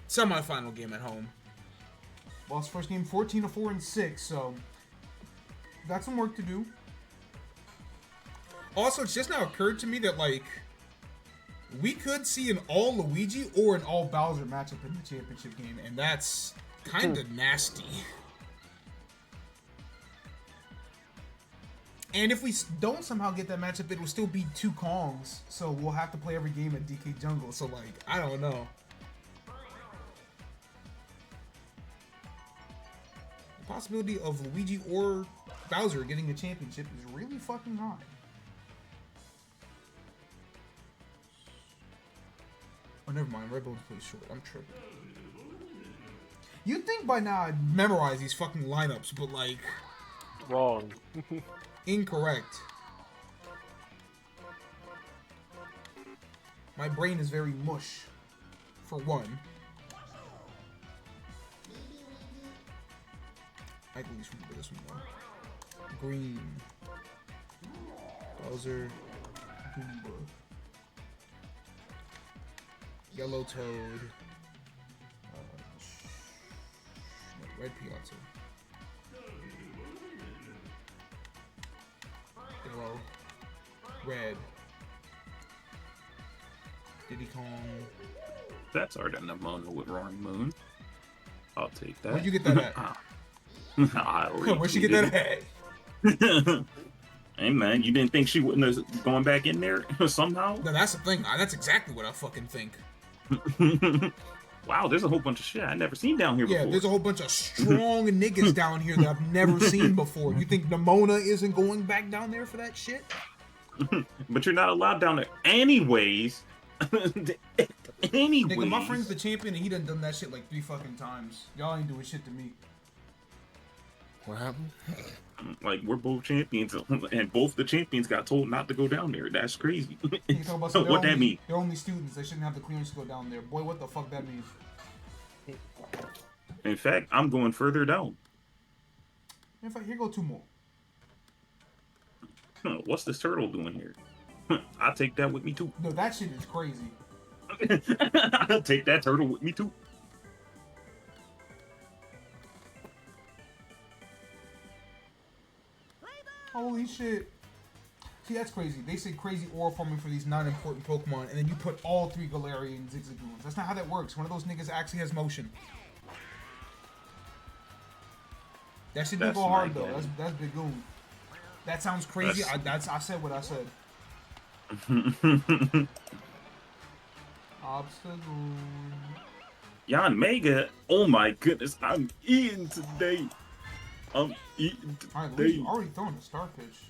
semifinal game at home. Lost first game 14-4-6, so got some work to do. Also, it's just now occurred to me that like we could see an all Luigi or an all Bowser matchup in the championship game, and that's kind of nasty. And if we don't somehow get that matchup, it will still be 2 Kongs, so we'll have to play every game at DK Jungle. So like, I don't know. The possibility of Luigi or Bowser getting a championship is really fucking high. Oh, never mind. Red Bull's pretty short. I'm tripping. You'd think by now I'd memorize these fucking lineups, but like... Wrong. Incorrect. My brain is very mush, for one. I can at least remember this one though. Green. Bowser. Goomba. Yellow Toad. Red Piazza. Yellow. Red. Diddy Kong. That's Art and Nimona with Roaring Moon. I'll take that. Where'd you get that at? Where'd you get that at? Hey man, you didn't think she wouldn't have gone back in there somehow? No, that's the thing. That's exactly what I fucking think. Wow, there's a whole bunch of shit I never seen down here before. Yeah, there's a whole bunch of strong niggas down here that I've never seen before. You think Nimona isn't going back down there for that shit? But you're not allowed down there anyways. Anyways. Nigga, my friend's the champion and he done that shit like 3 fucking times. Y'all ain't doing shit to me. What happened? Like, we're both champions, and both the champions got told not to go down there. That's crazy. You talk about some, What that mean? They're only students. They shouldn't have the clearance to go down there. Boy, what the fuck that means? In fact, I'm going further down. In fact, here go 2 more. What's this turtle doing here? I'll take that with me too. No, that shit is crazy. I'll take that turtle with me too. Holy shit. See, that's crazy. They say crazy aura forming for these non-important Pokemon, and then you put all 3 Galarian Zigzagoons. That's not how that works. One of those niggas actually has motion. That shit didn't go hard, though. That's big goon. That sounds crazy. I said what I said. Obstagoon. Yon Mega, oh my goodness, I'm eating today. I'm eating today. Alright, Luigi already throwing the star pitch.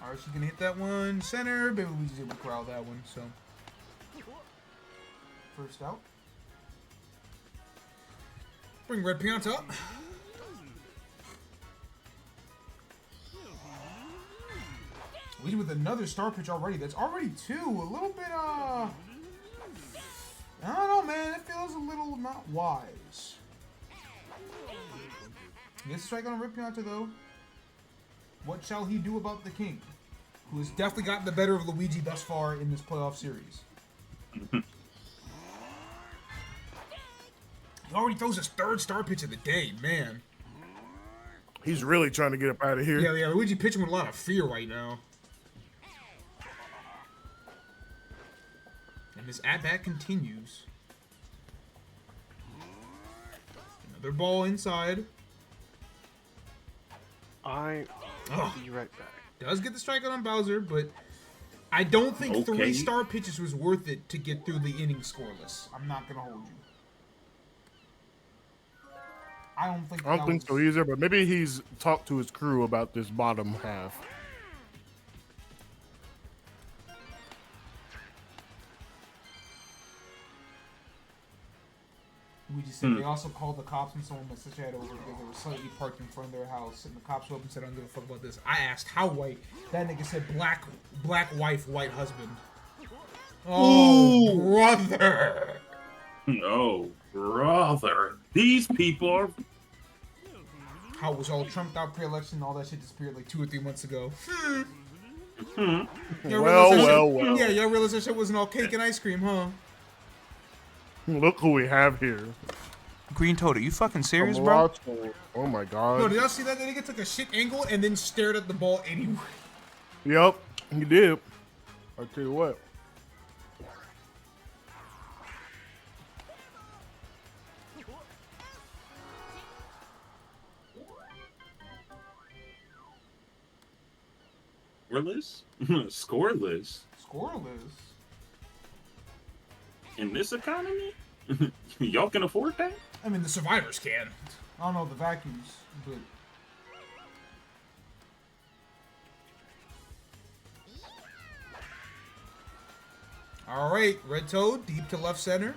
Alright, she's gonna hit that one. Center. Baby Luigi's able to corral that one, so. First out. Bring Red Pianta up. Luigi with another star pitch already. That's already 2. A little bit, I don't know, man. It feels a little not wise. Gets a strike on a Red Pianta, though. What shall he do about the king? Who has definitely gotten the better of Luigi thus far in this playoff series. He already throws his 3rd star pitch of the day, man. He's really trying to get up out of here. Yeah, Luigi pitching with a lot of fear right now. And his at-bat continues. Another ball inside. I'll be right back. Does get the strikeout on Bowser, but I don't think Okay. 3 star pitches was worth it to get through the inning scoreless. I'm not gonna hold you. I don't think so either, but maybe he's talked to his crew about this bottom half. We just said they also called the cops when someone messaged chat over because they were slightly parked in front of their house, and the cops showed up and said, "I don't give a fuck about this." I asked how white. That nigga said black wife, white husband. Oh brother. Oh, brother. These people are. How it was all trumped out pre-election, all that shit disappeared like 2 or 3 months ago. Well, Yeah, y'all realize that shit wasn't all cake and ice cream, huh? Look who we have here. Green Toad, are you fucking serious, A bro? mulatto. Oh my god. No, did y'all see that? That nigga took a shit angle and then stared at the ball anyway. Yep, he did. I'll tell you what. Scoreless? Scoreless? Scoreless. In this economy? Y'all can afford that? I mean, the survivors can. I don't know the vacuums, but... Alright, Red Toad, deep to left center.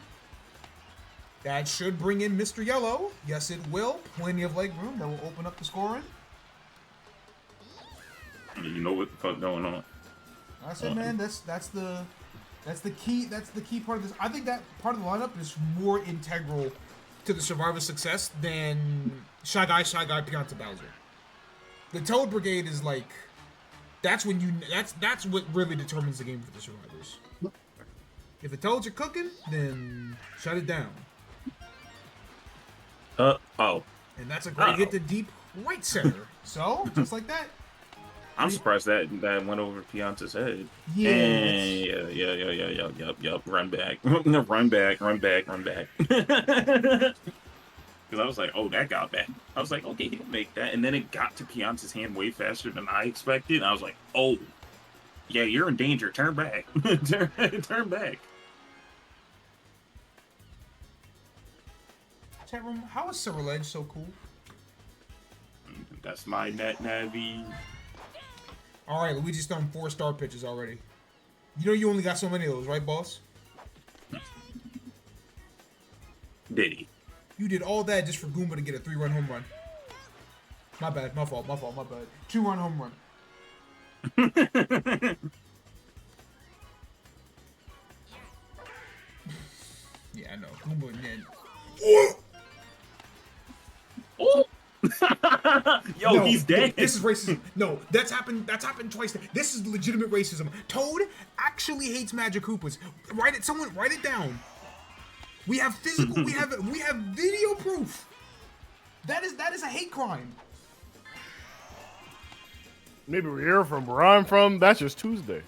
That should bring in Mr. Yellow. Yes, it will. Plenty of leg room. That will open up the scoring. You know what the fuck going on. That's it, man. That's the key. That's the key part of this. I think that part of the lineup is more integral to the Survivor success than Shy Guy, Beyonce Bowser. The Toad Brigade is like, that's when you. That's what really determines the game for the Survivors. If the Toads are cooking, then shut it down. Oh. And that's a great hit to deep right center. So just like that. I'm surprised that went over Pianta's head. Yeah. And yup. Run back. Run back. Because I was like, oh, that got back. I was like, okay, he can make that. And then it got to Pianta's hand way faster than I expected. And I was like, oh, yeah, you're in danger. Turn back. Turn back. Chat room, how is Silver Ledge so cool? That's my net Navi. Alright, Luigi's thrown 4 star pitches already. You know you only got so many of those, right, boss? Did he? You did all that just for Goomba to get a 3-run home run. My bad, my fault, my bad. 2-run home run. Yeah, I know. Goomba and then... Oh! Yo, No, he's dead. This is racism. No, that's happened twice. This is legitimate racism. Toad actually hates Magic Koopas. Someone write it down. We have physical, we have video proof. That is a hate crime. Maybe we're here from where I'm from. That's just Tuesday.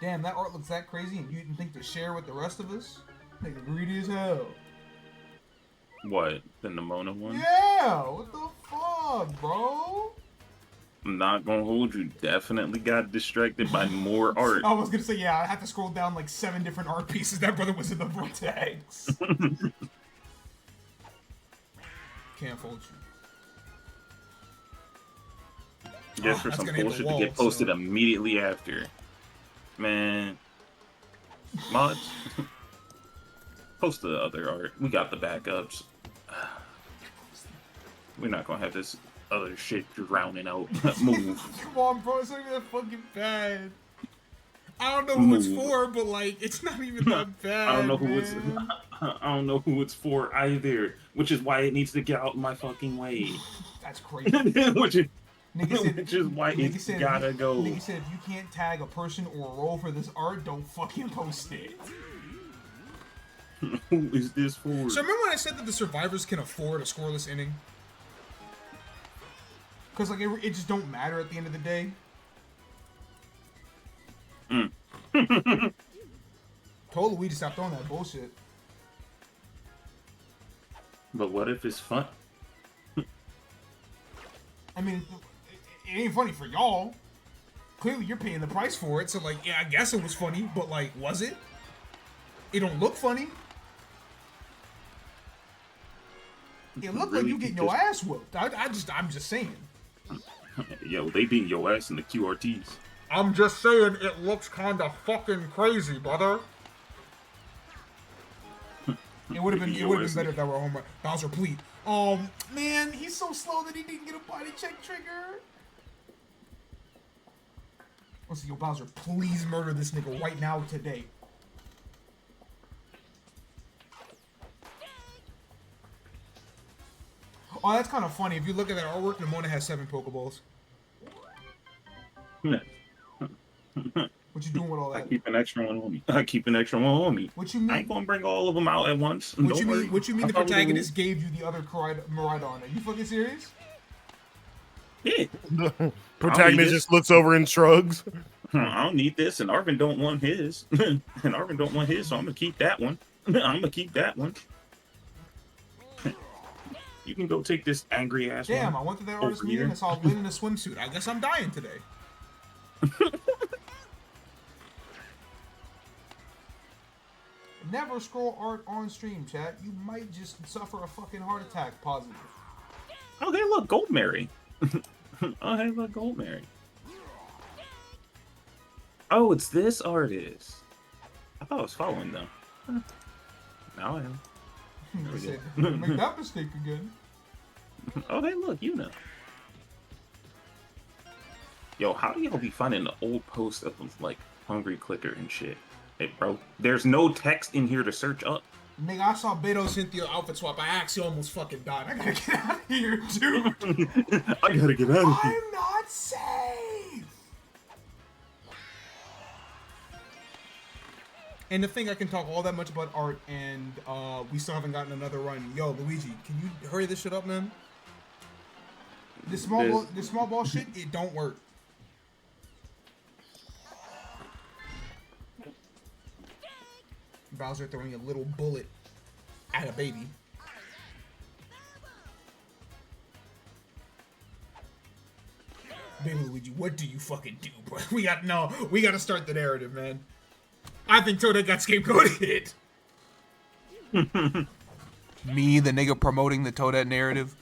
Damn, that art looks that crazy and you didn't think to share with the rest of us? Nigga greedy as hell. What? The Nimona one? Yeah, what the fuck, bro? I'm not gonna hold you. Definitely got distracted by more art. I was gonna say, yeah, I had to scroll down like 7 different art pieces. That brother was in the vortex. Can't fold you. Just for some bullshit to get posted immediately after. Man. Mods. Post the other art. We got the backups. We're not gonna have this other shit drowning out. Move. Come on, bro. It's not even that fucking bad. I don't know who it's for, but like, it's not even that bad. I don't know who I don't know who it's for either. Which is why it needs to get out of my fucking way. That's crazy. which is said, why it's gotta go. Nigga said if you can't tag a person or a role for this art, don't fucking post it. Who is this for? So remember when I said that the survivors can afford a scoreless inning? Because like it just don't matter at the end of the day. Told Luigi stop throwing that bullshit. But what if it's fun? I mean, it ain't funny for y'all. Clearly you're paying the price for it, so like, yeah, I guess it was funny, but like, was it? It don't look funny. It looked like you getting your ass whooped. I'm just saying. Yo, they beat your ass in the QRTs. I'm just saying it looks kinda fucking crazy, brother. It would have been better if that were a home run. Bowser, please. Man, he's so slow that he didn't get a body check trigger. Let's see, yo, Bowser, please murder this nigga right now today. Oh, that's kind of funny. If you look at that artwork, Nimona has 7 Pokeballs. What you doing with all I that? keep an extra one on me. I keep an extra one on me. What you mean? I ain't gonna bring all of them out at once. What Don't you worry. mean? What you mean I'll the probably protagonist gave you the other Miraidon? Are you fucking serious? Yeah. Protagonist just looks over and shrugs. I don't need this, and Arvin don't want his. And Arvin don't want his, so I'm gonna keep that one. I'm gonna keep that one. You can go take this angry ass one. Damn, I went to that artist over meeting here. and saw Lynn in a swimsuit. I guess I'm dying today. Never scroll art on stream, chat. You might just suffer a fucking heart attack. Positive. Oh, hey, look, Gold Mary. Oh, hey, look, Gold Mary. Oh, it's this artist. I thought I was following them. Now I am. There we Said, go. make that mistake again. Oh, hey, look, you know. Yo, how do y'all be finding the old post of, like, Hungry Clicker and shit? Hey, bro, there's no text in here to search up. Nigga, I saw Beto Cynthia outfit swap. I actually almost fucking died. I gotta get out of here, dude. I gotta get out of here. I'm not safe. And the thing, I can talk all that much about art, and we still haven't gotten another run. Yo, Luigi, can you hurry this shit up, man? This small ball shit, it don't work. Bowser throwing a little bullet at a baby. Baby Luigi, what do you fucking do, bro? We gotta start the narrative, man. I think Toadette got scapegoated. Me, the nigga promoting the Toadette narrative.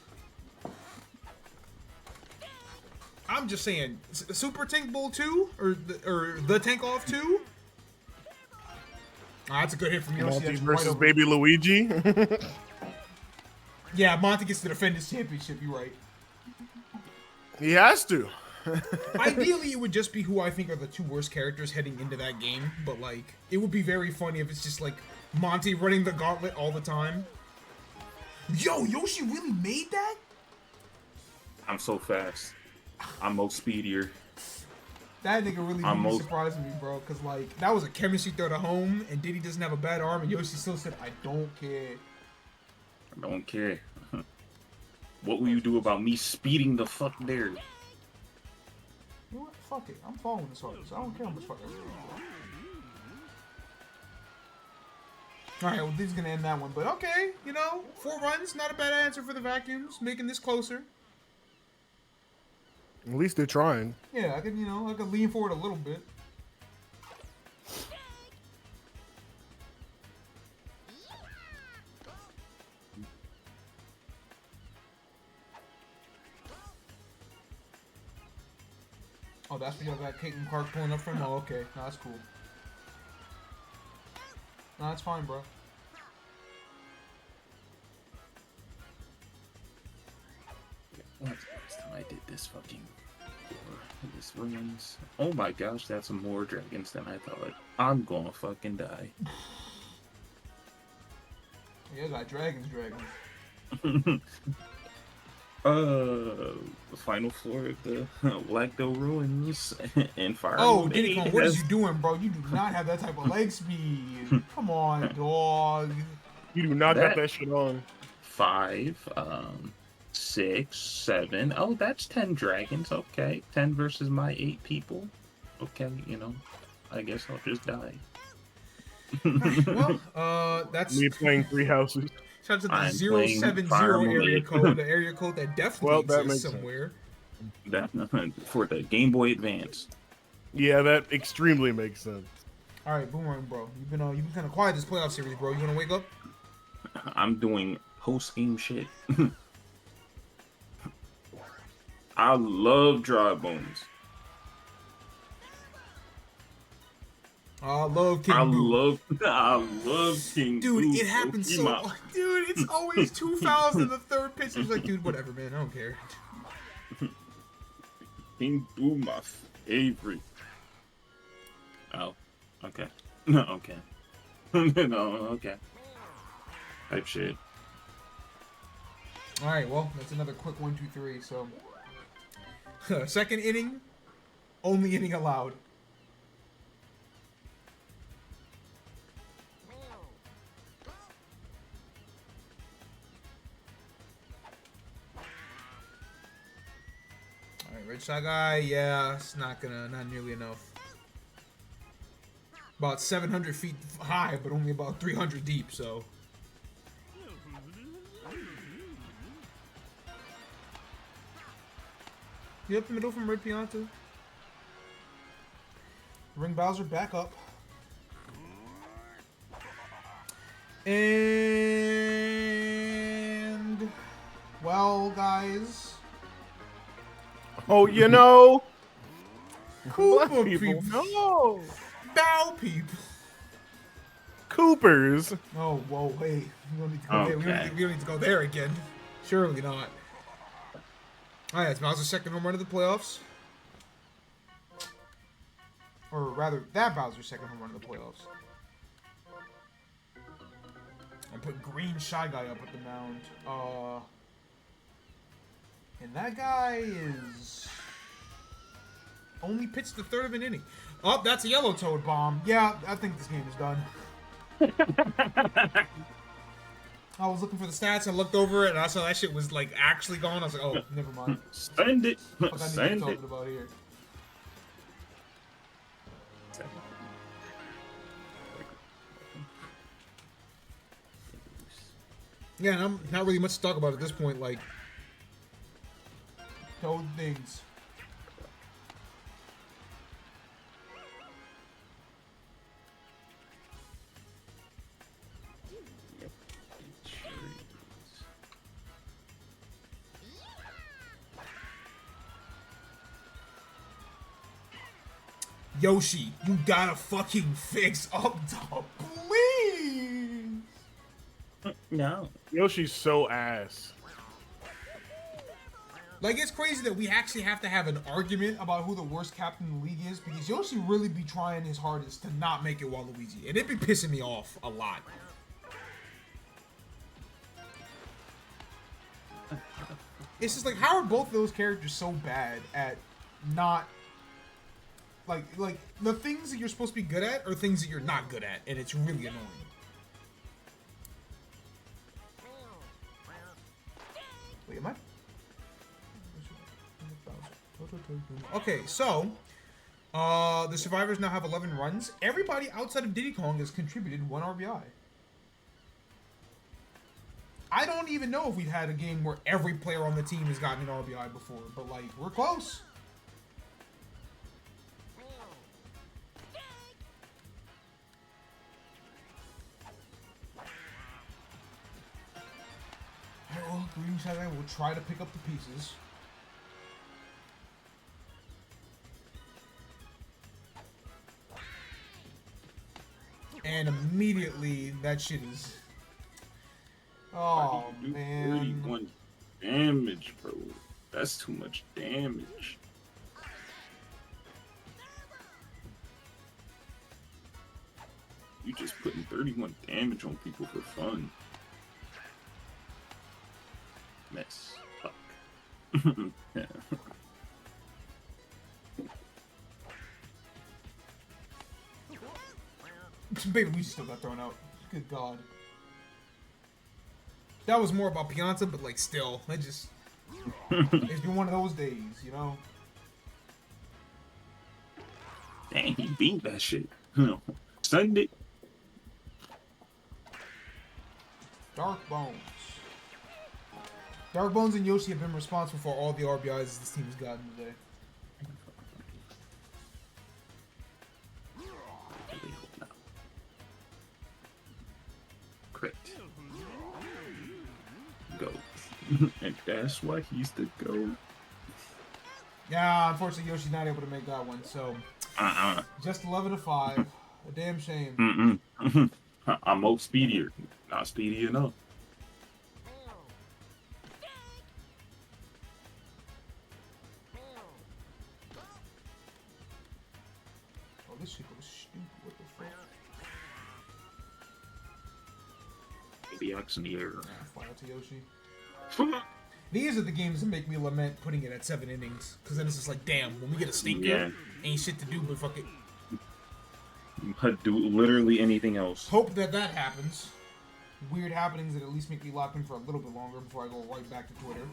I'm just saying, Super Tank Bull 2 or the Tank Off 2. That's a good hit from Yoshi. Monty That's versus right over. Baby Luigi. Yeah, Monty gets to defend his championship. You're right. He has to. Ideally, it would just be who I think are the 2 worst characters heading into that game. But like, it would be very funny if it's just like Monty running the gauntlet all the time. Yo, Yoshi really made that? I'm so fast. I'm most speedier. That nigga really really surprised me, bro. Cause like, that was a chemistry throw to home, and Diddy doesn't have a bad arm, and Yoshi still said, "I don't care." I don't care. What will you do about me speeding the fuck there? You know what? Fuck it. I'm following this artist. I don't care how much fuck I do. Alright, well, this is gonna end that one. But okay, 4 runs, not a bad answer for the vacuums, making this closer. At least they're trying. Yeah, I could lean forward a little bit. Oh, that's where y'all got Caitlin Clark pulling up from? Oh, okay. No, that's cool. No, that's fine, bro. When's the last time I did this fucking this runs? Oh my gosh, that's more dragons than I thought. I'm gonna fucking die. Yeah, got dragons. The final floor of the Lacto Ruins and Fire. Oh, Diddy Kong, what is you doing, bro? You do not have that type of leg speed. Come on, dog. You do not have that shit on. 5, 6, 7. Oh, that's 10 dragons. Okay, 10 versus my 8 people. Okay, I guess I'll just die. Well, that's Me playing 3 houses. shout out to the I'm 070 playing area Fire code, the area code that definitely That exists makes somewhere. That for the Game Boy Advance. Yeah, that extremely makes sense. All right, Boomerang, bro. You've been kind of quiet this playoff series, bro. You wanna wake up? I'm doing post-game shit. I love dry bones. I love King I Boo. love King Dude, Boo. it happens He so. my- Dude, it's always 2 fouls in the third pitch. He's like, dude, whatever, man. I don't care. King Boo, my favorite. Oh, okay. Okay. No, okay. Type shit. All right, well, that's another quick 1, 2, 3. So, second inning, only inning allowed. All right, Red Shot Guy, yeah, it's not nearly enough. About 700 feet high, but only about 300 deep, so. You up the middle from Red Pianta. Ring Bowser back up. And well, guys, Oh, you know, Koopa black people. people, No, Bow people. Coopers. Oh, whoa, wait. We don't need to go there. Okay. We don't need to go there again. Surely not. All right, it's Bowser's second home run of the playoffs. Or rather, that Bowser's second home run of the playoffs. I put Green Shy Guy up at the mound. And that guy is only pitched the third of an inning. Oh, that's a Yellow Toad bomb. Yeah, I think this game is done. I was looking for the stats. I looked over it, and I saw that shit was like actually gone. I was like, "Oh, never mind." Send it. What I need to be Send it. talking about here? Yeah, I'm not really much to talk about at this point. Like, Toad things. Yoshi, you gotta fucking fix up top, please. No. Yoshi's so ass. Like, it's crazy that we actually have to have an argument about who the worst captain in the league is, because Yoshi really be trying his hardest to not make it Waluigi, and it be pissing me off a lot. It's just like, how are both of those characters so bad at not, like the things that you're supposed to be good at are things that you're not good at, and it's really annoying. Wait, am I? Okay, so the survivors now have 11 runs. Everybody outside of Diddy Kong has contributed 1 RBI. I don't even know if we've had a game where every player on the team has gotten an RBI before, but like, we're close. Alright, well, Green Shadow will try to pick up the pieces. And immediately, that shit is... Oh, You do man. 31 damage, bro. That's too much damage. You just putting 31 damage on people for fun. Mess. Fuck. Yeah. Baby, we still got thrown out. Good God. That was more about Pianta, but like, still, it just... it's been one of those days, you know? Dang, he beat that shit. Sunday. Dark Bones. Dark Bones and Yoshi have been responsible for all the RBIs this team has gotten today. Crit. Go. And that's why he's the GOAT. Yeah, unfortunately, Yoshi's not able to make that one, so... just 11 to 5. A damn shame. I'm more speedier, not speedy enough. Oh, this shit goes stupid. What the fuck? Maybe X in the air. Fly out to Yoshi. These are the games that make me lament putting it at 7 innings. Because then it's just like, damn, when we get a stinker, ain't shit to do but fuck it. Do literally anything else. Hope that happens. Weird happenings that at least make me lock in for a little bit longer before I go right back to Twitter.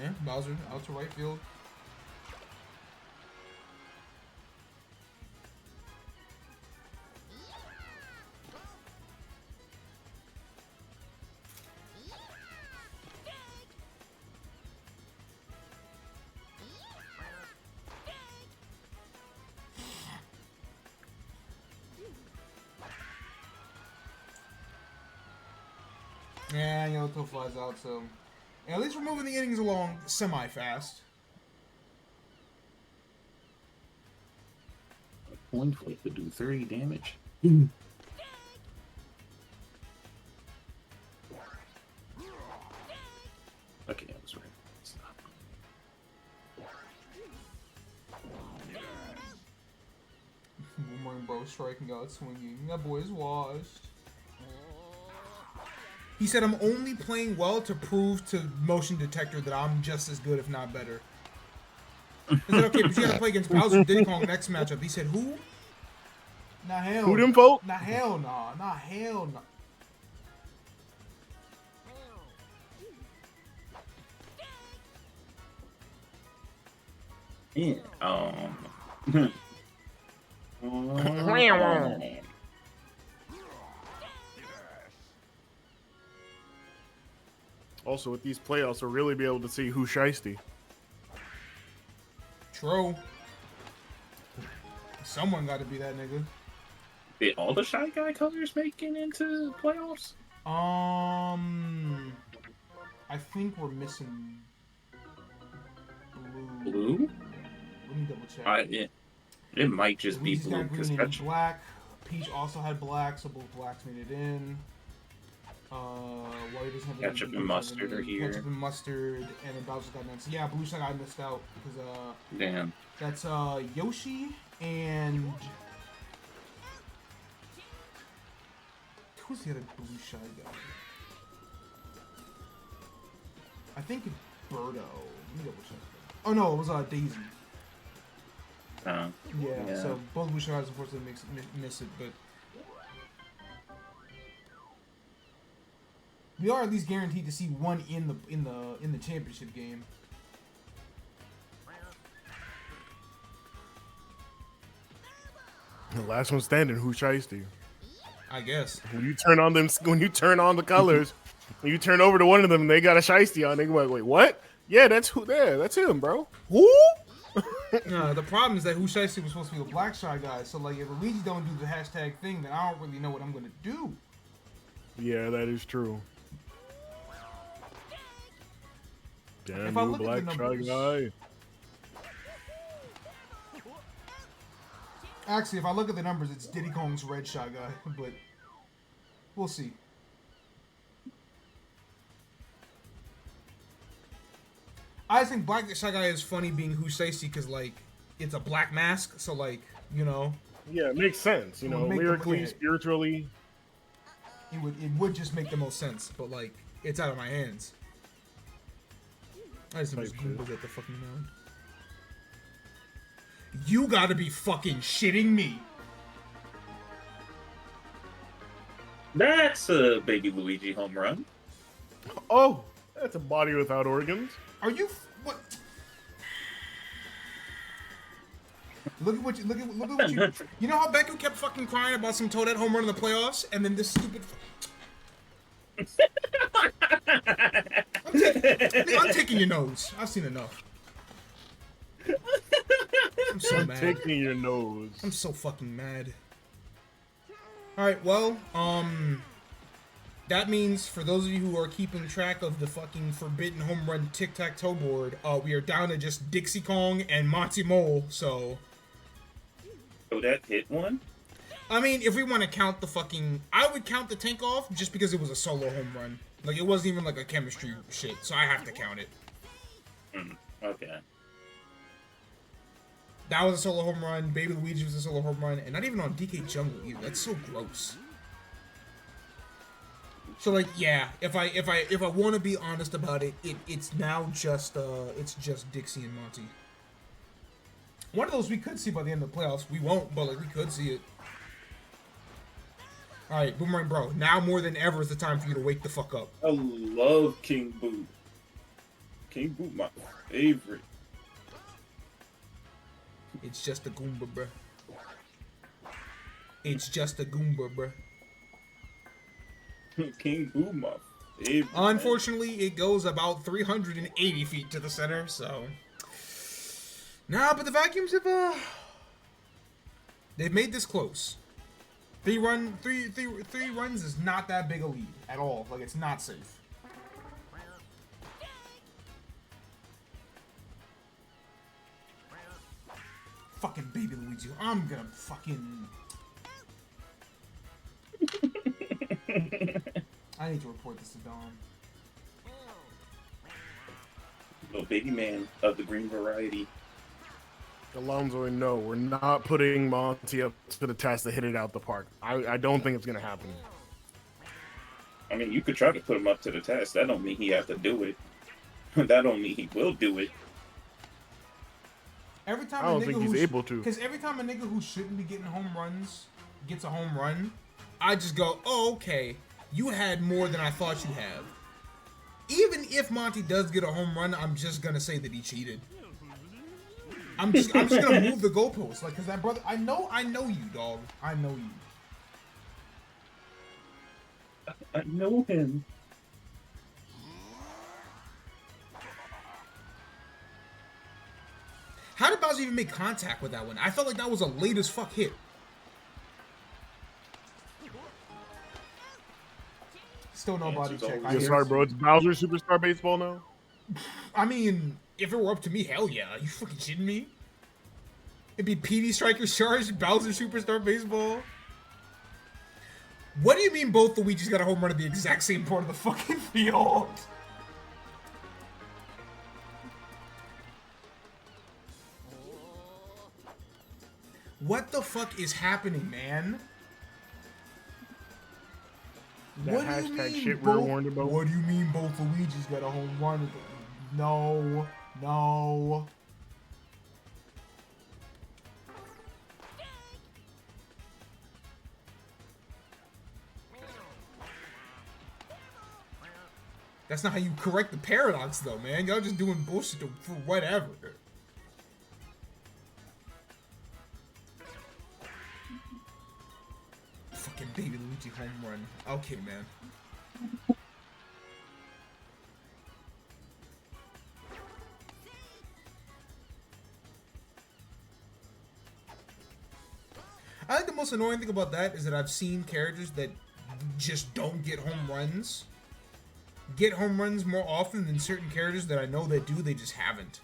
Yeah, Bowser out to right field. Yeah, Yellow Toe flies out, so yeah, at least we're moving the innings along semi-fast. Coin flip to do 30 damage. Okay, I was right. Stop. Boomerang Bro striking out, swinging. That boy is washed. He said, I'm only playing well to prove to Motion Detector that I'm just as good, if not better. I said, okay, but you gotta play against Bowser and Diddy Kong next matchup. He said, who? Nah, hell. Who them folk? Nah, hell nah. Nah, hell nah. Yeah. Also, with these playoffs, we'll really be able to see who's shiesty. True. Someone gotta be that nigga. Did all the Shy Guy colors make it into playoffs? I think we're missing blue. Blue? Let me double check. It might just be Luigi's blue. got green and black. Peach also had black, so both blacks made it in. White doesn't have Ketchup and mustard are here. Ketchup and mustard, and then Bowser's got none. So yeah, Blue Shy Guy missed out because Damn. that's Yoshi and who's the other Blue Shy Guy? I think it's Birdo. Let me double check. Oh no, it was Daisy. Yeah, so both Blue Shy Guys unfortunately miss it, but we are at least guaranteed to see one in the championship game. The last one standing, who's shiesty? I guess. When you turn on the colors, when you turn over to one of them and they got a shiesty on, they go, wait, what? Yeah, that's him, bro. Who? No, the problem is that Who Shiesty was supposed to be the Black Shy Guy, so like if Luigi don't do the hashtag thing, then I don't really know what I'm gonna do. Yeah, that is true. Damn, If I you look at Black the Shy numbers- Guy. Actually, if I look at the numbers, it's Diddy Kong's Red Shy Guy, but we'll see. I just think Black Shy Guy is funny being Who Shiesty because like it's a black mask, so like you know. Yeah, it makes sense. You It would know, make lyrically, them- spiritually. It would just make the most sense, but like it's out of my hands. I just think Type it's shit. Google at the fucking mound. You gotta be fucking shitting me. That's a Baby Luigi home run. Oh, that's a body without organs. Are you what? Look at what you. You know how Beckham kept fucking crying about some Toadette home run in the playoffs, and then this stupid. I'm taking your nose. I've seen enough. I'm so mad. Taking your nose. I'm so fucking mad. All right, well, That means, for those of you who are keeping track of the fucking forbidden home run tic-tac-toe board, we are down to just Dixie Kong and Monty Mole, so... So that hit one? I mean, if we want to count the fucking... I would count the tank off just because it was a solo home run. Like, it wasn't even like a chemistry shit, so I have to count it. Okay. That was a solo home run, Baby Luigi was a solo home run, and not even on DK Jungle either. That's so gross. So like, yeah, if I want to be honest about it, it's now just Dixie and Monty. One of those we could see by the end of the playoffs. We won't, but like we could see it. All right, Boomerang Bro. Now more than ever is the time for you to wake the fuck up. I love King Boo. King Boo, my favorite. It's just a Goomba, bruh. It's just a Goomba, bruh. King Boo, my favorite. Unfortunately, it goes about 380 feet to the center, so... Nah, but the Vacuums have, they've made this close. Three runs is not that big a lead at all. Like, it's not safe. Fucking Baby Luigi. I'm gonna fucking... I need to report this to Dom. Little baby man of the green variety. Alonzo, and no, we're not putting Monty up to the test to hit it out the park. I don't think it's gonna happen. I mean, you could try to put him up to the test. That don't mean he have to do it. That don't mean he will do it. Every time I don't think he's able to. Because every time a nigga who shouldn't be getting home runs gets a home run, I just go, oh, okay. You had more than I thought you have. Even if Monty does get a home run, I'm just gonna say that he cheated. I'm just gonna move the goalposts, like, cause that brother, I know you, dog. I know you. I know him. How did Bowser even make contact with that one? I felt like that was a late as fuck hit. Still no body check. Yeah, sorry, bro. It's Bowser Superstar Baseball now? I mean, if it were up to me, hell yeah. Are you fucking shitting me? It'd be PD Striker's Charge, Bowser Superstar Baseball. What do you mean both Luigi's got a home run at the exact same part of the fucking field? What the fuck is happening, man? That What do you hashtag mean shit we were both- warned about. What do you mean both Luigi's got a home run? No, no. That's not how you correct the paradox, though, man. Y'all just doing bullshit for whatever. Fucking Baby Luigi home run. Okay, man. I think the most annoying thing about that is that I've seen characters that just don't get home runs get home runs more often than certain characters that I know that do, they just haven't.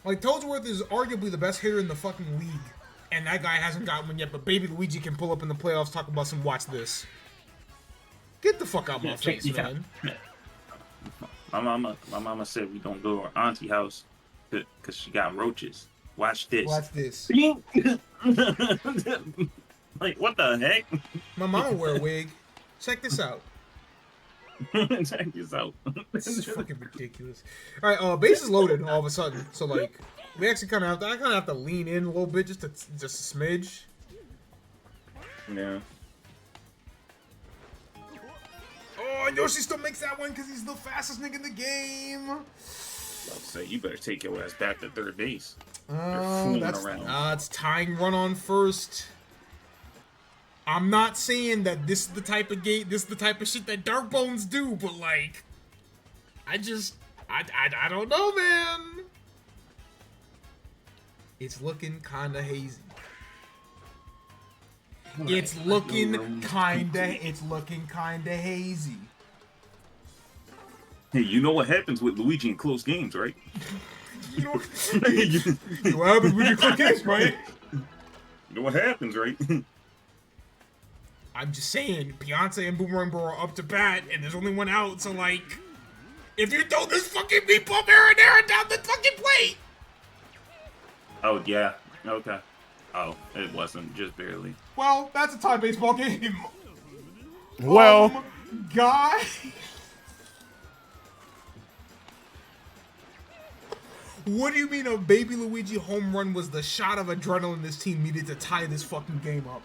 Like, Toadsworth is arguably the best hitter in the fucking league, and that guy hasn't got one yet, but Baby Luigi can pull up in the playoffs, talk about some watch this. Get the fuck out my face, man. My mama said we don't go to our auntie house because she got roaches. Watch this. Watch this. Like, what the heck? My mama wear a wig. Check this out. Check this out. This is fucking ridiculous. All right, base is loaded all of a sudden. So like, we actually kind of have to lean in a little bit, just a smidge. Yeah. Oh, and Yoshi still makes that one because he's the fastest nigga in the game. I'll say you better take your ass back to third base. It's tying run on first. I'm not saying that this is the type of game, this is the type of shit that Dark Bones do, but like, I don't know, man. It's looking kinda hazy. It's looking kinda hazy. Hey, you know what happens with Luigi in close games, right? You know, what happens when you click this, right? You know what happens, right? I'm just saying, Beyonce and Boomerang Bro are up to bat, and there's only one out, so like, if you throw this fucking meatball marinara down the fucking plate! Oh, yeah. Okay. Oh, it wasn't. Just barely. Well, that's a tie baseball game. Well, Guy. What do you mean a baby Luigi home run was the shot of adrenaline this team needed to tie this fucking game up?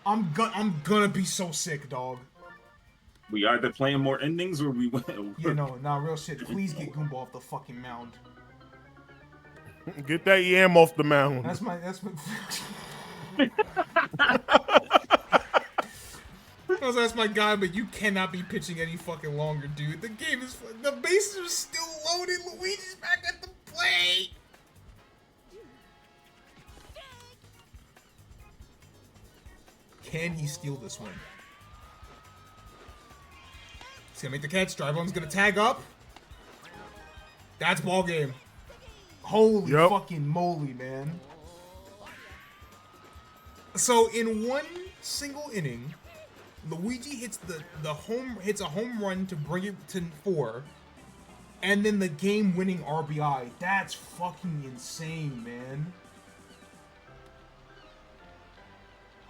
I'm gonna be so sick, dog. We either playing more endings or we... You know, nah, real shit. Please get Goomba off the fucking mound. get that yam off the mound. That's my. That's my guy, but you cannot be pitching any fucking longer, dude. The game is. The bases are still loaded. Luigi's back at the plate. Can he steal this one? He's gonna make the catch. Drive-on's gonna tag up. That's ball game. Holy fucking moly, man. So in one single inning, Luigi hits a home run to bring it to 4, and then the game-winning RBI. That's fucking insane, man.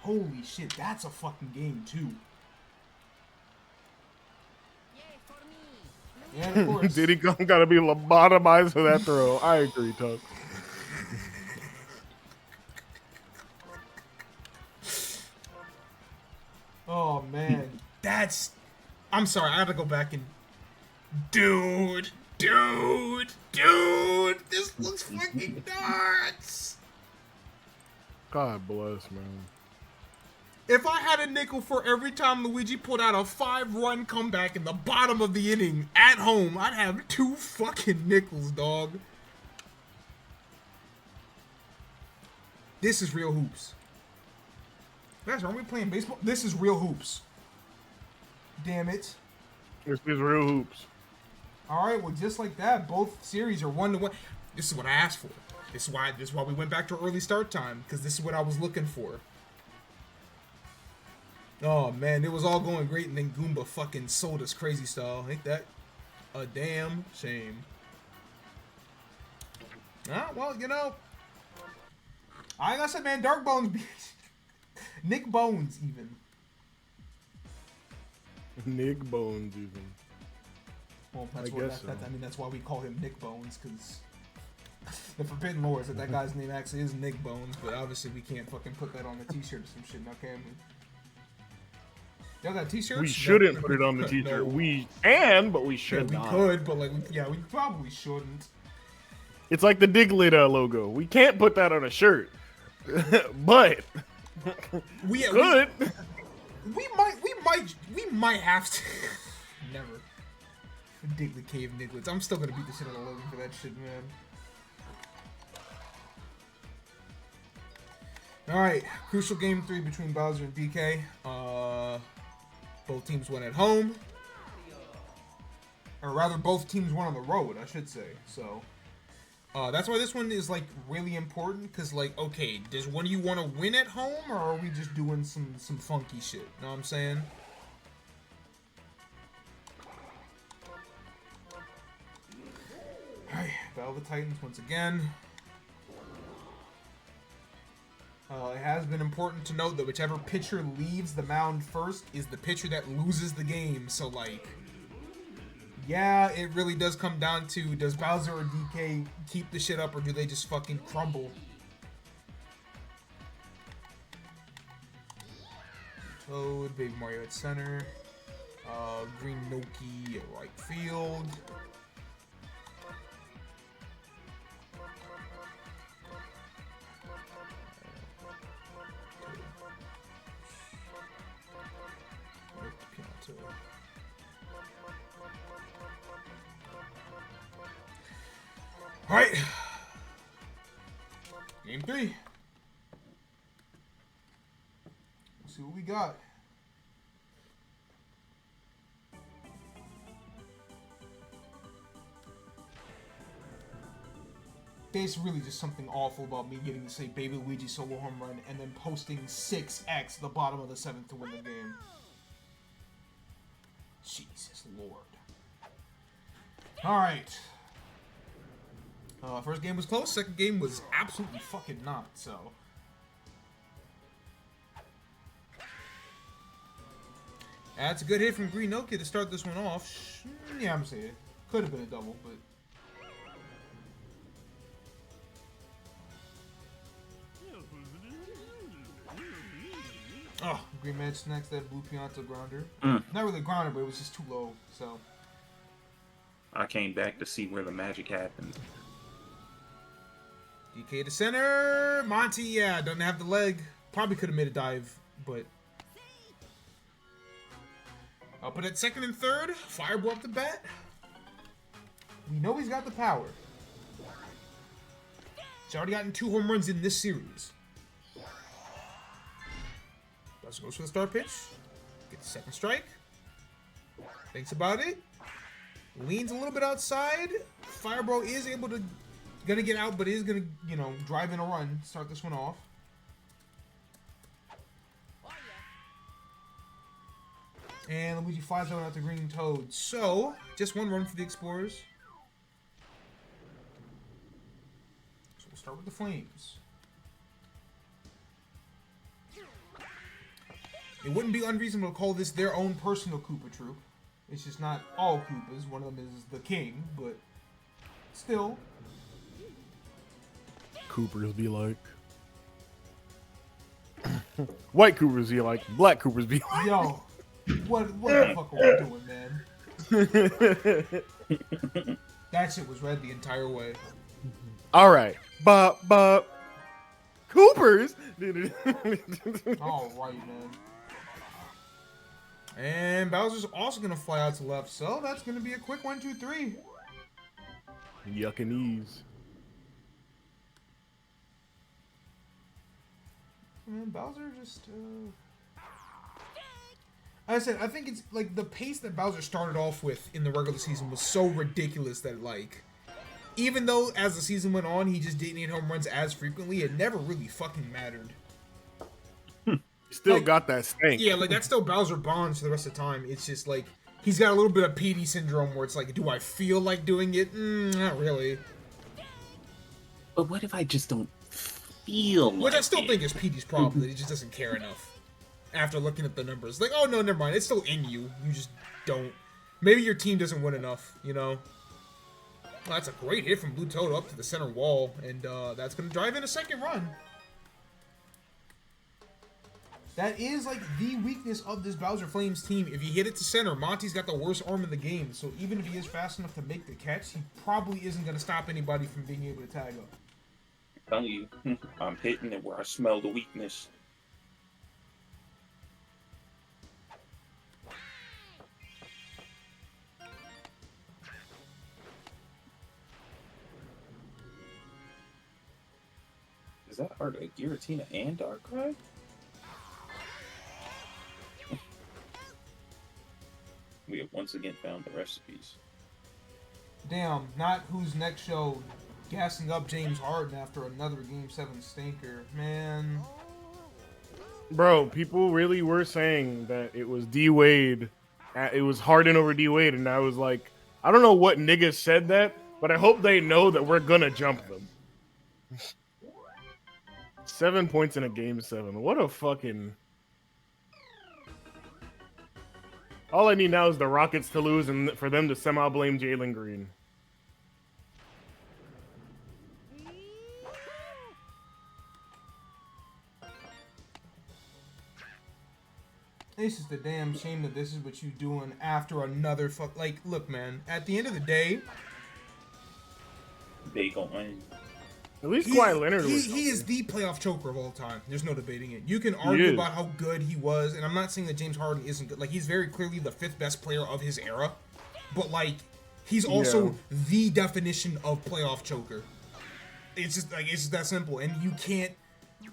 Holy shit, that's a fucking game too. Yeah, of course. Diddy Kong gotta be lobotomized for that throw. I agree, Tuck. Oh man, I'm sorry, I gotta go back and. Dude, this looks fucking nuts. God bless, man. If I had a nickel for every time Luigi put out a 5-run comeback in the bottom of the inning at home, I'd have 2 fucking nickels, dog. This is real hoops. Guys, aren't we playing baseball? This is real hoops. Damn it. This is real hoops. Alright, well just like that, both series are 1-1. This is what I asked for. This is why we went back to early start time, because this is what I was looking for. Oh man, it was all going great, and then Goomba fucking sold us crazy style. Ain't that a damn shame? Ah, well, you know, like I said, man, Dark Bones, Nick Bones, even. Nick Bones, even. Well, that's why we call him Nick Bones, because the Forbidden Lore said that guy's name actually is Nick Bones, but obviously we can't fucking put that on the t-shirt or some shit, now can we? Y'all got t-shirts? We shouldn't No. put it on the t-shirt. No. We can, but we should Yeah, not. we could, but like, yeah, we probably shouldn't. It's like the Diglett logo. We can't put that on a shirt, but We could. We might have to. Never. Diglett Cave Nigglets. I'm still gonna beat the shit out of Logan for that shit, man. Alright, crucial game 3 between Bowser and DK. Both teams won at home. Or rather, both teams won on the road, I should say. So, that's why this one is, like, really important. Because, like, okay, does one of you want to win at home? Or are we just doing some funky shit? Know what I'm saying? Alright, Battle of the Titans once again. It has been important to note that whichever pitcher leaves the mound first is the pitcher that loses the game. So, like, yeah, it really does come down to, does Bowser or DK keep the shit up or do they just fucking crumble? Toad, Baby Mario at center. Green Noki at right field. Alright. Game 3. Let's got? There's really just something awful about me getting to say Baby Luigi solo home run and then posting 6x at the bottom of the 7th to win the game. Jesus Lord. Alright. First game was close, second game was absolutely fucking not, so. That's a good hit from Green Nokia to start this one off. Yeah, I'm saying it. Could have been a double, but. Oh, Green Man snacks that blue Pianta grounder. Not really a grounder, but it was just too low, so. I came back to see where the magic happened. DK to center. Monty, yeah, doesn't have the leg. Probably could have made a dive, but. Up at second and third. Fireball up the bat. We know he's got the power. He's already gotten 2 home runs in this series. Bowser goes for the start pitch. Gets the second strike. Thinks about it. Leans a little bit outside. Fireball is able to gonna get out, but is gonna, you know, drive in a run. Start this one off. And Luigi flies out the Green Toad. So, just 1 run for the Explorers. So we'll start with the Flames. It wouldn't be unreasonable to call this their own personal Koopa troop. It's just not all Koopas. One of them is the king, but still. Coopers be like. White Coopers be like. Black Coopers be like. Yo, what the fuck are we doing, man? That shit was red the entire way. All right. But. Coopers? All right, man. And Bowser's also going to fly out to left, so that's going to be a quick 1, 2, 3. Yuck and ease. And Bowser just, Like I said, I think it's, like, the pace that Bowser started off with in the regular season was so ridiculous that, like, even though as the season went on, he just didn't hit home runs as frequently, it never really fucking mattered. Still like, got that stank. Yeah, like, that's still Bowser Bonds for the rest of the time. It's just, like, he's got a little bit of PD syndrome where it's like, do I feel like doing it? Not really. But what if I just don't feel like Which I still it? think is PD's problem, that he just doesn't care enough. After looking at the numbers. Like, oh, no, never mind. It's still in you. You just don't. Maybe your team doesn't win enough, you know? Well, that's a great hit from Blue Toad up to the center wall, and that's going to drive in a second run. That is, like, the weakness of this Bowser Flames team. If you hit it to center, Monty's got the worst arm in the game, so even if he is fast enough to make the catch, he probably isn't going to stop anybody from being able to tag up. I'm telling you, I'm hitting it where I smell the weakness. Is that hard? Giratina and Darkrai? We have once again found the recipes. Damn, not who's next show gassing up James Harden after another Game 7 stinker. Man. Bro, people really were saying that it was D-Wade. It was Harden over D-Wade, and I was like, I don't know what niggas said that, but I hope they know that we're gonna jump them. 7 points in a Game 7. What a fucking... All I need now is the Rockets to lose and for them to somehow blame Jalen Green. This is the damn shame that this is what you doing after another fuck. Like, look, man. At the end of the day, They gonna win. At least Kawhi Leonard was... he is the playoff choker of all time. There's no debating it. You can argue about how good he was, and I'm not saying that James Harden isn't good. Like, he's very clearly the 5th best player of his era, but like, he's also the definition of playoff choker. It's just like, it's just that simple, and you can't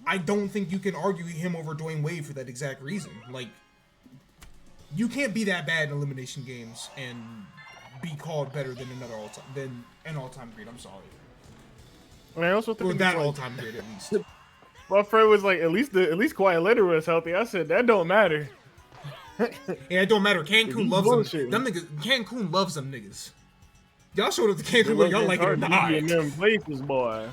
I don't think you can argue him over Dwayne Wade for that exact reason. Like, you can't be that bad in elimination games and be called better than an all-time great. I'm sorry, And I also think or it's that like, all-time great at least. my friend was like, at least Quiet Leonard was healthy. I said that don't matter. Yeah, it don't matter. Cancun He's loves them. bullshitting. Them niggas. Cancun loves them niggas. Y'all showed up to Cancun It whether y'all was like it or hard to not. be in them places, boy.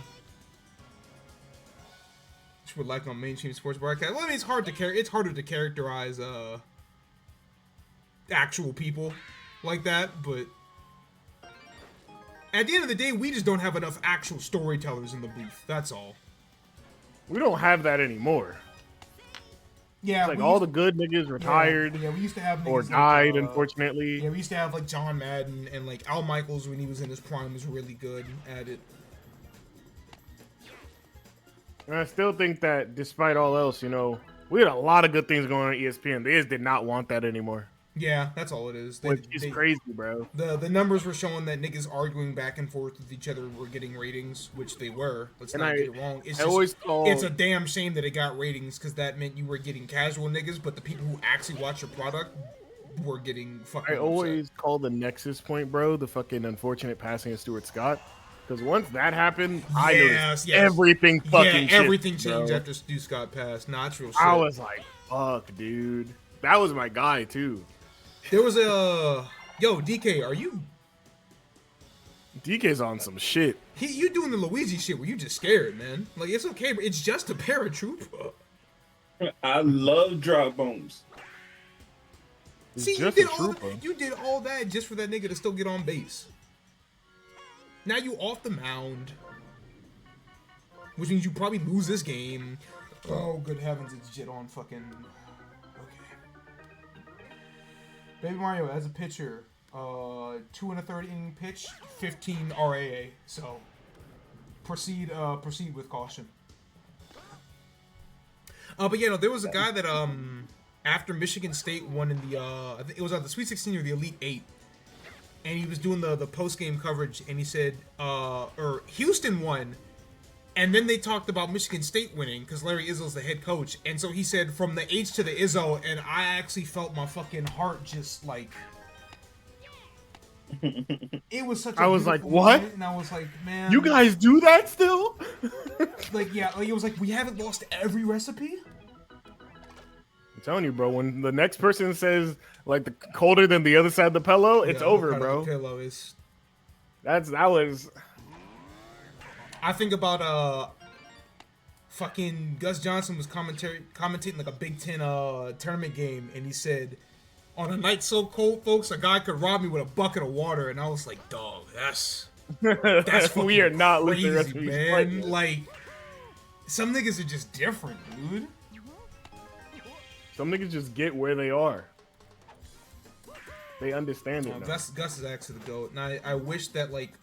Which would like on mainstream sports broadcast. Well, I mean, it's hard to It's harder to characterize actual people like that, but at the end of the day, we just don't have enough actual storytellers in the booth. That's all. We don't have that anymore. Yeah, Like all the good niggas retired Yeah, we used to have or niggas died, like, unfortunately. Yeah, we used to have like John Madden and like Al Michaels when he was in his prime was really good at it. And I still think that despite all else, you know, we had a lot of good things going on at ESPN. They just did not want that anymore. Yeah, that's all it is. Which is crazy, bro. The numbers were showing that niggas arguing back and forth with each other were getting ratings, which they were. Let's not get it wrong. It's it's a damn shame that it got ratings because that meant you were getting casual niggas, but the people who actually watch your product were getting fucking. I always call the nexus point, bro, the fucking unfortunate passing of Stuart Scott. Because once that happened, I noticed everything fucking everything shit, changed bro. after Stu Scott passed. Natural shit. I was like, fuck, dude. That was my guy, too. There was a... Yo, DK, are you... DK's on some shit. You doing the Luigi shit where you just scared, man. Like, it's okay, but it's just a paratrooper. I love drop bombs. See, just you did all that just for that nigga to still get on base. Now you off the mound. Which means you probably lose this game. Oh, good heavens, it's Jit on fucking... Baby Mario as a pitcher, 2 1/3 inning pitch, 15 RAA. So proceed with caution. But yeah, no, there was a guy that after Michigan State won in the I think it was on the Sweet 16 or the Elite 8, and he was doing the post game coverage, and he said or Houston won. And then they talked about Michigan State winning because Larry Izzo's the head coach. And so he said from the H to the Izzo, and I actually felt my fucking heart just like... It was such a... I was like, what? Moment, and I was like, man... You guys do that still? Like, yeah, like, it was like, we haven't lost every recipe? I'm telling you, bro, when the next person says, like, the colder than the other side of the pillow, it's over, bro. The pillow is... That was... I think about fucking Gus Johnson was commentating like a Big Ten tournament game, and he said, "On a night so cold, folks, a guy could rob me with a bucket of water." And I was like, "Dog, that's we are not crazy, losing recipes, man." Like, some niggas are just different, dude. Some niggas just get where they are. They understand it now. Gus is actually the GOAT, and I wish that like.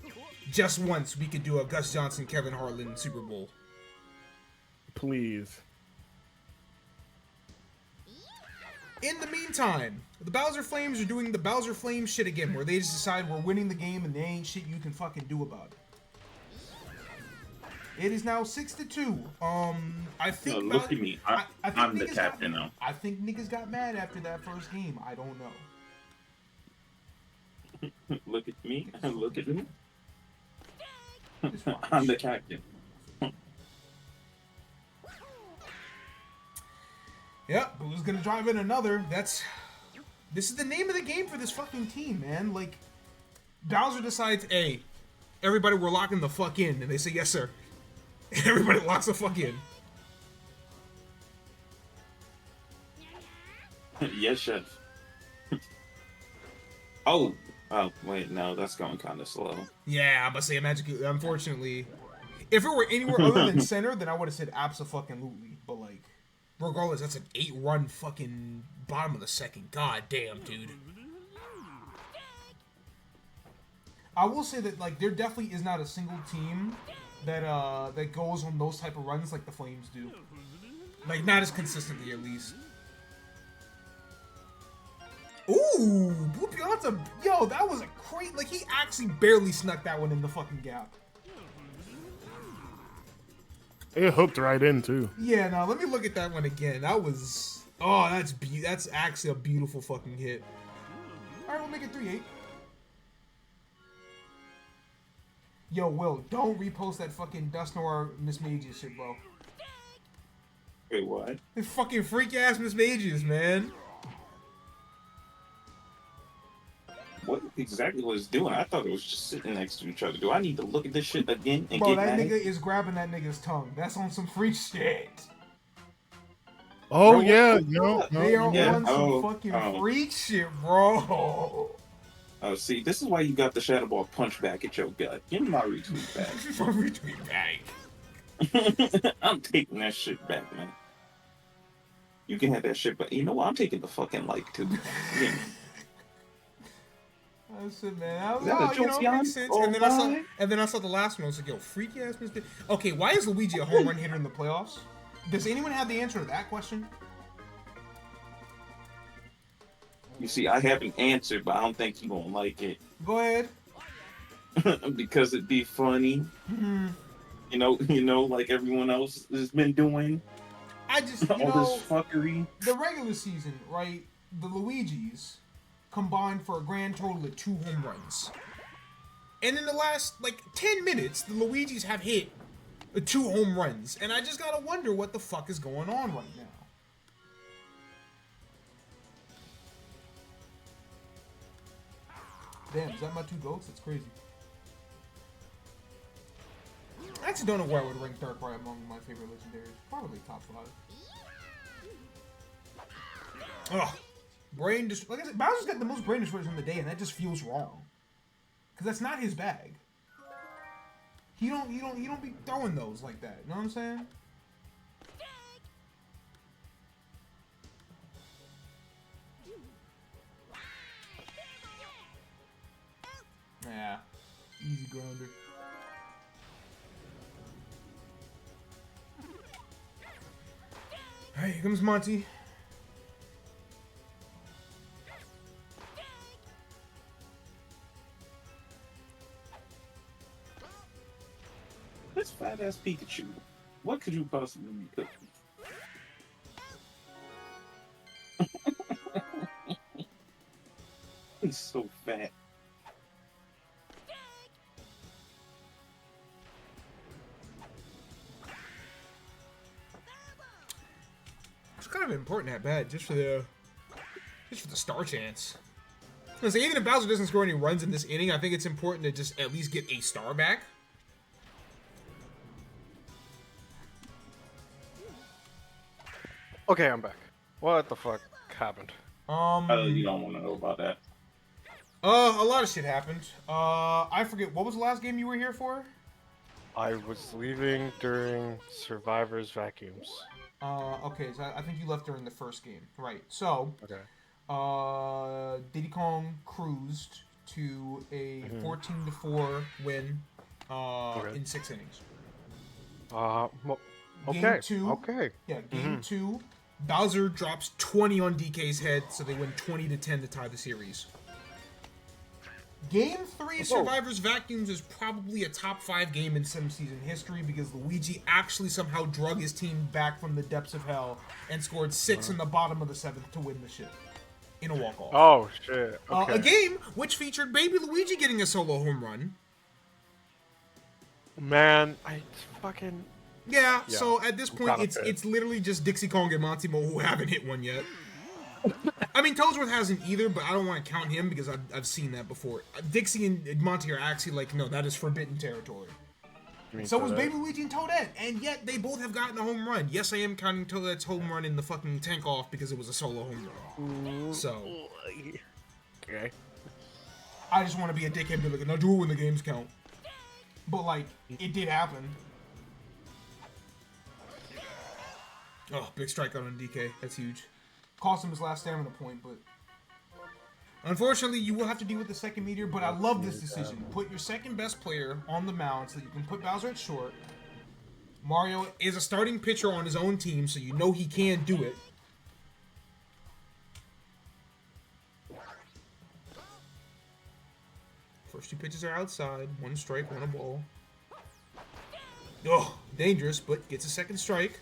Just once we could do a Gus Johnson, Kevin Harlan Super Bowl. Please. In the meantime, the Bowser Flames are doing the Bowser Flames shit again, where they just decide we're winning the game and there ain't shit you can fucking do about it. It is now 6-2. I think. No, look at me. I'm the captain now. I think niggas got mad after that first game. I don't know. Look at me. Look at me. I'm the captain. Yep, who's gonna drive in another? This is the name of the game for this fucking team, man. Like, Bowser decides, hey, everybody, we're locking the fuck in, and they say, yes, sir. And everybody locks the fuck in. Yes, chef. Oh, wait, no, that's going kind of slow. Yeah, I'm gonna say unfortunately, if it were anywhere other than center, then I would have said abso-fucking-lutely. But like, regardless, that's an 8-run fucking bottom of the second. God damn, dude. I will say that like there definitely is not a single team that that goes on those type of runs like the Flames do. Like not as consistently, at least. Ooh, Blue Piazza, yo, that was a great, like, he actually barely snuck that one in the fucking gap. It hooked right in too. Yeah, now let me look at that one again. That was that's actually a beautiful fucking hit. All right, we'll make it 3-8. Yo, Will, don't repost that fucking Dust Noir Miss Mages shit, bro. Wait, what? It's fucking freak ass Miss Mages, man. What exactly was it doing? I thought it was just sitting next to each other. Do I need to look at this shit again and Bro, get that mad? nigga is grabbing that nigga's tongue. That's on some freak shit. Oh Bro, yeah, what- no, They are yeah. on some Oh, fucking oh. freak shit, bro. Oh, see, this is why you got the Shadow Ball punch back at your gut. Give me my retweet back. Retweet back. I'm taking that shit back, man. You can have that shit, but you know what? I'm taking the fucking like too. Yeah. That's it, man. I was, Is that a oh, you know, joke, it Jan? makes sense. Oh, And then I saw the last one. I was like, yo, freaky ass Mr. Okay, why is Luigi a home run hitter in the playoffs? Does anyone have the answer to that question? You see, I haven't answered, but I don't think you gonna like it. Go ahead. Because it'd be funny. Hmm. You know, like everyone else has been doing. I just, you All know, this fuckery. the regular season, right? The Luigis combined for a grand total of 2 home runs. And in the last, 10 minutes, the Luigis have hit 2 home runs. And I just gotta wonder what the fuck is going on right now. Damn, is that my 2 goats? That's crazy. I actually don't know where I would rank Darkrai among my favorite legendaries. Probably top 5. Ugh. Like I said, Bowser's got the most brain destroyers in the day, and that just feels wrong. Cause that's not his bag. He don't be throwing those like that. You know what I'm saying? Yeah. Easy grounder. Alright, here comes Monty. This fat ass Pikachu. What could you possibly be cooking? He's so fat. It's kind of important at bat, just for the star chance. Because even if Bowser doesn't score any runs in this inning, I think it's important to just at least get a star back. Okay, I'm back. What the fuck happened? You don't want to know about that. A lot of shit happened. I forget, what was the last game you were here for? I was leaving during Survivor's vacuums. Okay, so I think you left during the first game. Right, so, Okay. Diddy Kong cruised to a 14-4 win, in 6 innings. Well, Game okay. 2. Okay. Yeah, game 2, Bowser drops 20 on DK's head, so they win 20-10 to tie the series. Game 3 Survivor's Vacuums is probably a top 5 game in sim season history because Luigi actually somehow drug his team back from the depths of hell and scored 6 in the bottom of the 7th to win the shit in a walk-off. Oh shit. Okay. A game which featured Baby Luigi getting a solo home run. Man, I fucking. Yeah, Yeah, so at this I'm point, kinda it's literally just Dixie Kong and Montimo who haven't hit one yet. I mean, Toadsworth hasn't either, but I don't want to count him because I've seen that before. Dixie and Monty are actually like, no, that is forbidden territory. So was Baby Luigi and Toadette, and yet they both have gotten a home run. Yes, I am counting Toadette's home run in the fucking tank off because it was a solo home run. So, Okay. I just want to be a dickhead and be like, no, do it when the games count. But, like, it did happen. Oh, big strikeout on DK. That's huge. Cost him his last stamina point, but... Unfortunately, you will have to deal with the second meteor, but I love this decision. Put your second best player on the mound so that you can put Bowser at short. Mario is a starting pitcher on his own team, so you know he can do it. First 2 pitches are outside. 1 strike, 1 a ball. Oh, dangerous, but gets a second strike.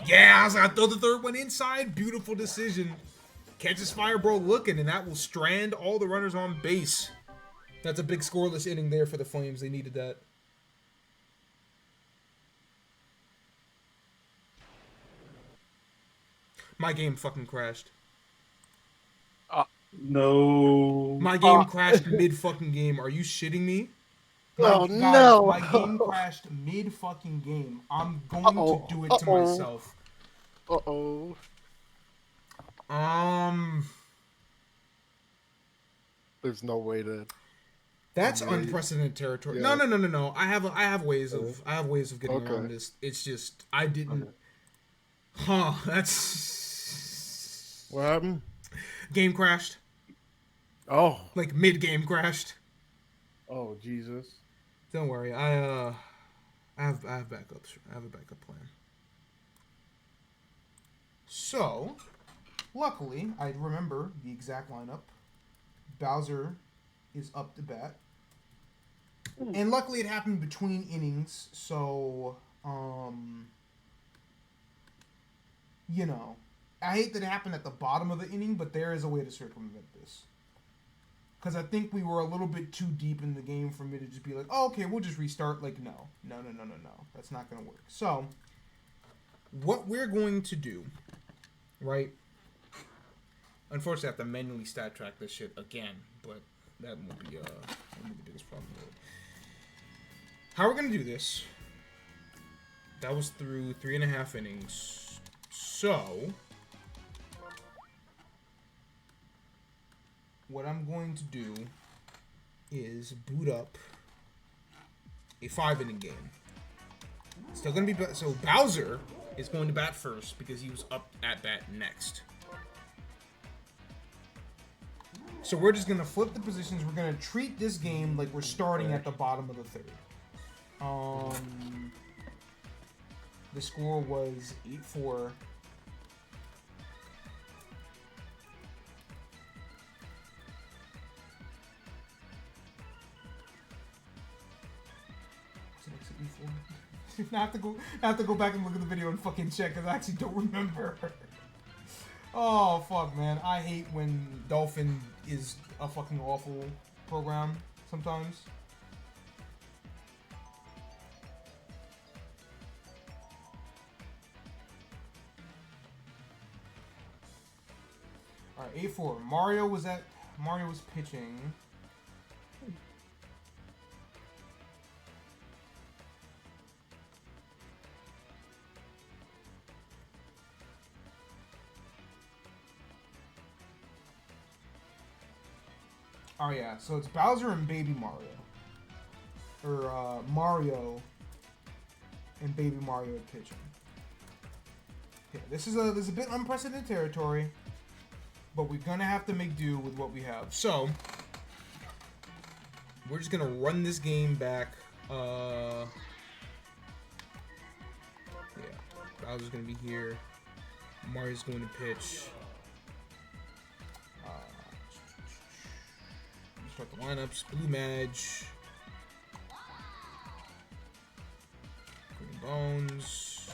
Yeah, I was like, I throw the third one inside. Beautiful decision. Catches Fire Bro looking, and that will strand all the runners on base. That's a big scoreless inning there for the Flames. They needed that. My game fucking crashed. No. My game crashed mid fucking game. Are you shitting me? Oh, Guys, no. my game crashed mid fucking game. I'm going Uh-oh. to do it to myself. Uh-oh. There's no way to... That's Wait. unprecedented territory. Yeah. No. I have ways of getting Okay. around this. It's just I didn't. Okay. Huh? That's What happened? game crashed. Oh. Like mid game crashed. Oh, Jesus. Don't worry. I have backups. I have a backup plan. So, luckily, I remember the exact lineup. Bowser is up to bat. And luckily it happened between innings, so, you know. I hate that it happened at the bottom of the inning, but there is a way to circumvent this. Because I think we were a little bit too deep in the game for me to just be like, oh, okay, we'll just restart. Like, no. That's not going to work. So, what we're going to do, right? Unfortunately, I have to manually stat track this shit again, but that won't be the biggest problem. How we're going to do this, that was through 3.5 innings. So, what I'm going to do is boot up a 5-inning game. Still going to be... So, Bowser is going to bat first because he was up at bat next. So we're just going to flip the positions. We're going to treat this game like we're starting at the bottom of the third. The score was 8-4. I have to go back and look at the video and fucking check because I actually don't remember. Oh fuck, man! I hate when Dolphin is a fucking awful program sometimes. All right, 8-4. Mario was pitching. Oh yeah, so it's Bowser and Baby Mario. Or Mario and Baby Mario pitching. Okay, this is a bit unprecedented territory, but we're gonna have to make do with what we have. So we're just gonna run this game back. Yeah, Bowser's gonna be here. Mario's going to pitch. Start the lineups. Blue Madge. Green Bones.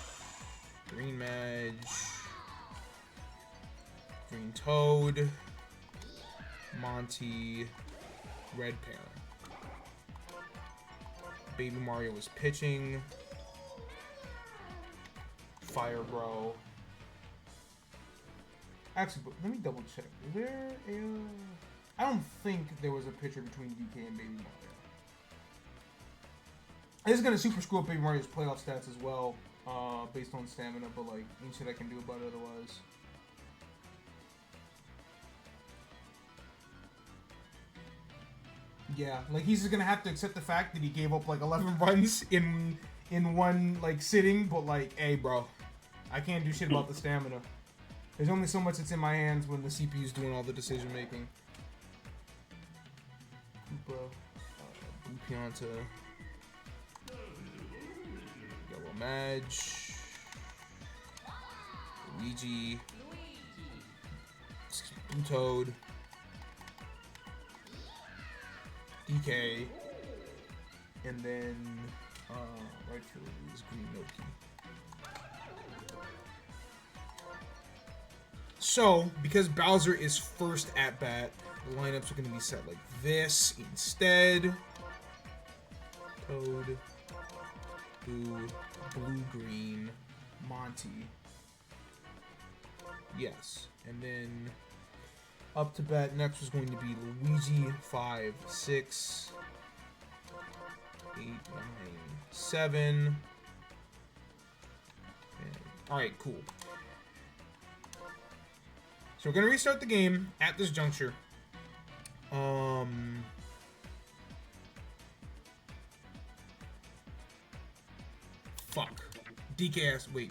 Green Madge. Green Toad. Monty. Red Parent. Baby Mario is pitching. Fire Bro. Actually, but let me double check. Is there a... I don't think there was a picture between DK and Baby Mario. This is gonna super screw up Baby Mario's playoff stats as well, based on stamina, but like, ain't shit I can do about it otherwise. Yeah, like he's just gonna have to accept the fact that he gave up like 11 runs in one like sitting, but like, hey bro, I can't do shit about the stamina. There's only so much that's in my hands when the CPU's doing all the decision making. Blue Pianta, Yellow Madge, Luigi, Blue Toad, DK, and then right field is green, no key. So, because Bowser is first at bat, the lineups are going to be set like this instead. Toad, Boo, Blue, Green, Monty. Yes. And then up to bat next was going to be Luigi, 5, 6, 8, 9, 7. Alright, cool. So we're gonna restart the game at this juncture. Fuck. DKS, wait.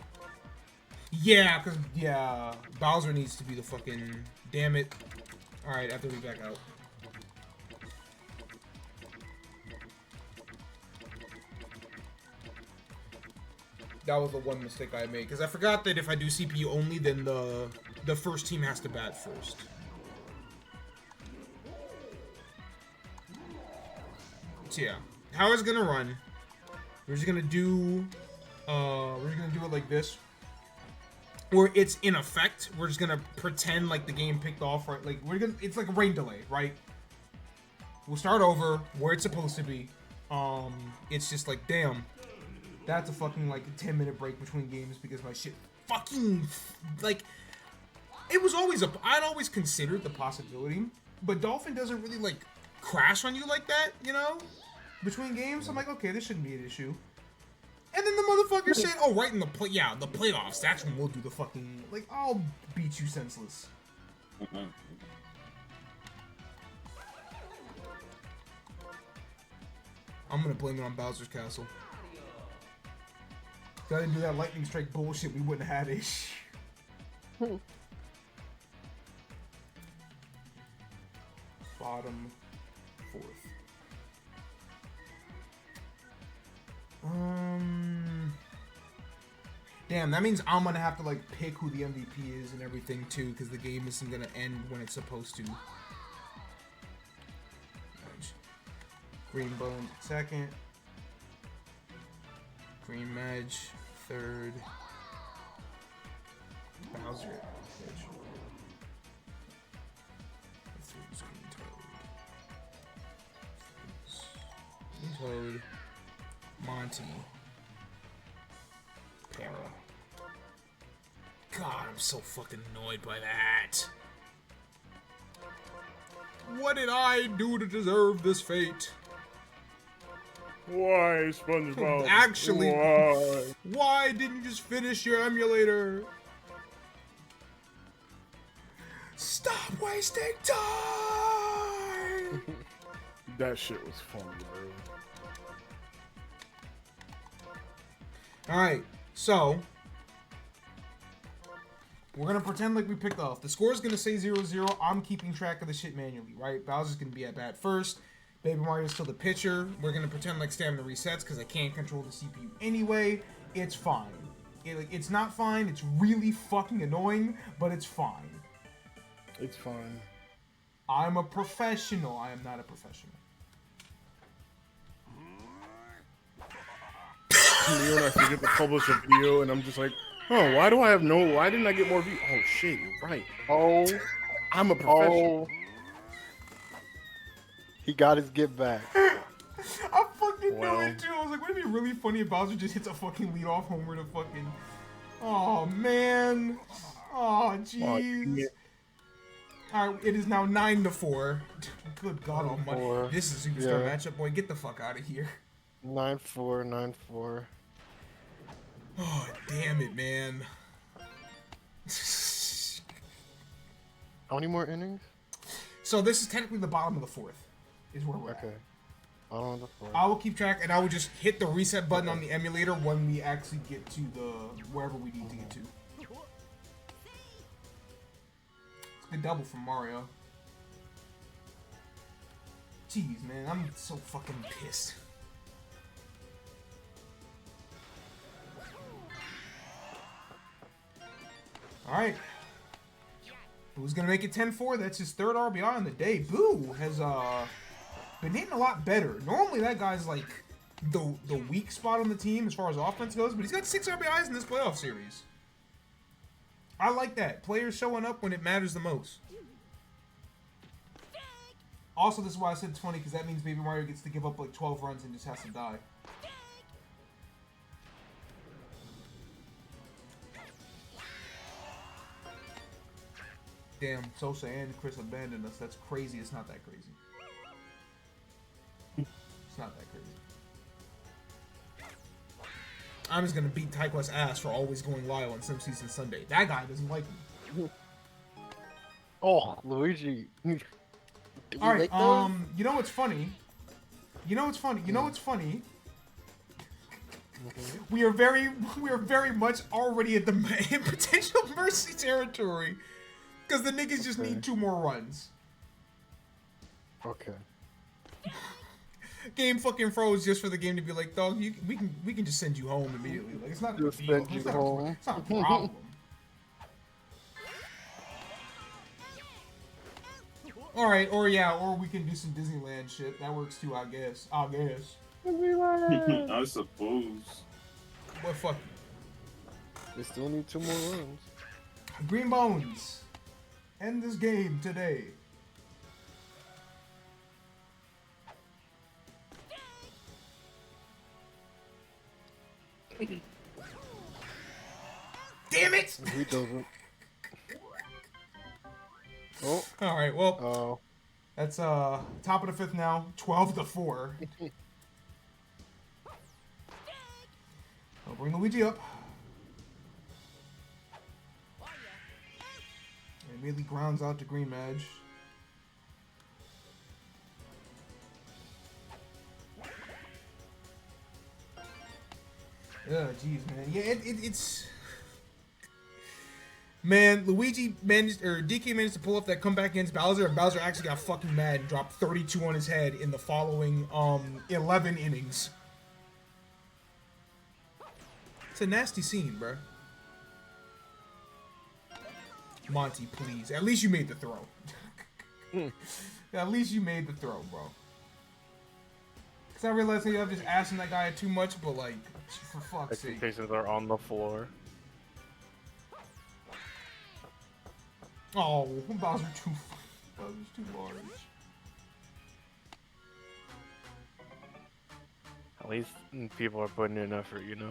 Yeah, Bowser needs to be the fucking, damn it. Alright, I have to be back out. That was the one mistake I made, because I forgot that if I do CPU only, then the first team has to bat first. So yeah, how it's gonna run, we're just gonna do it like this. Or it's in effect, we're just gonna pretend like the game picked off, right? Like it's like a rain delay, right? We'll start over where it's supposed to be. It's just like, damn, that's a fucking like 10-minute break between games because my shit fucking like. It was always I'd always considered the possibility, but Dolphin doesn't really like crash on you like that, you know, between games. I'm like, okay, this shouldn't be an issue. And then the motherfucker said, "Oh, right in the the playoffs. That's when we'll do the fucking like I'll beat you senseless." I'm gonna blame it on Bowser's Castle. If I didn't do that lightning strike bullshit, we wouldn't have had it. Bottom 4th. Damn, that means I'm gonna have to like pick who the MVP is and everything too, because the game isn't gonna end when it's supposed to. Green Bones at second. Green Medge, third. Bowser at pitch. Toad, Monty, Para. God, I'm so fucking annoyed by that. What did I do to deserve this fate? Why, SpongeBob? Actually, why? Why didn't you just finish your emulator? Stop wasting time! That shit was funny, bro. Alright, so we're gonna pretend like we picked off. The score is gonna say 0-0. I'm keeping track of the shit manually, right? Bowser's gonna be at bat first. Baby Mario's still the pitcher. We're gonna pretend like stamina resets because I can't control the CPU anyway. It's fine. It's not fine. It's really fucking annoying, but it's fine. It's fine. I'm a professional. I am not a professional. Leo and I forget to publish a video, and I'm just like, oh, why didn't I get more views? Oh shit, you're right. Oh, I'm a professional. oh. He got his get back. I fucking Well. knew it too. I was like, wouldn't it be really funny if Bowser just hits a fucking leadoff homer to fucking. Oh man. Oh jeez. Yeah. Alright, it is now 9-4. Good God Almighty. 9-4. This is a superstar Yeah. matchup, boy. Get the fuck out of here. 9-4, 9-4. Oh damn it, man. How many more innings? So this is technically the bottom of the 4th. Is where we're at. Okay. On the floor. I will keep track, and I will just hit the reset button on the emulator when we actually get to the wherever we need to get to. It's a good double from Mario. Jeez, man, I'm so fucking pissed. All right. Boo's gonna make it 10-4. That's his 3rd RBI on the day. Boo has been hitting a lot better. Normally that guy's like the weak spot on the team as far as offense goes, but he's got 6 RBIs in this playoff series. I like that. Players showing up when it matters the most. Also, this is why I said it's funny, because that means Baby Mario gets to give up like 12 runs and just has to die. Damn, Sosa and Chris abandoned us. That's crazy. It's not that crazy. It's not that crazy. I'm just gonna beat Taekwo's ass for always going live on Sim Season Sunday. That guy doesn't like me. Oh, Luigi. All right. You know what's funny? You know what's funny? You know what's funny? We are very much already at the potential mercy territory, because the niggas just need 2 more runs. Okay. Game fucking froze just for the game to be like, dog, we can just send you home immediately. Like, it's not a Just big deal. send you It's not home. it's not a problem. All right, or we can do some Disneyland shit. That works too, I guess. I suppose. Well, fuck We still need 2 more runs. you. Green Bones, end this game today. Damn it! He doesn't. Oh. All right, well, Oh. that's top of the 5th now, 12-4. I'll bring Luigi up. And immediately grounds out to Green Madge. Yeah, jeez, man. Yeah, it's... Man, Luigi managed, or DK managed to pull off that comeback against Bowser, and Bowser actually got fucking mad and dropped 32 on his head in the following 11 innings. It's a nasty scene, bro. Monty, please. At least you made the throw. At least you made the throw, bro. Because I realize that I'm just asking that guy too much, but like, for fuck's sake. Expectations are on the floor. Oh, Bowser's too large. At least people are putting in effort, you know?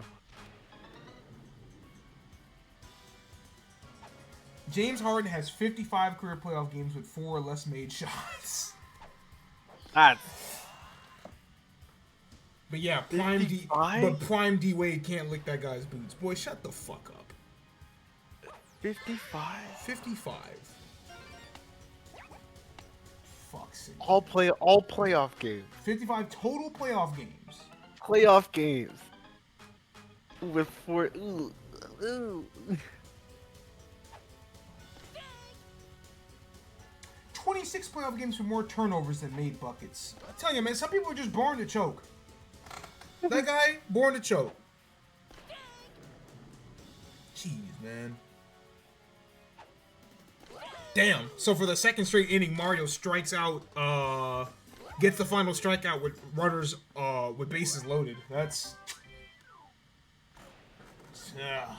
James Harden has 55 career playoff games with 4 or less made shots. That's But yeah, Prime D. 55? But Prime D Wade can't lick that guy's boots. Boy, shut the fuck up. 55? 55. Fuck's sake. All playoff games. 55 total playoff games. Playoff games. With 4. Ooh. 26 playoff games with more turnovers than made buckets. I tell you, man, some people are just born to choke. That guy, born to choke. Jeez, man. Damn. So for the second straight inning, Mario strikes out, gets the final strikeout with runners, with bases loaded. That's... Yeah.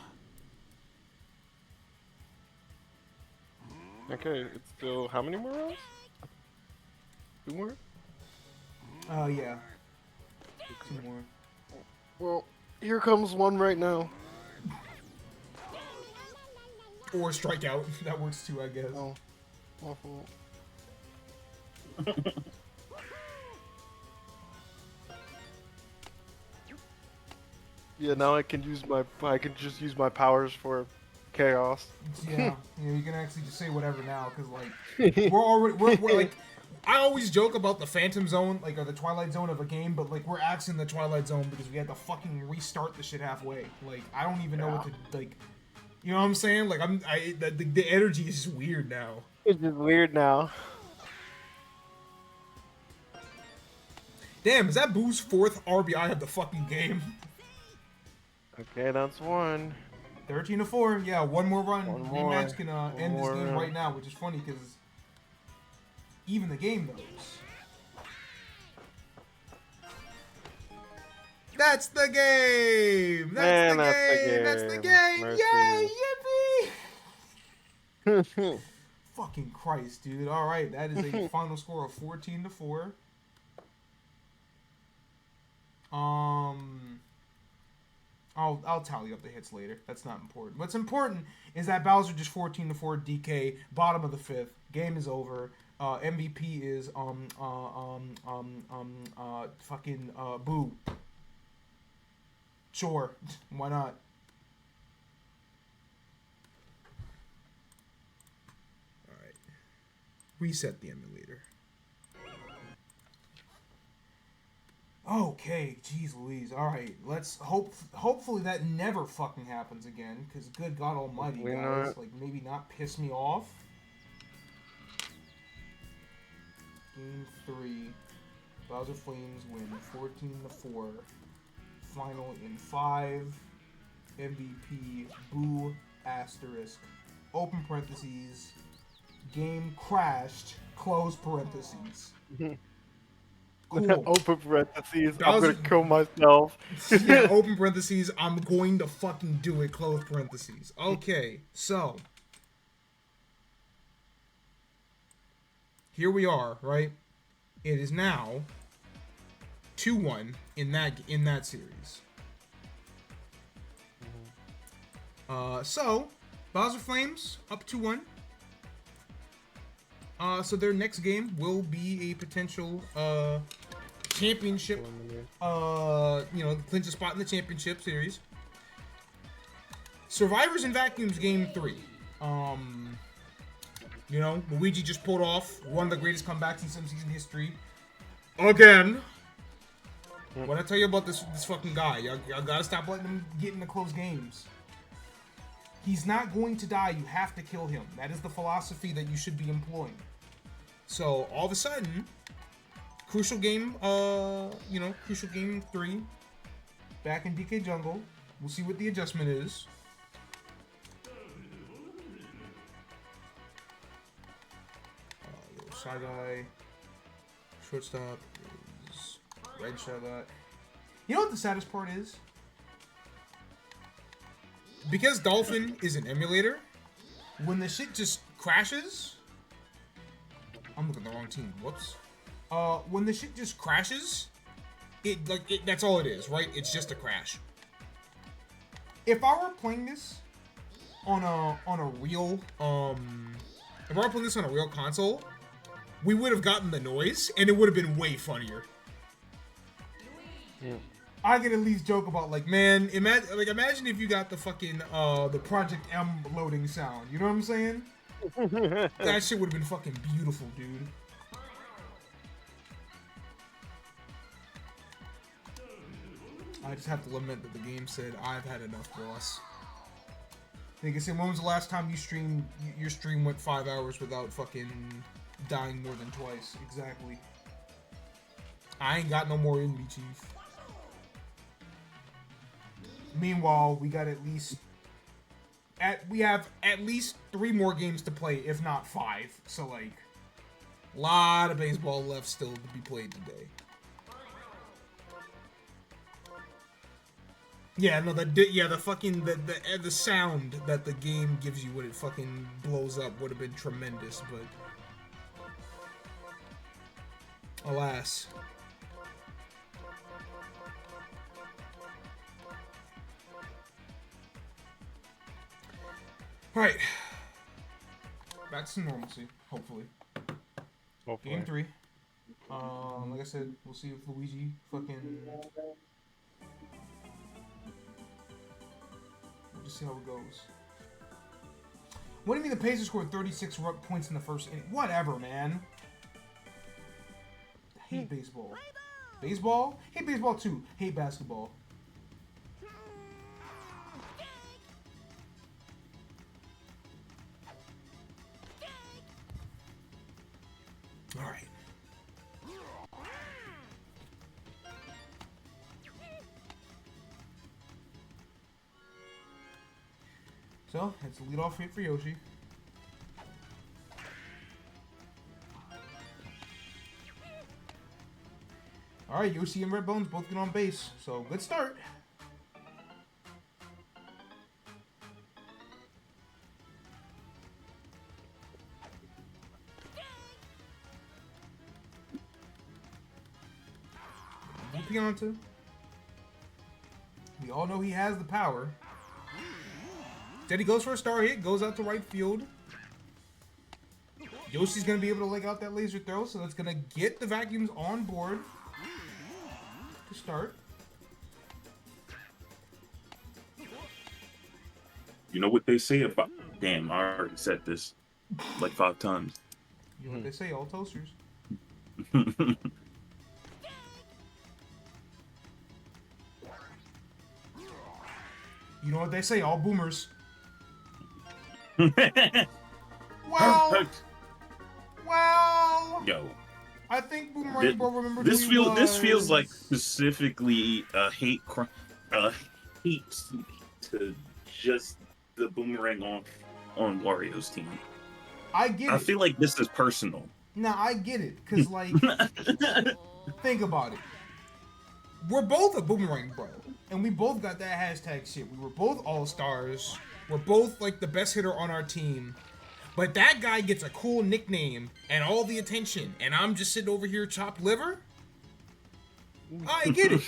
Okay, it's still how many more rounds? 2 more? Yeah. 2 more. Well, here comes one right now. Or strikeout. That works too, I guess. Oh, awful. Yeah, now I can just use my powers for chaos. Yeah, you can actually just say whatever now, because like we're like, I always joke about the Phantom Zone, like, or the Twilight Zone of a game, but like we're axing the Twilight Zone because we had to fucking restart the shit halfway. Like, I don't even know what to like. You know what I'm saying? Like, the energy is just weird now. It's just weird now. Damn, is that Boo's 4th RBI of the fucking game? Okay, that's 1. 13-4. Yeah, 1 more run. One Green more. Match can end this One game more. right now, which is funny because even the game knows. That's the game. Man, That's that's the the game. That's the game. game. Mercy. Yay! Yippee! Fucking Christ, dude. All right, that is a final score of 14-4. I'll tally up the hits later. That's not important. What's important is that Bowser just 14-4 DK, bottom of the fifth. Game is over. MVP is fucking Boo. Sure, why not? All right, reset the emulator. Okay, jeez Louise. All right, let's hopefully that never fucking happens again. Cause good God Almighty, Hopefully guys, not. like maybe not piss me off. Game 3, Bowser Flames win 14-4. Final in 5. MVP Boo asterisk. Open parentheses. Game crashed. Close parentheses. Cool. Open parentheses. That I'm was- gonna kill myself. Yeah, open parentheses. I'm going to fucking do it. Close parentheses. Okay, so here we are, right? It is now 2-1 in that series. So Bowser Flames up 2-1. So their next game will be a potential championship. Clinch a spot in the championship series. Survivors and Vacuums game 3. Luigi just pulled off one of the greatest comebacks in some season history. Again. What I tell you about this fucking guy? Y'all gotta stop letting him get into close games. He's not going to die. You have to kill him. That is the philosophy that you should be employing. So all of a sudden, crucial game 3, back in DK Jungle. We'll see what the adjustment is. Shy guy, shortstop is red shy guy. You know what the saddest part is? Because Dolphin is an emulator, when the shit just crashes, I'm looking at the wrong team. Whoops. When the shit just crashes, that's all it is, right? It's just a crash. If I were playing this on a real console, we would have gotten the noise, and it would have been way funnier. Yeah. I could at least joke about, like, man, imagine if you got the fucking the Project M loading sound. You know what I'm saying? That shit would have been fucking beautiful, dude. I just have to lament that the game said, "I've had enough, boss." They can say, when was the last time you streamed? Your stream went 5 hours without fucking dying more than twice. Exactly. I ain't got no more in me, chief. Meanwhile, we got we have at least 3 more games to play, if not 5. So, like, a lot of baseball left still to be played today. Yeah, no, the sound that the game gives you when it fucking blows up would have been tremendous, but alas. Alright. Back to some normalcy, hopefully. Hopefully. Game 3. Like I said, we'll see if Luigi fucking... We'll just see how it goes. What do you mean the Pacers scored 36 points in the first inning? Whatever, man. I hate baseball. Baseball? Hate baseball too. Hate basketball. Alright. So, it's a leadoff hit for Yoshi. All right, Yoshi and Red Bones both get on base, so good start. Pianta. We all know he has the power. Then he goes for a star hit, goes out to right field. Yoshi's going to be able to leg out that laser throw, so that's going to get the vacuums on board to start. You know what they say about... Damn, I already said this like 5 times. You know what they say, all toasters. You know what they say, all boomers. Well, Yo, I think Boomerang Bro remembered this who he this feels was. like specifically a hate to just the Boomerang on Wario's team. I get it. I feel like this is personal. Now, I get it, because, like, think about it. We're both a Boomerang Bro, and we both got that hashtag shit. We were both all-stars. We're both, like, the best hitter on our team. But that guy gets a cool nickname and all the attention, and I'm just sitting over here chopped liver? I get it.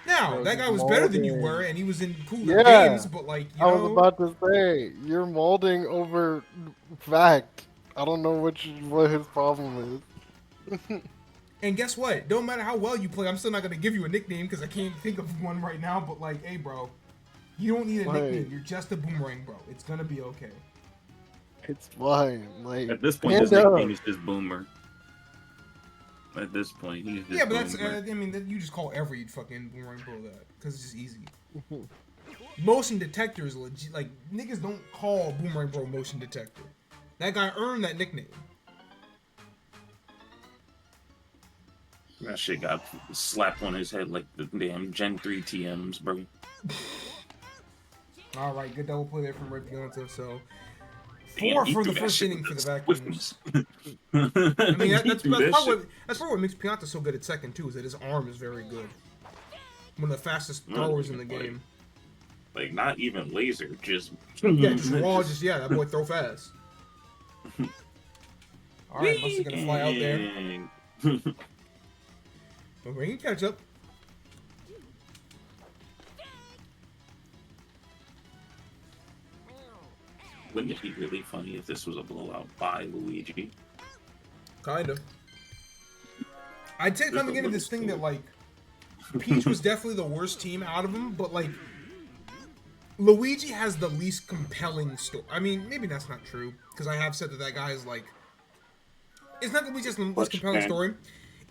Now, that guy was better than you were, and he was in cooler games, but, like, you know... I was about to say, you're molding over fact. I don't know what his problem is. And guess what? Don't matter how well you play, I'm still not going to give you a nickname because I can't think of one right now, but, like, hey, bro, you don't need a nickname. You're just a Boomerang Bro. It's going to be okay. It's fine. Like, at this point, his nickname is just Boomer. At this point, he's just but that's, Boomer. I mean, you just call every fucking Boomerang Bro that because it's just easy. Motion detector is legit. Like, niggas don't call Boomerang Bro motion detector. That guy earned that nickname. That shit got slapped on his head like the damn Gen 3 TMs, bro. All right, good double play there from Red Pianta. So, Damn, 4 he for threw the that first shit inning with for the the Vacuums. swiftness. I mean, He that's threw that probably shit. what makes Pianta so good at second, too, is that his arm is very good. One of the fastest throwers in the game. Like, not even laser, just... Yeah, just raw, that boy throw fast. All right, Mustard gonna fly out there. But we can catch up. Wouldn't it be really funny if this was a blowout by Luigi? Kinda. I'd say coming into this thing that, like, Peach was definitely the worst team out of them, but, like, Luigi has the least compelling story. I mean, maybe that's not true, because I have said that guy is, like, it's not Luigi's the most compelling story.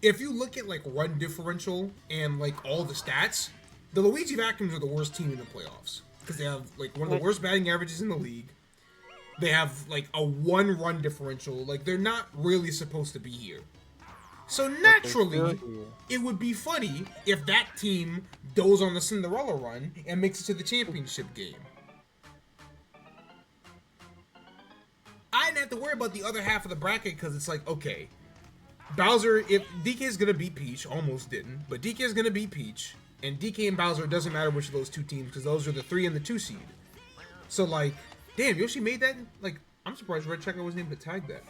If you look at, like, run differential and, like, all the stats, the Luigi Vacuums are the worst team in the playoffs, because they have, like, one of the worst batting averages in the league. They have, like, a 1 run differential. Like, they're not really supposed to be here. So, naturally, it would be funny if that team goes on the Cinderella run and makes it to the championship game. I didn't have to worry about the other half of the bracket because it's like, okay, Bowser, if DK is going to beat Peach, almost didn't, but DK is going to beat Peach, and DK and Bowser, it doesn't matter which of those two teams because those are the 3 and the 2 seed. So, like, damn, Yoshi made that? Like, I'm surprised Red Checker wasn't able to tag that.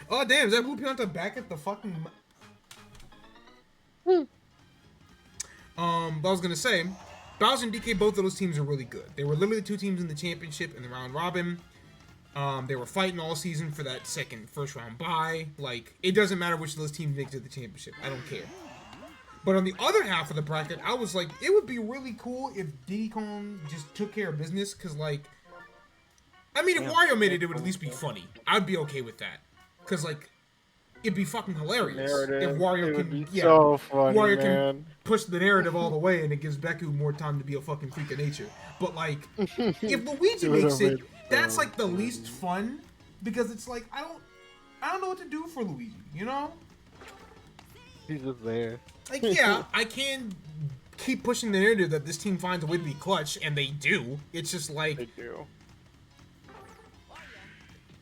Oh, damn, is that Blue Pianta back at the fucking... But I was gonna say, Bowser and DK, both of those teams are really good. They were literally the 2 teams in the championship in the round robin. They were fighting all season for that first round bye. Like, it doesn't matter which of those teams makes it to the championship. I don't care. But on the other half of the bracket, I was like, it would be really cool if Diddy Kong just took care of business, because, like, I mean, if Wario made it, it would at least be funny. I'd be okay with that. Because, like, it'd be fucking hilarious if Wario can, so funny, Wario man. can push the narrative all the way and it gives Beku more time to be a fucking freak of nature. But, like, if Luigi makes it, that's, like, the least fun, because it's like, I don't know what to do for Luigi, you know? He's just there. Like, yeah, I can keep pushing the narrative that this team finds a way to be clutch, and they do. It's just like... They do.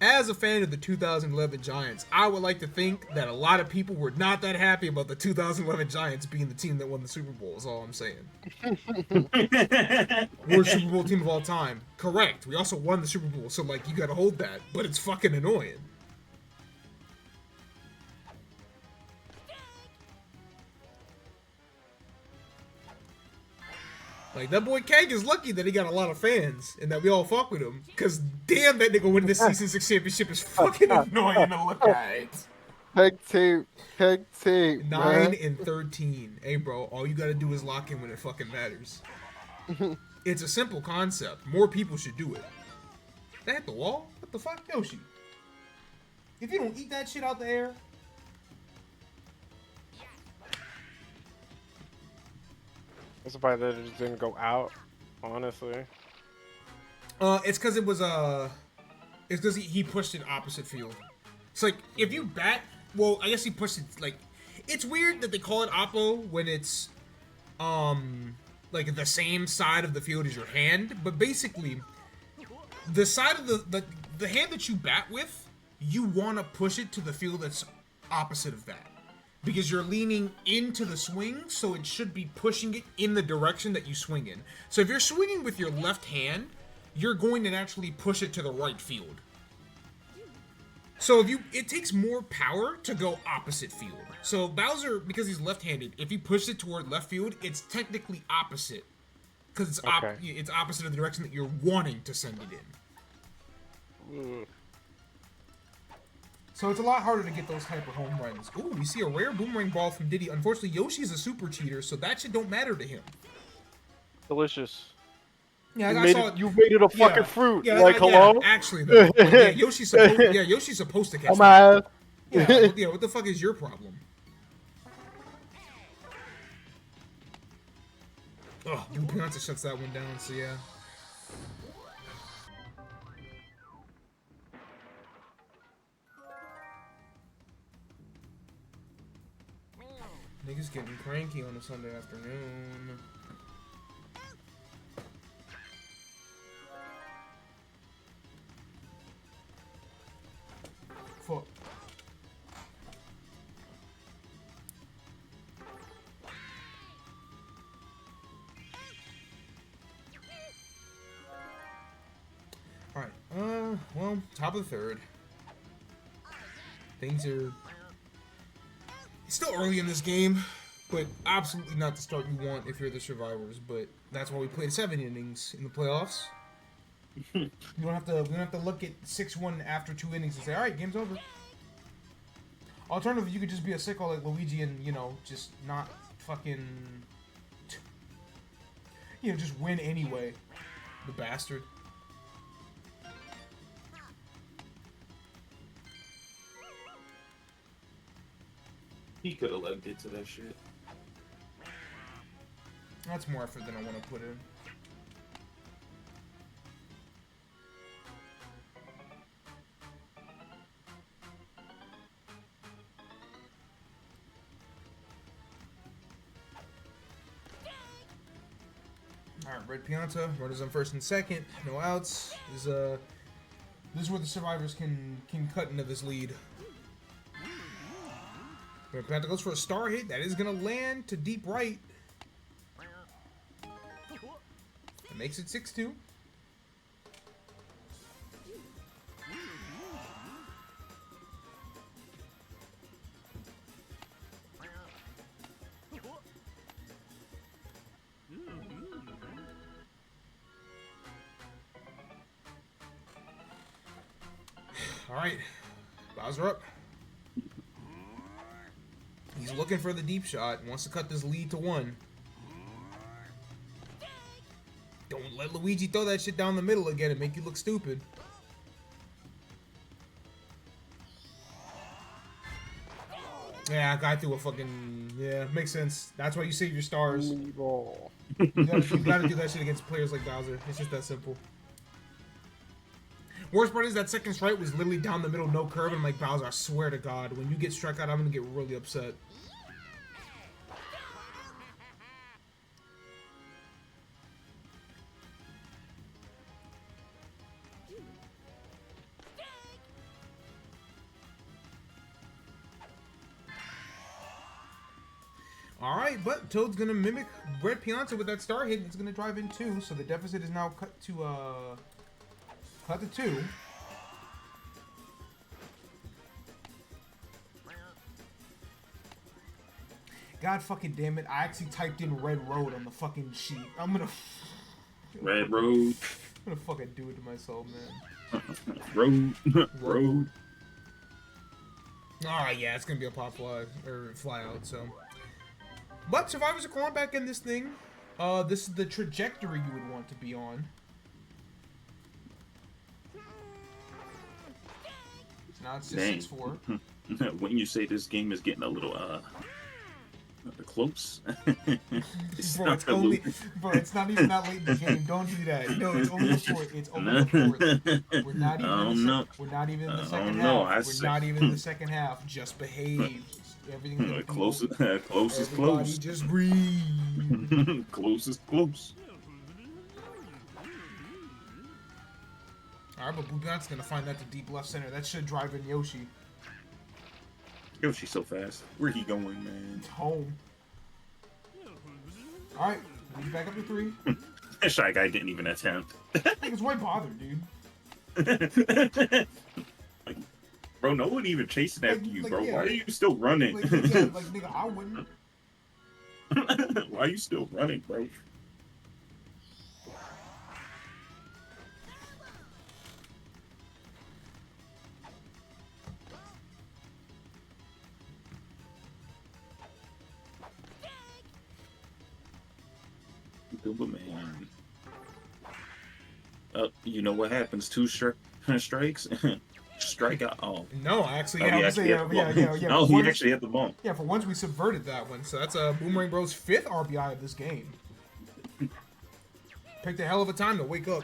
as a fan of the 2011 Giants, I would like to think that a lot of people were not that happy about the 2011 Giants being the team that won the Super Bowl, is all I'm saying. Worst Super Bowl team of all time. Correct. We also won the Super Bowl, so, like, you gotta hold that. But it's fucking annoying. Like, that boy Kang is lucky that he got a lot of fans and that we all fuck with him. Because, damn, that nigga winning the Season 6 championship is fucking annoying to look at. Peg tape, 9 and 13. Hey, bro, all you gotta do is lock in when it fucking matters. It's a simple concept. More people should do it. They hit the wall? What the fuck? Yoshi. If you don't eat that shit out the air... I'm surprised that it just didn't go out, honestly. It's because it was, it's because he pushed it opposite field. It's like, if you bat... Well, I guess he pushed it, like... It's weird that they call it oppo when it's, like, the same side of the field as your hand. But basically, the side of the hand that you bat with, you want to push it to the field that's opposite of that. Because you're leaning into the swing, so it should be pushing it in the direction that you swing in. So if you're swinging with your left hand, you're going to naturally push it to the right field. So it takes more power to go opposite field. So Bowser, because he's left-handed, if he pushes it toward left field, it's technically opposite. Because it's opposite of the direction that you're wanting to send it in. So it's a lot harder to get those type of home runs. Ooh, we see a rare boomerang ball from Diddy. Unfortunately, Yoshi's a super cheater, so that shit don't matter to him. Delicious. Yeah, You made it a fucking fruit. Yeah, like, hello? Yeah, actually, though. Like, yeah, Yoshi's supposed to catch I'm that. Yeah, what the fuck is your problem? Oh, Blue Pianta shuts that one down, so yeah. Niggas getting cranky on a Sunday afternoon. Fuck. Alright, well, top of the third. Things are... It's still early in this game, but absolutely not the start you want if you're the survivors, but that's why we played 7 innings in the playoffs. We don't have to look at 6-1 after 2 innings and say, alright, game's over. Alternatively, you could just be a sicko like Luigi and, you know, just not fucking... You know, just win anyway. The bastard. He could have legged it to that shit. That's more effort than I want to put in. Alright, Red Pianta, runners on first and second, no outs. This is where the survivors can cut into this lead. Red Pianta goes for a star hit. That is going to land to deep right. It makes it 6-2. All right, Bowser up. He's looking for the deep shot. Wants to cut this lead to 1. Don't let Luigi throw that shit down the middle again and make you look stupid. Yeah, guy threw a fucking... Yeah, makes sense. That's why you save your stars. You gotta do that shit against players like Bowser. It's just that simple. Worst part is that second strike was literally down the middle, no curve, and I'm like, Bowser, I swear to God, when you get struck out, I'm gonna get really upset. All right, but Toad's gonna mimic Red Pianta with that star hit. And it's gonna drive in 2, so the deficit is now cut to 2. God fucking damn it! I actually typed in Red Road on the fucking sheet. I'm gonna Red Road. I'm gonna fucking do it to myself, man. Road. Road. Alright, yeah, it's gonna be a pop fly or fly out. So, but survivors are clawing back in this thing. This is the trajectory you would want to be on. So now it's just 6-4. When you say this game is getting a little close, it's Bro, not it's a only, little- bro, it's not even that late in the game. Don't do that. No, it's only the fourth. It's only the fourth. We're not even. We're not even in the second half. We're not even in the second half. Just behave. Everything's gonna be close is Everybody close. just breathe. Close is close. Alright, but Bugat's gonna find that to deep left center. That should drive in Yoshi. Yoshi's so fast. Where he going, man? It's home. Alright, he's back up to 3. That Shy Guy didn't even attempt. Niggas, why bother, dude? Like, bro, no one even chasing after you, like, bro. yeah. Why are you still running? Like, yeah, like, nigga, I wouldn't. Why are you still running, bro? Goomba man. You know what happens? 2 strikes? Strike out. Oh. No, actually, Oh, yeah, he I was actually saying, hit the ball. yeah. Oh, For he once- actually hit the ball. Yeah, for once we subverted that one. So that's Boomerang Bros' 5th RBI of this game. Picked a hell of a time to wake up.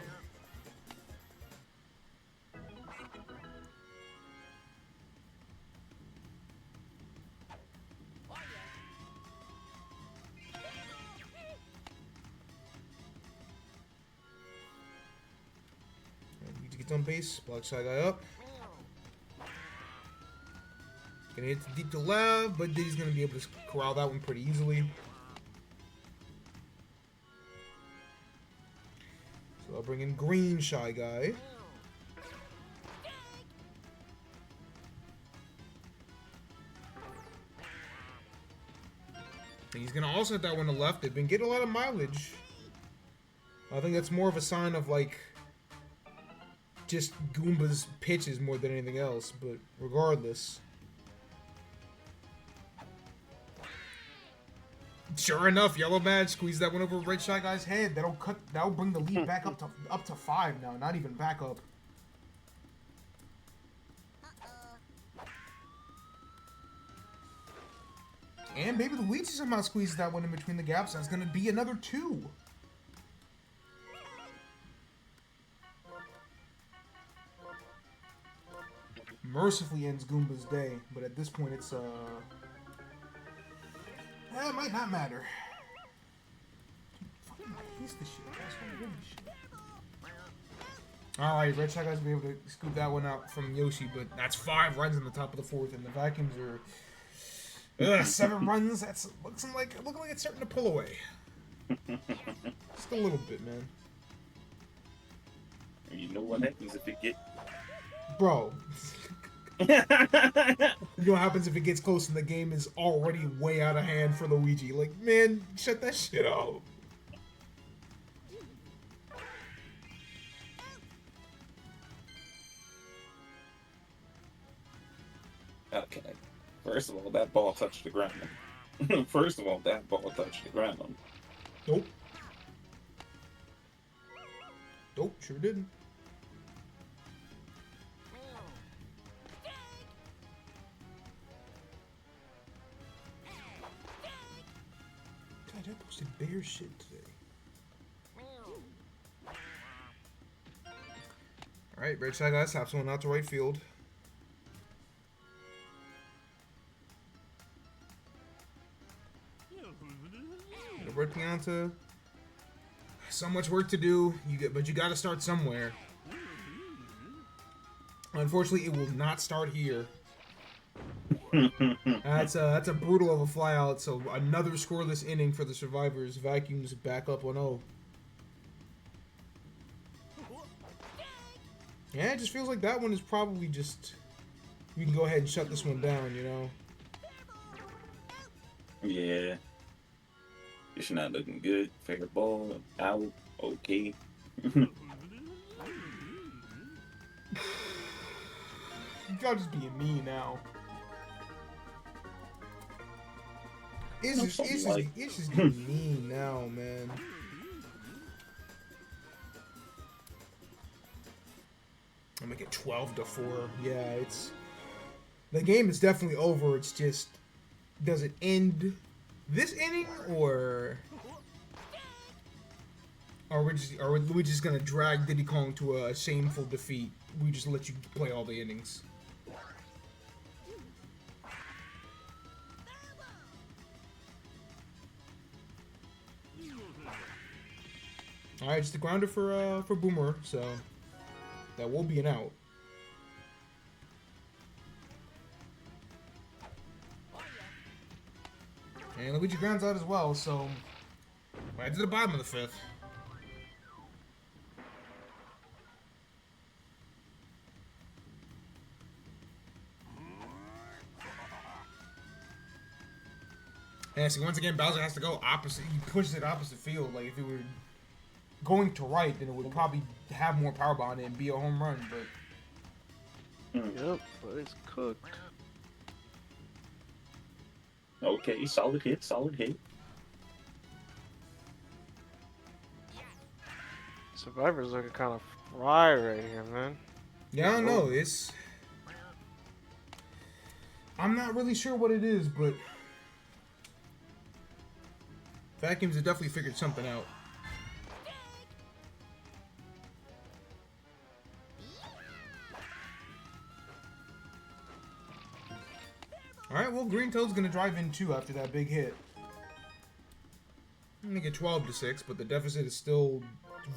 Need to get on base. Block side guy up. Gonna hit the deep to left, but Diddy's gonna be able to corral that one pretty easily. So I'll bring in Green Shy Guy. And he's gonna also hit that one to left. They've been getting a lot of mileage. I think that's more of a sign of like just Goomba's pitches more than anything else, but regardless. Sure enough, Yellow Badge squeezed that one over Red Shy Guy's head. That'll bring the lead back up to 5 now, not even back up. And Baby Luigi somehow squeezes that one in between the gaps. That's gonna be another 2. Mercifully ends Goomba's day, but at this point it's it might not matter. Fucking piece of shit. That's what I really shit. Alright, Red Shy Guy's be able to scoop that one out from Yoshi, but that's 5 runs in the top of the 4th, and the vacuums are 7 runs. That's looking like it's starting to pull away. Just a little bit, man. You know what happens if it get... Bro. You know what happens if it gets close and the game is already way out of hand for Luigi? Like, man, shut that shit up. Okay. First of all, that ball touched the ground. Nope. Nope, sure didn't. God, I posted bear shit today. Alright, Red Shy Guy stops one out to right field. Red Pianta. So much work to do, but you got to start somewhere. Unfortunately, it will not start here. That's a brutal of a flyout. So another scoreless inning for the Survivors. Vacuums back up 1-0. Yeah, it just feels like that one is probably just. We can go ahead and shut this one down, you know. Yeah. It's not looking good. Fair ball out. Okay. You gotta just be a me now. It's just getting mean now, man. I'm gonna get 12-4. Yeah, it's the game is definitely over. It's just, does it end this inning or are we just gonna drag Diddy Kong to a shameful defeat? We just let you play all the innings. All right, just a grounder for Boomer, so that will be an out. And Luigi grounds out as well, so right to the bottom of the fifth. And see, once again, Bowser has to go opposite. He pushes it opposite field. Like if it were going to right, then it would probably have more power behind it and be a home run. But Yep, but it's cooked. Okay, solid hit, solid hit. Survivor's looking kind of fry right here, man. yeah, I don't know. It's I'm not really sure what it is, but Vacuums have definitely figured something out. Alright, well, Green Toad's gonna drive in too after that big hit. I'm gonna get 12-6, but the deficit is still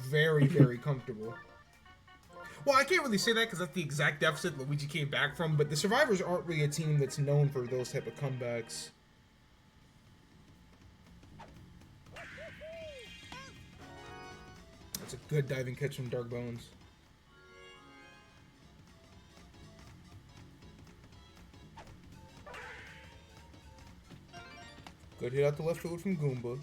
very, very comfortable. Well, I can't really say that because that's the exact deficit Luigi came back from, but the Survivors aren't really a team that's known for those type of comebacks. That's a good diving catch from Dark Bones. Good hit out the left field from Goomba.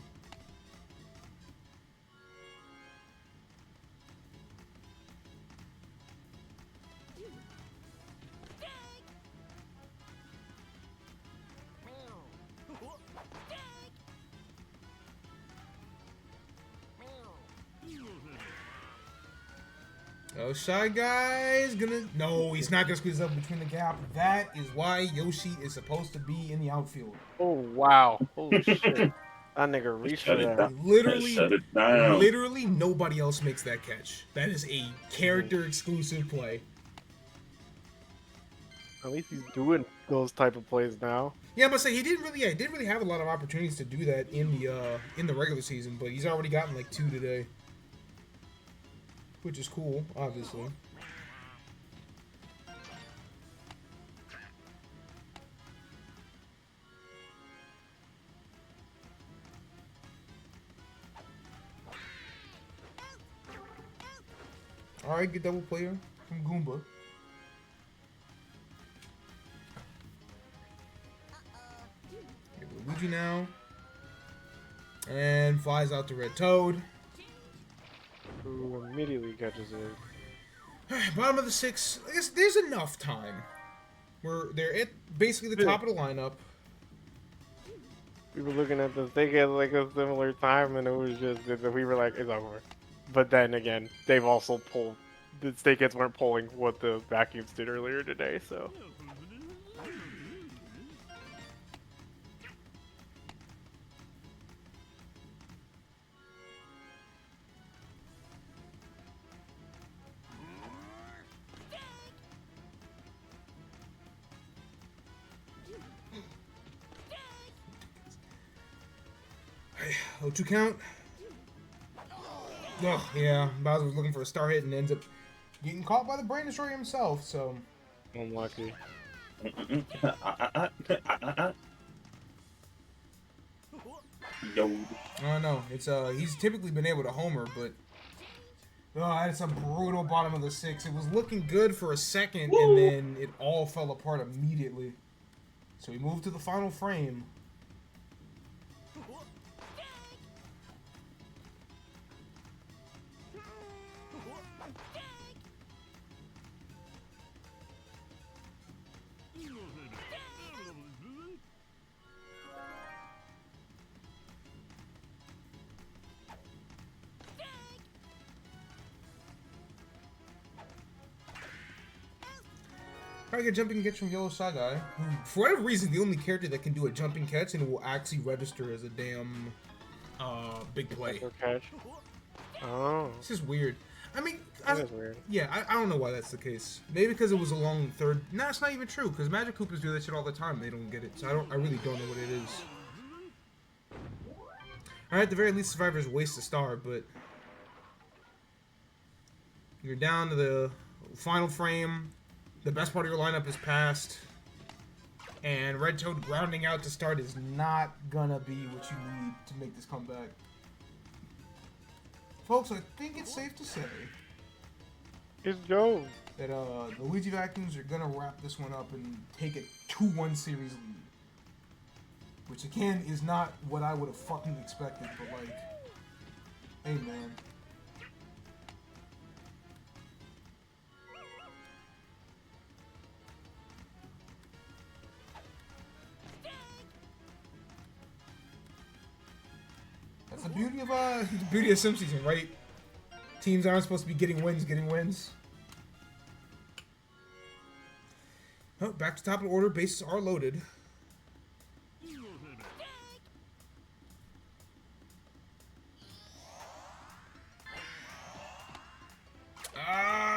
Oh, Shy Guy's gonna... No, he's not gonna squeeze up between the gap. That is why Yoshi is supposed to be in the outfield. Oh, wow. Holy shit. That nigga reached for Shut it that. down. Literally, Shut it down. literally nobody else makes that catch. That is a character exclusive play. At least he's doing those type of plays now. Yeah, I'm gonna say he didn't really have a lot of opportunities to do that in the regular season, but he's already gotten like 2 today. Which is cool, obviously. Alright, good double player from Goomba. Get Luigi now. And flies out to Red Toad. Who immediately catches it. Bottom of the 6. I guess there's enough time. They're at basically the top of the lineup. We were looking at this thing at like a similar time, and it was just we were like, it's over. But then again, they've also pulled. The Stray Kids weren't pulling what the Vacuums did earlier today, so. Oh, 2 count. Oh, yeah. Bowser was looking for a star hit and ends up getting caught by the Brain Destroyer himself, so. Unlucky. Yo, I don't know. It's he's typically been able to homer, but that's a brutal bottom of the 6. It was looking good for a second, and then it all fell apart immediately. So we moved to the final frame. Try to get jumping catch from Yellow Shy Guy. For whatever reason, the only character that can do a jumping catch and it will actually register as a damn big play. Catch. Oh, It's just weird. I mean, that is weird. yeah, I don't know why that's the case. Maybe because it was a long third. No, it's not even true. Because Magic Koopas do that shit all the time. They don't get it, so I really don't know what it is. All right, at the very least, Survivors waste a star, but you're down to the final frame. The best part of your lineup is passed, and Red Toad grounding out to start is not gonna be what you need to make this comeback. Folks, I think it's safe to say It's Joe. that the Luigi Vacuums are gonna wrap this one up and take a 2-1 series lead. Which again is not what I would have fucking expected, but like, hey man. That's the beauty of Sim Season, right? Teams aren't supposed to be getting wins. Oh, back to top of the order. Bases are loaded.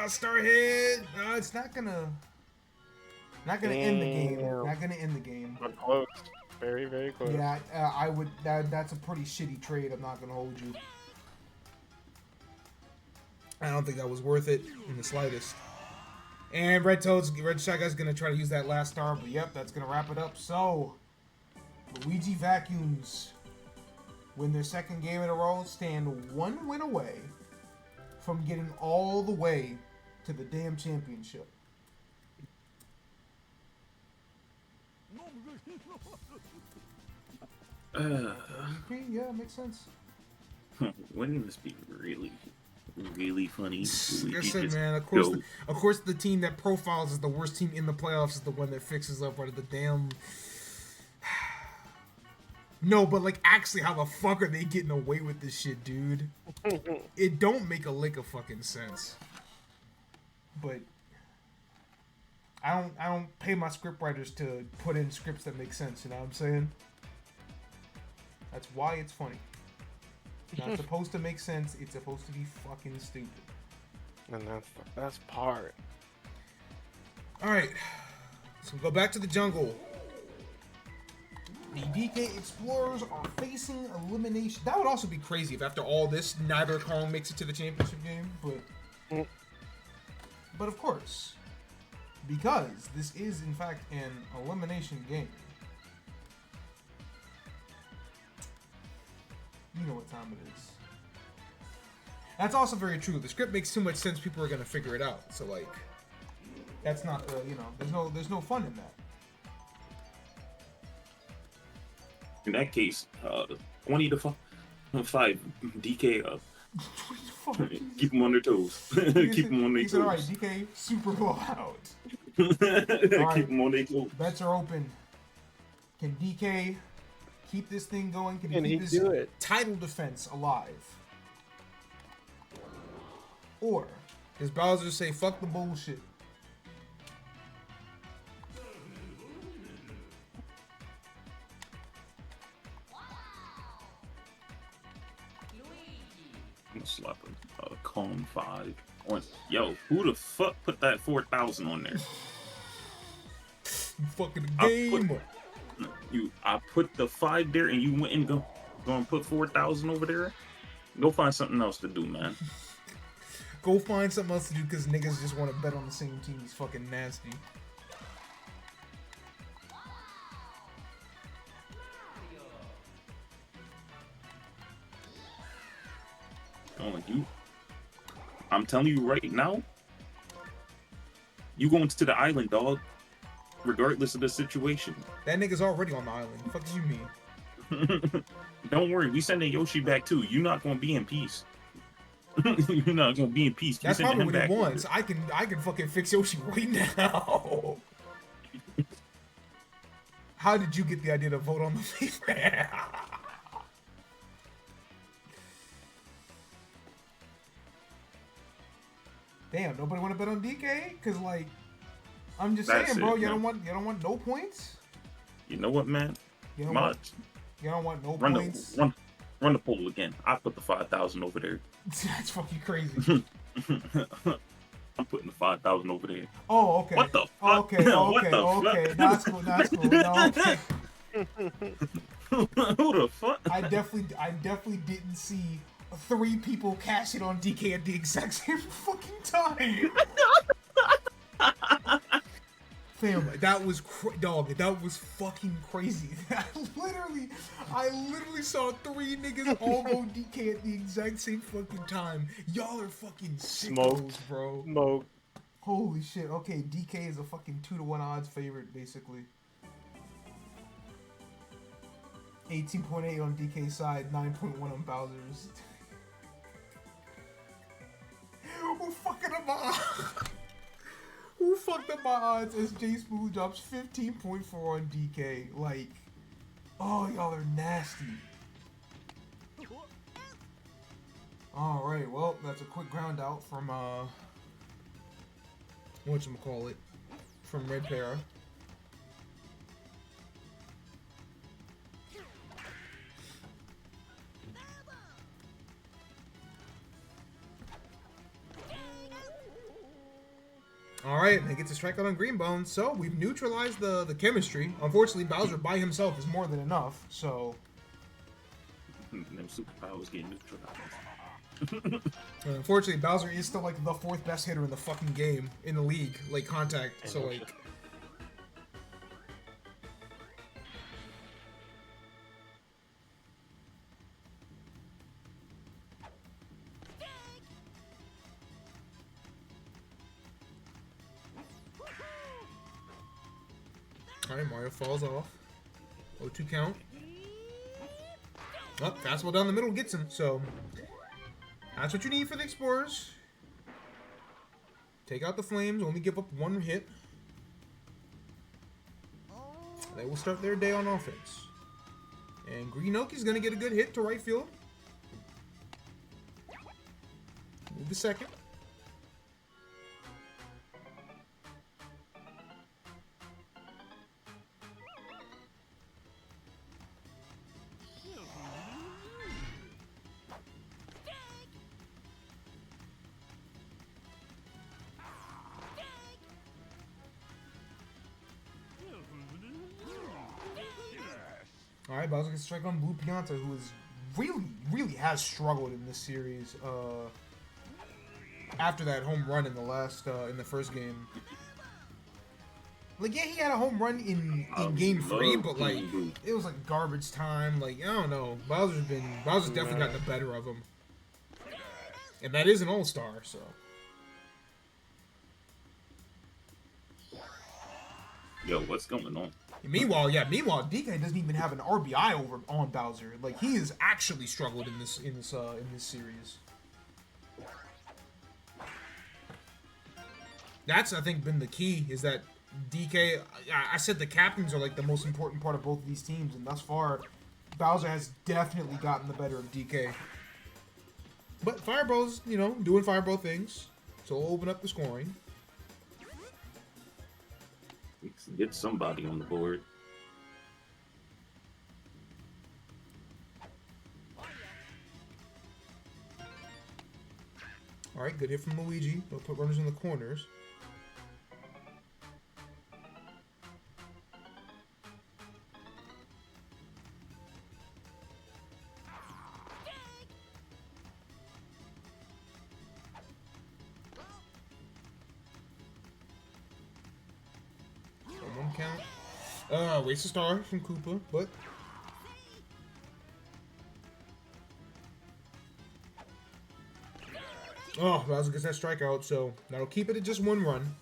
Star hit. No, it's not gonna end the game. Damn. Not gonna end the game. But close. Very, very close. Yeah, I would. That's a pretty shitty trade. I'm not gonna hold you. I don't think that was worth it in the slightest. And Red Shy Guy's gonna try to use that last star, but yep, that's gonna wrap it up. So, Luigi Vacuums win their second game in a row, stand 1 win away from getting all the way to the damn championship. Yeah, makes sense. Wouldn't this be really funny? Like I Luigi said, just man, go- of course, the team that profiles as the worst team in the playoffs is the one that fixes up out of the damn. No, but like, actually, how the fuck are they getting away with this shit, dude? It don't make a lick of fucking sense. But I don't pay my script writers to put in scripts that make sense. You know what I'm saying? That's why it's funny. It's not supposed to make sense. It's supposed to be fucking stupid. And that's the best part. All right, so go back to the jungle. The DK Explorers are facing elimination. That would also be crazy if after all this, neither Kong makes it to the championship game. But of course, because this is in fact an elimination game. You know what time it is. That's also very true. The script makes too much sense. People are gonna figure it out. So like, that's not the there's no fun in that. In that case, 20 to 5 DK up. Keep them on their toes. Keep them on their He said, all right, toes. DK, super loud. Keep them on their toes. Bets are open. Can DK keep this thing going? Can Can he he keep do his it? title defense alive? Or does Bowser say, fuck the bullshit? I'm gonna slap a Kong 5 on. Yo, who the fuck put that 4,000 on there? You fucking I game. I put the 5 there, and you went and go and put 4,000 over there. Go find something else to do, man. Go find something else to do because niggas just want to bet on the same team. It's fucking nasty. Oh, I'm telling you right now, you going to the island, dog. Regardless of the situation. That nigga's already on the island. The fuck do you mean? Don't worry, we sending Yoshi back too. You're not gonna be in peace. You're not gonna be in peace. That's probably what he wants. I can fucking fix Yoshi right now. How did you get the idea to vote on the favorite? Damn, nobody want to bet on DK? Cause like, I'm just saying, bro. You don't want no points. You know what, man? You don't want no points. Run the poll again. I put the 5,000 over there. That's fucking crazy. I'm putting the 5,000 over there. Oh, okay. What the fuck? Okay, What the okay. fuck? That's cool. That's cool. No, okay. Who the fuck? I definitely didn't see 3 people cash it on DK at the exact same fucking time. Fam, that was dog. That was fucking crazy. I literally saw 3 niggas all go DK at the exact same fucking time. Y'all are fucking sickos, bro. Smoke. Holy shit. Okay, DK is a fucking 2-to-1 odds favorite, basically. 18.8 on DK's side, 9.1 on Bowser's. Who fucking up my odds? Who fucked up my odds as J Smooth drops 15.4 on DK? Like, oh, y'all are nasty. Alright, well, that's a quick ground out from, whatchamacallit, from Red Para. Alright, and they get to strike out on Green Bones, so we've neutralized the chemistry. Unfortunately, Bowser by himself is more than enough, so... Them superpowers get neutralized. Unfortunately, Bowser is still, like, the 4th best hitter in the fucking game, in the league, like, contact, so, like... Alright, Mario falls off. 0-2 count. Oh, fastball down the middle gets him, so... That's what you need for the Explorers. Take out the Flames, only give up 1 hit. They will start their day on offense. And Greenoki's gonna get a good hit to right field. Move the second. Alright, Bowser gets a strike on Blue Pianta, who is really has struggled in this series. After that home run in the last, in the first game. Like, yeah, he had a home run in game 3, but like, it was like garbage time. Like, I don't know. Bowser's definitely got the better of him. And that is an all-star, so. Yo, what's going on? Meanwhile, DK doesn't even have an RBI over on Bowser. Like, he has actually struggled in this series. That's, I think, been the key, is that DK, I said the captains are like the most important part of both of these teams, and thus far, Bowser has definitely gotten the better of DK. But Fireball's, you know, doing Fireball things, so we'll open up the scoring. Get somebody on the board. Alright, good hit from Luigi. They'll put runners in the corners. Count. Waste a star from Koopa, but Oh, Bowser gets that strikeout, so that'll keep it at just 1 run.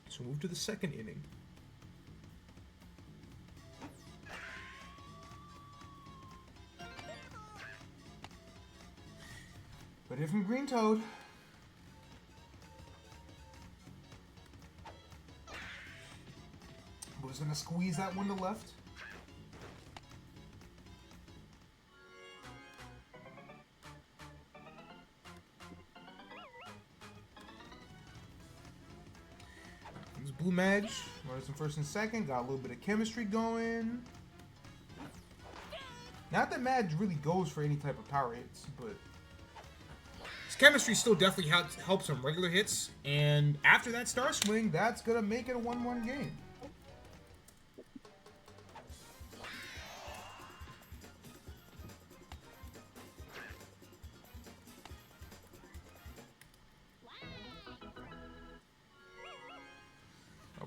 So move to the 2nd inning. But here from Green Toad. Who's gonna squeeze that one to left? It's Blue Madge, runners in 1st and 2nd, got a little bit of chemistry going. Not that Madge really goes for any type of power hits, but his chemistry still definitely helps him regular hits, and after that star swing, that's gonna make it a 1-1 game.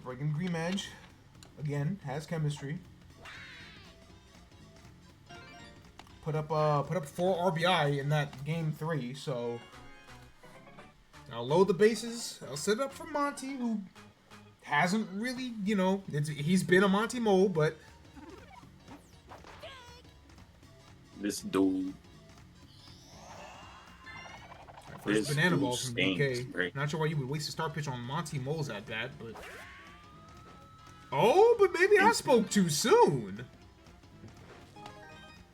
Breaking Green Edge, again, has chemistry. Put up 4 RBI in that game 3, so I'll load the bases. I'll set it up for Monty, who hasn't really, you know, he's been a Monty Mole, but this dude. First This banana dude ball from stinks, DK. right? Not sure why you would waste a star pitch on Monty Moles at bat, but oh, but maybe I spoke too soon.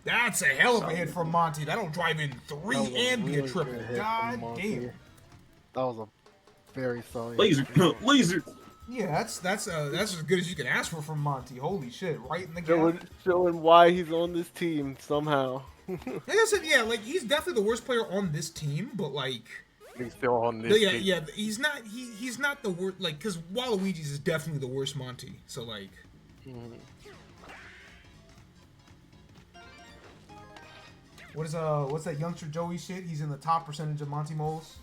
That's a hell of a hit from Monty. That'll drive in 3 and be a triple. God damn. That was a very solid. Laser, laser. Yeah, that's as good as you can ask for from Monty. Holy shit, right in the gap. Showing why he's on this team somehow. Like I said, yeah, like he's definitely the worst player on this team, but like He's still on this team. yeah, he's not the worst, like, because Waluigi's is definitely the worst Monty. So like, what's that youngster Joey shit? He's in the top percentage of Monty Moles.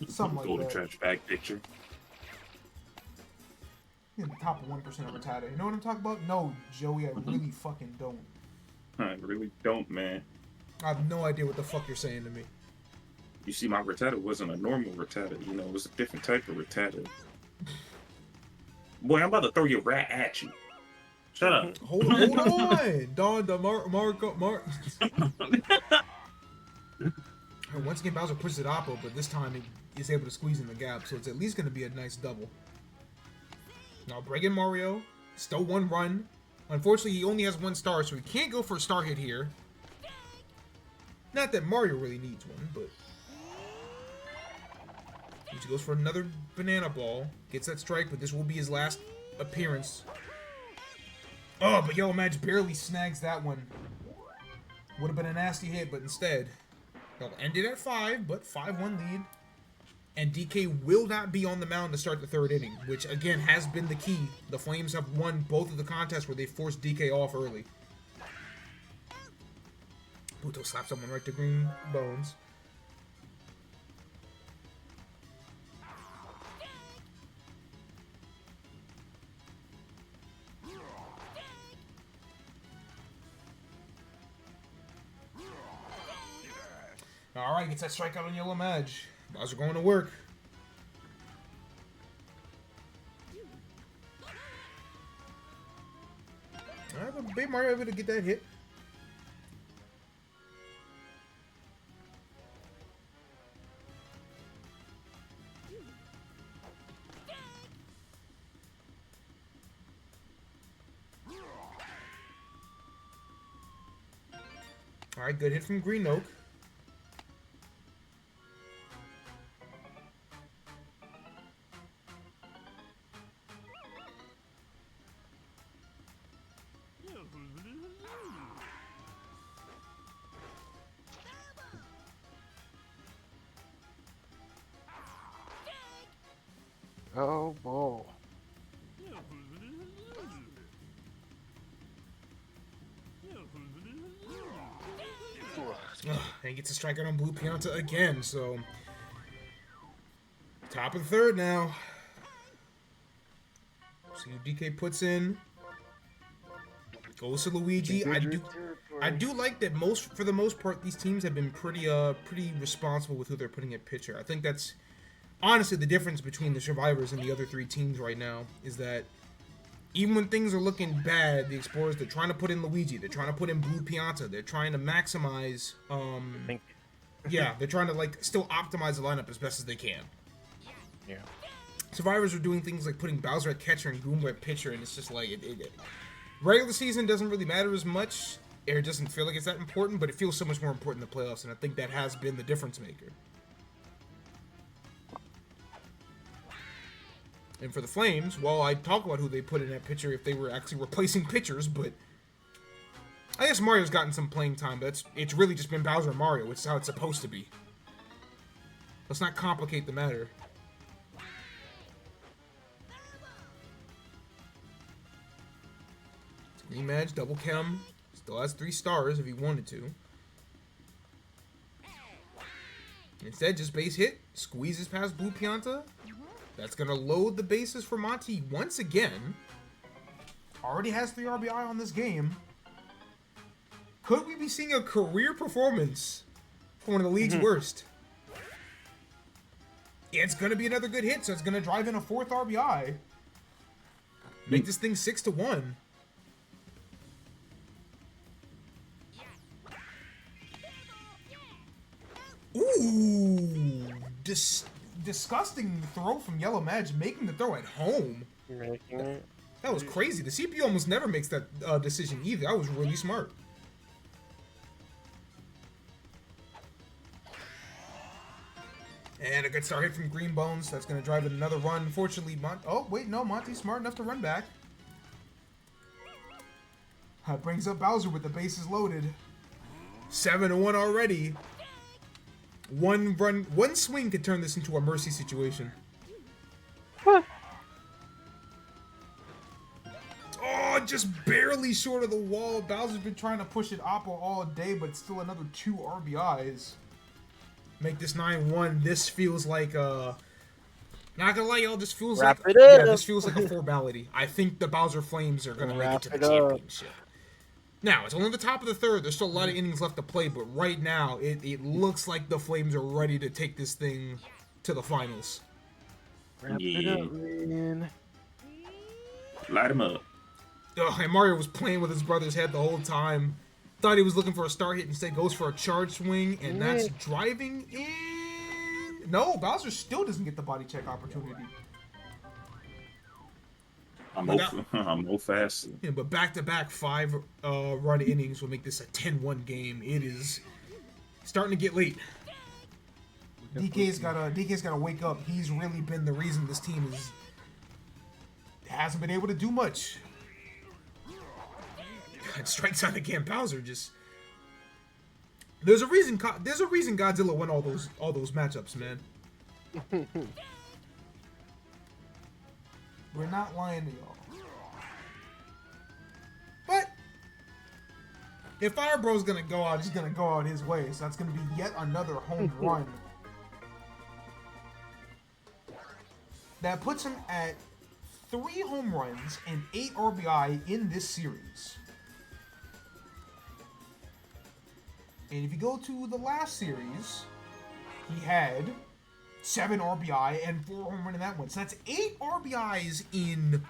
Something like Golden that. trash bag picture. He's in the top 1% of Rattata. You know what I'm talking about? No, Joey, I really fucking don't. I really don't, man. I have no idea what the fuck you're saying to me. You see, my Rattata wasn't a normal Rattata. You know, it was a different type of Rattata. Boy, I'm about to throw your rat at you. Shut up. Hold on, Don Marco. Once again, Bowser pushes it oppo, but this time he's able to squeeze in the gap, so it's at least going to be a nice double. Now, breaking Mario, still 1 run. Unfortunately, he only has 1 star, so he can't go for a star hit here. Not that Mario really needs one, but he goes for another banana ball. Gets that strike, but this will be his last appearance. Oh, but Yellow Madge barely snags that one. Would have been a nasty hit, but instead, they'll end it at 5, but 5-1 lead. And DK will not be on the mound to start the 3rd inning, which again has been the key. The Flames have won both of the contests where they forced DK off early. Buto slaps someone right to green bones. Alright, gets that strikeout on Yellow Madge. Bowser going to work. Alright, but Baby Mario able to get that hit. Alright, good hit from Green Oak. Oh, boy. And he gets a strikeout on Blue Pianta again, so top of the 3rd now. See who DK puts in. Goes to Luigi. I do like that for the most part, these teams have been pretty responsible with who they're putting at pitcher. I think that's honestly the difference between the Survivors and the other three teams right now is that even when things are looking bad, the Explorers, they're trying to put in Luigi, they're trying to put in Blue Pianta, they're trying to maximize yeah, they're trying to like still optimize the lineup as best as they can. Yeah. Survivors are doing things like putting Bowser at catcher and Goomba at pitcher, and it's just like regular season doesn't really matter as much. It doesn't feel like it's that important, but it feels so much more important in the playoffs, and I think that has been the difference maker. And for the Flames, well, I talk about who they put in that pitcher if they were actually replacing pitchers, but I guess Mario's gotten some playing time, but it's really just been Bowser and Mario, which is how it's supposed to be. Let's not complicate the matter. Rematch, double chem. Still has 3 stars if he wanted to. Instead, just base hit. Squeezes past Blue Pianta. That's going to load the bases for Monty once again. Already has 3 RBI on this game. Could we be seeing a career performance for one of the league's worst? It's going to be another good hit, so it's going to drive in a 4th RBI. Make this thing 6-1. Ooh, disgusting throw from Yellow Madge, making the throw at home. That was crazy. The CPU almost never makes that decision either. That was really smart. And a good start hit from Green Bones. That's going to drive in another run. Unfortunately, Monty's smart enough to run back. That brings up Bowser with the bases loaded. 7-1 already. One swing could turn this into a mercy situation. Oh, just barely short of the wall. Bowser's been trying to push it Oppo all day, but still another 2 RBIs. Make this 9-1. This feels like not gonna lie, y'all. This feels this feels like a formality. I think the Bowser Flames are gonna make it to the championship. Now, it's only the top of the 3rd. There's still a lot of innings left to play, but right now, it looks like the Flames are ready to take this thing to the finals. Wrap it up, man. Light him up. And Mario was playing with his brother's head the whole time. Thought he was looking for a start hit, instead goes for a charge swing, and that's driving in. No, Bowser still doesn't get the body check opportunity. I'm no fast. Yeah, but back-to-back 5 run innings will make this a 10-1 game. It is starting to get late. DK's gotta wake up. He's really been the reason this team hasn't been able to do much. God, strikes out again. Bowser just. There's a reason Godzilla won all those matchups, man. We're not lying to y'all. But if Fire Bro's gonna go out, he's gonna go out his way. So that's gonna be yet another home run. That puts him at 3 home runs and 8 RBI in this series. And if you go to the last series, he had 7 RBI and 4 home run in that one. So that's 8 RBIs in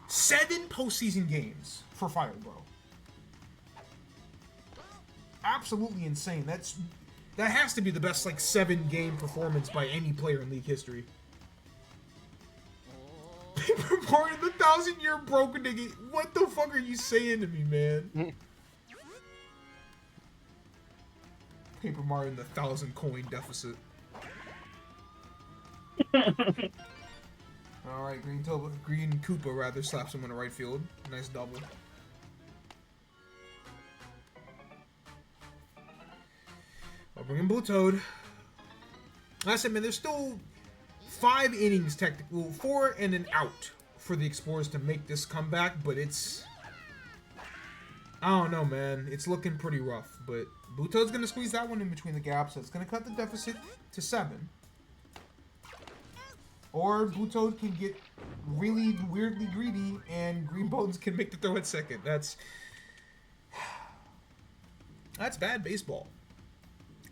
7 postseason games for Fire Bro. Absolutely insane. That has to be the best 7-game performance by any player in league history. Paper Mario, the 1,000-year broken nigga. What the fuck are you saying to me, man? Paper Mario in the 1,000-coin deficit. Alright, Green Koopa rather slaps him in the right field. Nice double. I'll bring in Blue Toad. Like I said, man, there's still 5 innings, technically, 4 and an out for the Explorers to make this comeback, but it's. I don't know, man. It's looking pretty rough, but Blue Toad's gonna squeeze that one in between the gaps. So it's gonna cut the deficit to 7. Or Blue Toad can get really weirdly greedy, and Green Bones can make the throw at second. That's bad baseball.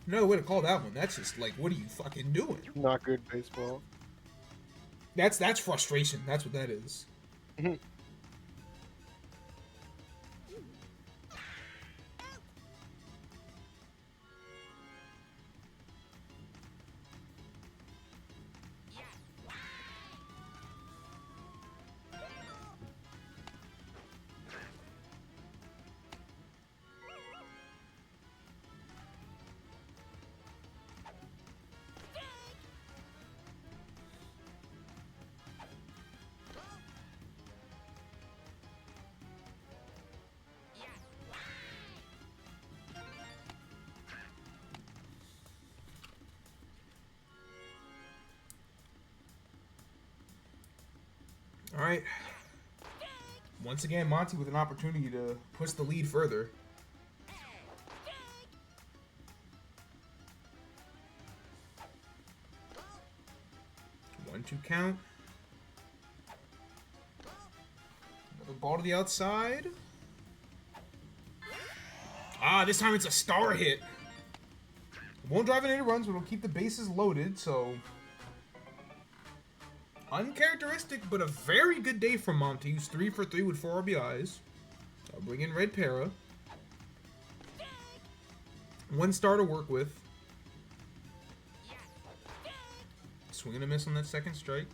No way to call that one. That's just like, what are you fucking doing? Not good baseball. That's frustration. That's what that is. All right. Once again, Monty with an opportunity to push the lead further. One, two count. Another ball to the outside. Ah, this time it's a star hit. It won't drive in any runs, but it'll keep the bases loaded, so... Uncharacteristic, but a very good day from Monty, who's 3 for 3 with 4 RBIs. I'll bring in Red Para. 1 star to work with. Swing and a miss on that second strike.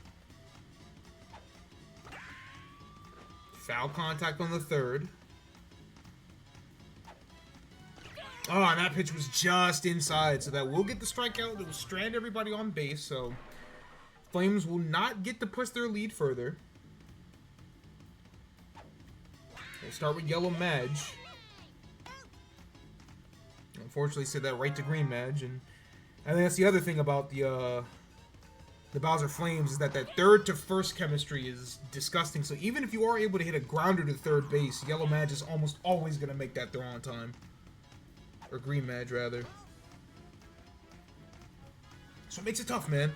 Foul contact on the third. Oh, and that pitch was just inside, so that will get the strikeout. That will strand everybody on base, so... Flames will not get to push their lead further. We'll start with Yellow Madge. Unfortunately, said that right to Green Madge, and I think that's the other thing about the Bowser Flames is that third to first chemistry is disgusting. So even if you are able to hit a grounder to third base, Yellow Madge is almost always going to make that throw on time, or Green Madge rather. So it makes it tough, man.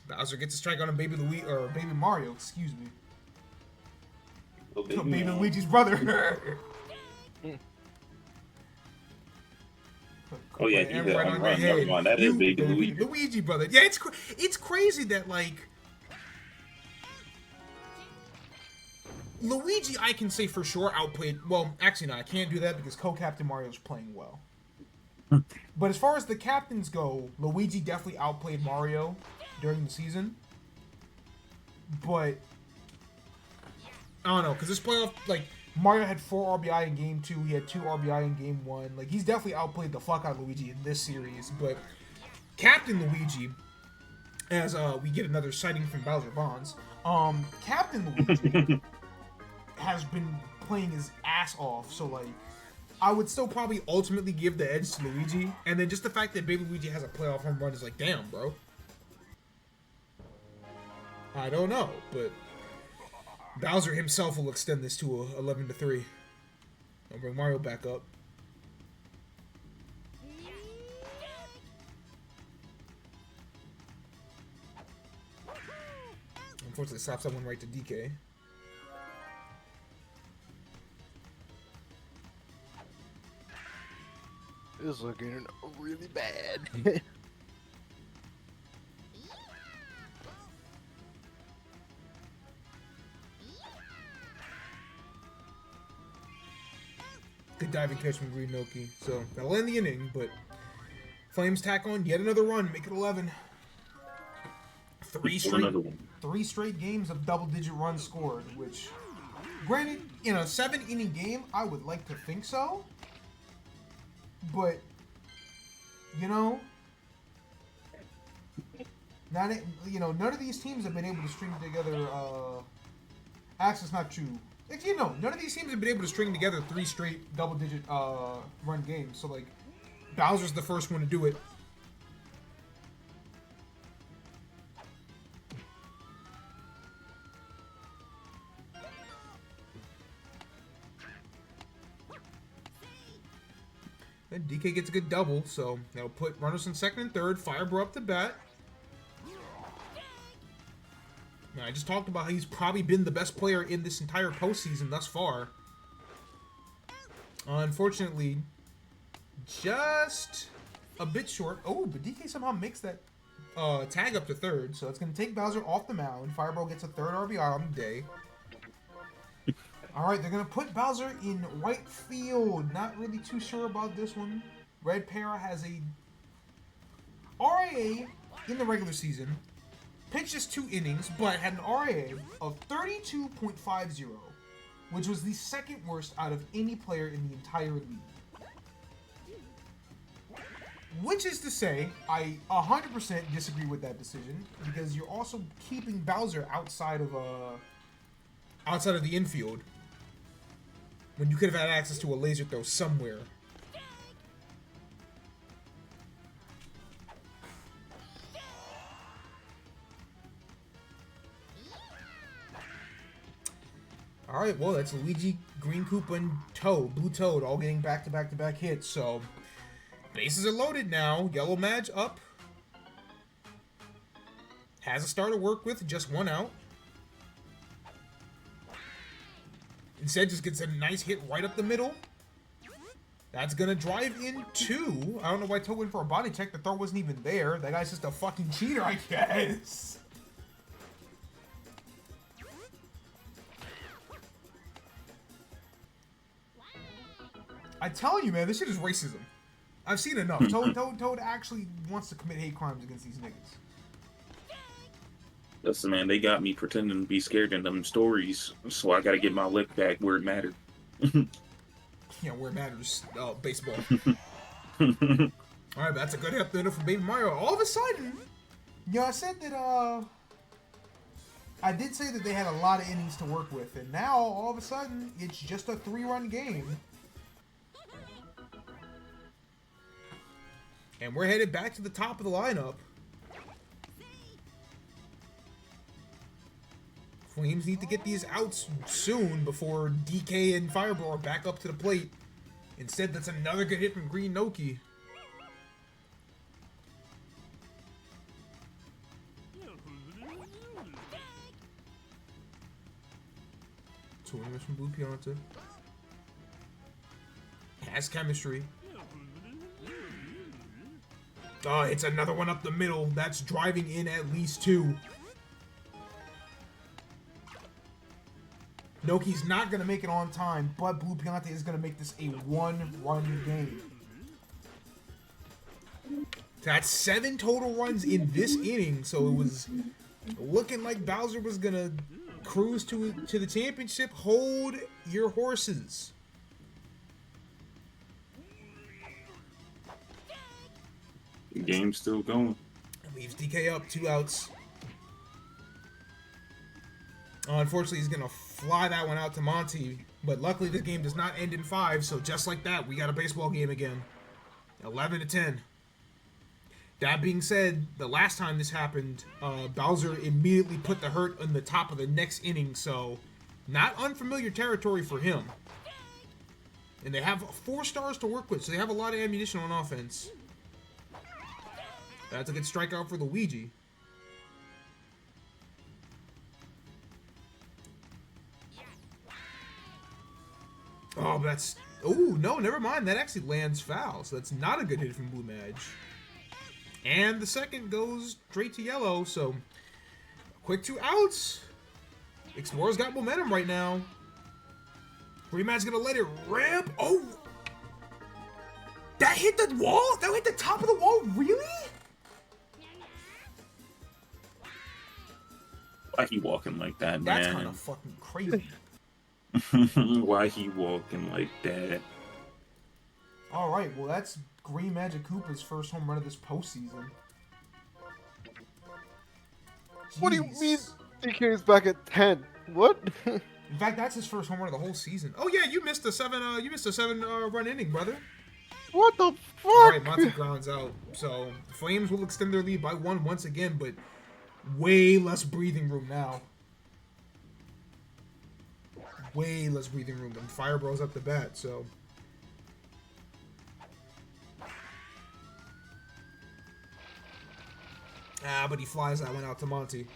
Bowser gets a strike on a Baby Mario, excuse me. Baby Luigi's brother. Oh yeah, he hit on run. Never mind, that is Baby Luigi. Luigi brother. Yeah, it's crazy that like Luigi, I can say for sure outplayed. Well, actually, no, I can't do that because co-captain Mario's playing well. But as far as the captains go, Luigi definitely outplayed Mario during the season. But I don't know, because this playoff, like, Mario had 4 RBI in Game 2, he had 2 RBI in Game 1. Like, he's definitely outplayed the fuck out of Luigi in this series. But Captain Luigi, as we get another sighting from Bowser Bonds, Captain Luigi has been playing his ass off. So, like, I would still probably ultimately give the edge to Luigi. And then just the fact that Baby Luigi has a playoff home run is like, damn, bro. I don't know, but Bowser himself will extend this to a 11-3. I'll bring Mario back up. Unfortunately, slaps that one right to DK. This is looking really bad. Good diving catch from Green Noki. So that'll end the inning, but Flames tack on yet another run, make it 11. Three straight games of double-digit runs scored, which, granted, in a 7-inning game, I would like to think so. But, you know, none of these teams have been able to string together. Actually, it's not true. You know, none of these teams have been able to string together 3 straight double-digit run games. So, like, Bowser's the first one to do it. Then DK gets a good double, so that'll put runners in second and third. Firebro up the bat. Now, I just talked about how he's probably been the best player in this entire postseason thus far. Unfortunately, just a bit short. Oh, but DK somehow makes that tag up to third, so it's going to take Bowser off the mound. Fireball gets a third RBI on the day. All right, they're going to put Bowser in right field. Not really too sure about this one. Red Para has a RAA in the regular season. Pitched just 2 innings, but had an RAA of 32.50, which was the second worst out of any player in the entire league. Which is to say, I 100% disagree with that decision, because you're also keeping Bowser outside of the infield when you could have had access to a laser throw somewhere. All right, well, that's Luigi, Green Koopa, and Toad, Blue Toad, all getting back-to-back-to-back hits, so bases are loaded now. Yellow Madge up. Has a star to work with, just 1 out. Instead, just gets a nice hit right up the middle. That's going to drive in 2. I don't know why Toad went for a body check. The throw wasn't even there. That guy's just a fucking cheater, I guess. I tell you, man, this shit is racism. I've seen enough. Toad actually wants to commit hate crimes against these niggas. Listen, man, they got me pretending to be scared in them stories, so I gotta get my lick back where it mattered. Yeah, where it matters. Baseball. Alright, that's a good hit there from Baby Mario. All of a sudden, I said that, I did say that they had a lot of innings to work with, and now, all of a sudden, it's just a 3-run game. And we're headed back to the top of the lineup. Flames need to get these outs soon before DK and Fireball are back up to the plate. Instead, that's another good hit from Green Noki. Two winners from Blue Pianta. Has chemistry. Oh, it's another one up the middle. That's driving in at least 2. Noki's not going to make it on time, but Blue Pianta is going to make this a 1-run game. That's 7 total runs in this inning, so it was looking like Bowser was going to cruise to the championship. Hold your horses. The game's still going. Leaves DK up, 2 outs. Unfortunately, he's going to fly that one out to Monty. But luckily, this game does not end in 5. So just like that, we got a baseball game again. 11-10. That being said, the last time this happened, Bowser immediately put the hurt on the top of the next inning. So not unfamiliar territory for him. And they have 4 stars to work with. So they have a lot of ammunition on offense. That's a good strikeout for Luigi. Oh, that's... Oh, no, never mind. That actually lands foul. So that's not a good hit from Blue Madge. And the second goes straight to yellow. So, quick 2 outs. Explorer's got momentum right now. Green Madge's going to let it ramp. Oh! That hit the wall? That hit the top of the wall? Really? Why he walking like that, That's man? kind of fucking crazy. Why he walking like that? All right, well, that's Green Magic Koopa's first home run of this postseason. What do you Jeez. mean DK is back at 10? What? In fact, that's his first home run of the whole season. Oh yeah, you missed a 7 run inning, brother. What the fuck? All right, Monty grounds out. So Flames will extend their lead by 1 once again, but way less breathing room now. Way less breathing room. And Fireball's up the bat, so. Ah, but he flies that one out to Monty.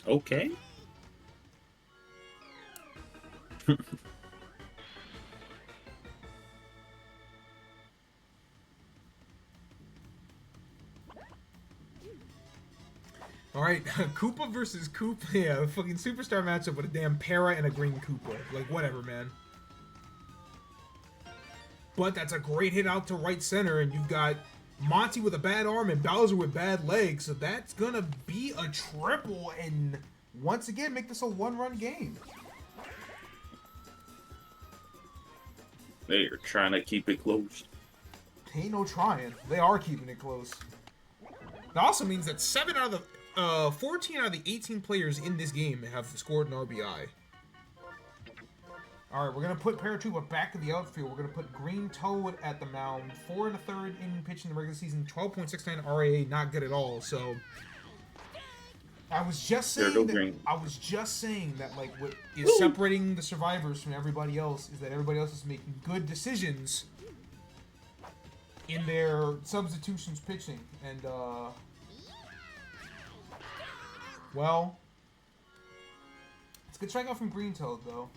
Okay. All right, Koopa versus Koopa. Yeah, a fucking superstar matchup with a damn Para and a green Koopa. Like, whatever, man. But that's a great hit out to right center, and you've got Monty with a bad arm and Bowser with bad legs, so that's gonna be a triple, and once again, make this a one-run game. They're trying to keep it close. Ain't no trying. They are keeping it close. That also means that 14 out of the 18 players in this game have scored an RBI. All right, we're going to put Paratroopa back in the outfield. We're going to put Green Toad at the mound. 4 1/3 inning pitch in the regular season. 12.69 RAA, not good at all. So, I was just saying that like what is separating the survivors from everybody else is that everybody else is making good decisions in their substitutions pitching, and well, it's a good strikeout from Green Toad though.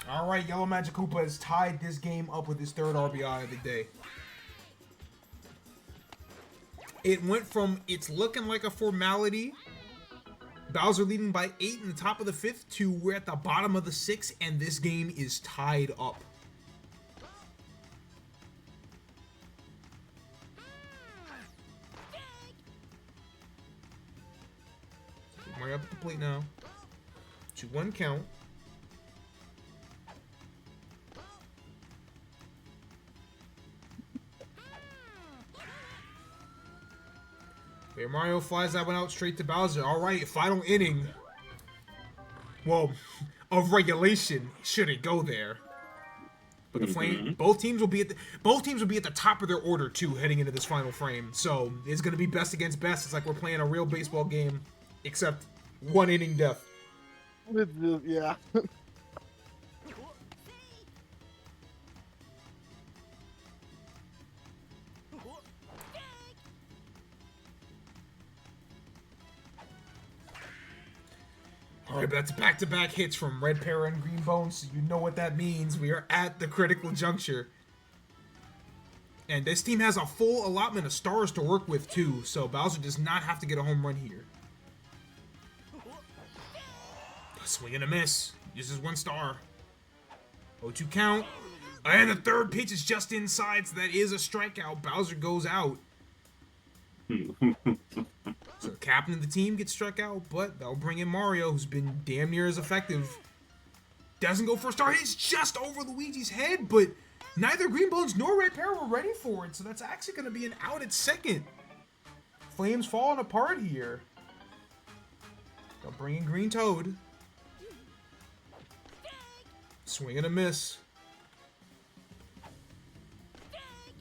All right, Yellow Magic Koopa has tied this game up with his 3rd RBI of the day. It went from it's looking like a formality, Bowser leading by 8 in the top of the 5th, to we're at the bottom of the 6th, and this game is tied up. Mario up at the plate now. 2-1 count. Here Mario flies that one out straight to Bowser. All right, final inning. Well, of regulation, should it go there? But the flame, both teams will be at the top of their order too, heading into this final frame. So it's gonna be best against best. It's like we're playing a real baseball game, except 1 inning death. Yeah. All right, but that's back-to-back hits from Red Para and Green Bone, so you know what that means. We are at the critical juncture. And this team has a full allotment of stars to work with, too, so Bowser does not have to get a home run here. Swing and a miss. Uses 1 star. 0-2 count. And the 3rd pitch is just inside, so that is a strikeout. Bowser goes out. So the captain of the team gets struck out, but that'll bring in Mario, who's been damn near as effective. Doesn't go for a star. It's just over Luigi's head, but neither Green Bones nor Red Para were ready for it, so that's actually going to be an out at 2nd. Flames falling apart here. They'll bring in Green Toad. Swing and a miss.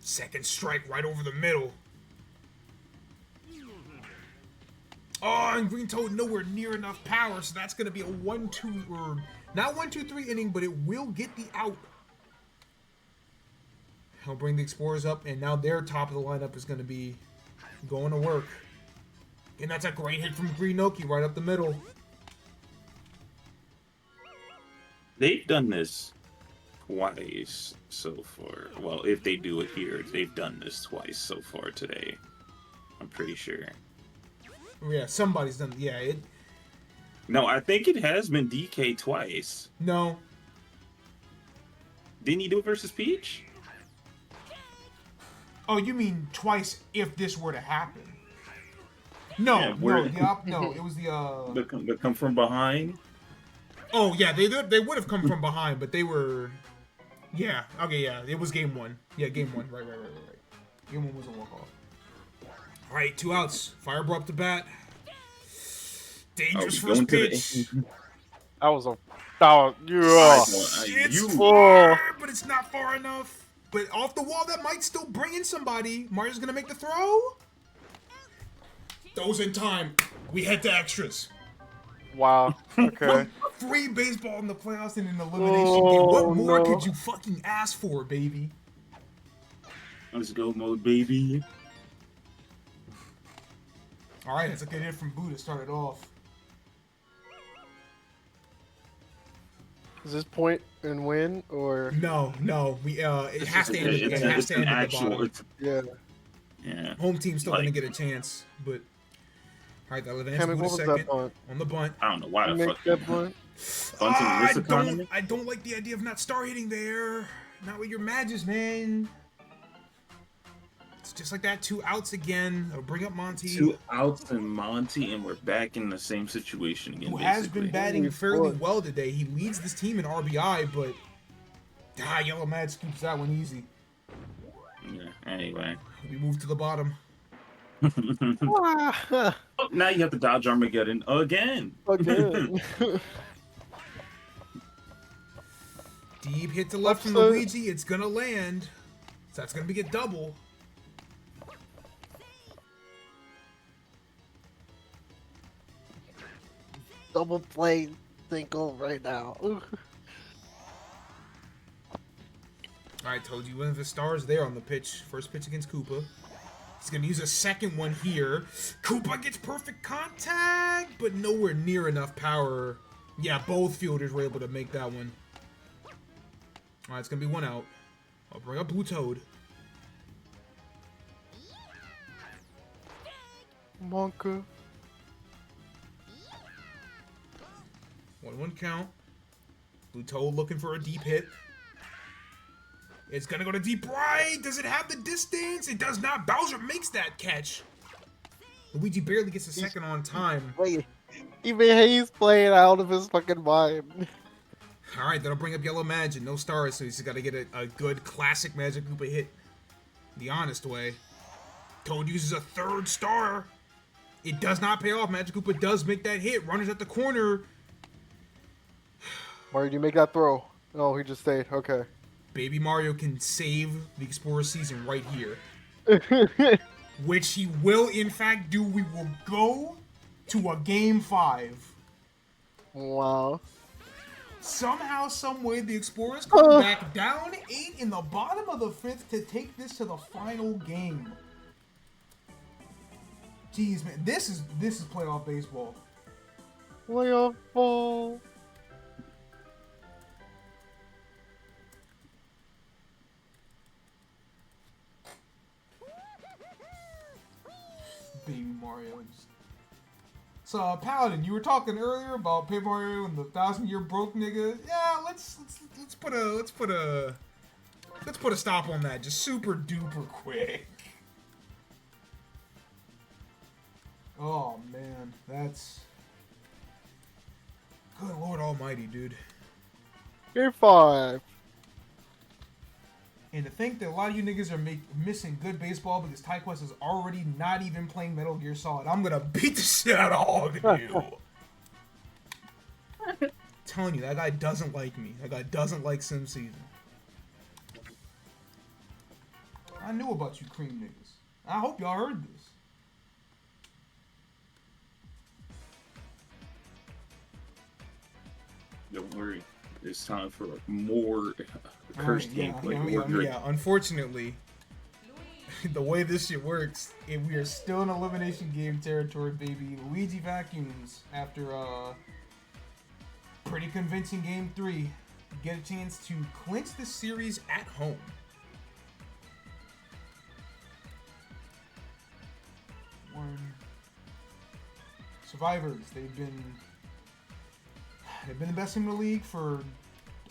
2nd strike right over the middle. Oh, and Green Toad nowhere near enough power, so that's going to be a 1-2, or not 1-2-3 inning, but it will get the out. He'll bring the Explorers up, and now their top of the lineup is going to be going to work. And that's a great hit from Greenoki right up the middle. They've done this twice so far. Well, if they do it here, they've done this twice so far today. I'm pretty sure. Yeah, somebody's done. Yeah, it. No, I think it has been DK twice. No. Didn't he do it versus Peach? Oh, you mean twice if this were to happen? No, Yeah, no, it was the The come from behind? Oh yeah, they would have come from behind, but they were. Yeah. Okay. Yeah. It was game 1. Yeah, game 1. Right. Game 1 was a walk off. All right, 2 outs. Fireball up to bat. Dangerous first pitch. That was a. Oh, yeah. It's far, but it's not far enough. But off the wall, that might still bring in somebody. Mario's gonna make the throw. Throws in time. We head to extras. Wow. Okay. free baseball in the playoffs in an elimination game. What more no. could you fucking ask for, baby? Let's go, mode, baby. All right, that's a good hit from Boo to start it off. Is this point and win or? No, we it It's has just to end. It has it's to an end at the actual. bottom. It's, Yeah. yeah. Home team's still gonna Like- get a chance, but all right, that advance Cammy, Boo to what was that second bunt? on the bunt. I don't know why You the make fuck. that bunt? Bunting in I this economy? don't like the idea of not star hitting there. Not with your Magis, man. It's just like that. 2 outs again. I'll bring up Monty, 2 outs and Monty, and we're back in the same situation again. who has been basically. batting Holy fairly fuck. well today. He leads this team in RBI, but Yellow Mad scoops that one easy. Yeah. Anyway. We move to the bottom. Oh, now you have to dodge Armageddon again. Again. Deep hit to left from Upset. Luigi. It's gonna land. So that's gonna be a double. Double play single right now. I told you one of the stars there on the pitch. First pitch against Koopa. He's gonna use a second one here. Koopa gets perfect contact, but nowhere near enough power. Yeah, both fielders were able to make that one. Alright, it's gonna be 1 out. I'll bring up Blue Toad. Monka. 1-1 count. Blue Toad looking for a deep hit. It's gonna go to deep right. Does it have the distance? It does not. Bowser makes that catch. Luigi barely gets a second on time. Wait. Even Hayes playing out of his fucking mind. All right, that'll bring up Yellow Magic. No stars, so he's got to get a good classic Magic Koopa hit the honest way. Toad uses a 3rd star. It does not pay off. Magic Koopa does make that hit. Runners at the corner. Mario, you make that throw? Oh, he just stayed. Okay. Baby Mario can save the Explorer season right here. Which he will, in fact, do. We will go to a Game 5. Wow. Somehow, someway, the Explorers come back down 8 in the bottom of the 5th to take this to the final game. Jeez, man, this is playoff baseball. Playoff ball. Baby Mario. So, Paladin, you were talking earlier about Paper Mario and the 1,000-year broke nigga. Yeah, let's put a stop on that, just super duper quick. Oh man, that's good Lord Almighty, dude. Game 5. And to think that a lot of you niggas are missing good baseball because TyQuest is already not even playing Metal Gear Solid. I'm gonna beat the shit out of all of you. Telling you, that guy doesn't like me. That guy doesn't like Sim Season. I knew about you cream niggas. I hope y'all heard this. Don't worry. It's time for more cursed gameplay. Yeah, unfortunately, the way this shit works, if we are still in elimination game territory, baby. Luigi vacuums after a pretty convincing game 3. Get a chance to clinch the series at home. Survivors, they've been the best team in the league for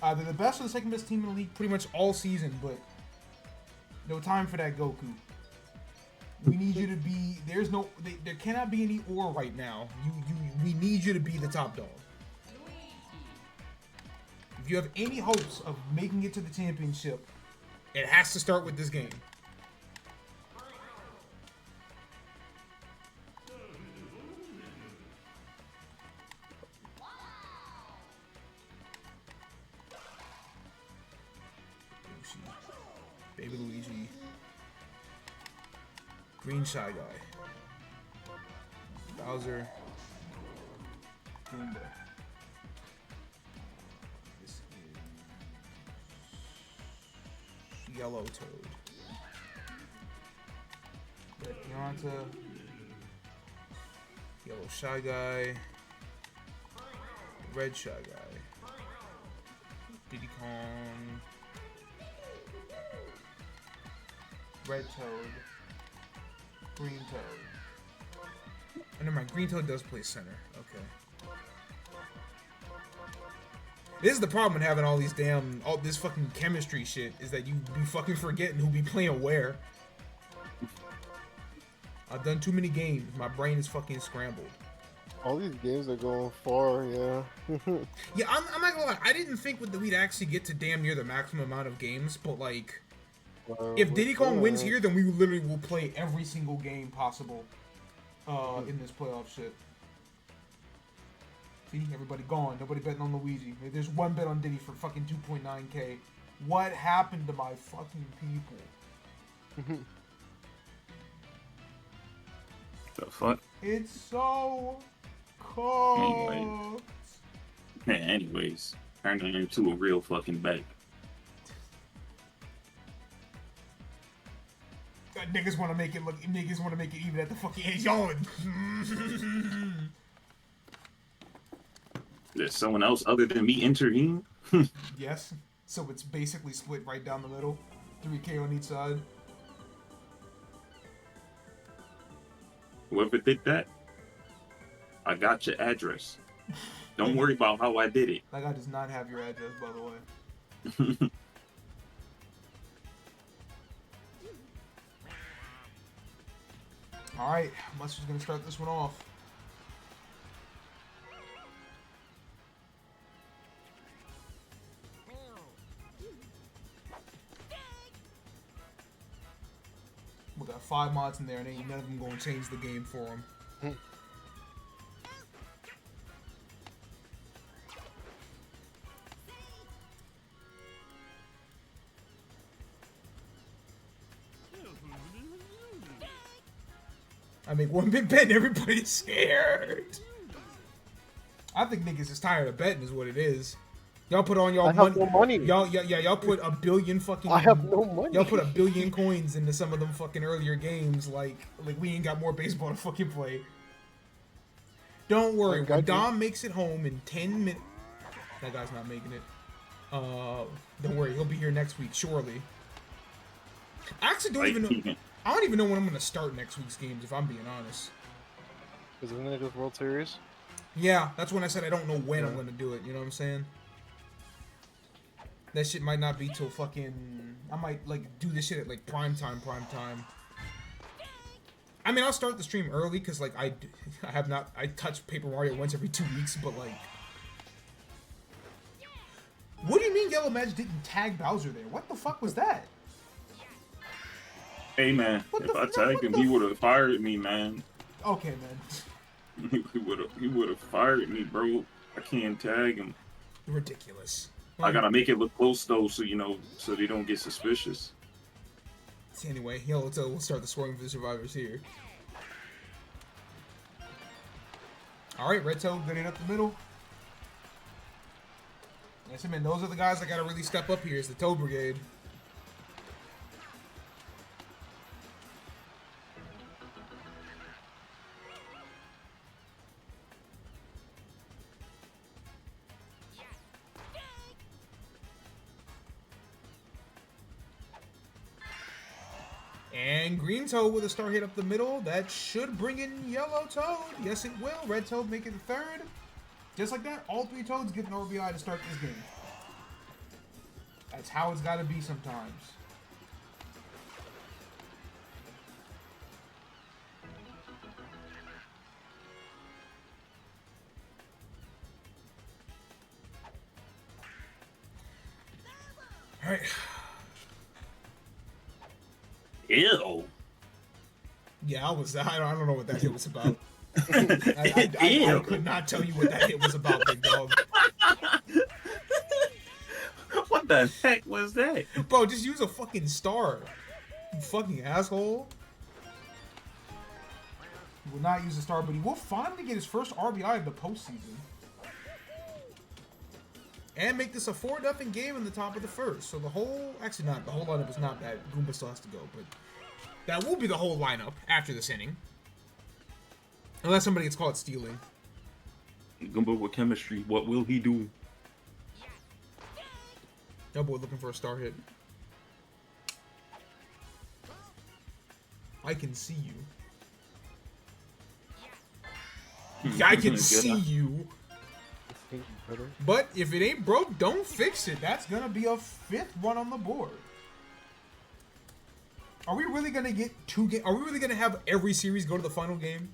either the best or the second best team in the league pretty much all season, but no time for that Goku. We need you to be, there cannot be any or right now. We need you to be the top dog. If you have any hopes of making it to the championship, it has to start with this game. Baby Luigi. Green Shy Guy. Bowser. Goomba. Yellow Toad. Red Pianta. Yellow Shy Guy. Red Shy Guy. Diddy Kong. Red Toad. Green Toad. Oh, never mind, Green Toad does play center. Okay. This is the problem with having all these all this fucking chemistry shit, is that you be fucking forgetting who be playing where. I've done too many games. My brain is fucking scrambled. All these games are going far, yeah. Yeah, I'm not gonna lie. I didn't think we'd actually get to damn near the maximum amount of games, but like, if Diddy Kong wins here, then we literally will play every single game possible in this playoff shit. See, everybody gone. Nobody betting on Luigi. There's one bet on Diddy for fucking 2.9k. What happened to my fucking people? The fuck? It's so cold. Anyways, turned it into a real fucking bet. Niggas want to make it look. Niggas want to make it even at the fucking edge. Y'all. There's someone else other than me intervene? Yes. So it's basically split right down the middle. 3k on each side. Whoever did that, I got your address. Don't worry about how I did it. That guy does not have your address, by the way. Alright, Mustard's gonna start this one off. We got 5 mods in there, and ain't none of them gonna change the game for him. I make one big bet and everybody's scared. I think niggas is tired of betting is what it is. Y'all put on y'all I have no money. Y'all put a billion fucking. I have no money. Y'all put a billion coins into some of them fucking earlier games. Like we ain't got more baseball to fucking play. Don't worry, when Dom makes it home in 10 minutes. That guy's not making it. Don't worry, he'll be here next week surely. I actually don't even know. I don't even know when I'm gonna start next week's games, if I'm being honest. Isn't it just World Series? Yeah, that's when I said I don't know when I'm gonna do it. You know what I'm saying? That shit might not be till fucking. I might like do this shit at like prime time. I mean, I'll start the stream early because like I touch Paper Mario once every 2 weeks, but like. What do you mean Yellow Magic didn't tag Bowser there? What the fuck was that? Hey man, if I tagged him, he would have fired me, man. Okay, man. he would have fired me, bro. I can't tag him. Ridiculous. I gotta make it look close though, so you know, so they don't get suspicious. Anyway, we'll start the scoring for the survivors here. All right, Red Toad, good in up the middle. Yes, I mean, those are the guys that gotta really step up here. It's the Toad Brigade. And Green Toad with a star hit up the middle. That should bring in Yellow Toad. Yes, it will. Red Toad make it the third. Just like that, all 3 Toads get an RBI to start this game. That's how it's got to be sometimes. All right. Ew. Yeah, I don't know what that hit was about. I could not tell you what that hit was about, big dog. What the heck was that? Bro, just use a fucking star. You fucking asshole. He will not use a star, but he will finally get his first RBI of the postseason. and make this a 4-0 game in the top of the first. So the whole, actually not, the whole lineup is not bad. Goomba still has to go, but that will be the whole lineup after this inning. Unless somebody gets caught stealing. Goomba with chemistry. What will he do? That boy looking for a star hit. I can see you. I can see you. But if it ain't broke, don't fix it. That's gonna be a 5th run on the board. Are we really gonna get 2 games? Are we really gonna have every series go to the final game?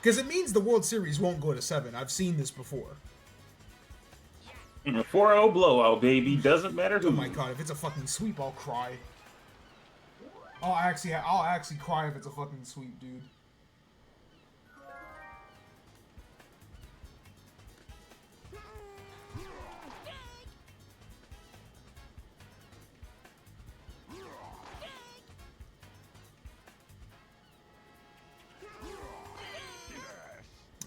Because it means the World Series won't go to 7. I've seen this before. A 4-0 blowout, baby. Doesn't matter who. Oh my god, if it's a fucking sweep, I'll cry. I'll actually cry if it's a fucking sweep, dude.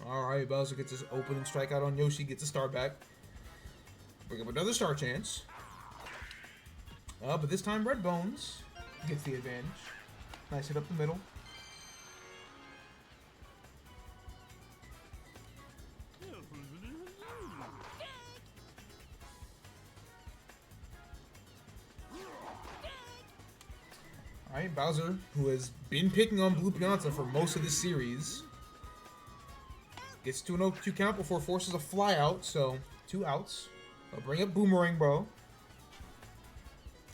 Alright, Bowser gets his opening strikeout on Yoshi, gets a star back. Bring up another star chance. But this time Red Bones gets the advantage. Nice hit up the middle. Alright, Bowser, who has been picking on Blue Pianta for most of this series, gets to an 0-2 count before forces a fly out, so 2 outs. I'll bring up Boomerang, bro.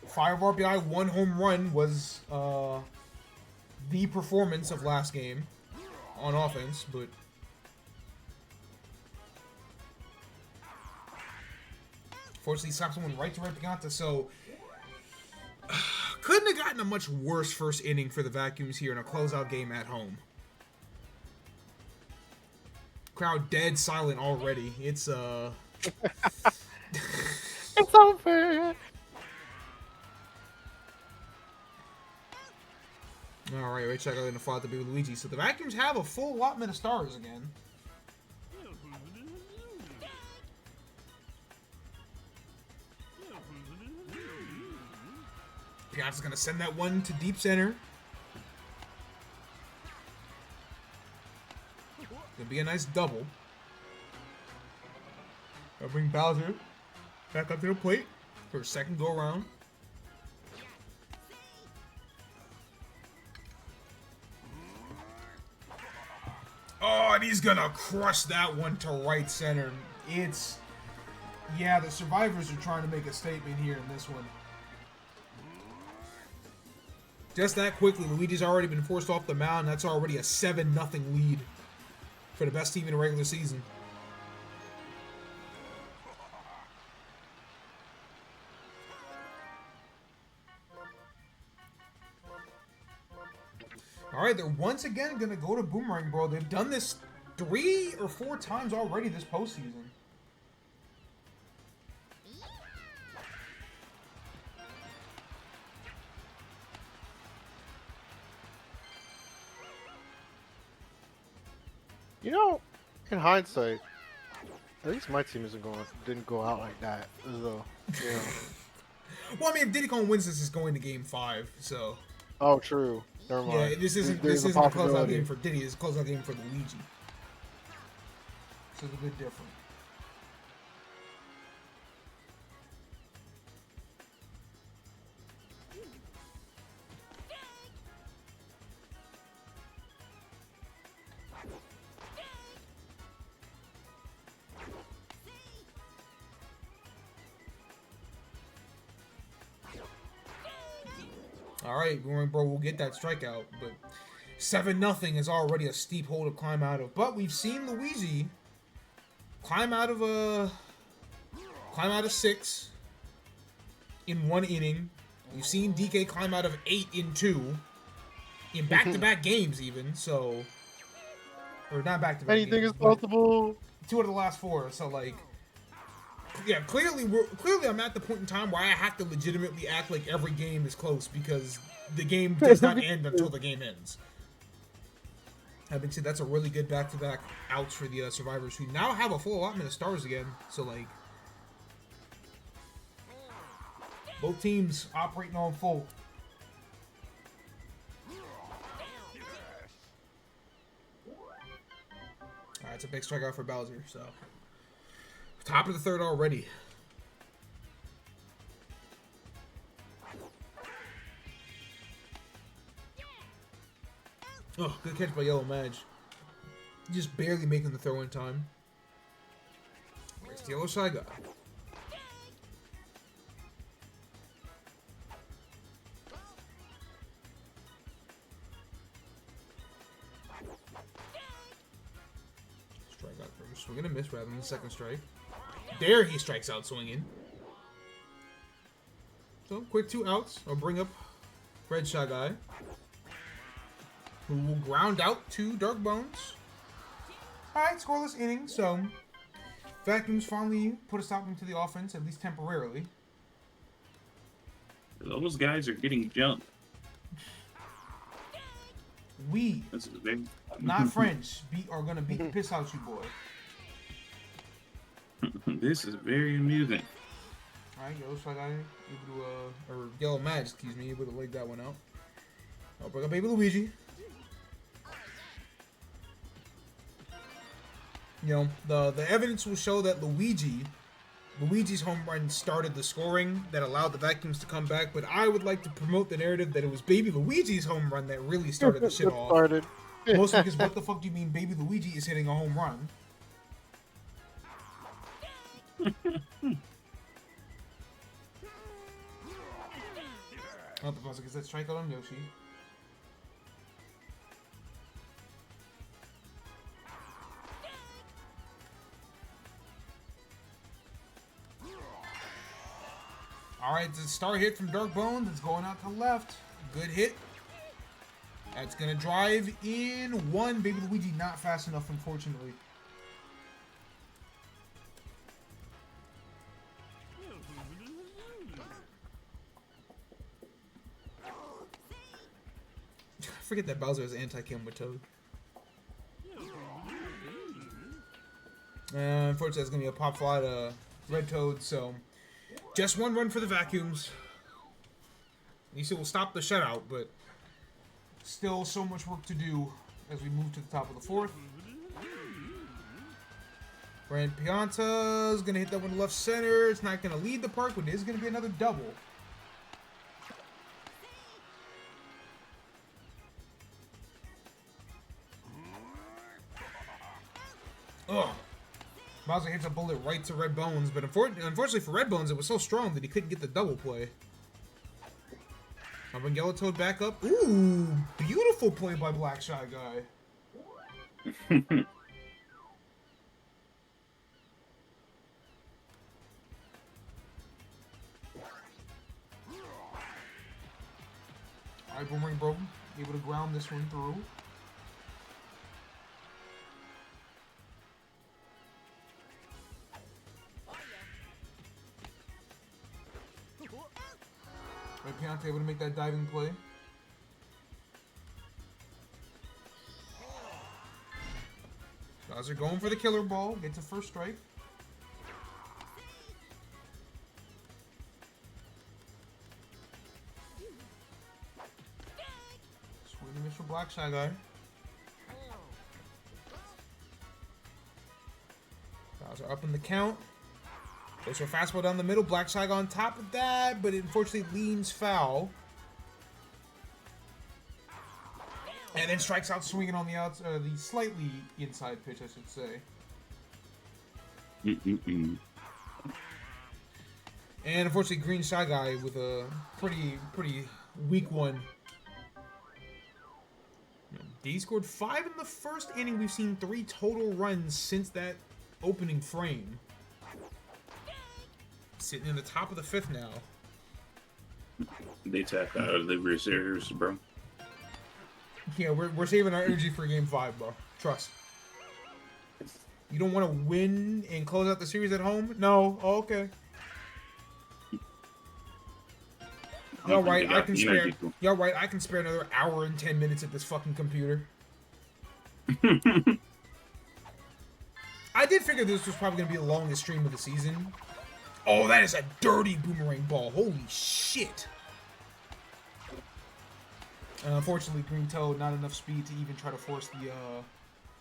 5 RBI, 1 home run was the performance of last game on offense, but fortunately slapped someone right to Red Pianta, so couldn't have gotten a much worse first inning for the Vacuums here in a closeout game at home. Crowd dead silent already. It's It's over. Alright, right check out in the fly to be Luigi. So the Vacuums have a full allotment of stars again. Piazza's gonna send that one to deep center. Gonna be a nice double. I'll bring Bowser back up to the plate for a second go around. Oh, and he's gonna crush that one to right center. It's, yeah, the Survivors are trying to make a statement here in this one. Just that quickly, Luigi's already been forced off the mound. That's already a 7-0 lead for the best team in the regular season. Alright, they're once again going to go to Boomerang, bro. They've done this 3 or 4 times already this postseason. You know, in hindsight, at least my team didn't go out like that. Though, you know. Well, I mean, if Diddy Kong wins this, is going to Game 5, so. Oh, true. Never mind. Yeah, this isn't a closeout game for Diddy. It's a closeout game for Luigi. So it's a bit different. Alright, Boomerang Bro will get that strikeout, but 7-0 is already a steep hole to climb out of. But we've seen Luigi climb out of 6 in 1 inning. We've seen DK climb out of 8 in 2. In back-to-back games even, so, or not back-to-back Anything games, is possible. 2 out of the last 4, so like, yeah, clearly I'm at the point in time where I have to legitimately act like every game is close because the game does not end until the game ends. Having said that's a really good back-to-back outs for the survivors who now have a full allotment of stars again. So like, both teams operating on full. Alright, it's a big strikeout for Bowser. So top of the third already. Oh, good catch by Yellow Madge. Just barely making the throw in time. Where's the Yellow Shy Guy? Strike out first. Swing and a miss rather than the second strike. There he strikes out swinging. So, quick 2 outs. I'll bring up Red Shy Guy, who will ground out to Dark Bones. Alright, scoreless inning, so Vacuums finally put a stop into the offense, at least temporarily. Those guys are getting jumped. We, This is big. not French, are gonna beat the piss out you, boy. This is very amusing. Alright, Yellow Shy Guy, able to, or Yellow Madge, excuse me, able to leg that one out. I'll bring up Baby Luigi. You know, the evidence will show that Luigi's home run started the scoring that allowed the Vacuums to come back, but I would like to promote the narrative that it was Baby Luigi's home run that really started the shit off. Mostly because what the fuck do you mean Baby Luigi is hitting a home run? Oh, the buzzer gets that strikeout on Yoshi. Alright, it's a star hit from Dark Bones. It's going out to left. Good hit. That's going to drive in one. Baby Luigi not fast enough, unfortunately. I forget that Bowser has anti-cam with Toad. Unfortunately, it's going to be a pop fly to Red Toad, so just one run for the Vacuums. At least it will stop the shutout, but still so much work to do as we move to the top of the fourth. Brand Pianta is going to hit that one left center. It's not going to lead the park, but it is going to be another double. Ugh. Bowser hits a bullet right to Red Bones, but unfortunately for Red Bones, it was so strong that he couldn't get the double play. I'll bring Yellow Toad back up. Ooh, beautiful play by Black Shy Guy. Alright, Boomerang broken. Able to ground this one through. Pianta able to make that diving play. Bowser going for the killer ball. Gets a first strike. Swing and miss for Black Shy Guy. Bowser up in the count. Goes for a fastball down the middle. Black Shy Guy on top of that, but it unfortunately leans foul. And then strikes out swinging on the the slightly inside pitch, I should say. And unfortunately, Green Shy Guy with a pretty weak one. D scored 5 in the first inning. We've seen 3 total runs since that opening frame. Sitting in the top of the 5th now. They tapped out of the reserves, bro. Yeah, we're saving our energy for Game 5, bro. Trust. You don't want to win and close out the series at home? No. Oh, okay. Y'all right, I can spare. Y'all right, I can spare another hour and 10 minutes at this fucking computer. I did figure this was probably going to be the longest stream of the season. Oh, that is a dirty boomerang ball. Holy shit. Unfortunately, Green Toad, not enough speed to even try to force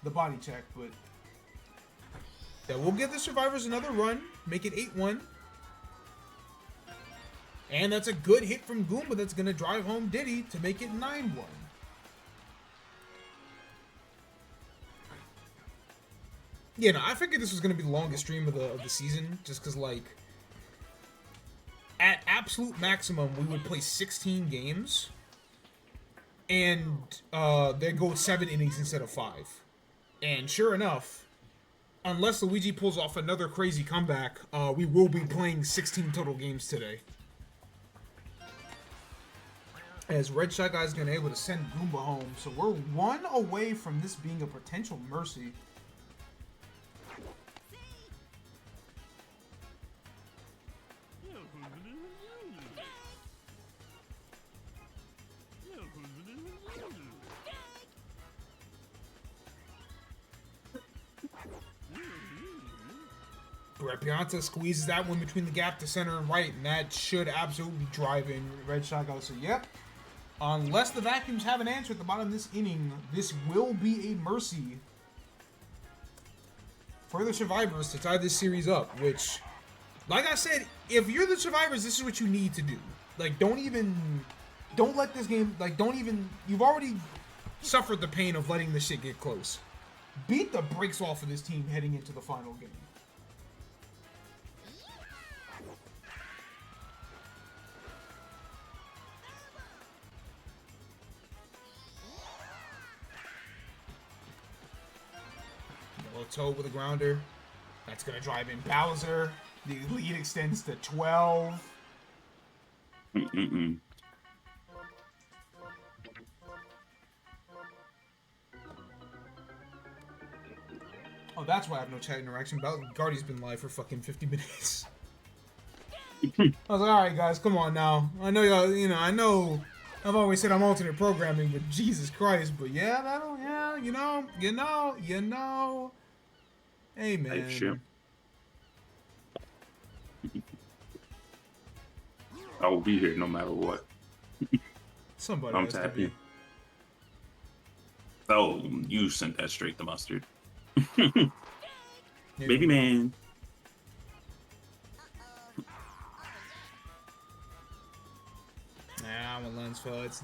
the body check, but yeah, we'll give the survivors another run, make it 8-1. And that's a good hit from Goomba that's going to drive home Diddy to make it 9-1. Yeah, no, I figured this was going to be the longest stream of the season, just because, like, at absolute maximum, we would play 16 games, and they go 7 innings instead of 5. And sure enough, unless Luigi pulls off another crazy comeback, we will be playing 16 total games today. As Red Shy Guy's going to be able to send Goomba home, so we're 1 away from this being a potential mercy. Pianta squeezes that one between the gap to center and right, and that should absolutely drive in Red Shotgun. So, yep. Unless the vacuums have an answer at the bottom of this inning, this will be a mercy for the survivors to tie this series up, which, like I said, if you're the survivors, this is what you need to do. Like, don't let this game, like, you've already suffered the pain of letting this shit get close. Beat the brakes off of this team heading into the final game. Toad with a grounder. That's going to drive in Bowser. The lead extends to 12. Oh, that's why I have no chat interaction. Guardy's been live for fucking 50 minutes. I was like, alright guys, come on now. I know y'all, I know I've always said I'm alternate programming, but Jesus Christ, but yeah, you know. Hey, man. Hey, shit. I will be here no matter what. Somebody I'm has to tapping. be. Oh, you sent that straight to mustard. Maybe. Baby man. Nah, I'm a lens fell. It's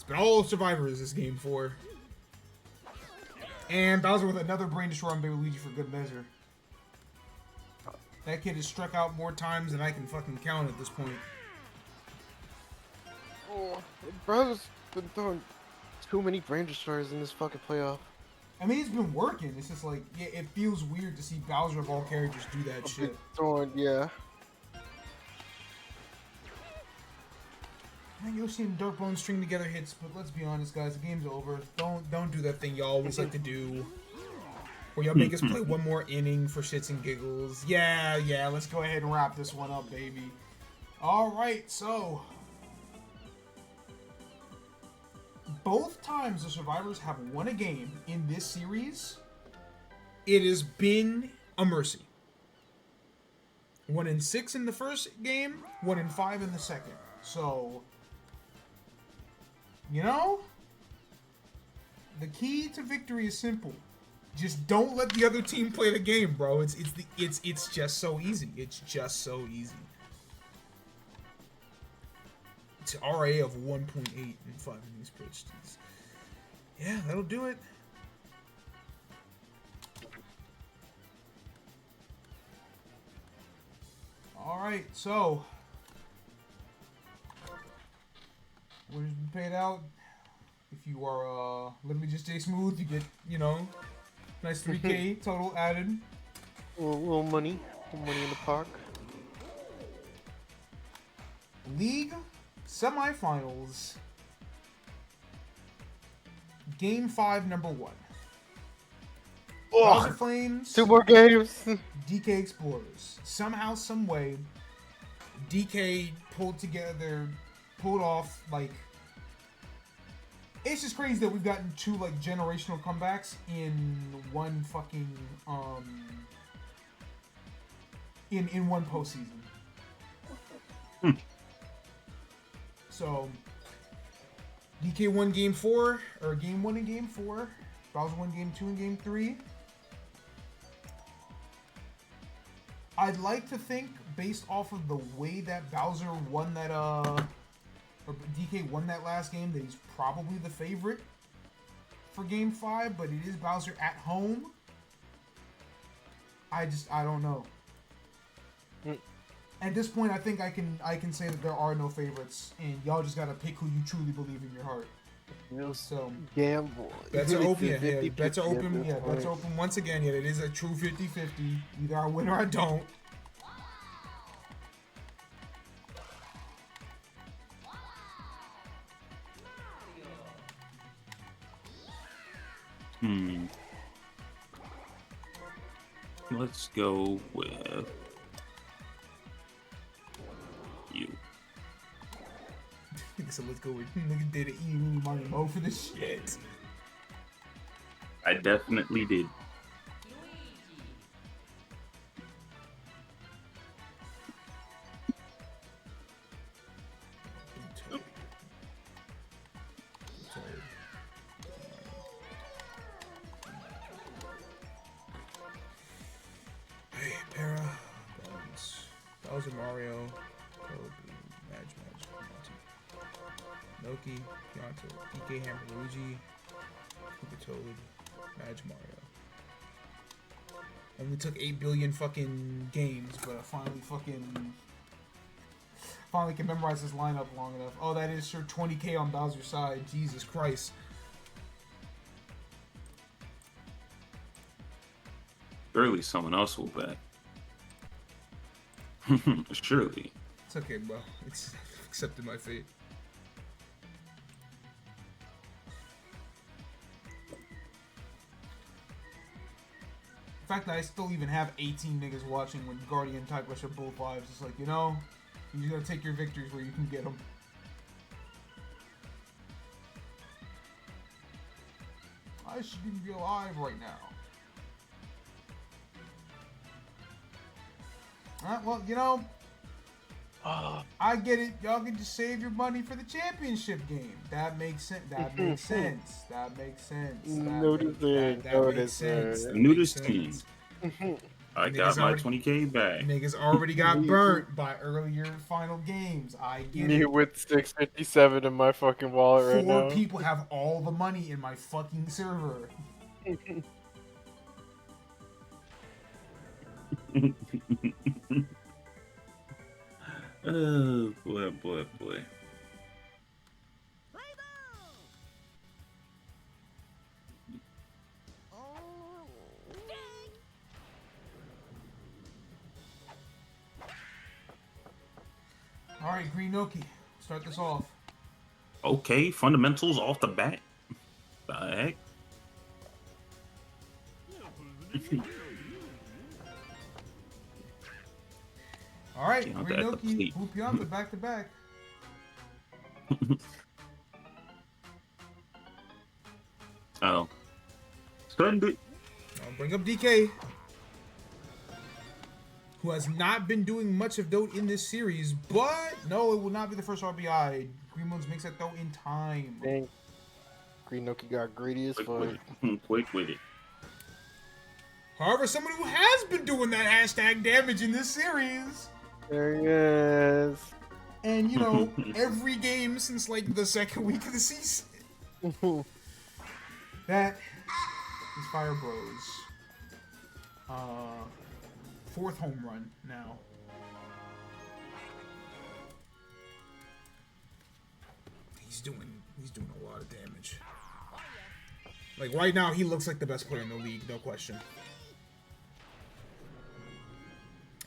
been all survivors this game for. And Bowser with another brain destroyer on Baby Luigi for good measure. That kid has struck out more times than I can fucking count at this point. Oh, bro's been throwing too many brain destroyers in this fucking playoff. I mean, it's been working. It's just like, yeah, it feels weird to see Bowser of all characters do that shit. Throwing, yeah. Man, Yoshi and Darkbone string together hits, but let's be honest, guys, the game's over. Don't do that thing y'all always like to do, where y'all make us play one more inning for shits and giggles. Yeah, let's go ahead and wrap this one up, baby. All right, so both times the survivors have won a game in this series, it has been a mercy. 1 in 6 in the first game, 1 in 5 in the second. So, the key to victory is simple. Just don't let the other team play the game, bro. It's just so easy. It's just so easy. It's an RA of 1.8 in 5 innings pitched. Yeah, that'll do it. All right, so what has been paid out? If you are literally just J Smooth, you get nice 3K total added. A little money in the park. League semifinals, Game 5, number 1. Bowser Flames. 2 more games. DK Explorers. Somehow, some way, DK pulled off like It's just crazy that we've gotten 2 like generational comebacks in one fucking in one postseason. So DK won game 4 or game 1 and game 4. Bowser won game 2 and game 3. I'd like to think, based off of the way that Bowser won that or DK won that last game, that he's probably the favorite for game 5, but it is Bowser at home. I don't know. At this point, I think I can say that there are no favorites, and y'all just gotta pick who you truly believe in your heart. So Gamble. bets are open. Yeah, bets are open. Yeah, bets are open once again. Yeah, it is a true 50-50. Either I win or I don't. Let's go with you. So let's go with nigga did an eeny money mo for this shit. I definitely did. Hey, Para, Bones, Bowser, Mario, Toad, Madge, Noki, Pianto, DK, Hammer, Luigi, Koopa Toad, Madge, Mario. Only took 8 billion fucking games, but I finally can memorize this lineup long enough. Oh, that is sure 20k on Bowser's side. Jesus Christ. Surely someone else will bet. Surely. It's okay, bro. It's accepted my fate. The fact that I still even have 18 niggas watching when Guardian and Typewriter are both lives, it's like, you know, you just gotta take your victories where you can get them. I shouldn't even be alive right now. Alright, well, you know, I get it. Y'all can just save your money for the championship game. That makes sense. That makes sense. That makes sense. That makes sense. Nudist team. I got my 20k back. Niggas already got burnt by earlier final games. I get Me it. with 657 in my fucking wallet right now. 4 people have all the money in my fucking server. Oh boy, boy, boy. All right, Green Noki, start this off. Okay, fundamentals off the bat. The heck? All right, Pianta Green at the Noki, plate. Pianta back to back. Oh. Send it. I'll bring up DK, who has not been doing much of Dote in this series, but no, it will not be the first RBI. Green Moons makes that throw in time. Dang. Green Noki got greedy as Quick fuck. with it. Quick with it. However, someone who has been doing that hashtag damage in this series, There he is. and you know, every game since like the second week of the season, that is Fire Bros. 4th home run now. He's doing a lot of damage. Like right now, he looks like the best player in the league, no question.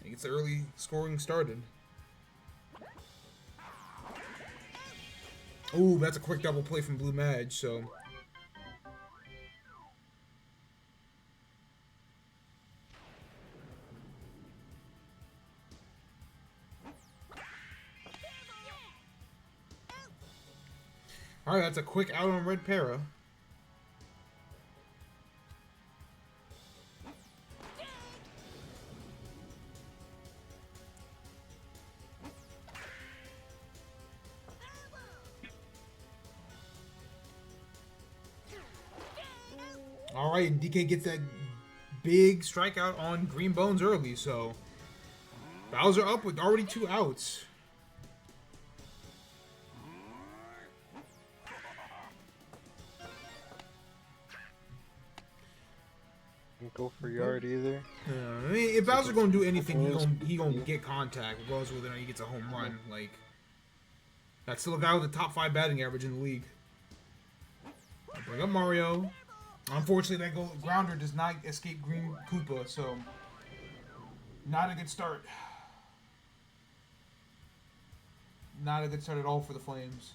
He gets the early scoring started. Ooh, that's a quick double play from Blue Madge, so. Alright, that's a quick out on red para. Alright, and DK gets that big strikeout on Green Bones early, so Bowser up with already 2 outs. Don't go for yard either. Yeah, I mean, if Bowser gonna do anything, he gonna get contact, regardless of whether or not he gets a home run. Like, that's still a guy with a top 5 batting average in the league. I'll bring up Mario. Unfortunately, that grounder does not escape Green Koopa, so not a good start. Not a good start at all for the Flames.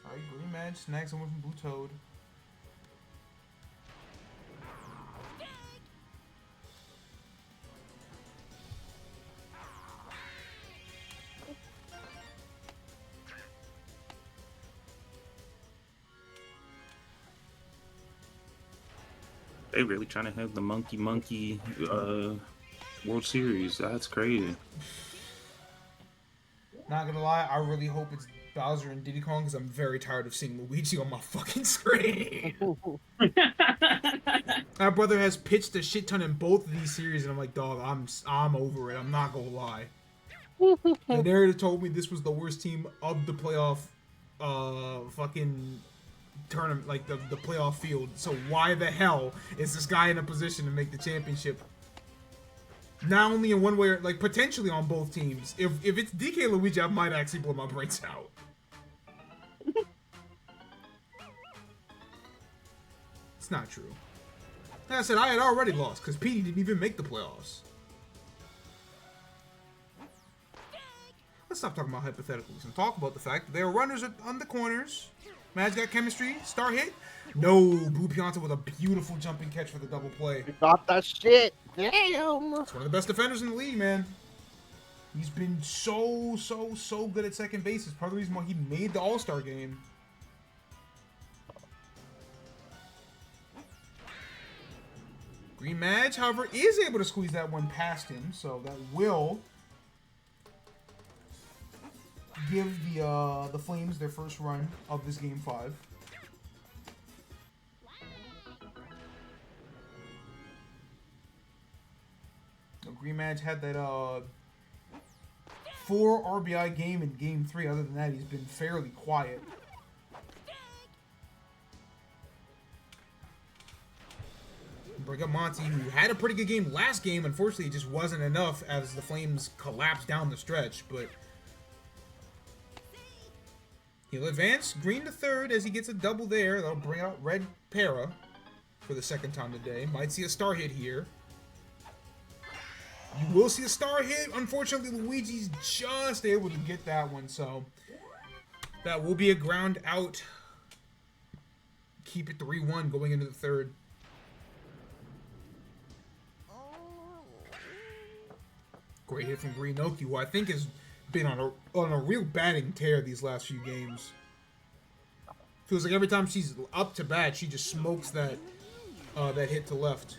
Alright, Green Mad snags someone from Blue Toad. They really trying to have the monkey World Series. That's crazy. Not gonna lie, I really hope it's Bowser and Diddy Kong because I'm very tired of seeing Luigi on my fucking screen. My brother has pitched a shit ton in both of these series, and I'm like, dog, I'm over it. I'm not gonna lie. The narrative told me this was the worst team of the playoff, fucking tournament, like the playoff field. So why the hell is this guy in a position to make the championship? Not only in one way, like potentially on both teams. If it's DK Luigi, I might actually blow my brains out. It's not true. Like I said, I had already lost because Petey didn't even make the playoffs. Let's stop talking about hypotheticals and talk about the fact that there are runners on the corners. Mad's got chemistry. Star hit. No. Blue Pianta with a beautiful jumping catch for the double play. You got that shit. Damn. It's one of the best defenders in the league, man. He's been so good at second base. It's part of the reason why he made the All-Star game. Green Madge, however, is able to squeeze that one past him, so that will give the Flames their first run of this Game 5. Green Madge had that 4 RBI game in Game 3. Other than that, he's been fairly quiet. Bring up Monty, who had a pretty good game last game. Unfortunately, it just wasn't enough as the Flames collapsed down the stretch, but he'll advance Green to third as he gets a double there. That'll bring out Red Para for the second time today. Might see a star hit here. You will see a star hit. Unfortunately, Luigi's just able to get that one, so that will be a ground out. Keep it 3-1 going into the third. Great hit from Greenoki, who I think has been on a real batting tear these last few games. Feels like every time she's up to bat, she just smokes that that hit to left.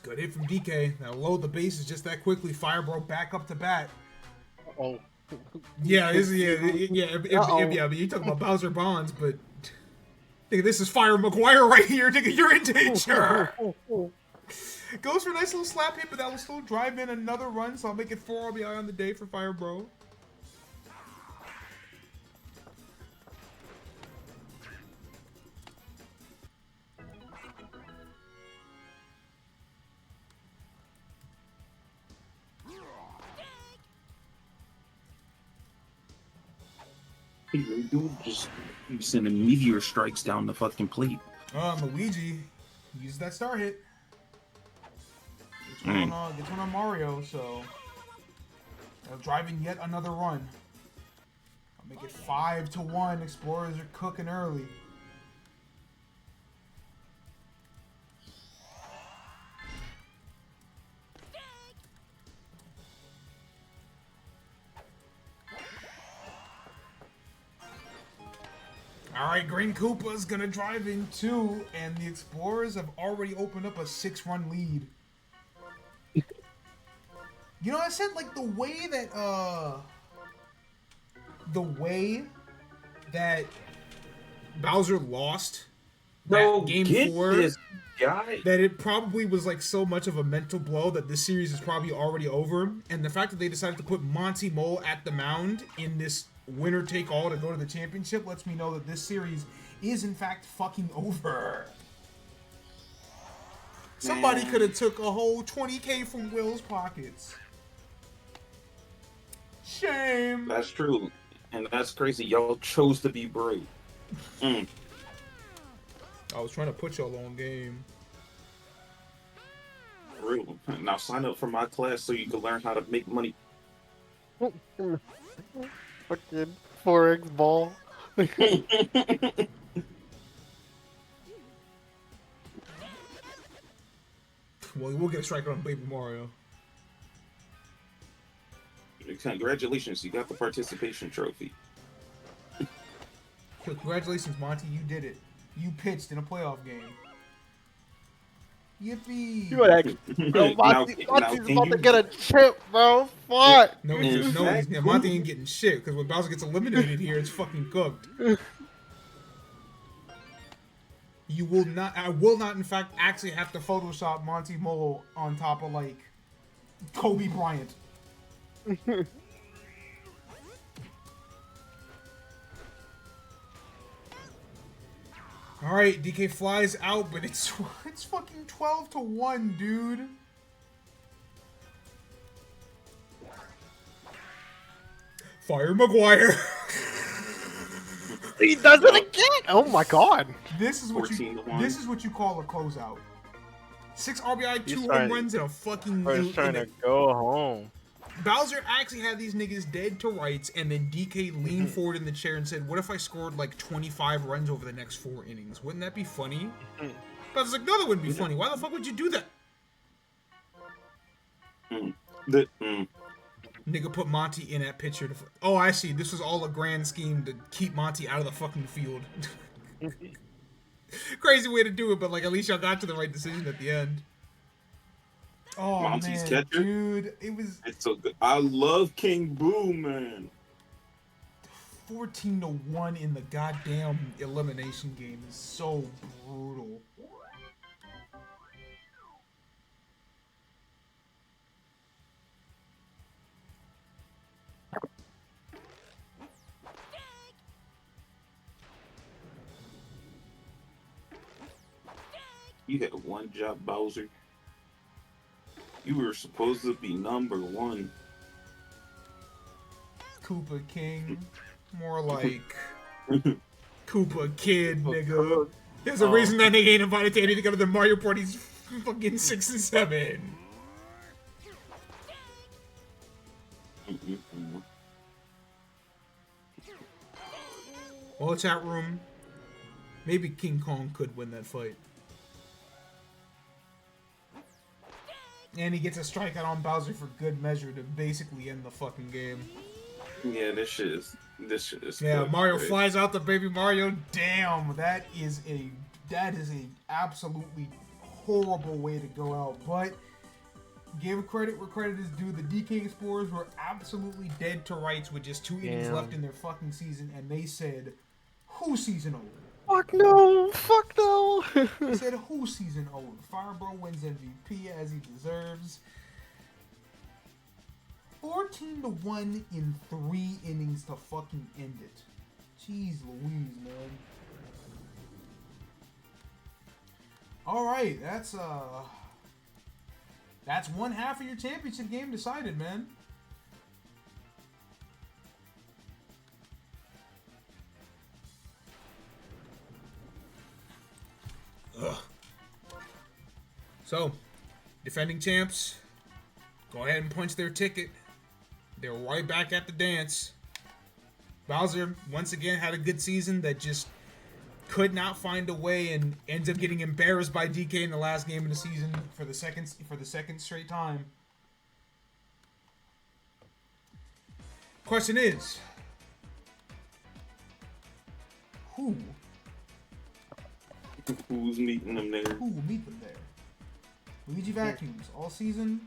Good hit from DK. Now load the bases just that quickly. Fire Bro back up to bat. Oh. Yeah, but you talking about Bowser Bonds, but nigga, this is Fire McGuire right here. Nigga, you're in danger. Goes for a nice little slap hit, but that will still drive in another run, so I'll make it 4 RBI on the day for Fire Bro. Dude, just sending meteor strikes down the fucking plate. Luigi uses that star hit. Gets one on Mario, so driving yet another run. I'll make it 5-1. Explorers are cooking early. Alright, Green Koopa's gonna drive in 2, and the Explorers have already opened up a 6-run lead. You know, I said, like, the way that Bowser lost that game 4, this guy. that it probably was, like, so much of a mental blow that this series is probably already over. And the fact that they decided to put Monty Mole at the mound in this winner-take-all to go to the championship lets me know that this series is, in fact, fucking over. Somebody could have took a whole 20K from Will's pockets. Shame. That's true. And that's crazy. Y'all chose to be brave. I was trying to put y'all on game. For real. Now sign up for my class so you can learn how to make money. Fucking 4X ball. Well, we'll get a strike on Baby Mario. Congratulations, you got the participation trophy. Congratulations, Monty, you did it. You pitched in a playoff game. Yippee! You actually, bro, Monty's about to get a chip, bro. Fuck. No, Monty ain't getting shit, because when Bowser gets eliminated here, it's fucking cooked. You will not, I will not, in fact, actually have to Photoshop Monty Mole on top of, like, Kobe Bryant. Alright, DK flies out, but it's fucking 12-1, dude. Fire Maguire. He does it again. Oh my god. This is what you call a closeout. 6 RBI, 2 home runs, and a fucking. He's trying to go home. Bowser actually had these niggas dead to rights, and then DK leaned forward in the chair and said, "What if I scored like 25 runs over the next 4 innings? Wouldn't that be funny?" Bowser's like, "No, that wouldn't be funny. Why the fuck would you do that?" Nigga put Monty in at pitcher. Oh, I see. This was all a grand scheme to keep Monty out of the fucking field. Crazy way to do it, but like at least y'all got to the right decision at the end. Oh Monty's man, catcher? dude, it was. It's so good. I love King Boo, man. 14-1 in the goddamn elimination game is so brutal. You had one job, Bowser. You were supposed to be number 1. Koopa King. More like Koopa Kid, nigga. There's a reason that nigga ain't invited to anything other than Mario Party's fucking 6 and 7. Well, chat room. Maybe King Kong could win that fight. And he gets a strikeout on Bowser for good measure to basically end the fucking game. Yeah, this shit is Yeah, good, Mario right? flies out the Baby Mario. Damn, that is a absolutely horrible way to go out. But give credit where credit is due. The DK Explorers were absolutely dead to rights with just 2 innings left in their fucking season, and they said, "Who season over?" Fuck no! Fuck no! They said, "Who season over?" Firebro wins MVP as he deserves. 14-1 in 3 innings to fucking end it. Jeez Louise, man. Alright, that's one half of your championship game decided, man. Ugh. So, Defending champs, go ahead and punch their ticket. They're right back at the dance. Bowser, once again, had a good season that just could not find a way and ends up getting embarrassed by DK in the last game of the season for the second straight time. Question is, who's meeting them there? Who will meet them there? Luigi Vacuums. All season,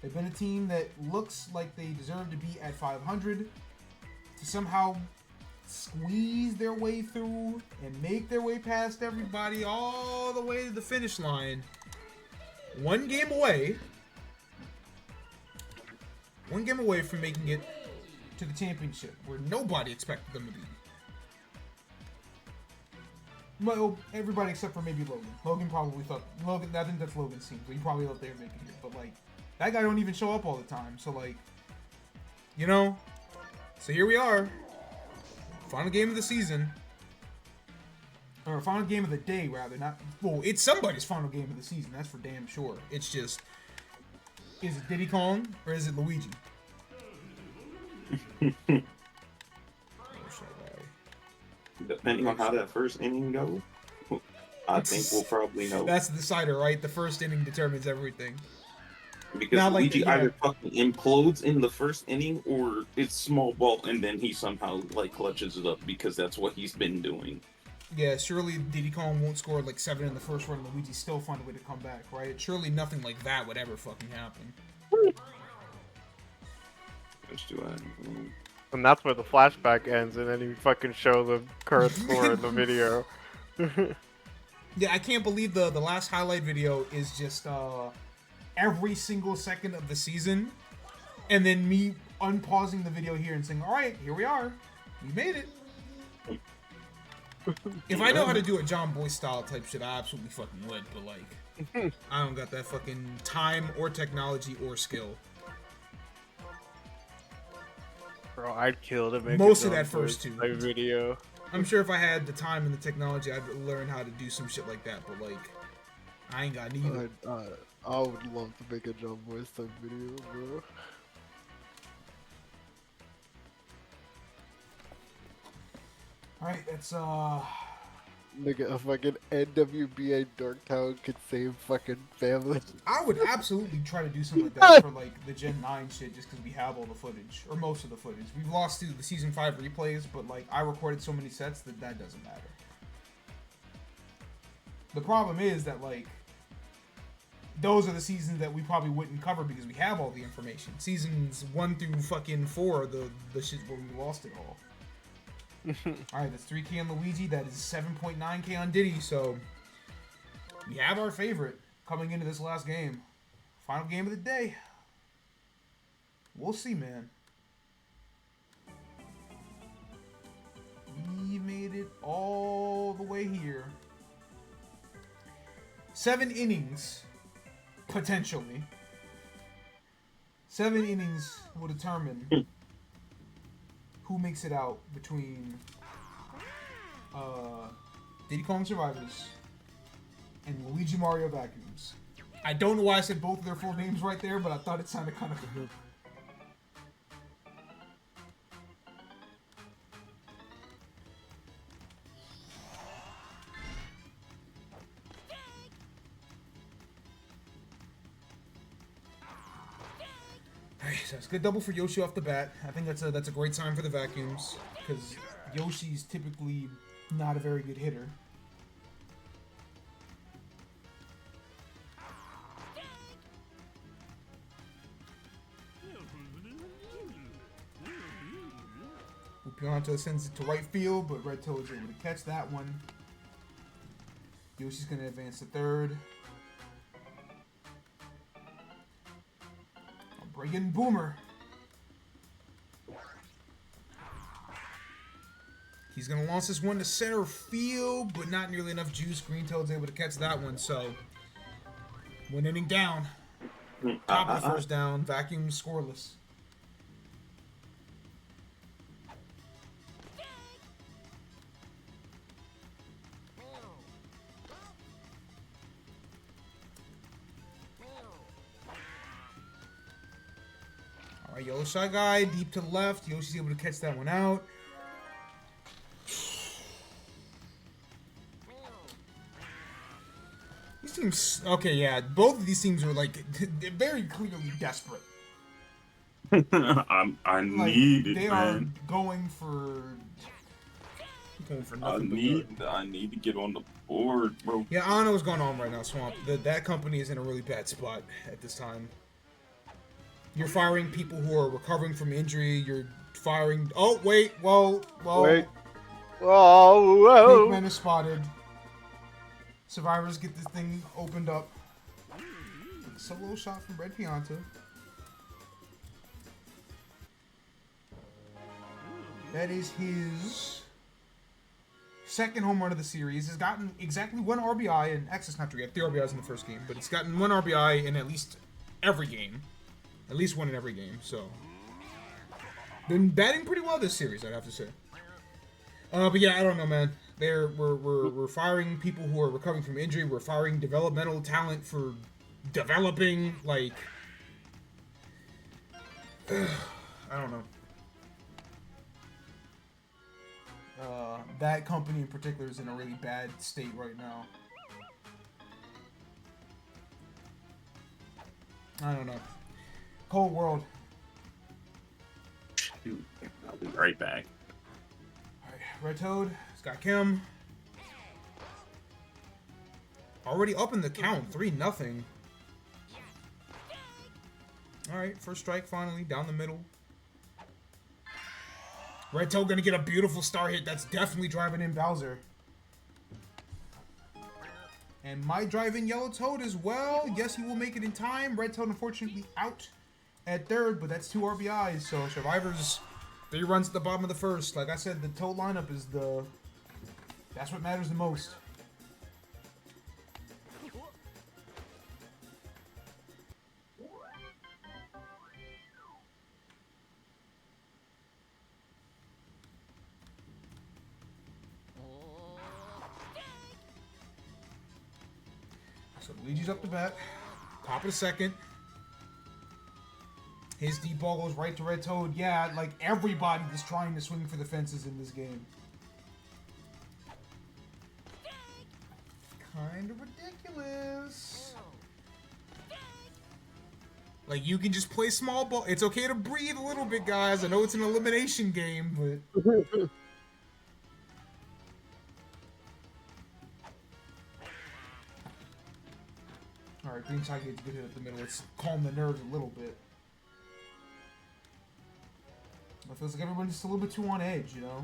they've been a team that looks like they deserve to be at 500. To somehow squeeze their way through and make their way past everybody all the way to the finish line. One game away from making it to the championship, where nobody expected them to be. Well, everybody except for maybe Logan. Logan probably thought, I think that's Logan's team, so he probably thought they were making it. But, like, that guy don't even show up all the time, so, like, you know? So here we are. Final game of the season. Or final game of the day, rather. Well, it's somebody's final game of the season, that's for damn sure. It's just, is it Diddy Kong or is it Luigi? Depending on how that first inning goes, I think we'll probably know. That's the decider, right? The first inning determines everything. Because Not like Luigi the- yeah. either fucking implodes in the first inning, or it's small ball and then he somehow like clutches it up because that's what he's been doing. Yeah, surely Diddy Kong won't score like 7 in the first run. Luigi still find a way to come back, right? Surely nothing like that would ever fucking happen. Let's do it. And that's where the flashback ends, and then you fucking show the current score in the video. Yeah, I can't believe the last highlight video is just every single second of the season, and then me unpausing the video here and saying, "All right, here we are, we made it." If I know how to do a John Boy style type shit, I absolutely fucking would. But like, I don't got that fucking time or technology or skill. Bro, I'd kill to make Most a of that John Boy first two. type video. I'm sure if I had the time and the technology, I'd learn how to do some shit like that. But like, I ain't got neither. I would love to make a John Boyce type video, bro. Alright, that's Nigga, a fucking NWBA Dorktown could save fucking family. I would absolutely try to do something like that for like the Gen 9 shit just because we have all the footage, or most of the footage. We've lost to the Season 5 replays, but like I recorded so many sets that doesn't matter. The problem is that like those are the seasons that we probably wouldn't cover because we have all the information. Seasons 1 through fucking 4 are the shit where we lost it all. Alright, that's 3K on Luigi, that is 7.9K on Diddy, so we have our favorite coming into this last game. Final game of the day. We'll see, man. We made it all the way here. 7 innings, potentially. 7 innings will determine who makes it out between Diddy Kong Survivors and Luigi Mario Vacuums. I don't know why I said both of their full names right there, but I thought it sounded kind of good. Alright, so it's a good double for Yoshi off the bat. I think that's a great sign for the Vacuums, because Yoshi's typically not a very good hitter. Pianto sends it to right field, but Red Toad is able to catch that one. Yoshi's going to advance to third. Bring in Boomer. He's going to launch this one to center field, but not nearly enough juice. Green Toad's able to catch that one, so 1 inning down. Top of the first down. Vacuum scoreless. Alright, Yellow Shy Guy, deep to the left. Yoshi's able to catch that one out. These teams, okay, yeah, both of these teams are like very clearly desperate. I Like, need it, they man. are going for I nothing but good. need to get on the board, bro. Yeah, I don't know what's going on right now, Swamp. That company is in a really bad spot at this time. You're firing people who are recovering from injury. You're firing. Oh wait, whoa. Wait. Whoa. Pigman is spotted. Survivors get this thing opened up. Solo shot from Red Pianta. That is his second home run of the series. Has gotten exactly 1 RBI, and actually it's not true. He had 3 RBIs in the first game, but it's gotten 1 RBI in at least every game. At least 1 in every game, so. Been batting pretty well this series, I'd have to say. But yeah, I don't know, man. We're firing people who are recovering from injury. We're firing developmental talent for developing, like. I don't know. That company in particular is in a really bad state right now. I don't know. Cold world. Shoot, I'll be right back. Alright, Red Toad. He's got Kim. Already up in the count. 3-0. Alright, first strike finally. Down the middle. Red Toad gonna get a beautiful star hit. That's definitely driving in Bowser. And might drive in Yellow Toad as well. Yes, he will make it in time. Red Toad unfortunately out at third, but that's 2 RBIs. So Survivors, 3 runs at the bottom of the first. Like I said, the Toad lineup is that's what matters the most. So Luigi's up to bat. Top of the second. His deep ball goes right to Red Toad. Yeah, like everybody is trying to swing for the fences in this game. Kind of ridiculous. Like, you can just play small ball. It's okay to breathe a little bit, guys. I know it's an elimination game, but... Alright, green side gets a good hit up the middle. Let's calm the nerves a little bit. It feels like everybody's just a little bit too on edge, you know?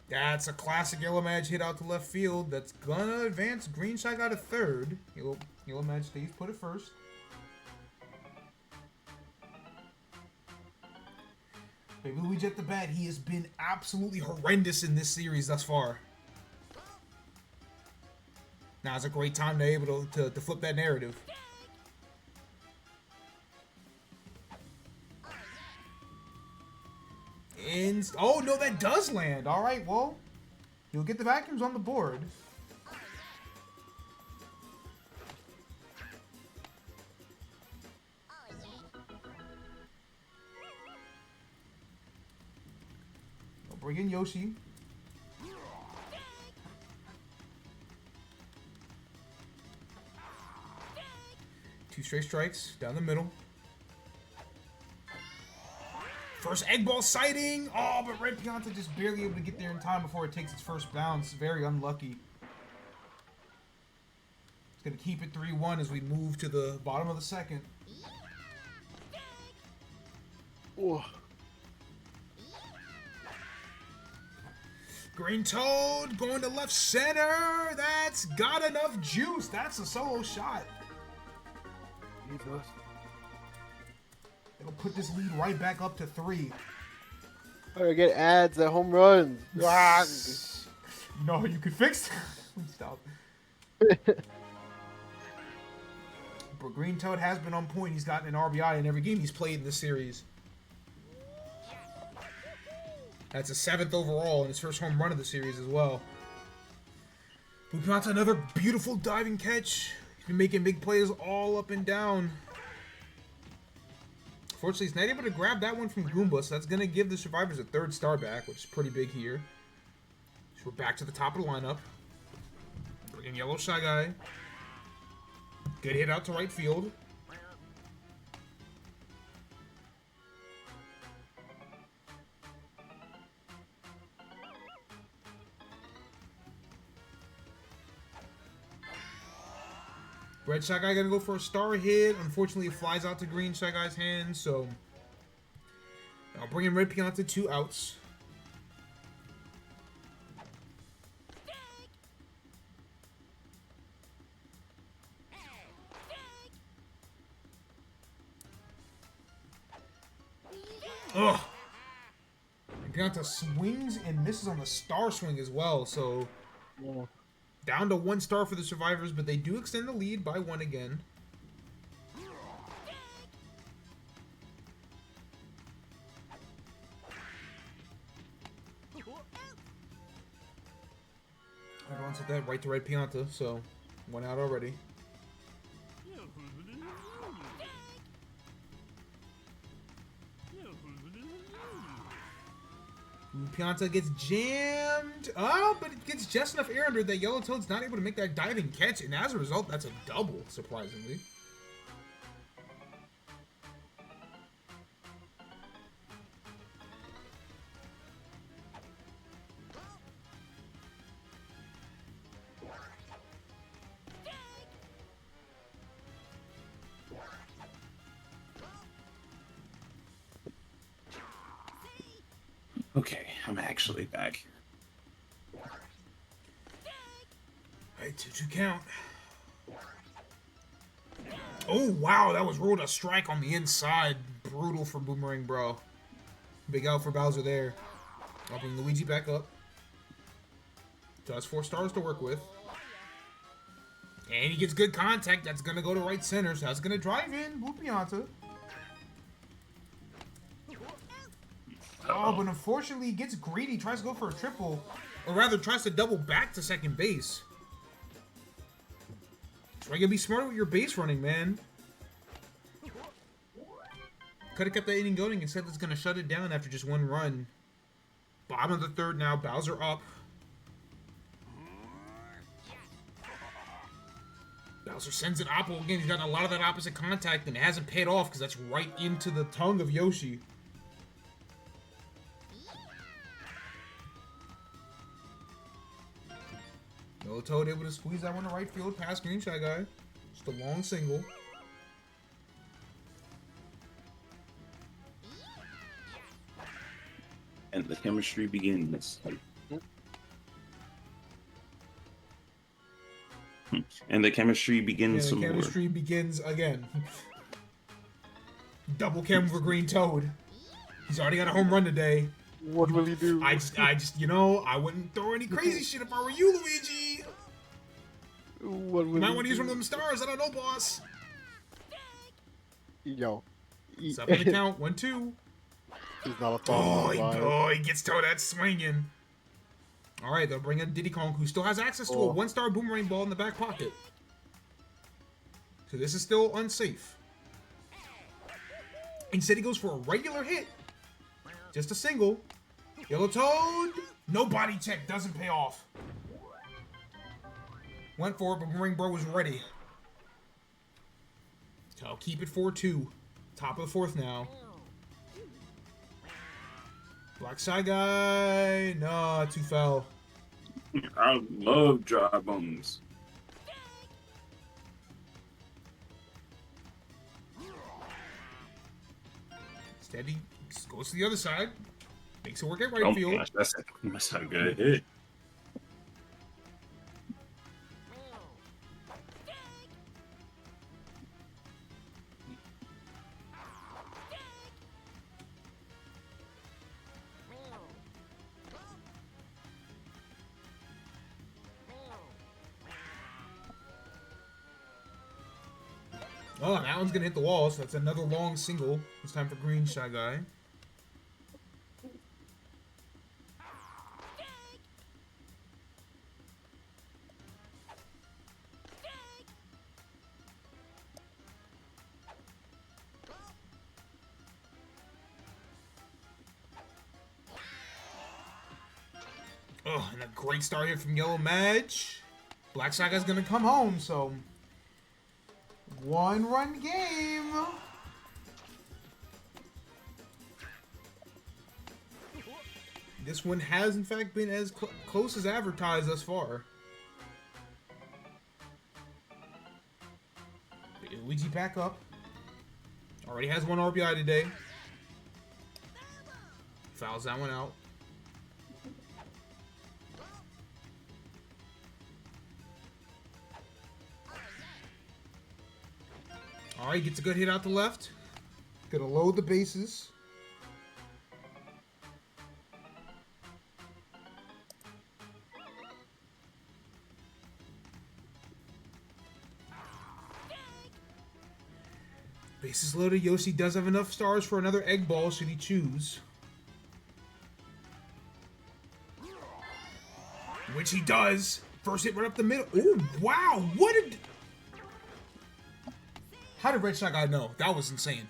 That's a classic Yellow Mage hit out to left field. That's gonna advance green side out of third. Yellow Mage stays put at first. Baby Luigi at the bat. He has been absolutely horrendous in this series thus far. Now's a great time to be able to flip that narrative. And oh no, that does land. All right, well, you'll get the vacuums on the board. We'll bring in Yoshi. Two straight strikes down the middle. First egg ball sighting. Oh, but Red Pianta just barely able to get there in time before it takes its first bounce. Very unlucky. It's going to keep it 3-1 as we move to the bottom of the second. Whoa. Green Toad going to left center. That's got enough juice. That's a solo shot. It'll put this lead right back up to 3. I get ads at home runs. No, you could fix it. Stop. But Green Toad has been on point. He's gotten an RBI in every game he's played in this series. That's a 7th overall and his first home run of the series as well. Bupianta, another beautiful diving catch. He's been making big plays all up and down. Fortunately, he's not able to grab that one from Goomba, so that's going to give the survivors a 3rd star back, which is pretty big here. So we're back to the top of the lineup. Bringing Yellow Shy Guy. Good hit out to right field. Red Shy Guy gonna go for a star hit. Unfortunately, it flies out to Green Shy Guy's hands, so I'll bring in Red Pianta 2 outs. Ugh! Pianta swings and misses on the star swing as well, so down to 1 star for the survivors, but they do extend the lead by 1 again. Everyone said that right to Red Pianta, so 1 out already. Pianta gets jammed up, but it gets just enough air under that Yellow Toad's not able to make that diving catch, and as a result, that's a double, surprisingly. Okay, I'm actually back. Alright, 2-2 count. Oh, wow, that was ruled a strike on the inside. Brutal for Boomerang Bro. Big out for Bowser there. I'll bring Luigi back up. So that's 4 stars to work with. And he gets good contact. That's going to go to right center, so that's going to drive in Blue Pianta. Oh, but unfortunately, he gets greedy, tries to go for a triple. Or rather, tries to double back to second base. So you gotta be smarter with your base running, man. Could have kept that inning going. Instead, it's gonna shut it down after just 1 run. Bottom of the 3rd now, Bowser up. Bowser sends an oppo again. He's gotten a lot of that opposite contact, and it hasn't paid off because that's right into the tongue of Yoshi. Yellow Toad able to squeeze that one to right field past Green Shy Guy. Just a long single. And the chemistry begins. And the chemistry begins some the more. chemistry begins again. Double chem for Green Toad. He's already got a home run today. What will he do? I just, you know, I wouldn't throw any crazy shit if I were you, Luigi. What will You might he want to use do? one of them stars. I don't know, boss. Yo. It's up in the count. 1-2. He's not a thought. He gets Toadette swinging. All right, they'll bring in Diddy Kong, who still has access to a 1-star boomerang ball in the back pocket. So this is still unsafe. Instead, he goes for a regular hit. Just a single. Yellow Toad. No body check. Doesn't pay off. Went for it, but Boomerang Bro was ready. So I'll keep it 4-2. Top of the 4th now. Black Shy Guy. No, too foul. I love dry bones. Steady. Goes to the other side. Makes it work at right Oh field. gosh, that's a good hit. Oh, that one's gonna hit the wall, so that's another long single. It's time for Green Shy Guy. Oh, and a great start here from Yellow Madge. Black Saga's gonna come home, so 1-run game. This one has, in fact, been as close as advertised thus far. Luigi back up. Already has 1 RBI today. Fouls that one out. Alright, gets a good hit out the left. Gonna load the bases. Bases loaded. Yoshi does have enough stars for another egg ball should he choose. Which he does. First hit right up the middle. Oh, wow. What did... How did Red Shot Guy know? That was insane.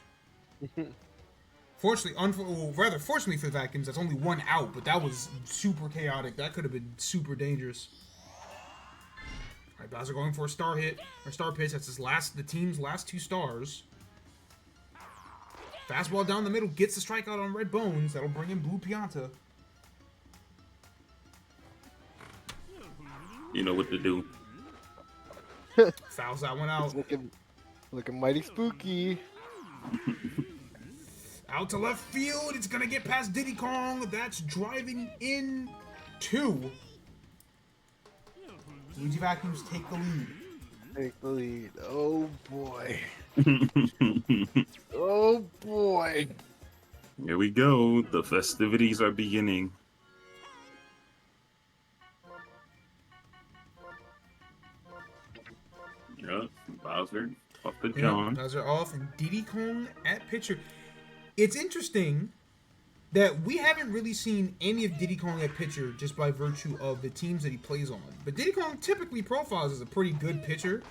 Fortunately, fortunately for the Vacuums, that's only 1 out, but that was super chaotic. That could have been super dangerous. All right, Bowser going for a star hit, or star pitch. That's the team's last 2 stars. Fastball down the middle, gets the strikeout on Red Bones. That'll bring in Blue Pianta. You know what to do. Fouls that one out. Looking mighty spooky. Out to left field. It's gonna get past Diddy Kong. That's driving in 2. Luigi Vacuums take the lead. Take the lead. Oh boy. Oh boy. Here we go. The festivities are beginning. Yep, Bowser off the John. Bowser off and Diddy Kong at pitcher. It's interesting that we haven't really seen any of Diddy Kong at pitcher just by virtue of the teams that he plays on. But Diddy Kong typically profiles as a pretty good pitcher.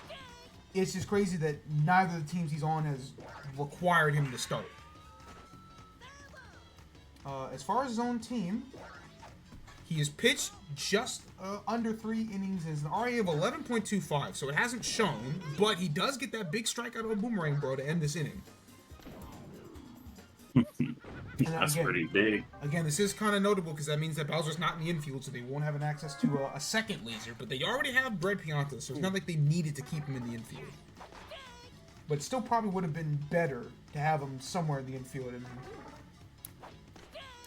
It's just crazy that neither of the teams he's on has required him to start. As far as his own team, he has pitched just under 3 innings, has an RA of 11.25, so it hasn't shown, but he does get that big strikeout on Boomerang Bro to end this inning. That's pretty big. Again, this is kind of notable because that means that Bowser's not in the infield, so they won't have an access to a second laser, but they already have Red Pianta, so it's not like they needed to keep him in the infield. But it still probably would have been better to have him somewhere in the infield and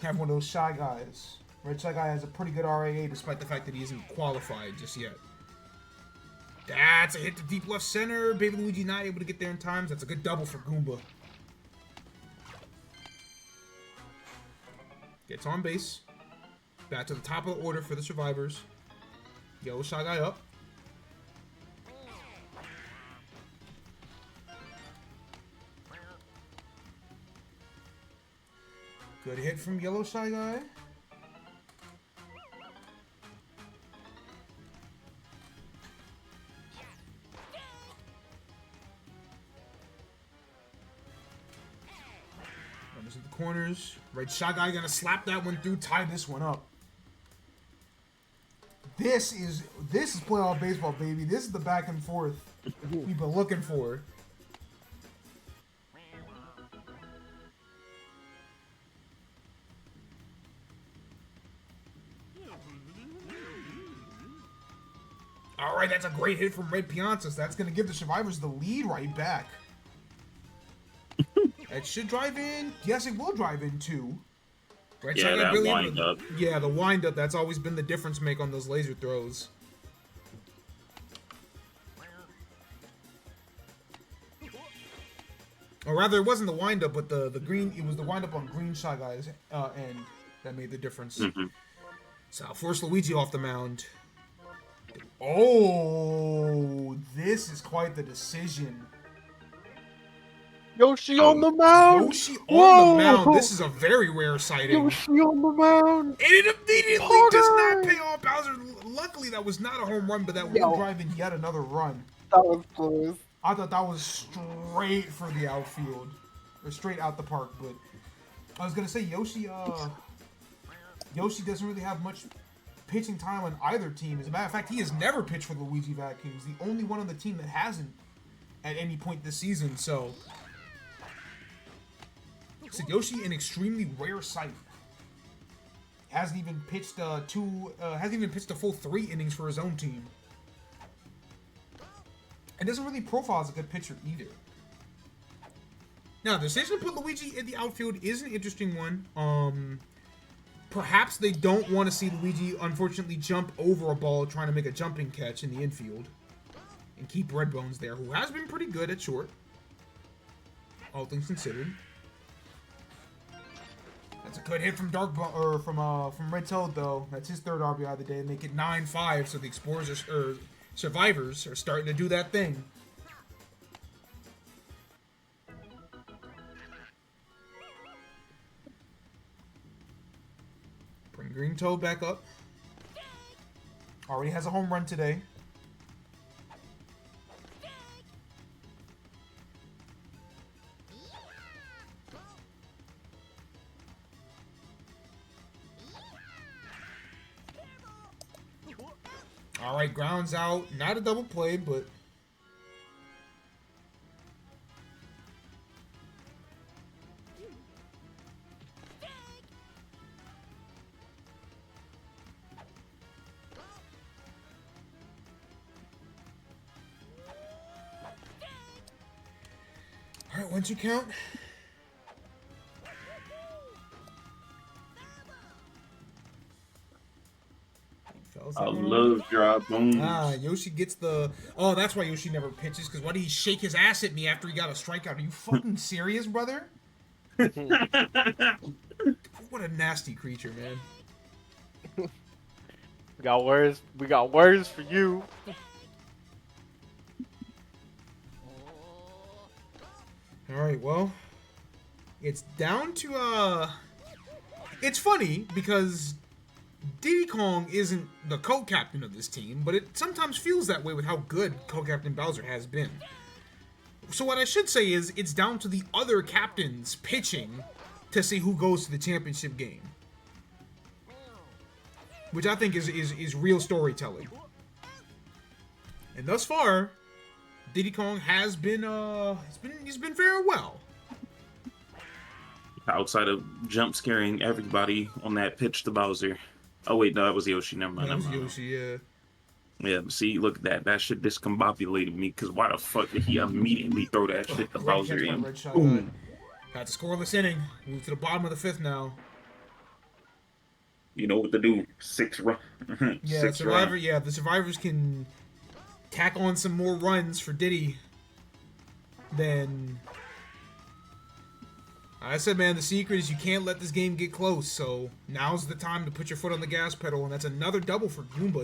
have one of those Shy Guys. Red Shy Guy has a pretty good RAA despite the fact that he isn't qualified just yet. That's a hit to deep left center. Baby Luigi not able to get there in time. That's a good double for Goomba. Gets on base. Back to the top of the order for the survivors. Yellow Shy Guy up. Good hit from Yellow Shy Guy. Runners at the corners. Red Shy Guy gonna slap that one through, tie this one up. This is playoff baseball, baby. This is the back and forth we've been looking for. All right, that's a great hit from Red Pianta. That's going to give the survivors the lead right back. That should drive in. Yes, it will drive in too. Red Yeah, that really wind up. Yeah, the wind up. That's always been the difference make on those laser throws. Or rather, it wasn't the wind up, but the green. It was the wind up on Green Shy Guy's end that made the difference. So I'll force Luigi off the mound. Oh, this is quite the decision. Yoshi on the mound. Yoshi on Whoa! the mound. This is a very rare sighting. Yoshi on the mound. And it immediately does not pay off. Bowser, luckily that was not a home run, but that will drive in yet another run. That was close. I thought that was straight for the outfield. Or straight out the park, but I was going to say Yoshi doesn't really have much pitching time on either team. As a matter of fact, he has never pitched for the Luigi Vacuums. The only one on the team that hasn't at any point this season. So, Yoshi, an extremely rare sight. Hasn't even pitched a full 3 innings for his own team. And doesn't really profile as a good pitcher either. Now, the decision to put Luigi in the outfield is an interesting one. Perhaps they don't want to see Luigi, unfortunately, jump over a ball trying to make a jumping catch in the infield. And keep Redbones there, who has been pretty good at short. All things considered. That's a good hit from from Red Toad, though. That's his 3rd RBI of the day. Make it 9-5, so the Explorers Survivors are starting to do that thing. Bring Green Toad back up. Already has a home run today. All right, grounds out. Not a double play, but all right, 1-2 count. I love dry bones. Yoshi gets the... Oh, that's why Yoshi never pitches, because why did he shake his ass at me after he got a strikeout? Are you fucking serious, brother? What a nasty creature, man. We got words for you. Alright, well... It's down to, It's funny, because... Diddy Kong isn't the co-captain of this team, but it sometimes feels that way with how good co-captain Bowser has been. So what I should say is, it's down to the other captains pitching to see who goes to the championship game. Which I think is real storytelling. And thus far, Diddy Kong has been, he's been very well. Outside of jump scaring everybody on that pitch to Bowser. Oh wait, no, that was Yoshi. Never mind. That was Yoshi, yeah. Yeah, see, look at that. That shit discombobulated me, because why the fuck did he immediately throw that shit to Bowser in? Boom. That's a scoreless inning. Move to the bottom of the 5th now. You know what to do. 6 run. Yeah, the survivors can tack on some more runs for Diddy. Then... I said, man, the secret is you can't let this game get close, so now's the time to put your foot on the gas pedal, and that's another double for Goomba.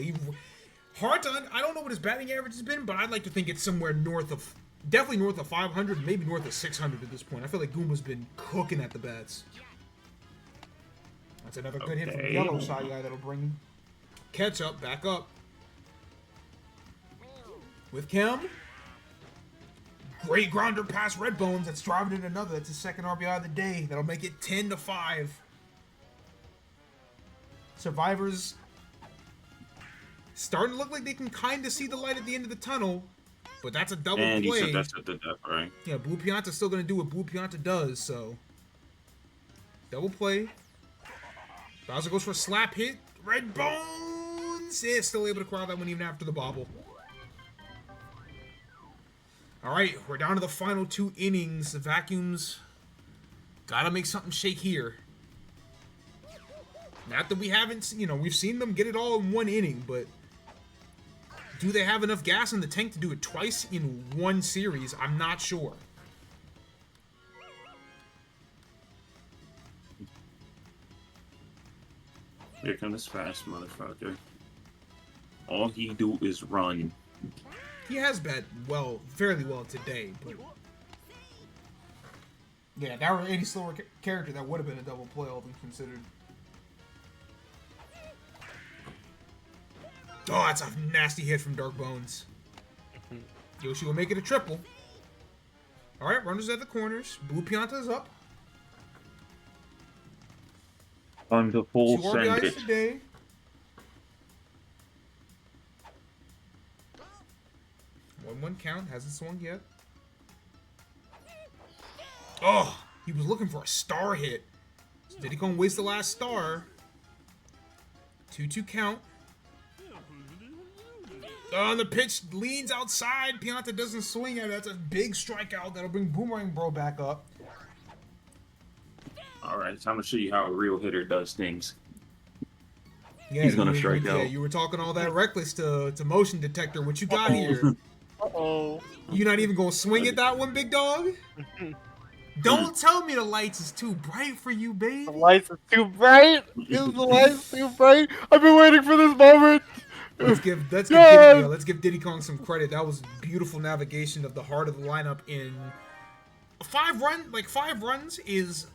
I don't know what his batting average has been, but I'd like to think it's somewhere definitely north of 500, maybe north of 600 at this point. I feel like Goomba's been cooking at the bats. That's another good hit from the yellow side guy that'll bring Ketchup back up. With Kim. Great grounder past Redbones. That's driving in another. That's his 2nd RBI of the day. That'll make it 10-5. Survivors starting to look like they can kind of see the light at the end of the tunnel. But that's a double play. And you said that's at the death, right? Yeah, Blue Pianta's still going to do what Blue Pianta does, so. Double play. Bowser goes for a slap hit. Redbones is still able to corral that one even after the bobble. All right, we're down to the final 2 innings. The Vacuums gotta make something shake here. Not that we haven't, we've seen them get it all in 1 inning, but do they have enough gas in the tank to do it twice in 1 series? I'm not sure. Here comes this fast motherfucker. All he do is run. He has bet fairly well today, but yeah, if that were any slower character, that would have been a double play, all things considered. Oh, that's a nasty hit from Dark Bones. Yoshi will make it a triple. All right, runners at the corners. Blue Pianta is up. On the full 2 send RBIs it. today. 1-1 count. Hasn't swung yet. Oh, he was looking for a star hit. So Diddy Kong wastes the last star. 2-2 count. Oh, the pitch leans outside. Pianta doesn't swing it. That's a big strikeout. That'll bring Boomerang Bro back up. All right, it's time to show you how a real hitter does things. Yeah, He's gonna strike Yeah, out. you were talking all that reckless to motion detector. What you got here? Uh-oh. You not even gonna swing at that one, big dog? Don't tell me the lights is too bright for you, babe. The lights are too bright. Is the lights too bright? I've been waiting for this moment. Let's give Yes! let's give Diddy Kong some credit. That was beautiful navigation of the heart of the lineup in 5 runs is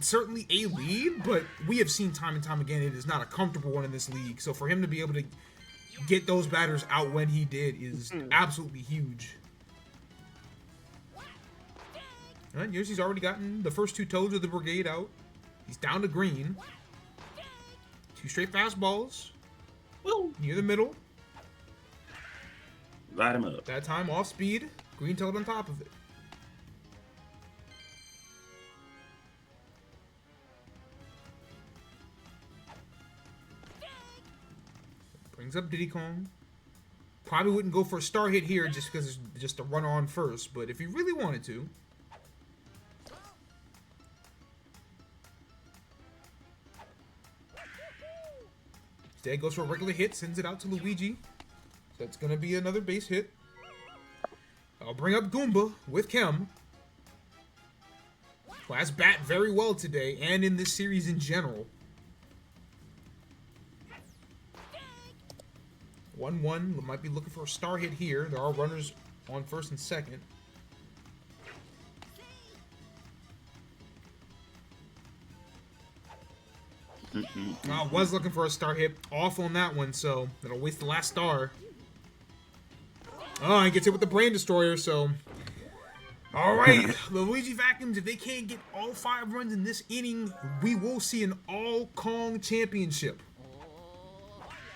certainly a lead, but we have seen time and time again it is not a comfortable one in this league. So for him to be able to get those batters out when he did is absolutely huge. And Yoshi's already gotten the first 2 toads of the brigade out. He's down to green. 2 straight fastballs. Near the middle. Light him up. That time off speed. Green toad on top of it. Brings up Diddy Kong. Probably wouldn't go for a star hit here just because it's just a runner on first, but if he really wanted to. Instead goes for a regular hit, sends it out to Luigi. So that's going to be another base hit. I'll bring up Goomba with Kem. Who has bat very well today and in this series in general. 1-1. Might be looking for a star hit here. There are runners on first and second. I was looking for a star hit. Off on that one, so that'll waste the last star. Oh, he gets hit with the Brain Destroyer, so... Alright, the Luigi Vacuums, if they can't get all 5 runs in this inning, we will see an all-Kong championship.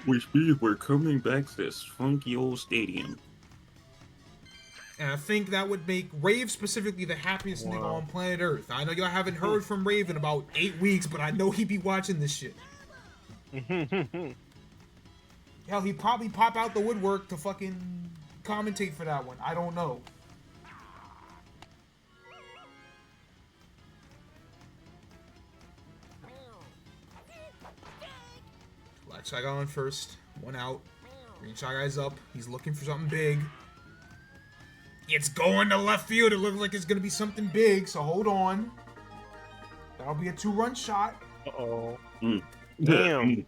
Which means we're coming back to this funky old stadium. And I think that would make Rave specifically the happiest nigga on planet Earth. I know y'all haven't heard from Rave in about 8 weeks, but I know he be watching this shit. Hell, he'd probably pop out the woodwork to fucking commentate for that one. I don't know. Black Shy Guy on first. 1 out. Green Shy Guy's up. He's looking for something big. It's going to left field. It looks like it's going to be something big, so hold on. That'll be a 2-run shot. Uh-oh. Damn.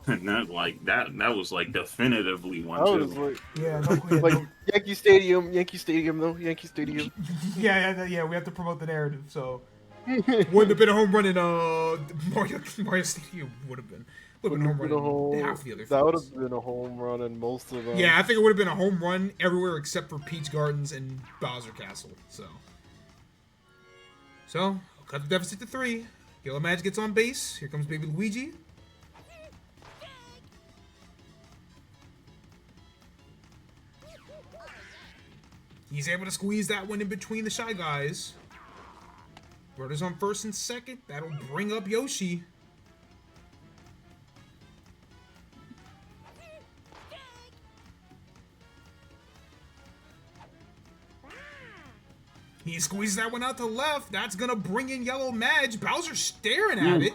And that was like definitively one That was too. like, Yeah, no, like Yankee Stadium though. Yankee Stadium. yeah, we have to promote the narrative, so... Wouldn't have been a home run in Mario Stadium. Would have been a home run in half the other That would fields. have been a home run in most of them. Yeah, I think it would have been a home run everywhere except for Peach Gardens and Bowser Castle. So I'll cut the deficit to 3. Yellow Magic gets on base. Here comes baby Luigi. He's able to squeeze that one in between the Shy Guys. Runners on first and second. That'll bring up Yoshi. He squeezes that one out to left. That's gonna bring in Yellow Madge. Bowser staring at it.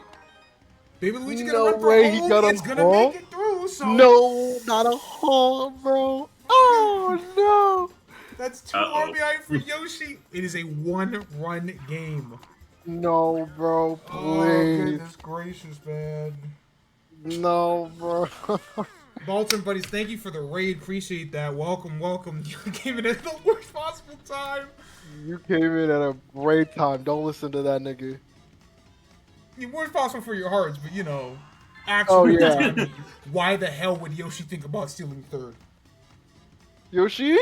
Baby Luigi gonna No run for way he home. got a It's gonna home? make it through. So No, not a home, bro. Oh no. that's 2 Uh-oh. RBI for Yoshi. It is a 1-run game. No, bro, Oh please. goodness gracious, man. No, bro. Baltimore buddies, thank you for the raid. Appreciate that. Welcome. You came in at the worst possible time. You came in at a great time. Don't listen to that nigga. The worst possible for your hearts, but you know, actually, Oh, yeah. why the hell would Yoshi think about stealing third? Yoshi?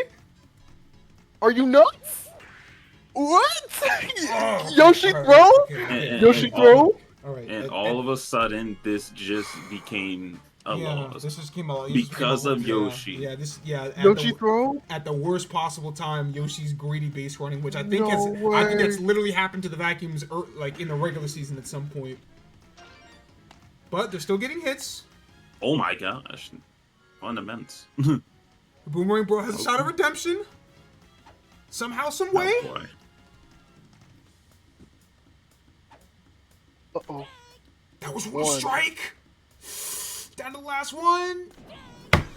Are you nuts? What? Oh, Yoshi all right, throw? okay. Yoshi And throw? All right. And all of a sudden, this just became a Yeah, loss this just came out because of Yoshi. Yeah, this Yoshi throw? at the worst possible time. Yoshi's greedy base running, which I think No I think that's way. literally happened to the vacuums like in the regular season at some point. But they're still getting hits. Oh my gosh, fundamentals. Boomerang Bro has a shot of redemption. Somehow, some way. Oh boy. Uh-oh. That was one One. strike. Down to the last one.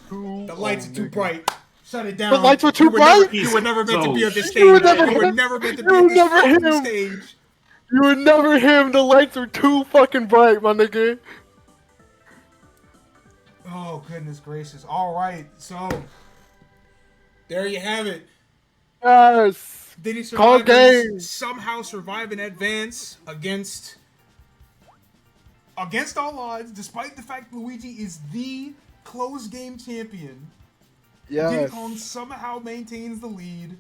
The lights are too bright. Shut it down. The lights were too You were never- bright? You were never meant to be on this stage. You were never You were him. never meant to be You on were this never fucking him. stage. You were never him. The lights were too fucking bright, my nigga. Oh, goodness gracious. All right, so there you have it. Yes. Did he Call survive game. and somehow survive and advance against all odds, despite the fact Luigi is the close game champion? Diddy Yes. Kong somehow maintains the lead.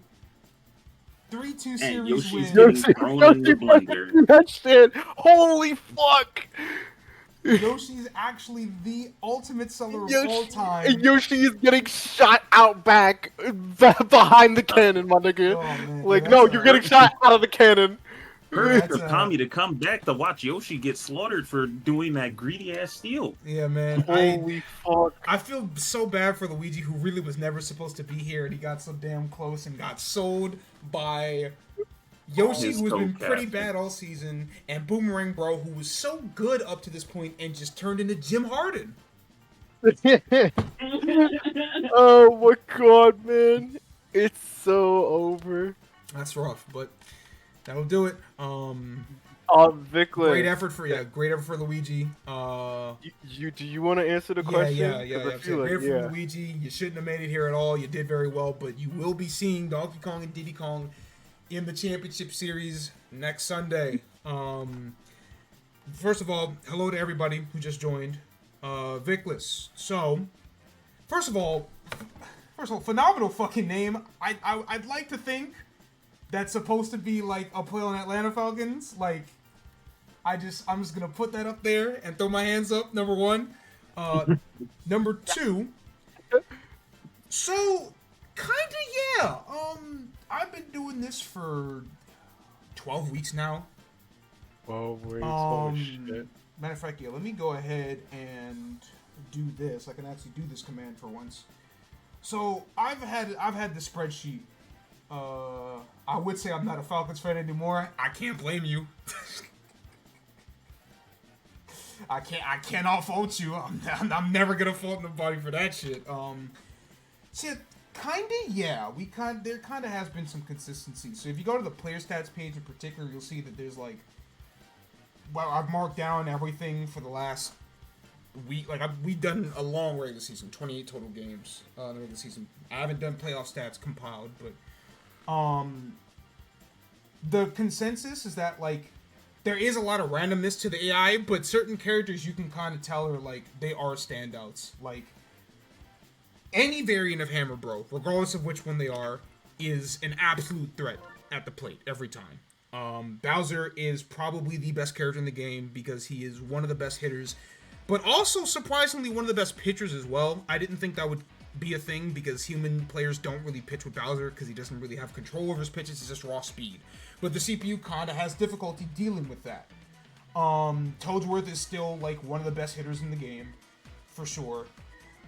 3-2 And series Yoshi's win. getting Yoshi, thrown in the blender. fucking that shit. Holy fuck. Yoshi's actually the ultimate seller of all time. Yoshi is getting shot out back behind the cannon, my nigga. Oh, man, like, dude, no, that's you're a- getting shot out of the cannon. Perfect That's for a- Kami to come back to watch Yoshi get slaughtered for doing that greedy ass steal. Yeah, man. Holy fuck. I feel so bad for Luigi, who really was never supposed to be here, and he got so damn close and got sold by Yoshi, His who's been pretty co-captain. bad all season, and Boomerang Bro, who was so good up to this point and just turned into Jim Harden. Oh my god, man. It's so over. That's rough, but that'll do it. Vickless. Great effort for Great effort for Luigi. Do you want to answer the question? Yeah. 'Cause I feel Great like, effort for Luigi. You shouldn't have made it here at all. You did very well, but you will be seeing Donkey Kong and Diddy Kong in the Championship Series next Sunday. First of all, hello to everybody who just joined. Vickless. So, first of all, phenomenal fucking name. I'd like to think that's supposed to be like a play on Atlanta Falcons. Like, I'm just gonna put that up there and throw my hands up. Number one. Number two. So, kinda yeah. I've been doing this for 12 weeks now. Oh, wait. Holy shit. Matter of fact, yeah, let me go ahead and do this. I can actually do this command for once. So I've had the spreadsheet. I would say I'm not a Falcons fan anymore. I can't blame you. I cannot fault you. I'm never gonna fault nobody for that shit. See, kinda, yeah. There kinda has been some consistency. So if you go to the player stats page in particular, you'll see that there's like, well, I've marked down everything for the last week. Like we've done a long regular season, 28 total games in the regular season. I haven't done playoff stats compiled, but the consensus is that like there is a lot of randomness to the AI, but certain characters you can kind of tell are like they are standouts. Like any variant of Hammer Bro, regardless of which one they are, is an absolute threat at the plate every time. Bowser is probably the best character in the game because he is one of the best hitters, but also surprisingly one of the best pitchers as well. I didn't think that would be a thing because human players don't really pitch with Bowser because he doesn't really have control over his pitches. It's just raw speed. But the CPU kinda has difficulty dealing with that. Toadsworth is still like one of the best hitters in the game, for sure.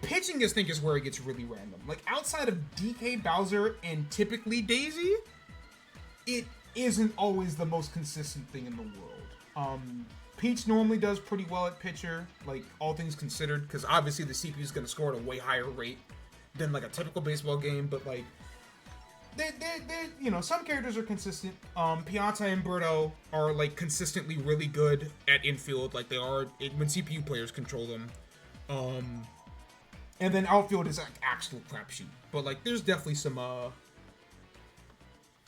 Pitching, I think, is where it gets really random. Like outside of DK, Bowser, and typically Daisy, it isn't always the most consistent thing in the world. Peach normally does pretty well at pitcher, like all things considered, because obviously the CPU is going to score at a way higher rate than like a typical baseball game, but like they some characters are consistent. Pianta and Birdo are like consistently really good at infield, like they are when CPU players control them. And then outfield is like actual crapshoot, but like there's definitely some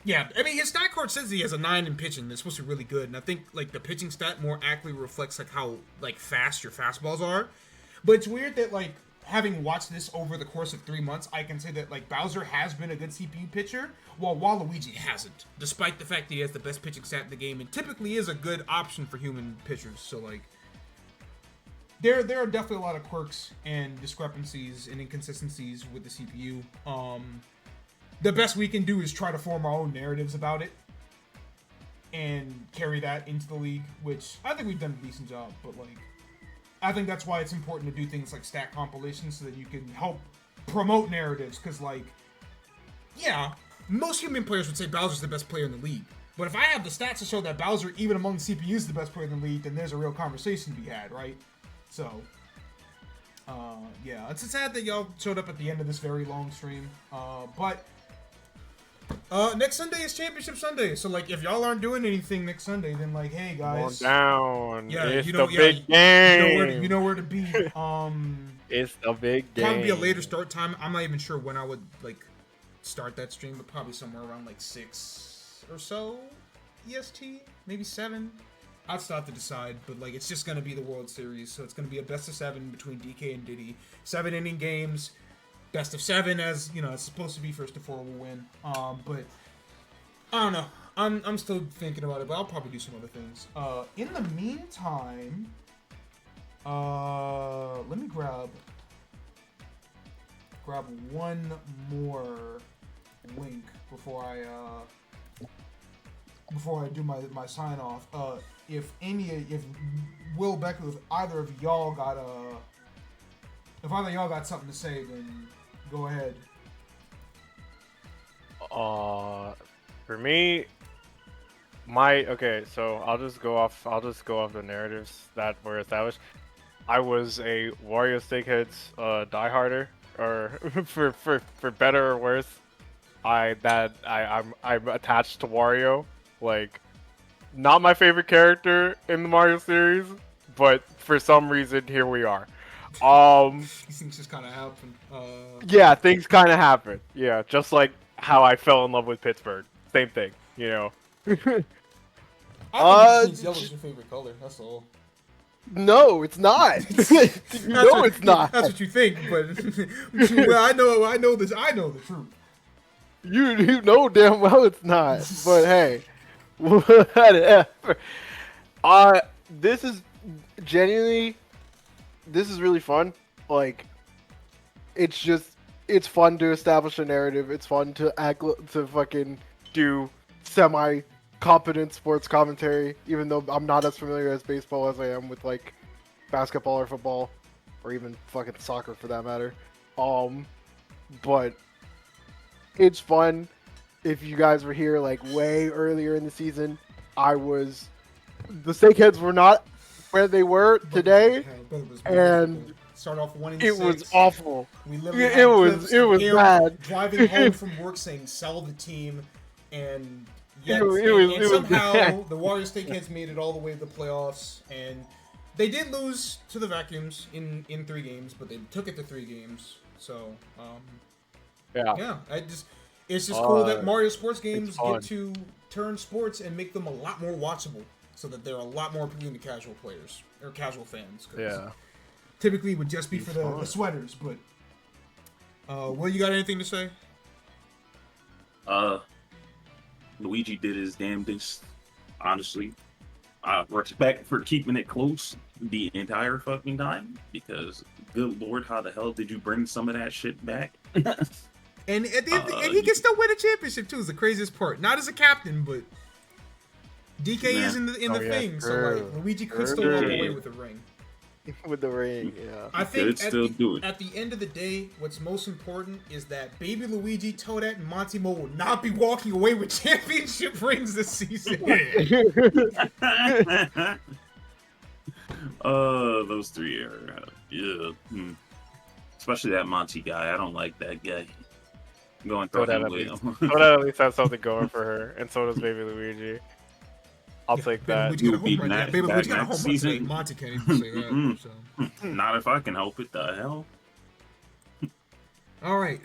yeah, I mean, his stat card says he has a 9 in pitching. That's supposed to be really good. And I think, like, the pitching stat more accurately reflects, like, how, like, fast your fastballs are. But it's weird that, like, having watched this over the course of 3 months, I can say that, like, Bowser has been a good CPU pitcher, while Waluigi hasn't. Despite the fact that he has the best pitching stat in the game and typically is a good option for human pitchers. So, like, there are definitely a lot of quirks and discrepancies and inconsistencies with the CPU. The best we can do is try to form our own narratives about it and carry that into the league, which I think we've done a decent job. But like, I think that's why it's important to do things like stat compilations so that you can help promote narratives. Because like, yeah, most human players would say Bowser's the best player in the league. But if I have the stats to show that Bowser, even among CPUs, is the best player in the league, then there's a real conversation to be had, right? So, yeah, it's sad that y'all showed up at the end of this very long stream. But next Sunday is Championship Sunday, so like, if y'all aren't doing anything next Sunday, then like, hey guys, down. yeah, It's you know, the yeah, big game. you know where to be. It's the big game. Probably be a later start time. I'm not even sure when I would like start that stream, but probably somewhere around like 6 or so EST, maybe 7. I'll still have to decide, but like, it's just gonna be the World Series, so it's gonna be a best of 7 between DK and Diddy. 7-inning games, best of 7, as you know, it's supposed to be. First to 4 will win. But I don't know. I'm still thinking about it, but I'll probably do some other things. In the meantime, let me grab one more link before I do my sign off. If Will Becker, if either of y'all got something to say, then go ahead. For me, so I'll just go off the narratives that were established. I was a Wario Steakheads dieharder, or for better or worse, I'm attached to Wario. Like, not my favorite character in the Mario series, but for some reason here we are. These things just kind of happen. Yeah, things kind of happen. Yeah, just like how I fell in love with Pittsburgh. Same thing, you know. I think yellow's your favorite color. That's all. No, it's not. No, it's not. That's what you think, but well, I know this. I know the truth. You know damn well it's not. But hey, whatever. This is genuinely, this is really fun. Like, it's it's fun to establish a narrative. It's fun to fucking do semi-competent sports commentary, even though I'm not as familiar as baseball as I am with like basketball or football, or even fucking soccer for that matter. But it's fun. If you guys were here like way earlier in the season, the Steakheads were not where they were today, and start off 1-6. it was awful. We literally It was bad. Driving home from work saying sell the team, and yet, It was somehow bad. the Warrior Steakheads made it all the way to the playoffs, and they did lose to the Vacuums in 3 games, but they took it to 3 games. So yeah, it's just cool that Mario sports games get to turn sports and make them a lot more watchable, so that they're a lot more appealing to casual players or casual fans. Yeah. Typically, it would just be for the sweaters, but Will, you got anything to say? Luigi did his damnedest, honestly. Respect for keeping it close the entire fucking time, because good lord, how the hell did you bring some of that shit back? And at the end, and he can still win a championship too. Is the craziest part. Not as a captain, but DK is in the thing, so like Luigi could still walk away with the ring. With the ring, yeah. I think at the end of the day, what's most important is that Baby Luigi, Toadette, and Montimo will not be walking away with championship rings this season. Those 3 are especially that Monty guy. I don't like that guy. Going through him with him. Toadette at least has something going for her, and so does Baby Luigi. I'll take that. Luigi got a home run. Baby Baby Luigi got a home run season. today. Monty can't even say that. So. Not if I can help it. The hell. All right.